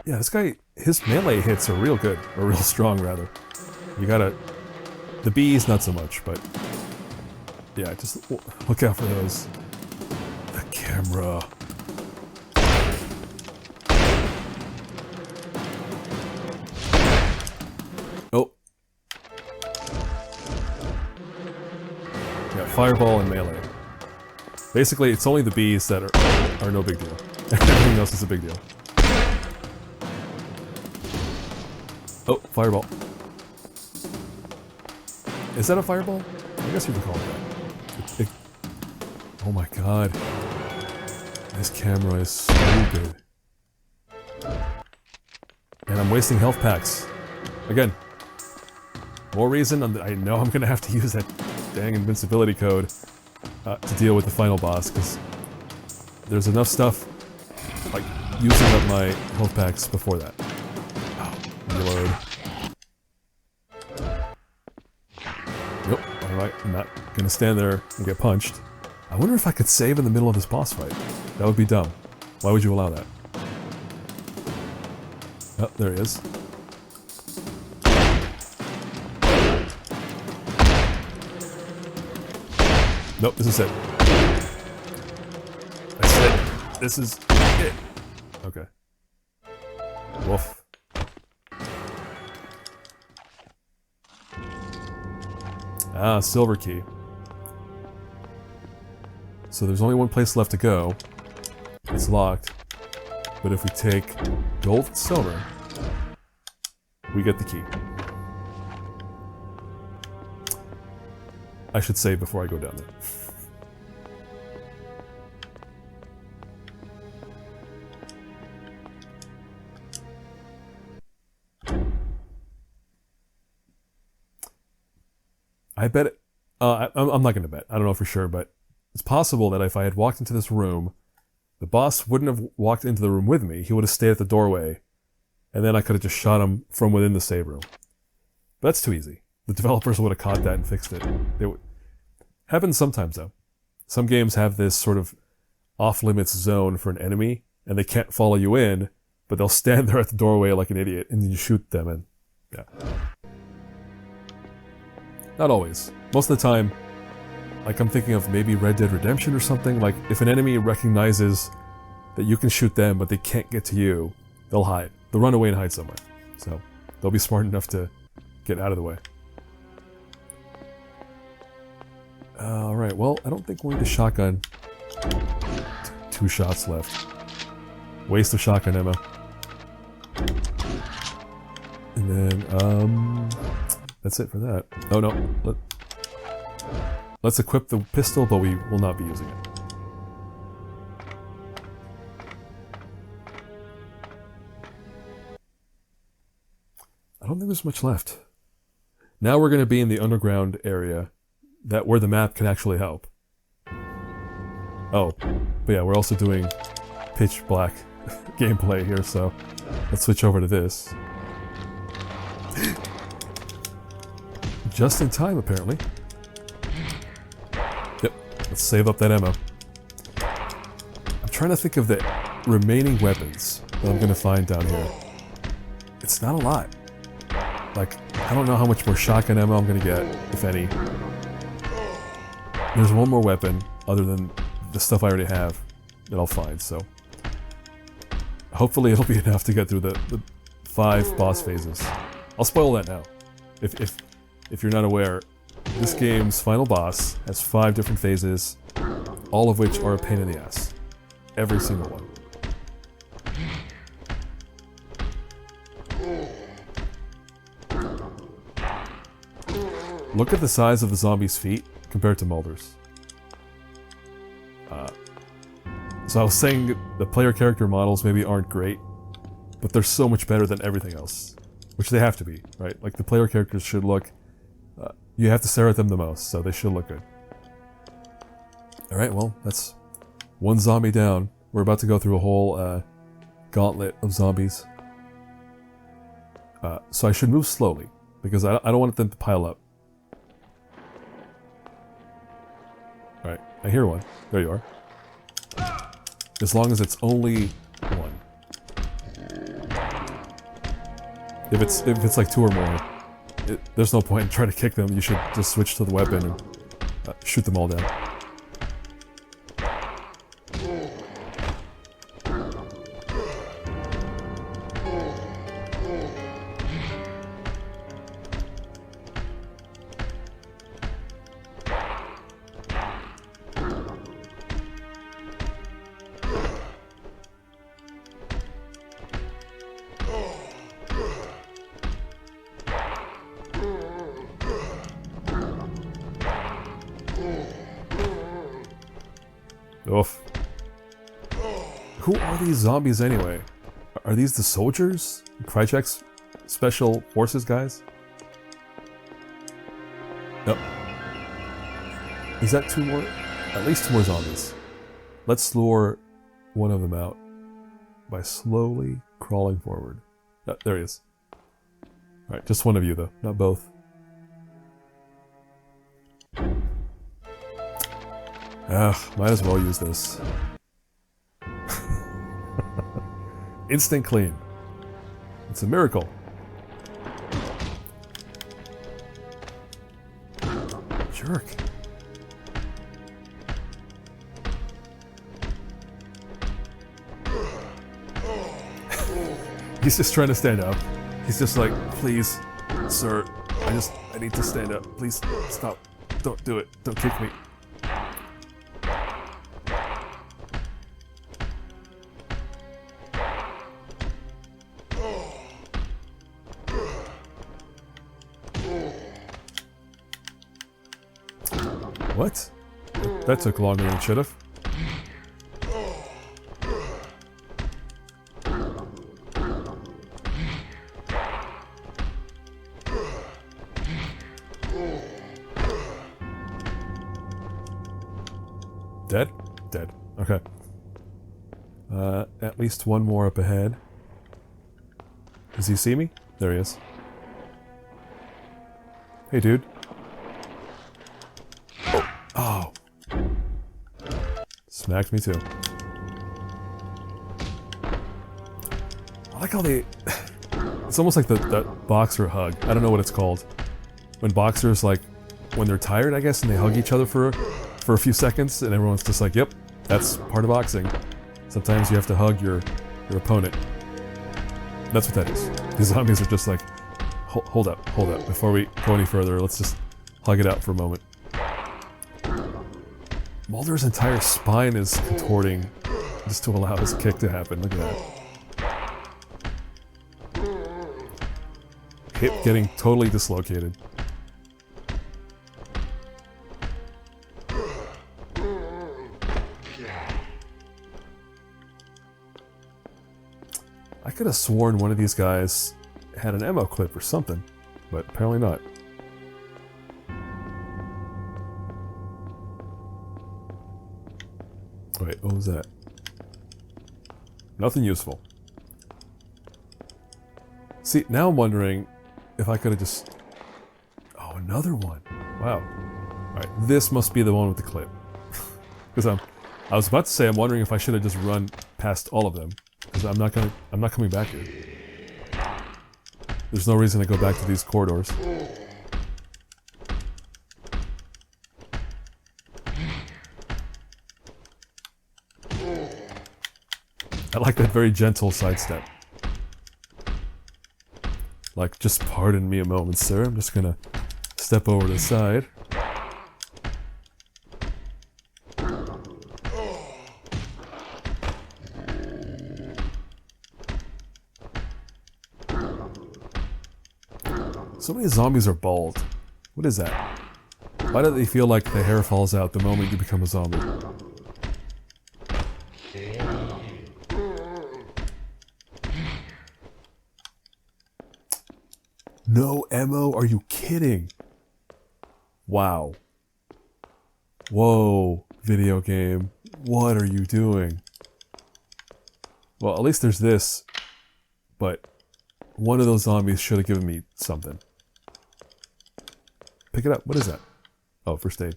Yeah, this guy, his melee hits are real good, or real strong rather. You gotta, the bees not so much, but yeah, just look out for those. The camera. Oh. Yeah, fireball and melee. Basically, it's only the bees that are no big deal. Everything else is a big deal. Oh, fireball. Is that a fireball? I guess you can call it that. Oh my god. This camera is so good. And I'm wasting health packs. Again. More reason I know I'm gonna have to use that dang invincibility code to deal with the final boss, because there's enough stuff like using up my health packs before that. Oh, reload. Nope, I'm not gonna stand there and get punched. I wonder if I could save in the middle of this boss fight. That would be dumb. Why would you allow that? Oh, there he is. Nope, this is it. That's it. This is it. Okay. Woof. Ah, silver key. So there's only one place left to go. It's locked. But if we take gold and silver, we get the key. I should save before I go down there. I bet it, I'm not going to bet. I don't know for sure, but it's possible that if I had walked into this room, the boss wouldn't have walked into the room with me. He would have stayed at the doorway, and then I could have just shot him from within the save room. But that's too easy. The developers would have caught that and fixed it. Happens sometimes, though. Some games have this sort of off-limits zone for an enemy, and they can't follow you in, but they'll stand there at the doorway like an idiot, and you shoot them, and yeah. Not always. Most of the time, like I'm thinking of maybe Red Dead Redemption or something, like if an enemy recognizes that you can shoot them, but they can't get to you, they'll hide. They'll run away and hide somewhere. So, they'll be smart enough to get out of the way. Alright, well, I don't think we'll need a shotgun. 2 shots left. Waste of shotgun ammo. And then, that's it for that. Oh no, let's equip the pistol, but we will not be using it. don't think there's much left. Now we're going to be in the underground area, where the map can actually help. Oh, but yeah, we're also doing pitch black gameplay here, so let's switch over to this. Just in time, apparently. Yep, let's save up that ammo. I'm trying to think of the remaining weapons that I'm going to find down here. It's not a lot. Like, I don't know how much more shotgun ammo I'm going to get, if any. There's one more weapon, other than the stuff I already have, that I'll find, so... Hopefully it'll be enough to get through the 5 boss phases. I'll spoil that now. If you're not aware, this game's final boss has 5 different phases, all of which are a pain in the ass. Every single one. Look at the size of the zombie's feet compared to Mulder's. So I was saying the player character models maybe aren't great, but they're so much better than everything else. Which they have to be, right? Like the player characters should look... you have to stare at them the most, so they should look good. Alright, well, that's one zombie down. We're about to go through a whole gauntlet of zombies. So I should move slowly, because I don't want them to pile up. Alright, I hear one. There you are. As long as it's only one. If it's like 2 or more, there's no point in trying to kick them. You should just switch to the weapon and shoot them all down. Oof. Who are these zombies anyway? Are these the soldiers? Krychek's special forces guys? Nope. Is that 2 more? At least 2 more zombies. Let's lure one of them out by slowly crawling forward. Oh, there he is. Alright, just one of you though, not both. Might as well use this. Instant clean. It's a miracle. Jerk. He's just trying to stand up. He's just like, please, sir, I need to stand up. Please, stop. Don't do it. Don't kick me. What? That took longer than it should have. Dead? Dead. Okay. At least one more up ahead. Does he see me? There he is. Hey, dude. Oh. Smacked me too. I like how they... It's almost like that boxer hug. I don't know what it's called. When boxers, like, when they're tired, I guess, and they hug each other for a few seconds, and everyone's just like, yep, that's part of boxing. Sometimes you have to hug your opponent. That's what that is. These zombies are just like, hold up. Before we go any further, let's just hug it out for a moment. Mulder's entire spine is contorting just to allow his kick to happen. Look at that. Hip getting totally dislocated. I could have sworn one of these guys had an ammo clip or something, but apparently not. Wait, what was that? Nothing useful. See, now I'm wondering if I could have just... Oh, another one. Wow. Alright, this must be the one with the clip. Because I was about to say, I'm wondering if I should have just run past all of them. Because I'm not coming back here. There's no reason to go back to these corridors. I like that very gentle sidestep. Like, just pardon me a moment, sir. I'm just gonna step over to the side. So many zombies are bald. What is that? Why do they feel like the hair falls out the moment you become a zombie? No ammo? Are you kidding? Wow. Whoa, video game. What are you doing? Well, at least there's this. But one of those zombies should have given me something. Pick it up. What is that? Oh, first aid.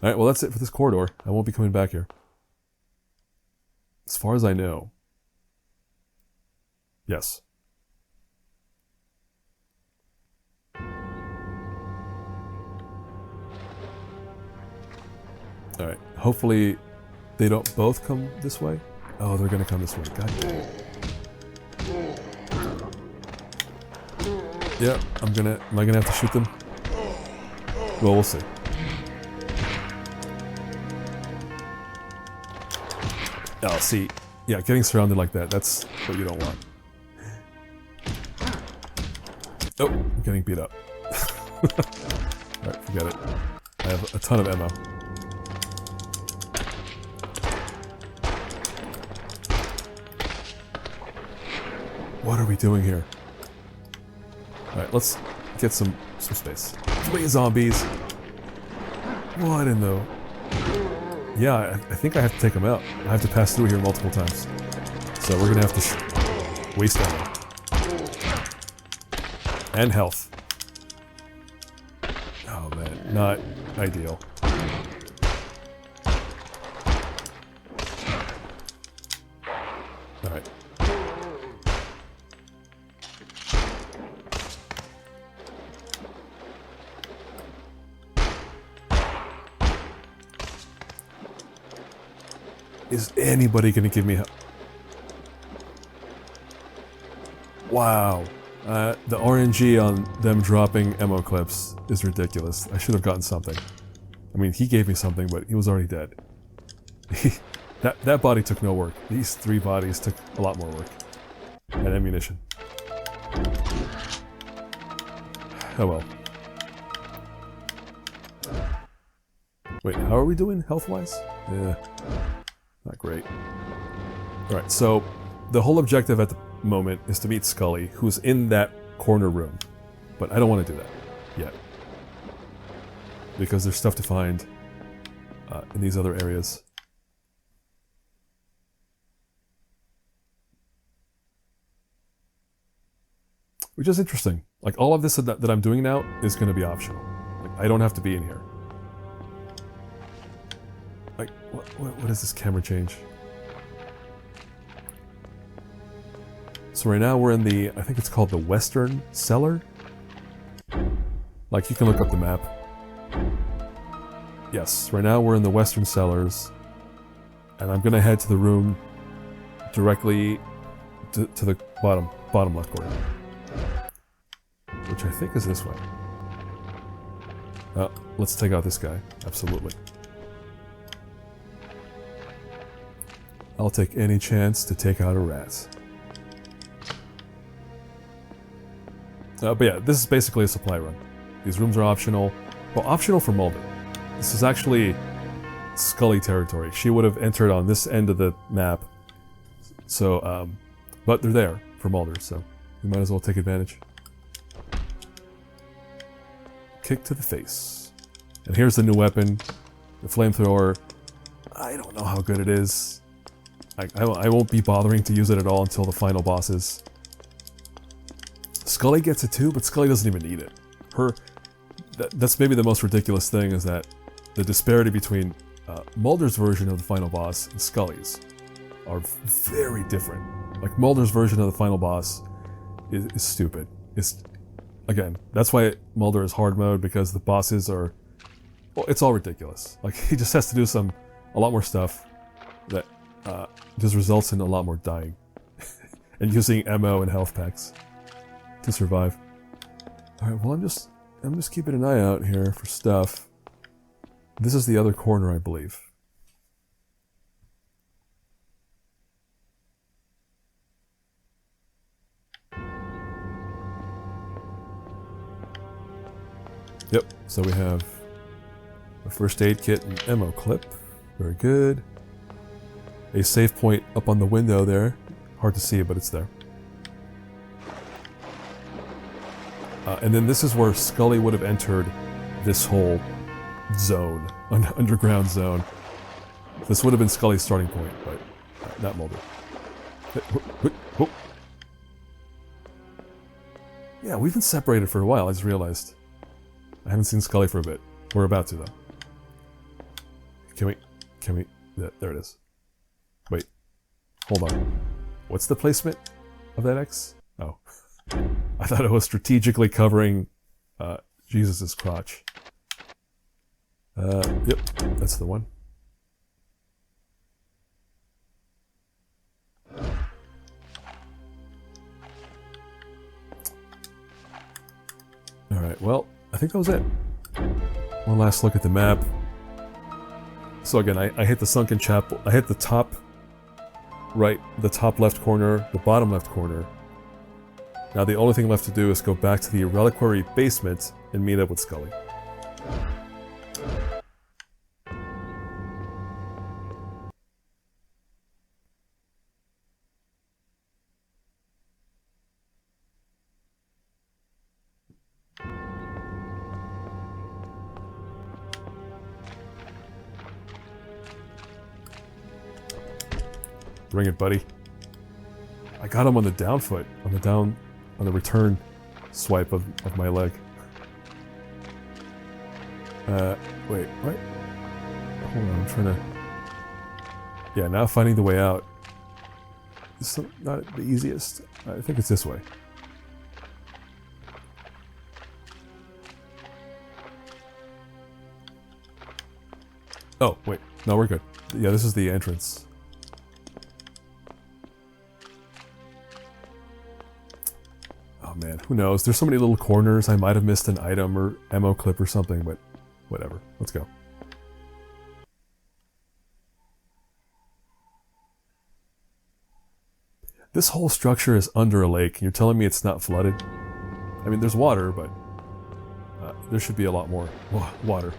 Alright, well that's it for this corridor. I won't be coming back here. As far as I know. Yes. Alright, hopefully they don't both come this way. Oh, they're gonna come this way. God damn it. Yeah, am I gonna have to shoot them? Well, we'll see. Oh, see. Yeah, getting surrounded like that, that's what you don't want. Oh, I'm getting beat up. Alright, forget it. I have a ton of ammo. What are we doing here? Alright, let's get some space. Too many zombies. What in the... Yeah, I think I have to take them out. I have to pass through here multiple times. So we're gonna have to waste ammo. And health. Oh man, not ideal. Alright. Is anybody gonna give me help? Wow. The RNG on them dropping ammo clips is ridiculous. I should have gotten something. I mean, he gave me something, but he was already dead. That body took no work. These 3 bodies took a lot more work. And ammunition. Oh well. Wait, how are we doing health-wise? Yeah. Not great. Alright, so the whole objective at the moment is to meet Scully, who's in that corner room. But I don't want to do that yet. Because there's stuff to find in these other areas. Which is interesting. Like, all of this that I'm doing now is going to be optional. Like, I don't have to be in here. Like, what is this camera change? So right now we're in the, I think it's called the Western Cellar? Like, you can look up the map. Yes, right now we're in the Western Cellars. And I'm gonna head to the room directly to the bottom left corner. Which I think is this way. Let's take out this guy. Absolutely. I'll take any chance to take out a rat. But yeah, this is basically a supply run. These rooms are optional. Well, optional for Mulder. This is actually Scully territory. She would have entered on this end of the map. So, but they're there for Mulder, so We might as well take advantage. Kick to the face. And here's the new weapon. The flamethrower. I don't know how good it is. I won't be bothering to use it at all until the final bosses. Scully gets it too, but Scully doesn't even need it. That's maybe the most ridiculous thing, is that the disparity between Mulder's version of the final boss and Scully's are very different. Like, Mulder's version of the final boss is stupid. Again, that's why Mulder is hard mode, because the bosses are... Well, it's all ridiculous. Like, he just has to do a lot more stuff that just results in a lot more dying. And using ammo and health packs to survive. Alright, well, I'm just keeping an eye out here for stuff. This is the other corner, I believe. Yep, so we have a first aid kit and ammo clip. Very good. A save point up on the window there. Hard to see, but it's there. And then this is where Scully would have entered this whole zone, underground zone. This would have been Scully's starting point, but not Mulder. Yeah, we've been separated for a while, I just realized. I haven't seen Scully for a bit. We're about to, though. Can we, there it is. Wait, hold on. What's the placement of that X? Oh. I thought it was strategically covering Jesus' crotch. Yep, that's the one. Alright, well, I think that was it. One last look at the map. So again, I hit the sunken chapel. I hit the top right, the top left corner, the bottom left corner. Now the only thing left to do is go back to the reliquary basement and meet up with Scully. Bring it, buddy. I got him on the down foot, on the return swipe of my leg. Wait, what? Hold on, I'm trying to... Yeah, now finding the way out. It's not the easiest. I think it's this way. Oh, wait. No, we're good. Yeah, this is the entrance. Man, who knows? There's so many little corners. I might have missed an item or ammo clip or something, but whatever. Let's go. This whole structure is under a lake, and you're telling me it's not flooded? I mean, there's water, but there should be a lot more water.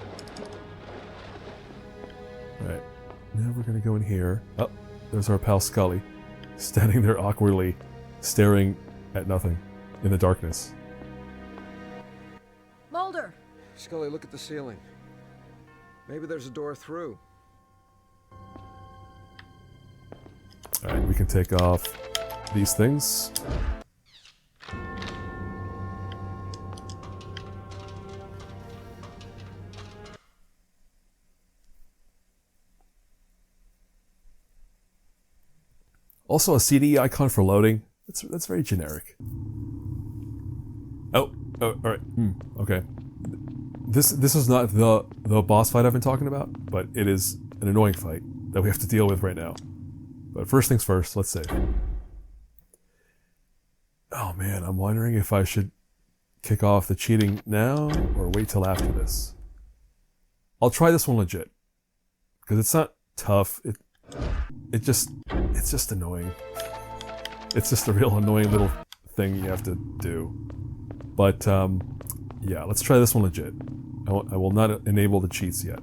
Alright, now we're gonna go in here. Oh, there's our pal Scully, standing there awkwardly, staring at nothing. In the darkness. Mulder! Scully, look at the ceiling. Maybe there's a door through. Alright, we can take off these things. Also a CD icon for loading. That's very generic. Oh, alright. Okay. This is not the boss fight I've been talking about, but it is an annoying fight that we have to deal with right now. But first things first, let's save. Oh man, I'm wondering if I should kick off the cheating now or wait till after this. I'll try this one legit. Because it's not tough. It's just annoying. It's just a real annoying little thing you have to do. But, yeah, let's try this one legit. I will not enable the cheats yet.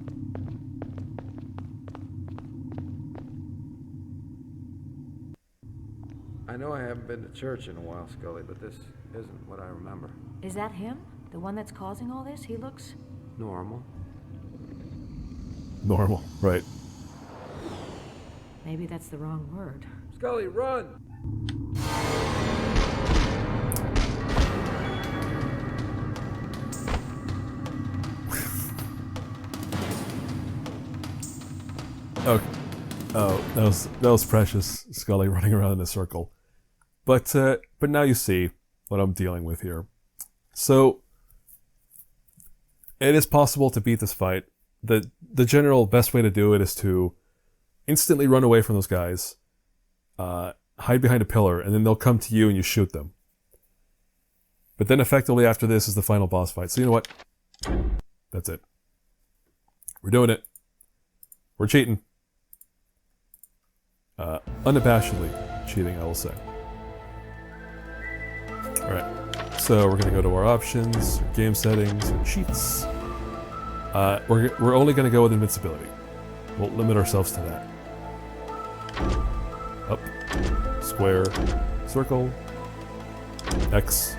I know I haven't been to church in a while, Scully, but this isn't what I remember. Is that him? The one that's causing all this? He looks... Normal. Normal, right. Maybe that's the wrong word. Scully, run! Oh, that was precious, Scully running around in a circle. But now you see what I'm dealing with here. So it is possible to beat this fight. The general best way to do it is to instantly run away from those guys, hide behind a pillar, and then they'll come to you and you shoot them. But then effectively after this is the final boss fight. So you know what? That's it. We're doing it. We're cheating. Unabashedly cheating, I will say. Alright, so we're going to go to our options, our game settings, our cheats. We're only going to go with invincibility. We'll limit ourselves to that. Up, square, circle, X,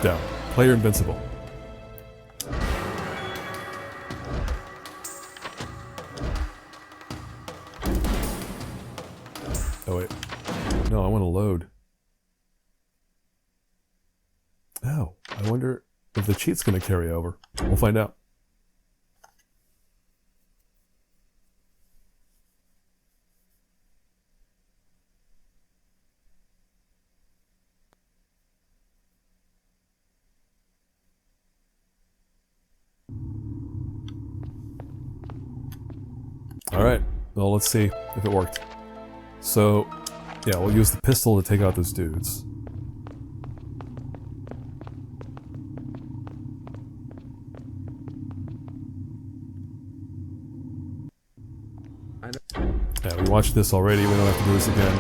down. Player invincible. Oh wait, no, I want to load. Oh, I wonder if the cheat's going to carry over. We'll find out. Alright, well let's see if it worked. So, yeah, we'll use the pistol to take out those dudes. Yeah, we watched this already, we don't have to do this again.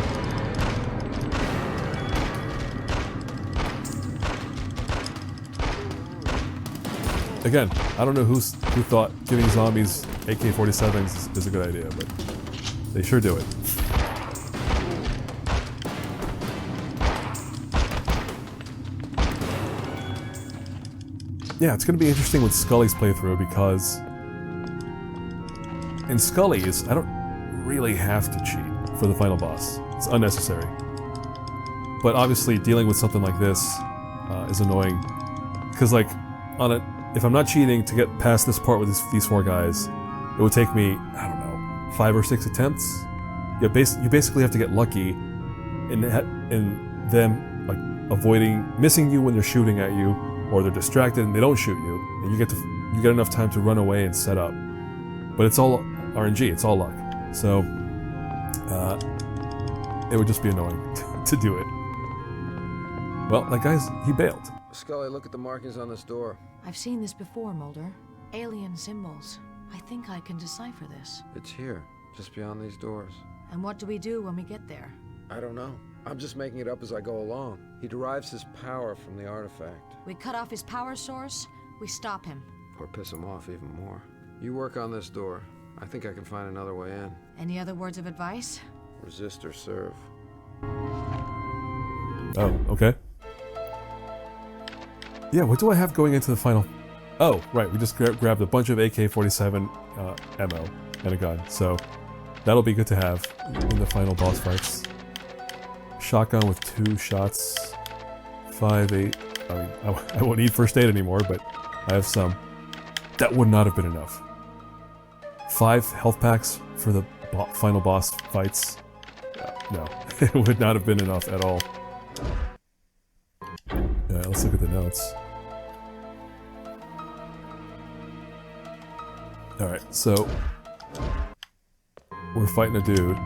Again, I don't know who thought giving zombies AK-47s is a good idea, but they sure do it. Yeah, it's going to be interesting with Scully's playthrough because in Scully's, I don't really have to cheat for the final boss. It's unnecessary. But obviously, dealing with something like this is annoying because, like, if I'm not cheating to get past this part with these four guys, it would take me, I don't know, 5 or 6 attempts. You basically have to get lucky in them like missing you when they're shooting at you, or they're distracted and they don't shoot you, and you get enough time to run away and set up. But it's all RNG, it's all luck. So it would just be annoying to do it. Well, that guy's, he bailed. Scully, look at the markings on this door. I've seen this before, Mulder. Alien symbols. I think I can decipher this. It's here, just beyond these doors. And what do we do when we get there? I don't know. I'm just making it up as I go along. He derives his power from the artifact. We cut off his power source, we stop him. Or piss him off even more. You work on this door. I think I can find another way in. Any other words of advice? Resist or serve. Oh, okay. Yeah, what do I have going into the final... Oh, right, we just grabbed a bunch of AK-47 ammo and a gun, so that'll be good to have in the final boss fights. Shotgun with 2 shots, 5, 8... I mean, I won't need first aid anymore, but I have some. That would not have been enough. 5 health packs for the final boss fights? No, it would not have been enough at all. Yeah, let's look at the notes. Alright, so we're fighting a dude.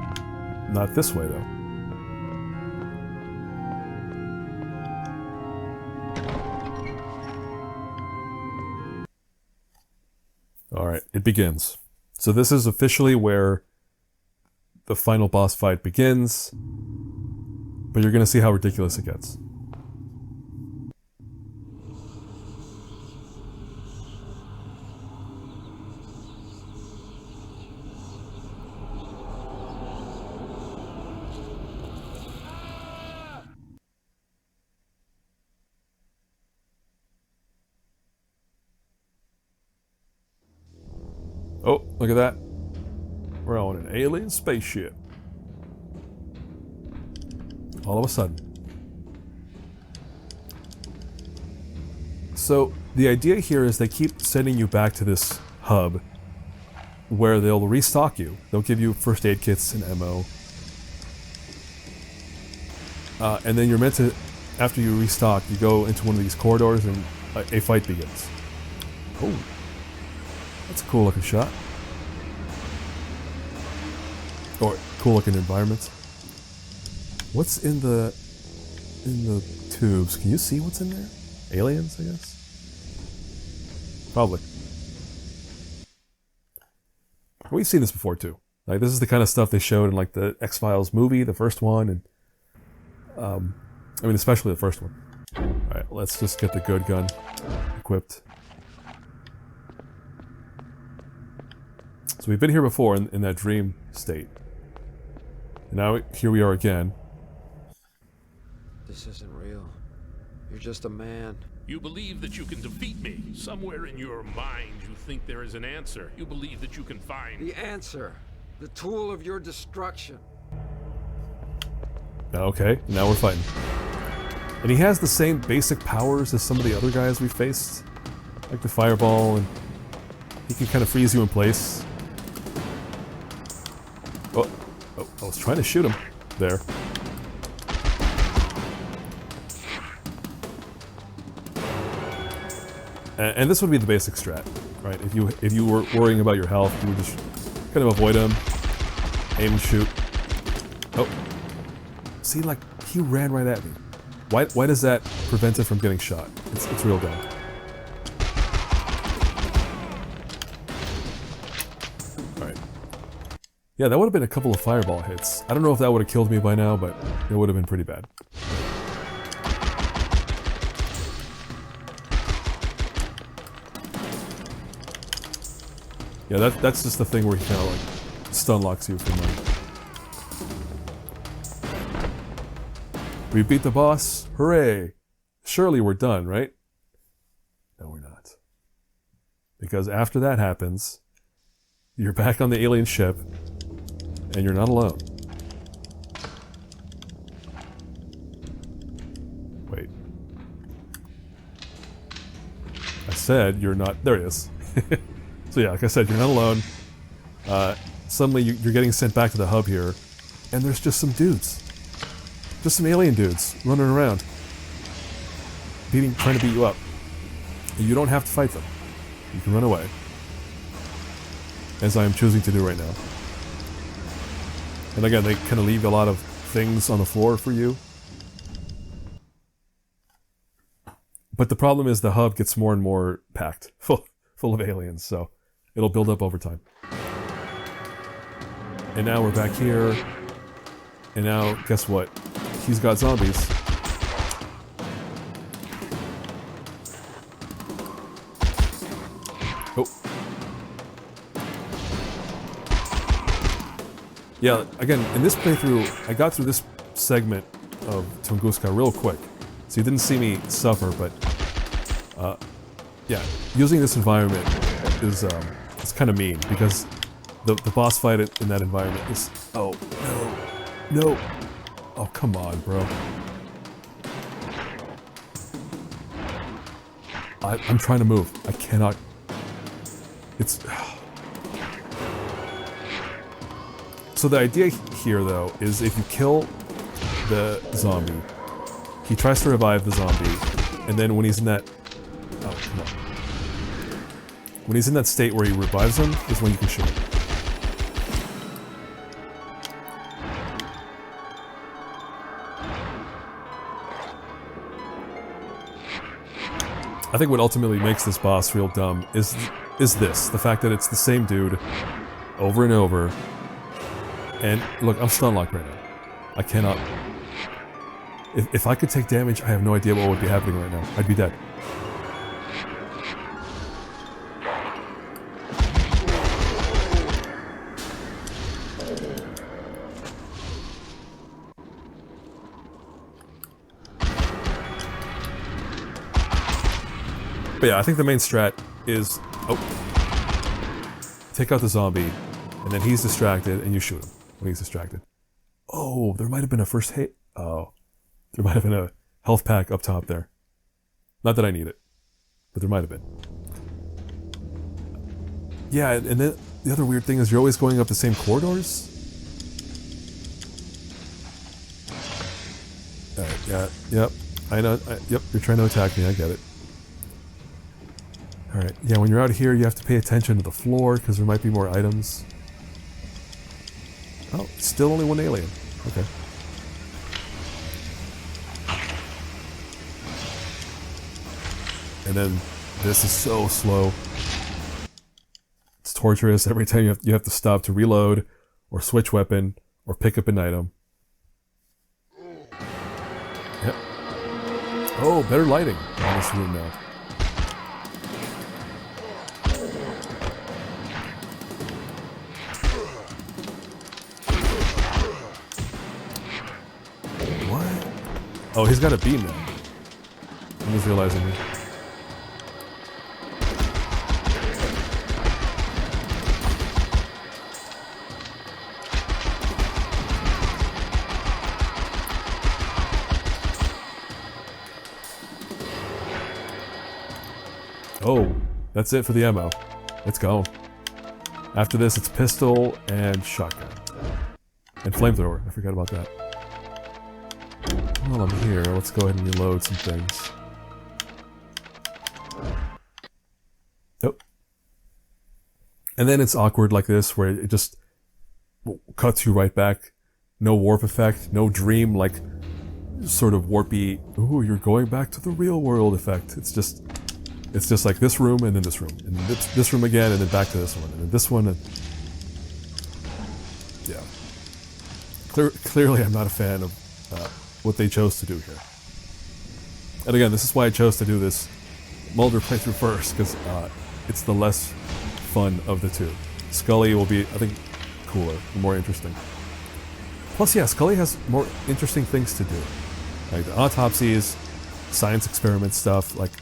Not this way, though. Alright, it begins. So this is officially where the final boss fight begins, but you're going to see how ridiculous it gets. Oh, look at that. We're on an alien spaceship. All of a sudden. So, the idea here is they keep sending you back to this hub where they'll restock you. They'll give you first aid kits and ammo. And then you're meant to, after you restock, you go into one of these corridors and a fight begins. Oh, that's a cool looking shot. Or cool looking environment. What's in the tubes? Can you see what's in there? Aliens, I guess? Probably. We've seen this before too. Like, this is the kind of stuff they showed in like the X-Files movie, the first one, and I mean especially the first one. Alright, let's just get the good gun equipped. So we've been here before in that dream state. And now here we are again. This isn't real. You're just a man. You believe that you can defeat me. Somewhere in your mind you think there is an answer. You believe that you can find... The answer. The tool of your destruction. Okay, now we're fighting. And he has the same basic powers as some of the other guys we faced. Like the fireball, and he can kind of freeze you in place. Oh, I was trying to shoot him. There. And this would be the basic strat, right? If you were worrying about your health, you would just kind of avoid him, aim and shoot. Oh, see, like he ran right at me. Why does that prevent it from getting shot? It's real dumb. All right. Yeah, that would have been a couple of fireball hits. I don't know if that would have killed me by now, but it would have been pretty bad. Yeah, that's just the thing where he kind of like stun locks you from like... We beat the boss, hooray! Surely we're done, right? No, we're not. Because after that happens, you're back on the alien ship, and you're not alone. Wait. I said you're not... There it is. So yeah, like I said, you're not alone. Suddenly you're getting sent back to the hub here, and there's just some dudes. Just some alien dudes running around. Trying to beat you up. And you don't have to fight them. You can run away. As I am choosing to do right now. And again, they kind of leave a lot of things on the floor for you. But the problem is the hub gets more and more packed, full of aliens, so it'll build up over time. And now we're back here. And now, guess what? He's got zombies. Oh. Yeah, again, in this playthrough, I got through this segment of Tunguska real quick. So you didn't see me suffer, but... yeah, using this environment is it's kind of mean, because the boss fight in that environment is... Oh, no. No. Oh, come on, bro. I'm trying to move. I cannot... It's... So the idea here, though, is if you kill the zombie, he tries to revive the zombie, and then when he's in that... Oh, come on. When he's in that state where he revives him, is when you can shoot him. I think what ultimately makes this boss real dumb is this, the fact that it's the same dude over and over. And look, I'm stun locked right now. I cannot... If I could take damage, I have no idea what would be happening right now. I'd be dead. But yeah, I think the main strat is... Oh. take out the zombie, and then he's distracted, and you shoot him when he's distracted. Oh, there might have been a first hit. Oh, there might have been a health pack up top there. Not that I need it, but there might have been. Yeah, and then the other weird thing is you're always going up the same corridors. Alright, yeah, yep. I know, yep, you're trying to attack me, I get it. Alright, yeah, when you're out here, you have to pay attention to the floor, because there might be more items. Oh, still only one alien. Okay. And then, this is so slow. It's torturous. Every time you have to stop to reload, or switch weapon, or pick up an item. Yep. Oh, better lighting on this room now. What? Oh, he's got a beam now. I'm just realizing it. Oh, that's it for the ammo. Let's go. After this, it's pistol and shotgun. And flamethrower. I forgot about that. While I'm here, let's go ahead and reload some things. Nope. And then it's awkward like this, where it just cuts you right back. No warp effect, no dream, like, sort of warpy, ooh, you're going back to the real world effect. It's just like this room, and then this room, and then this room again, and then back to this one, and then this one, and... yeah. Clearly I'm not a fan of what they chose to do here. And again, this is why I chose to do this Mulder playthrough first, because it's the less fun of the two. Scully will be, I think, cooler, more interesting. Plus, yeah, Scully has more interesting things to do. Like the autopsies, science experiment stuff, like...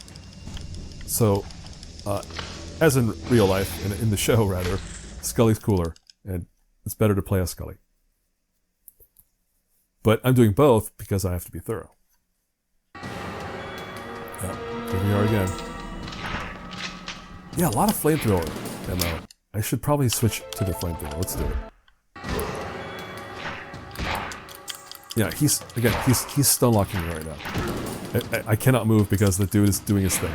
So, as in real life, in the show rather, Scully's cooler, and it's better to play as Scully. But I'm doing both because I have to be thorough. Yeah, here we are again. Yeah, a lot of flamethrower ammo. I should probably switch to the flamethrower. Let's do it. Yeah, he's stun locking me right now. I cannot move because the dude is doing his thing.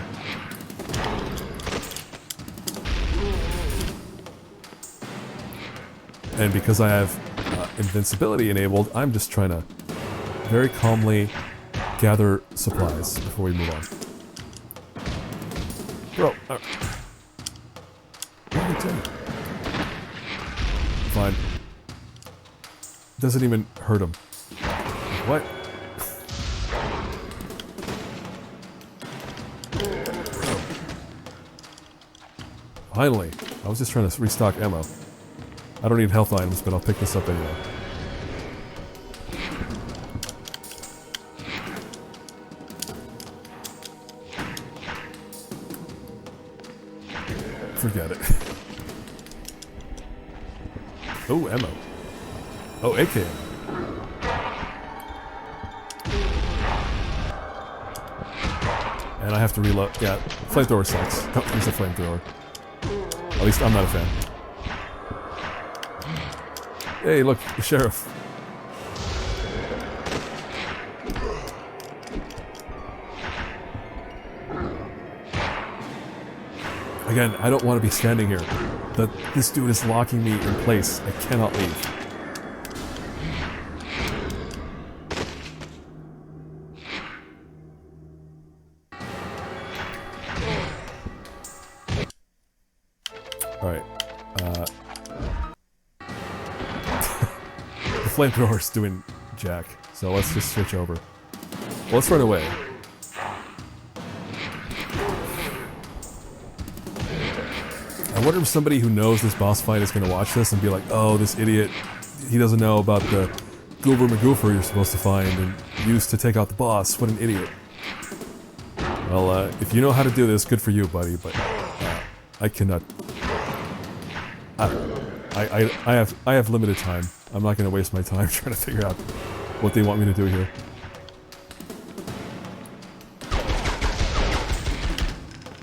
And because I have invincibility enabled, I'm just trying to very calmly gather supplies before we move on. Bro, what are you doing? Fine. Doesn't even hurt him. What? Finally. I was just trying to restock ammo. I don't need health items, but I'll pick this up anyway. Forget it. Oh, ammo. Oh, AK ammo. And I have to reload. Yeah, flamethrower sucks. Don't use a flamethrower. At least I'm not a fan. Hey, look, the sheriff. Again, I don't want to be standing here. This dude is locking me in place. I cannot leave. Alright. The flamethrower's doing jack, so let's just switch over. Well, let's run away. I wonder if somebody who knows this boss fight is going to watch this and be like, oh, this idiot, he doesn't know about the Goober McGoofer you're supposed to find and use to take out the boss. What an idiot. Well, if you know how to do this, good for you, buddy, but I cannot I don't know. I have limited time. I'm not going to waste my time trying to figure out what they want me to do here.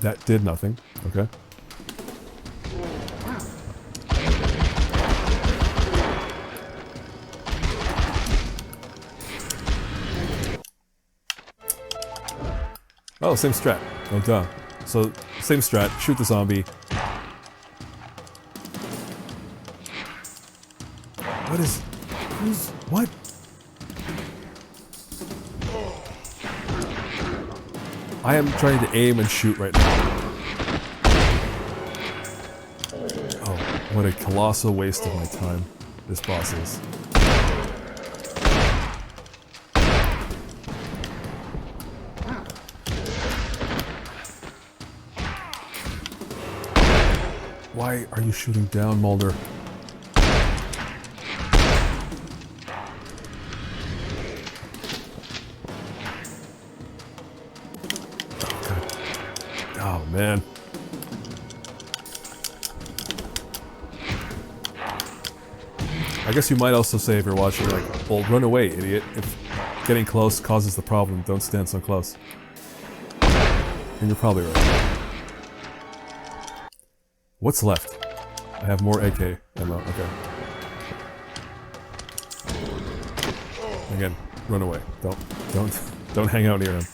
That did nothing. Okay. Oh, same strat. Oh, duh. So, same strat. Shoot the zombie. What is... Who's... What? I am trying to aim and shoot right now. Oh, what a colossal waste of my time this boss is. Why are you shooting down, Mulder? Oh, man. I guess you might also say if you're watching, like, well, run away, idiot. If getting close causes the problem, don't stand so close. And you're probably right. What's left? I have more AK ammo, okay. Again, run away. Don't hang out near him.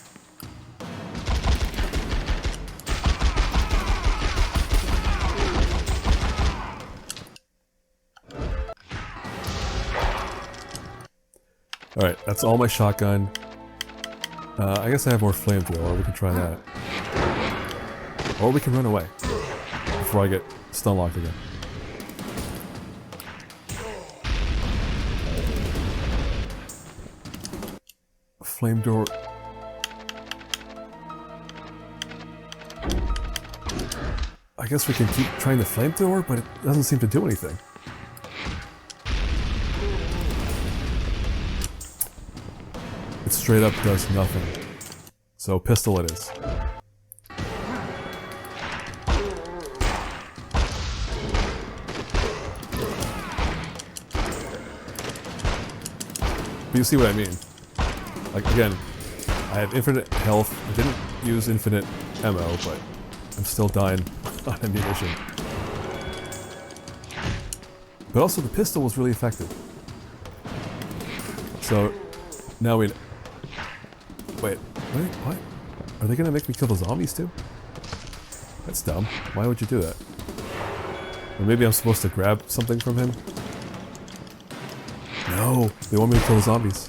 Alright, that's all my shotgun. I guess I have more flamethrower, we can try that. Or we can run away before I get stun locked again. Flame door. I guess we can keep trying the flamethrower, but it doesn't seem to do anything. It straight up does nothing. So pistol it is. But you see what I mean. Like, again, I have infinite health. I didn't use infinite ammo, but I'm still dying on ammunition. But also, the pistol was really effective. So, now we... Wait, what? Are they gonna make me kill the zombies too? That's dumb. Why would you do that? Or maybe I'm supposed to grab something from him? No, they want me to kill the zombies.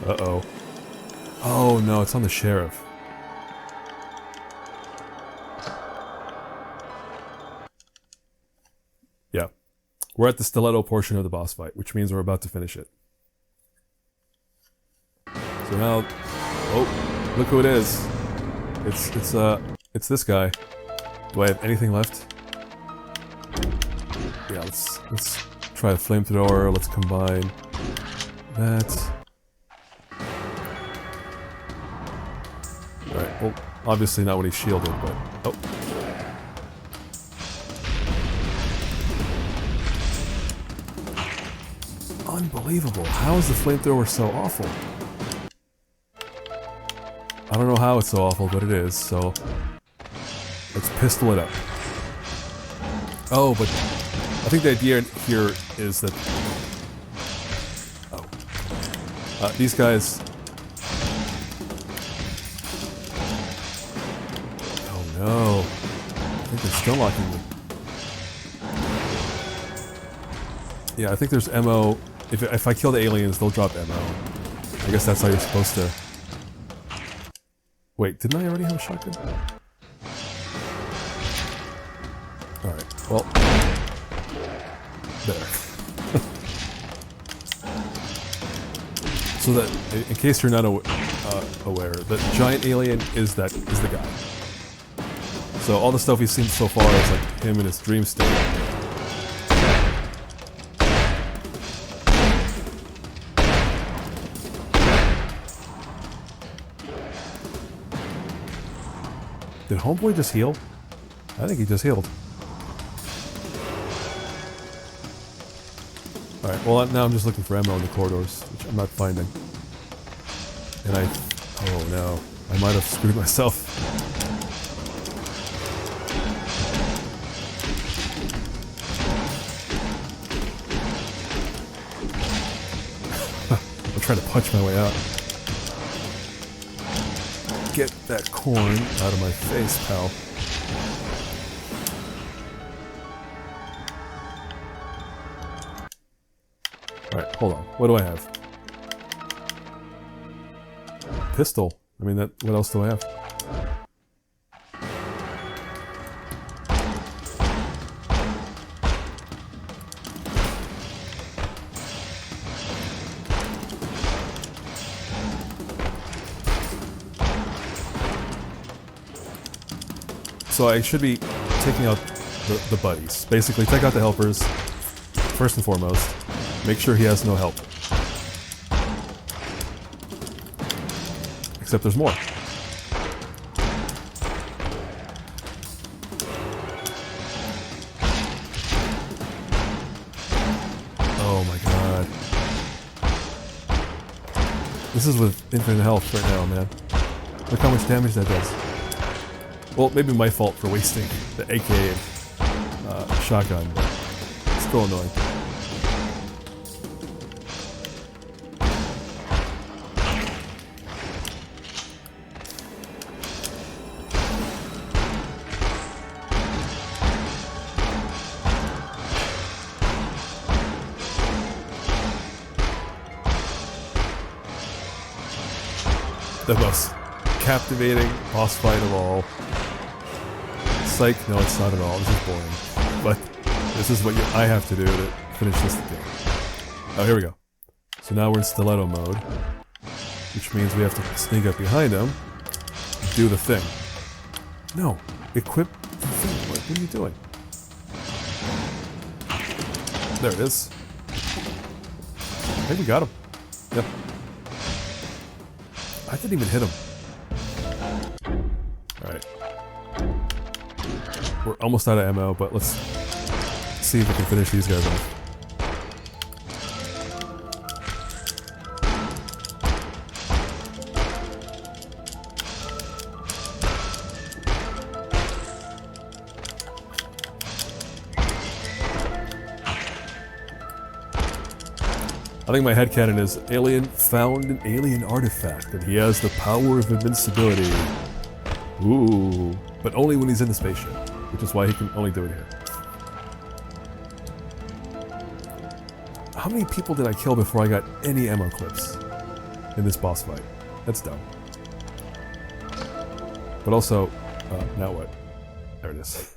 Uh-oh. Oh no, it's on the sheriff. Yeah. We're at the stiletto portion of the boss fight, which means we're about to finish it. So now... Oh, look who it is. It's this guy. Do I have anything left? Yeah, let's try the flamethrower, let's combine that. Alright, well, obviously not when he's shielded, but... Oh. Unbelievable. How is the flamethrower so awful? I don't know how it's so awful, but it is, so... Let's pistol it up. Oh, but... I think the idea here is that... Oh. These guys... No. I think they're still locking me. Yeah, I think there's ammo. If I kill the aliens, they'll drop ammo. I guess that's how you're supposed to... Wait, didn't I already have a shotgun? Alright, well... There. So that, in case you're not aware, the giant alien is the guy. So all the stuff we've seen so far is like him in his dream state. Did Homeboy just heal? I think he just healed. Alright, well now I'm just looking for ammo in the corridors, which I'm not finding. And oh no, I might have screwed myself. I'm trying to punch my way out. Get that corn out of my face, pal. Alright, hold on. What do I have? Pistol. I mean, what else do I have? So I should be taking out the buddies. Basically, take out the helpers, first and foremost. Make sure he has no help. Except there's more. Oh my god. This is with infinite health right now, man. Look how much damage that does. Well, maybe my fault for wasting the AK and shotgun, but it's still annoying. The most captivating boss fight of all. Psych, no it's not at all, this is boring. But this is what I have to do to finish this game. Oh, here we go. So now we're in stiletto mode, which means we have to sneak up behind him, do the thing. No, equip the thing. What are you doing? There it is. I think we got him. Yep. I didn't even hit him. Alright. We're almost out of ammo, but let's see if we can finish these guys off. I think my headcanon is alien found an alien artifact and he has the power of invincibility. Ooh, but only when he's in the spaceship, which is why he can only do it here. How many people did I kill before I got any ammo clips in this boss fight? That's dumb. But also, now what? There it is.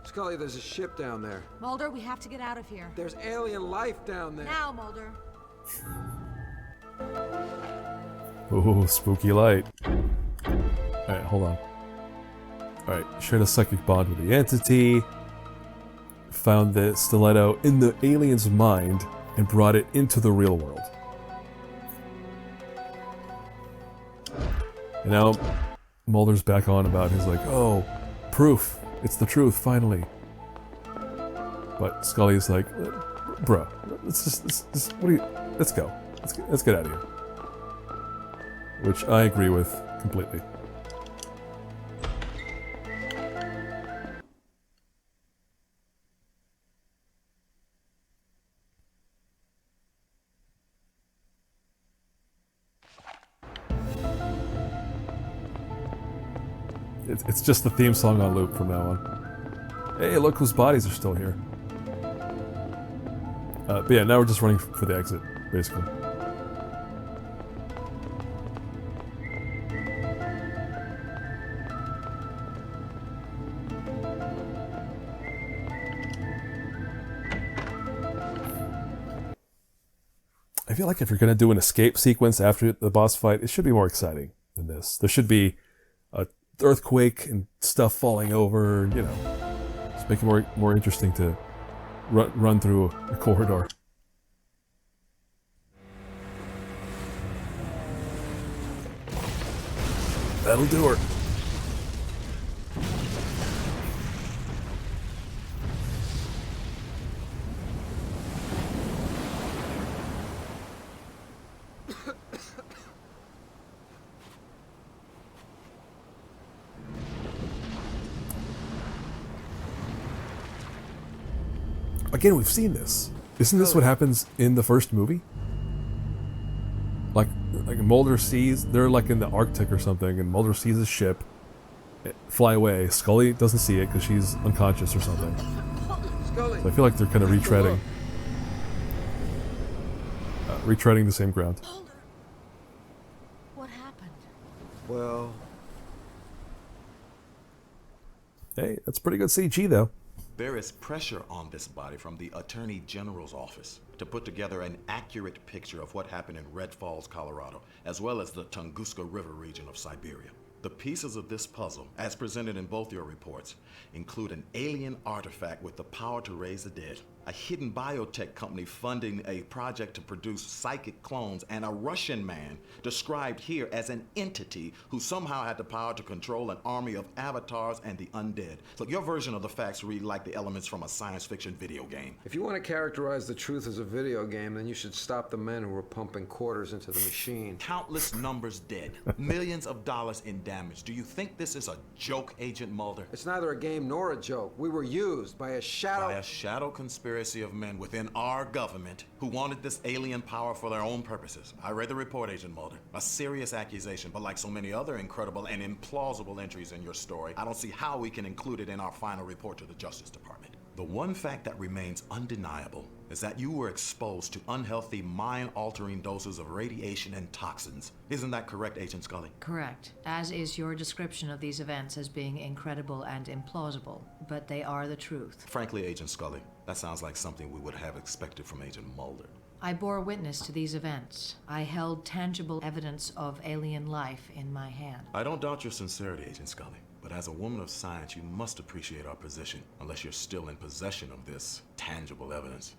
Scully, there's a ship down there. Mulder, we have to get out of here. There's alien life down there. Now, Mulder. Ooh, spooky light. Alright, hold on. Alright, shared a psychic bond with the entity. Found the stiletto in the alien's mind and brought it into the real world. And now Mulder's back on about his like, oh, proof. It's the truth, finally. But Scully's like, bruh, let's go. Let's get out of here. Which I agree with completely. It's just the theme song on loop from now on. Hey, look whose bodies are still here. But yeah, now we're just running for the exit. basically. I feel like if you're going to do an escape sequence after the boss fight, it should be more exciting than this. There should be a earthquake and stuff falling over, you know. Just make it more interesting to run through a corridor. That'll do her. Again, we've seen this. Isn't this what happens in the first movie? Like Mulder sees, they're like in the Arctic or something, and Mulder sees a ship fly away. Scully doesn't see it because she's unconscious or something. Scully. So I feel like they're kind of retreading the same ground. What happened? Well, hey, that's pretty good CG though. There is pressure on this body from the Attorney General's office to put together an accurate picture of what happened in Red Falls, Colorado, as well as the Tunguska River region of Siberia. The pieces of this puzzle, as presented in both your reports, include an alien artifact with the power to raise the dead, a hidden biotech company funding a project to produce psychic clones, and a Russian man described here as an entity who somehow had the power to control an army of avatars and the undead. Look, your version of the facts read like the elements from a science fiction video game. if you want to characterize the truth as a video game, then you should stop the men who were pumping quarters into the machine. Countless numbers dead, millions of dollars in damage. Do you think this is a joke, Agent Mulder? It's neither a game nor a joke. We were used by a shadow conspiracy of men within our government who wanted this alien power for their own purposes. I read the report, Agent Mulder. A serious accusation, but like so many other incredible and implausible entries in your story, I don't see how we can include it in our final report to the Justice Department. The one fact that remains undeniable is that you were exposed to unhealthy, mind-altering doses of radiation and toxins. Isn't that correct, Agent Scully? Correct, as is your description of these events as being incredible and implausible, but they are the truth. Frankly, Agent Scully, that sounds like something we would have expected from Agent Mulder. I bore witness to these events. I held tangible evidence of alien life in my hand. I don't doubt your sincerity, Agent Scully, but as a woman of science, you must appreciate our position, unless you're still in possession of this tangible evidence.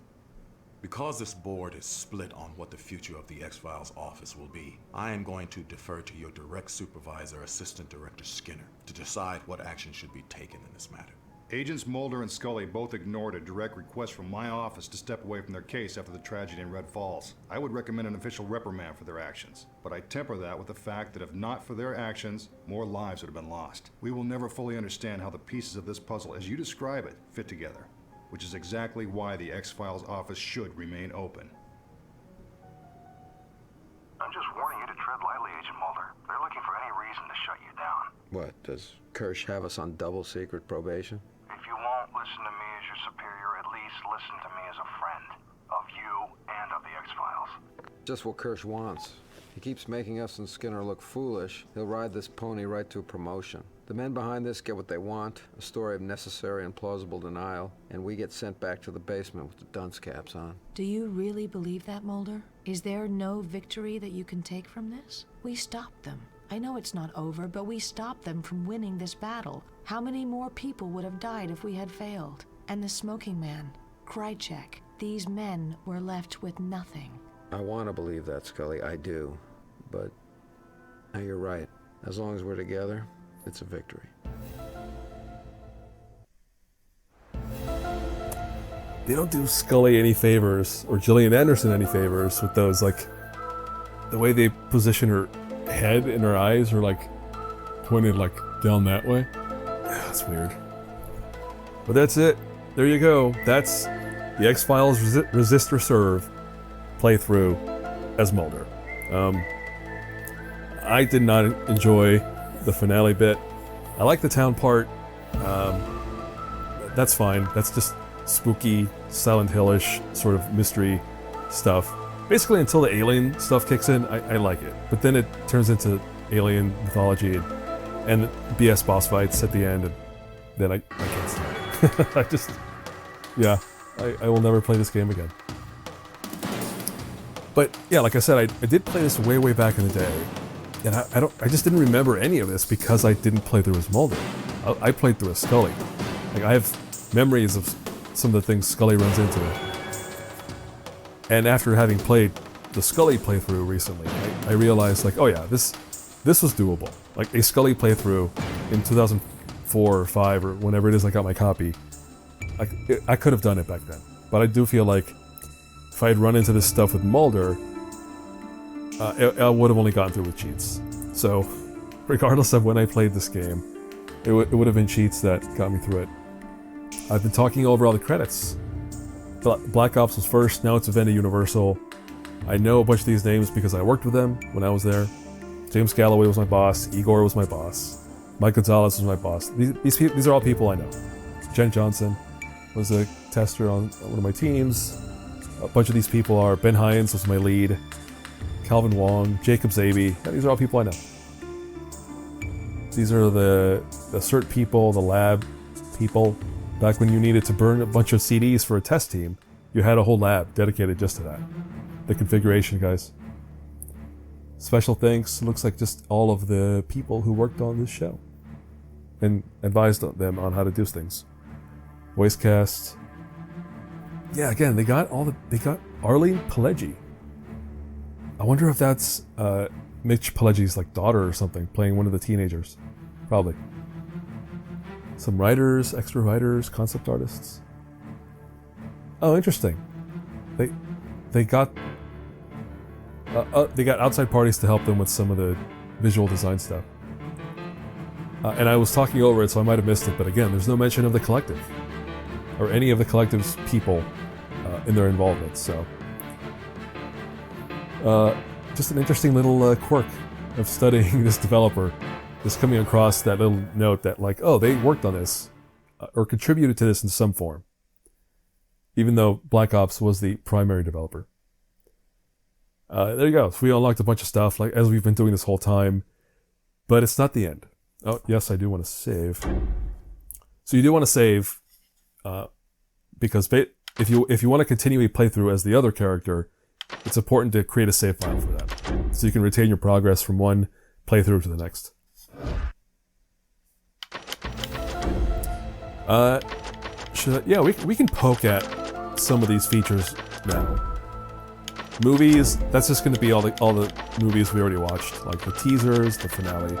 Because this board is split on what the future of the X-Files office will be, I am going to defer to your direct supervisor, Assistant Director Skinner, to decide what action should be taken in this matter. Agents Mulder and Scully both ignored a direct request from my office to step away from their case after the tragedy in Red Falls. I would recommend an official reprimand for their actions, but I temper that with the fact that if not for their actions, more lives would have been lost. We will never fully understand how the pieces of this puzzle, as you describe it, fit together, which is exactly why the X-Files office should remain open. I'm just warning you to tread lightly, Agent Mulder. They're looking for any reason to shut you down. What, does Kirsch have us on double secret probation? If you won't listen to me as your superior, at least listen to me as a friend. Of you and of the X-Files. Just what Kirsch wants. He keeps making us and Skinner look foolish. He'll ride this pony right to a promotion. The men behind this get what they want, a story of necessary and plausible denial, and we get sent back to the basement with the dunce caps on. Do you really believe that, Mulder? Is there no victory that you can take from this? We stopped them. I know it's not over, but we stopped them from winning this battle. How many more people would have died if we had failed? And the smoking man, Krychek, these men were left with nothing. I want to believe that, Scully, I do. But now you're right. As long as we're together, it's a victory. They don't do Scully any favors, or Gillian Anderson any favors with those, like, the way they position her head and her eyes are, like, pointed, like, down that way. Yeah, that's weird. But that's it. There you go. That's the X-Files Resist or Serve playthrough as Mulder. I did not enjoy the finale bit. I like the town part. That's fine. That's just spooky, Silent Hill-ish sort of mystery stuff. basically until the alien stuff kicks in, I like it. But then it turns into alien mythology and BS boss fights at the end, and then I can't stand it. I just, yeah, I will never play this game again. But yeah, like I said, I did play this way back in the day, and I just didn't remember any of this because I didn't play through as Mulder. I played through as Scully. Like, I have memories of some of the things Scully runs into. And after having played the Scully playthrough recently, I realized, like, oh yeah, this was doable. Like, a Scully playthrough in 2004 or 5 or whenever it is I got my copy, I could have done it back then. But I do feel like if I had run into this stuff with Mulder, I would have only gotten through with cheats. So, regardless of when I played this game, it would have been cheats that got me through it. I've been talking over all the credits. Black Ops was first, now it's Vivendi Universal. I know a bunch of these names because I worked with them when I was there. James Galloway was my boss, Igor was my boss, Mike Gonzalez was my boss. These are all people I know. Jen Johnson was a tester on one of my teams. A bunch of these people are Ben Hines was my lead, Calvin Wong, Jacob Zabi. These are all people I know. These are the cert people, the lab people. Back when you needed to burn a bunch of CDs for a test team, you had a whole lab dedicated just to that. The configuration guys. Special thanks, looks like just all of the people who worked on this show and advised them on how to do things. Voice cast. Yeah, again, they got Arlene Pileggi. I wonder if that's Mitch Pileggi's like daughter or something, playing one of the teenagers. Probably. Some writers, extra writers, concept artists. Oh, interesting. They got outside parties to help them with some of the visual design stuff. And I was talking over it, so I might have missed it. But again, there's no mention of the collective or any of the collective's people in their involvement. So, just an interesting little quirk of studying this developer. Just coming across that little note that, like, oh, they worked on this or contributed to this in some form, even though Black Ops was the primary developer. There you go. So we unlocked a bunch of stuff, like as we've been doing this whole time, but it's not the end. Oh, yes, I do want to save. So you do want to save, because if you want to continue a playthrough as the other character, it's important to create a save file for that, so you can retain your progress from one playthrough to the next. Yeah, we can poke at some of these features now. Movies, that's just going to be all the movies we already watched, like the teasers, the finale.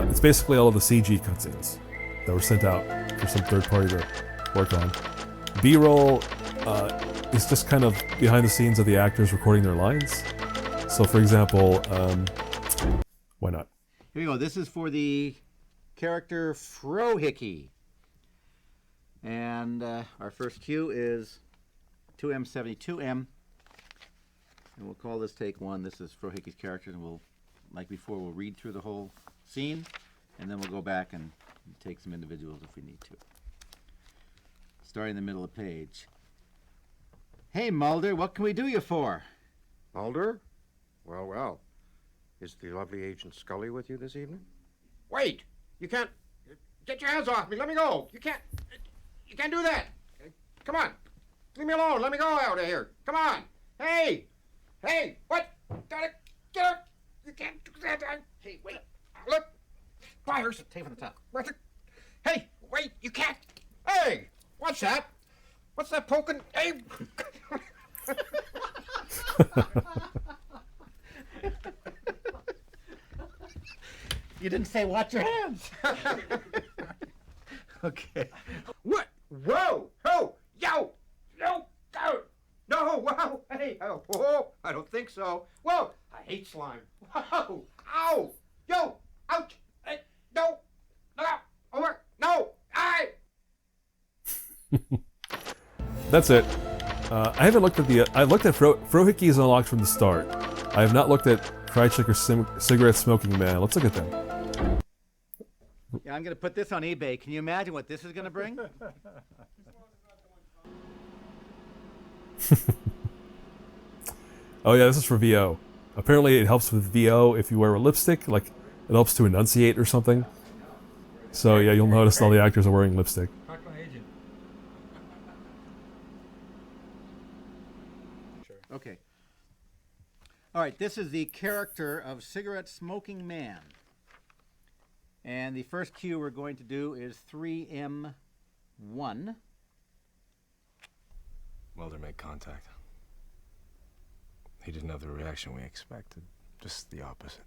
It's basically all of the CG cutscenes that were sent out for some third party to work on. B-roll is just kind of behind the scenes of the actors recording their lines. So, for example, why not? Here we go. This is for the character Frohickey. And our first cue is 2M72M. And we'll call this take 1. This is Frohickey's character, and we'll, like before, we'll read through the whole scene, and then we'll go back and take some individuals if we need to. Starting in the middle of the page. Hey, Mulder, what can we do you for? Mulder? Well, well. Is the lovely Agent Scully with you this evening? Wait! You can't... Get your hands off me! Let me go! You can't do that! Come on! Leave me alone! Let me go out of here! Come on! Hey! Hey! What? Get up! You can't do that! Hey, wait! Look! Briar's tape on the top. Hey! Wait! You can't! Hey! What's that? What's that poking? Hey! You didn't say watch your hands. Okay. What? Whoa! Oh! Yo! No! Go! No! Whoa! Hey! Oh! Whoa! I don't think so. Whoa! I hate slime. Whoa! Ow! Yo! Ouch! Hey! No! No! Over! No! I! That's it. I haven't looked at the... I looked at Frohickey is unlocked from the start. I have not looked at Krychek or Cigarette Smoking Man. Let's look at them. Yeah, I'm going to put this on eBay. Can you imagine what this is going to bring? Oh yeah, this is for VO. Apparently it helps with VO if you wear a lipstick, like it helps to enunciate or something. So yeah, you'll notice all the actors are wearing lipstick. Okay. All right, this is the character of Cigarette Smoking Man. And the first cue we're going to do is 3M1. Mulder made contact. He didn't have the reaction we expected. Just the opposite.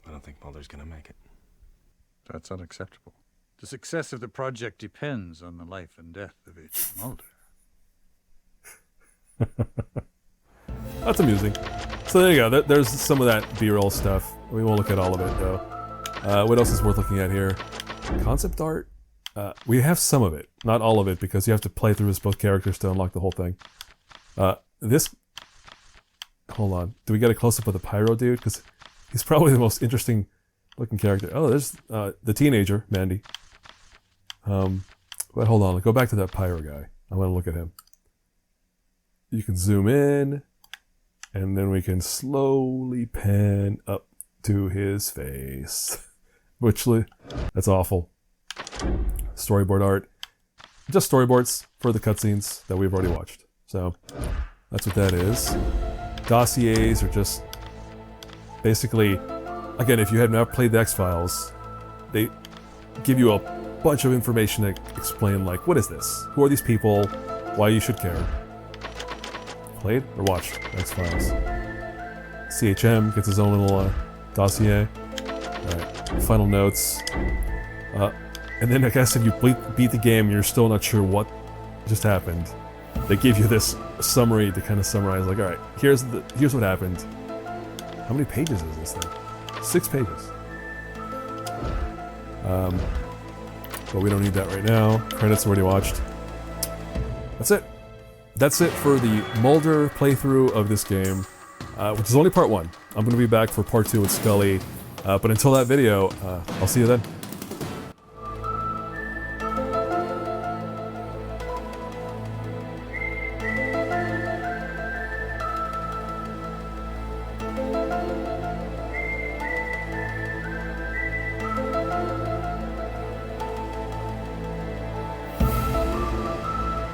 I don't think Mulder's gonna make it. That's unacceptable. The success of the project depends on the life and death of Agent Mulder. That's amusing. So there you go. There's some of that B-roll stuff. We won't look at all of it though. What else is worth looking at here? Concept art. We have some of it, not all of it, because you have to play through as both characters to unlock the whole thing. This. Hold on. Do we get a close up of the pyro dude? Because he's probably the most interesting looking character. Oh, there's the teenager, Mandy. But hold on. Go back to that pyro guy. I want to look at him. You can zoom in, and then we can slowly pan up to his face. Which, that's awful. Storyboard art. Just storyboards for the cutscenes that we've already watched. So, that's what that is. Dossiers are just basically, again, if you have not played the X-Files, they give you a bunch of information that explain, like, what is this? Who are these people? Why you should care. Played or watched X-Files. CHM gets his own little dossier. Alright, final notes. And then I guess if you beat the game, you're still not sure what just happened. They give you this summary to kind of summarize, like, alright, here's what happened. How many pages is this thing? 6 pages. But we don't need that right now. Credits already watched. That's it. That's it for the Mulder playthrough of this game, which is only part 1. I'm going to be back for part 2 with Scully. But until that video, I'll see you then.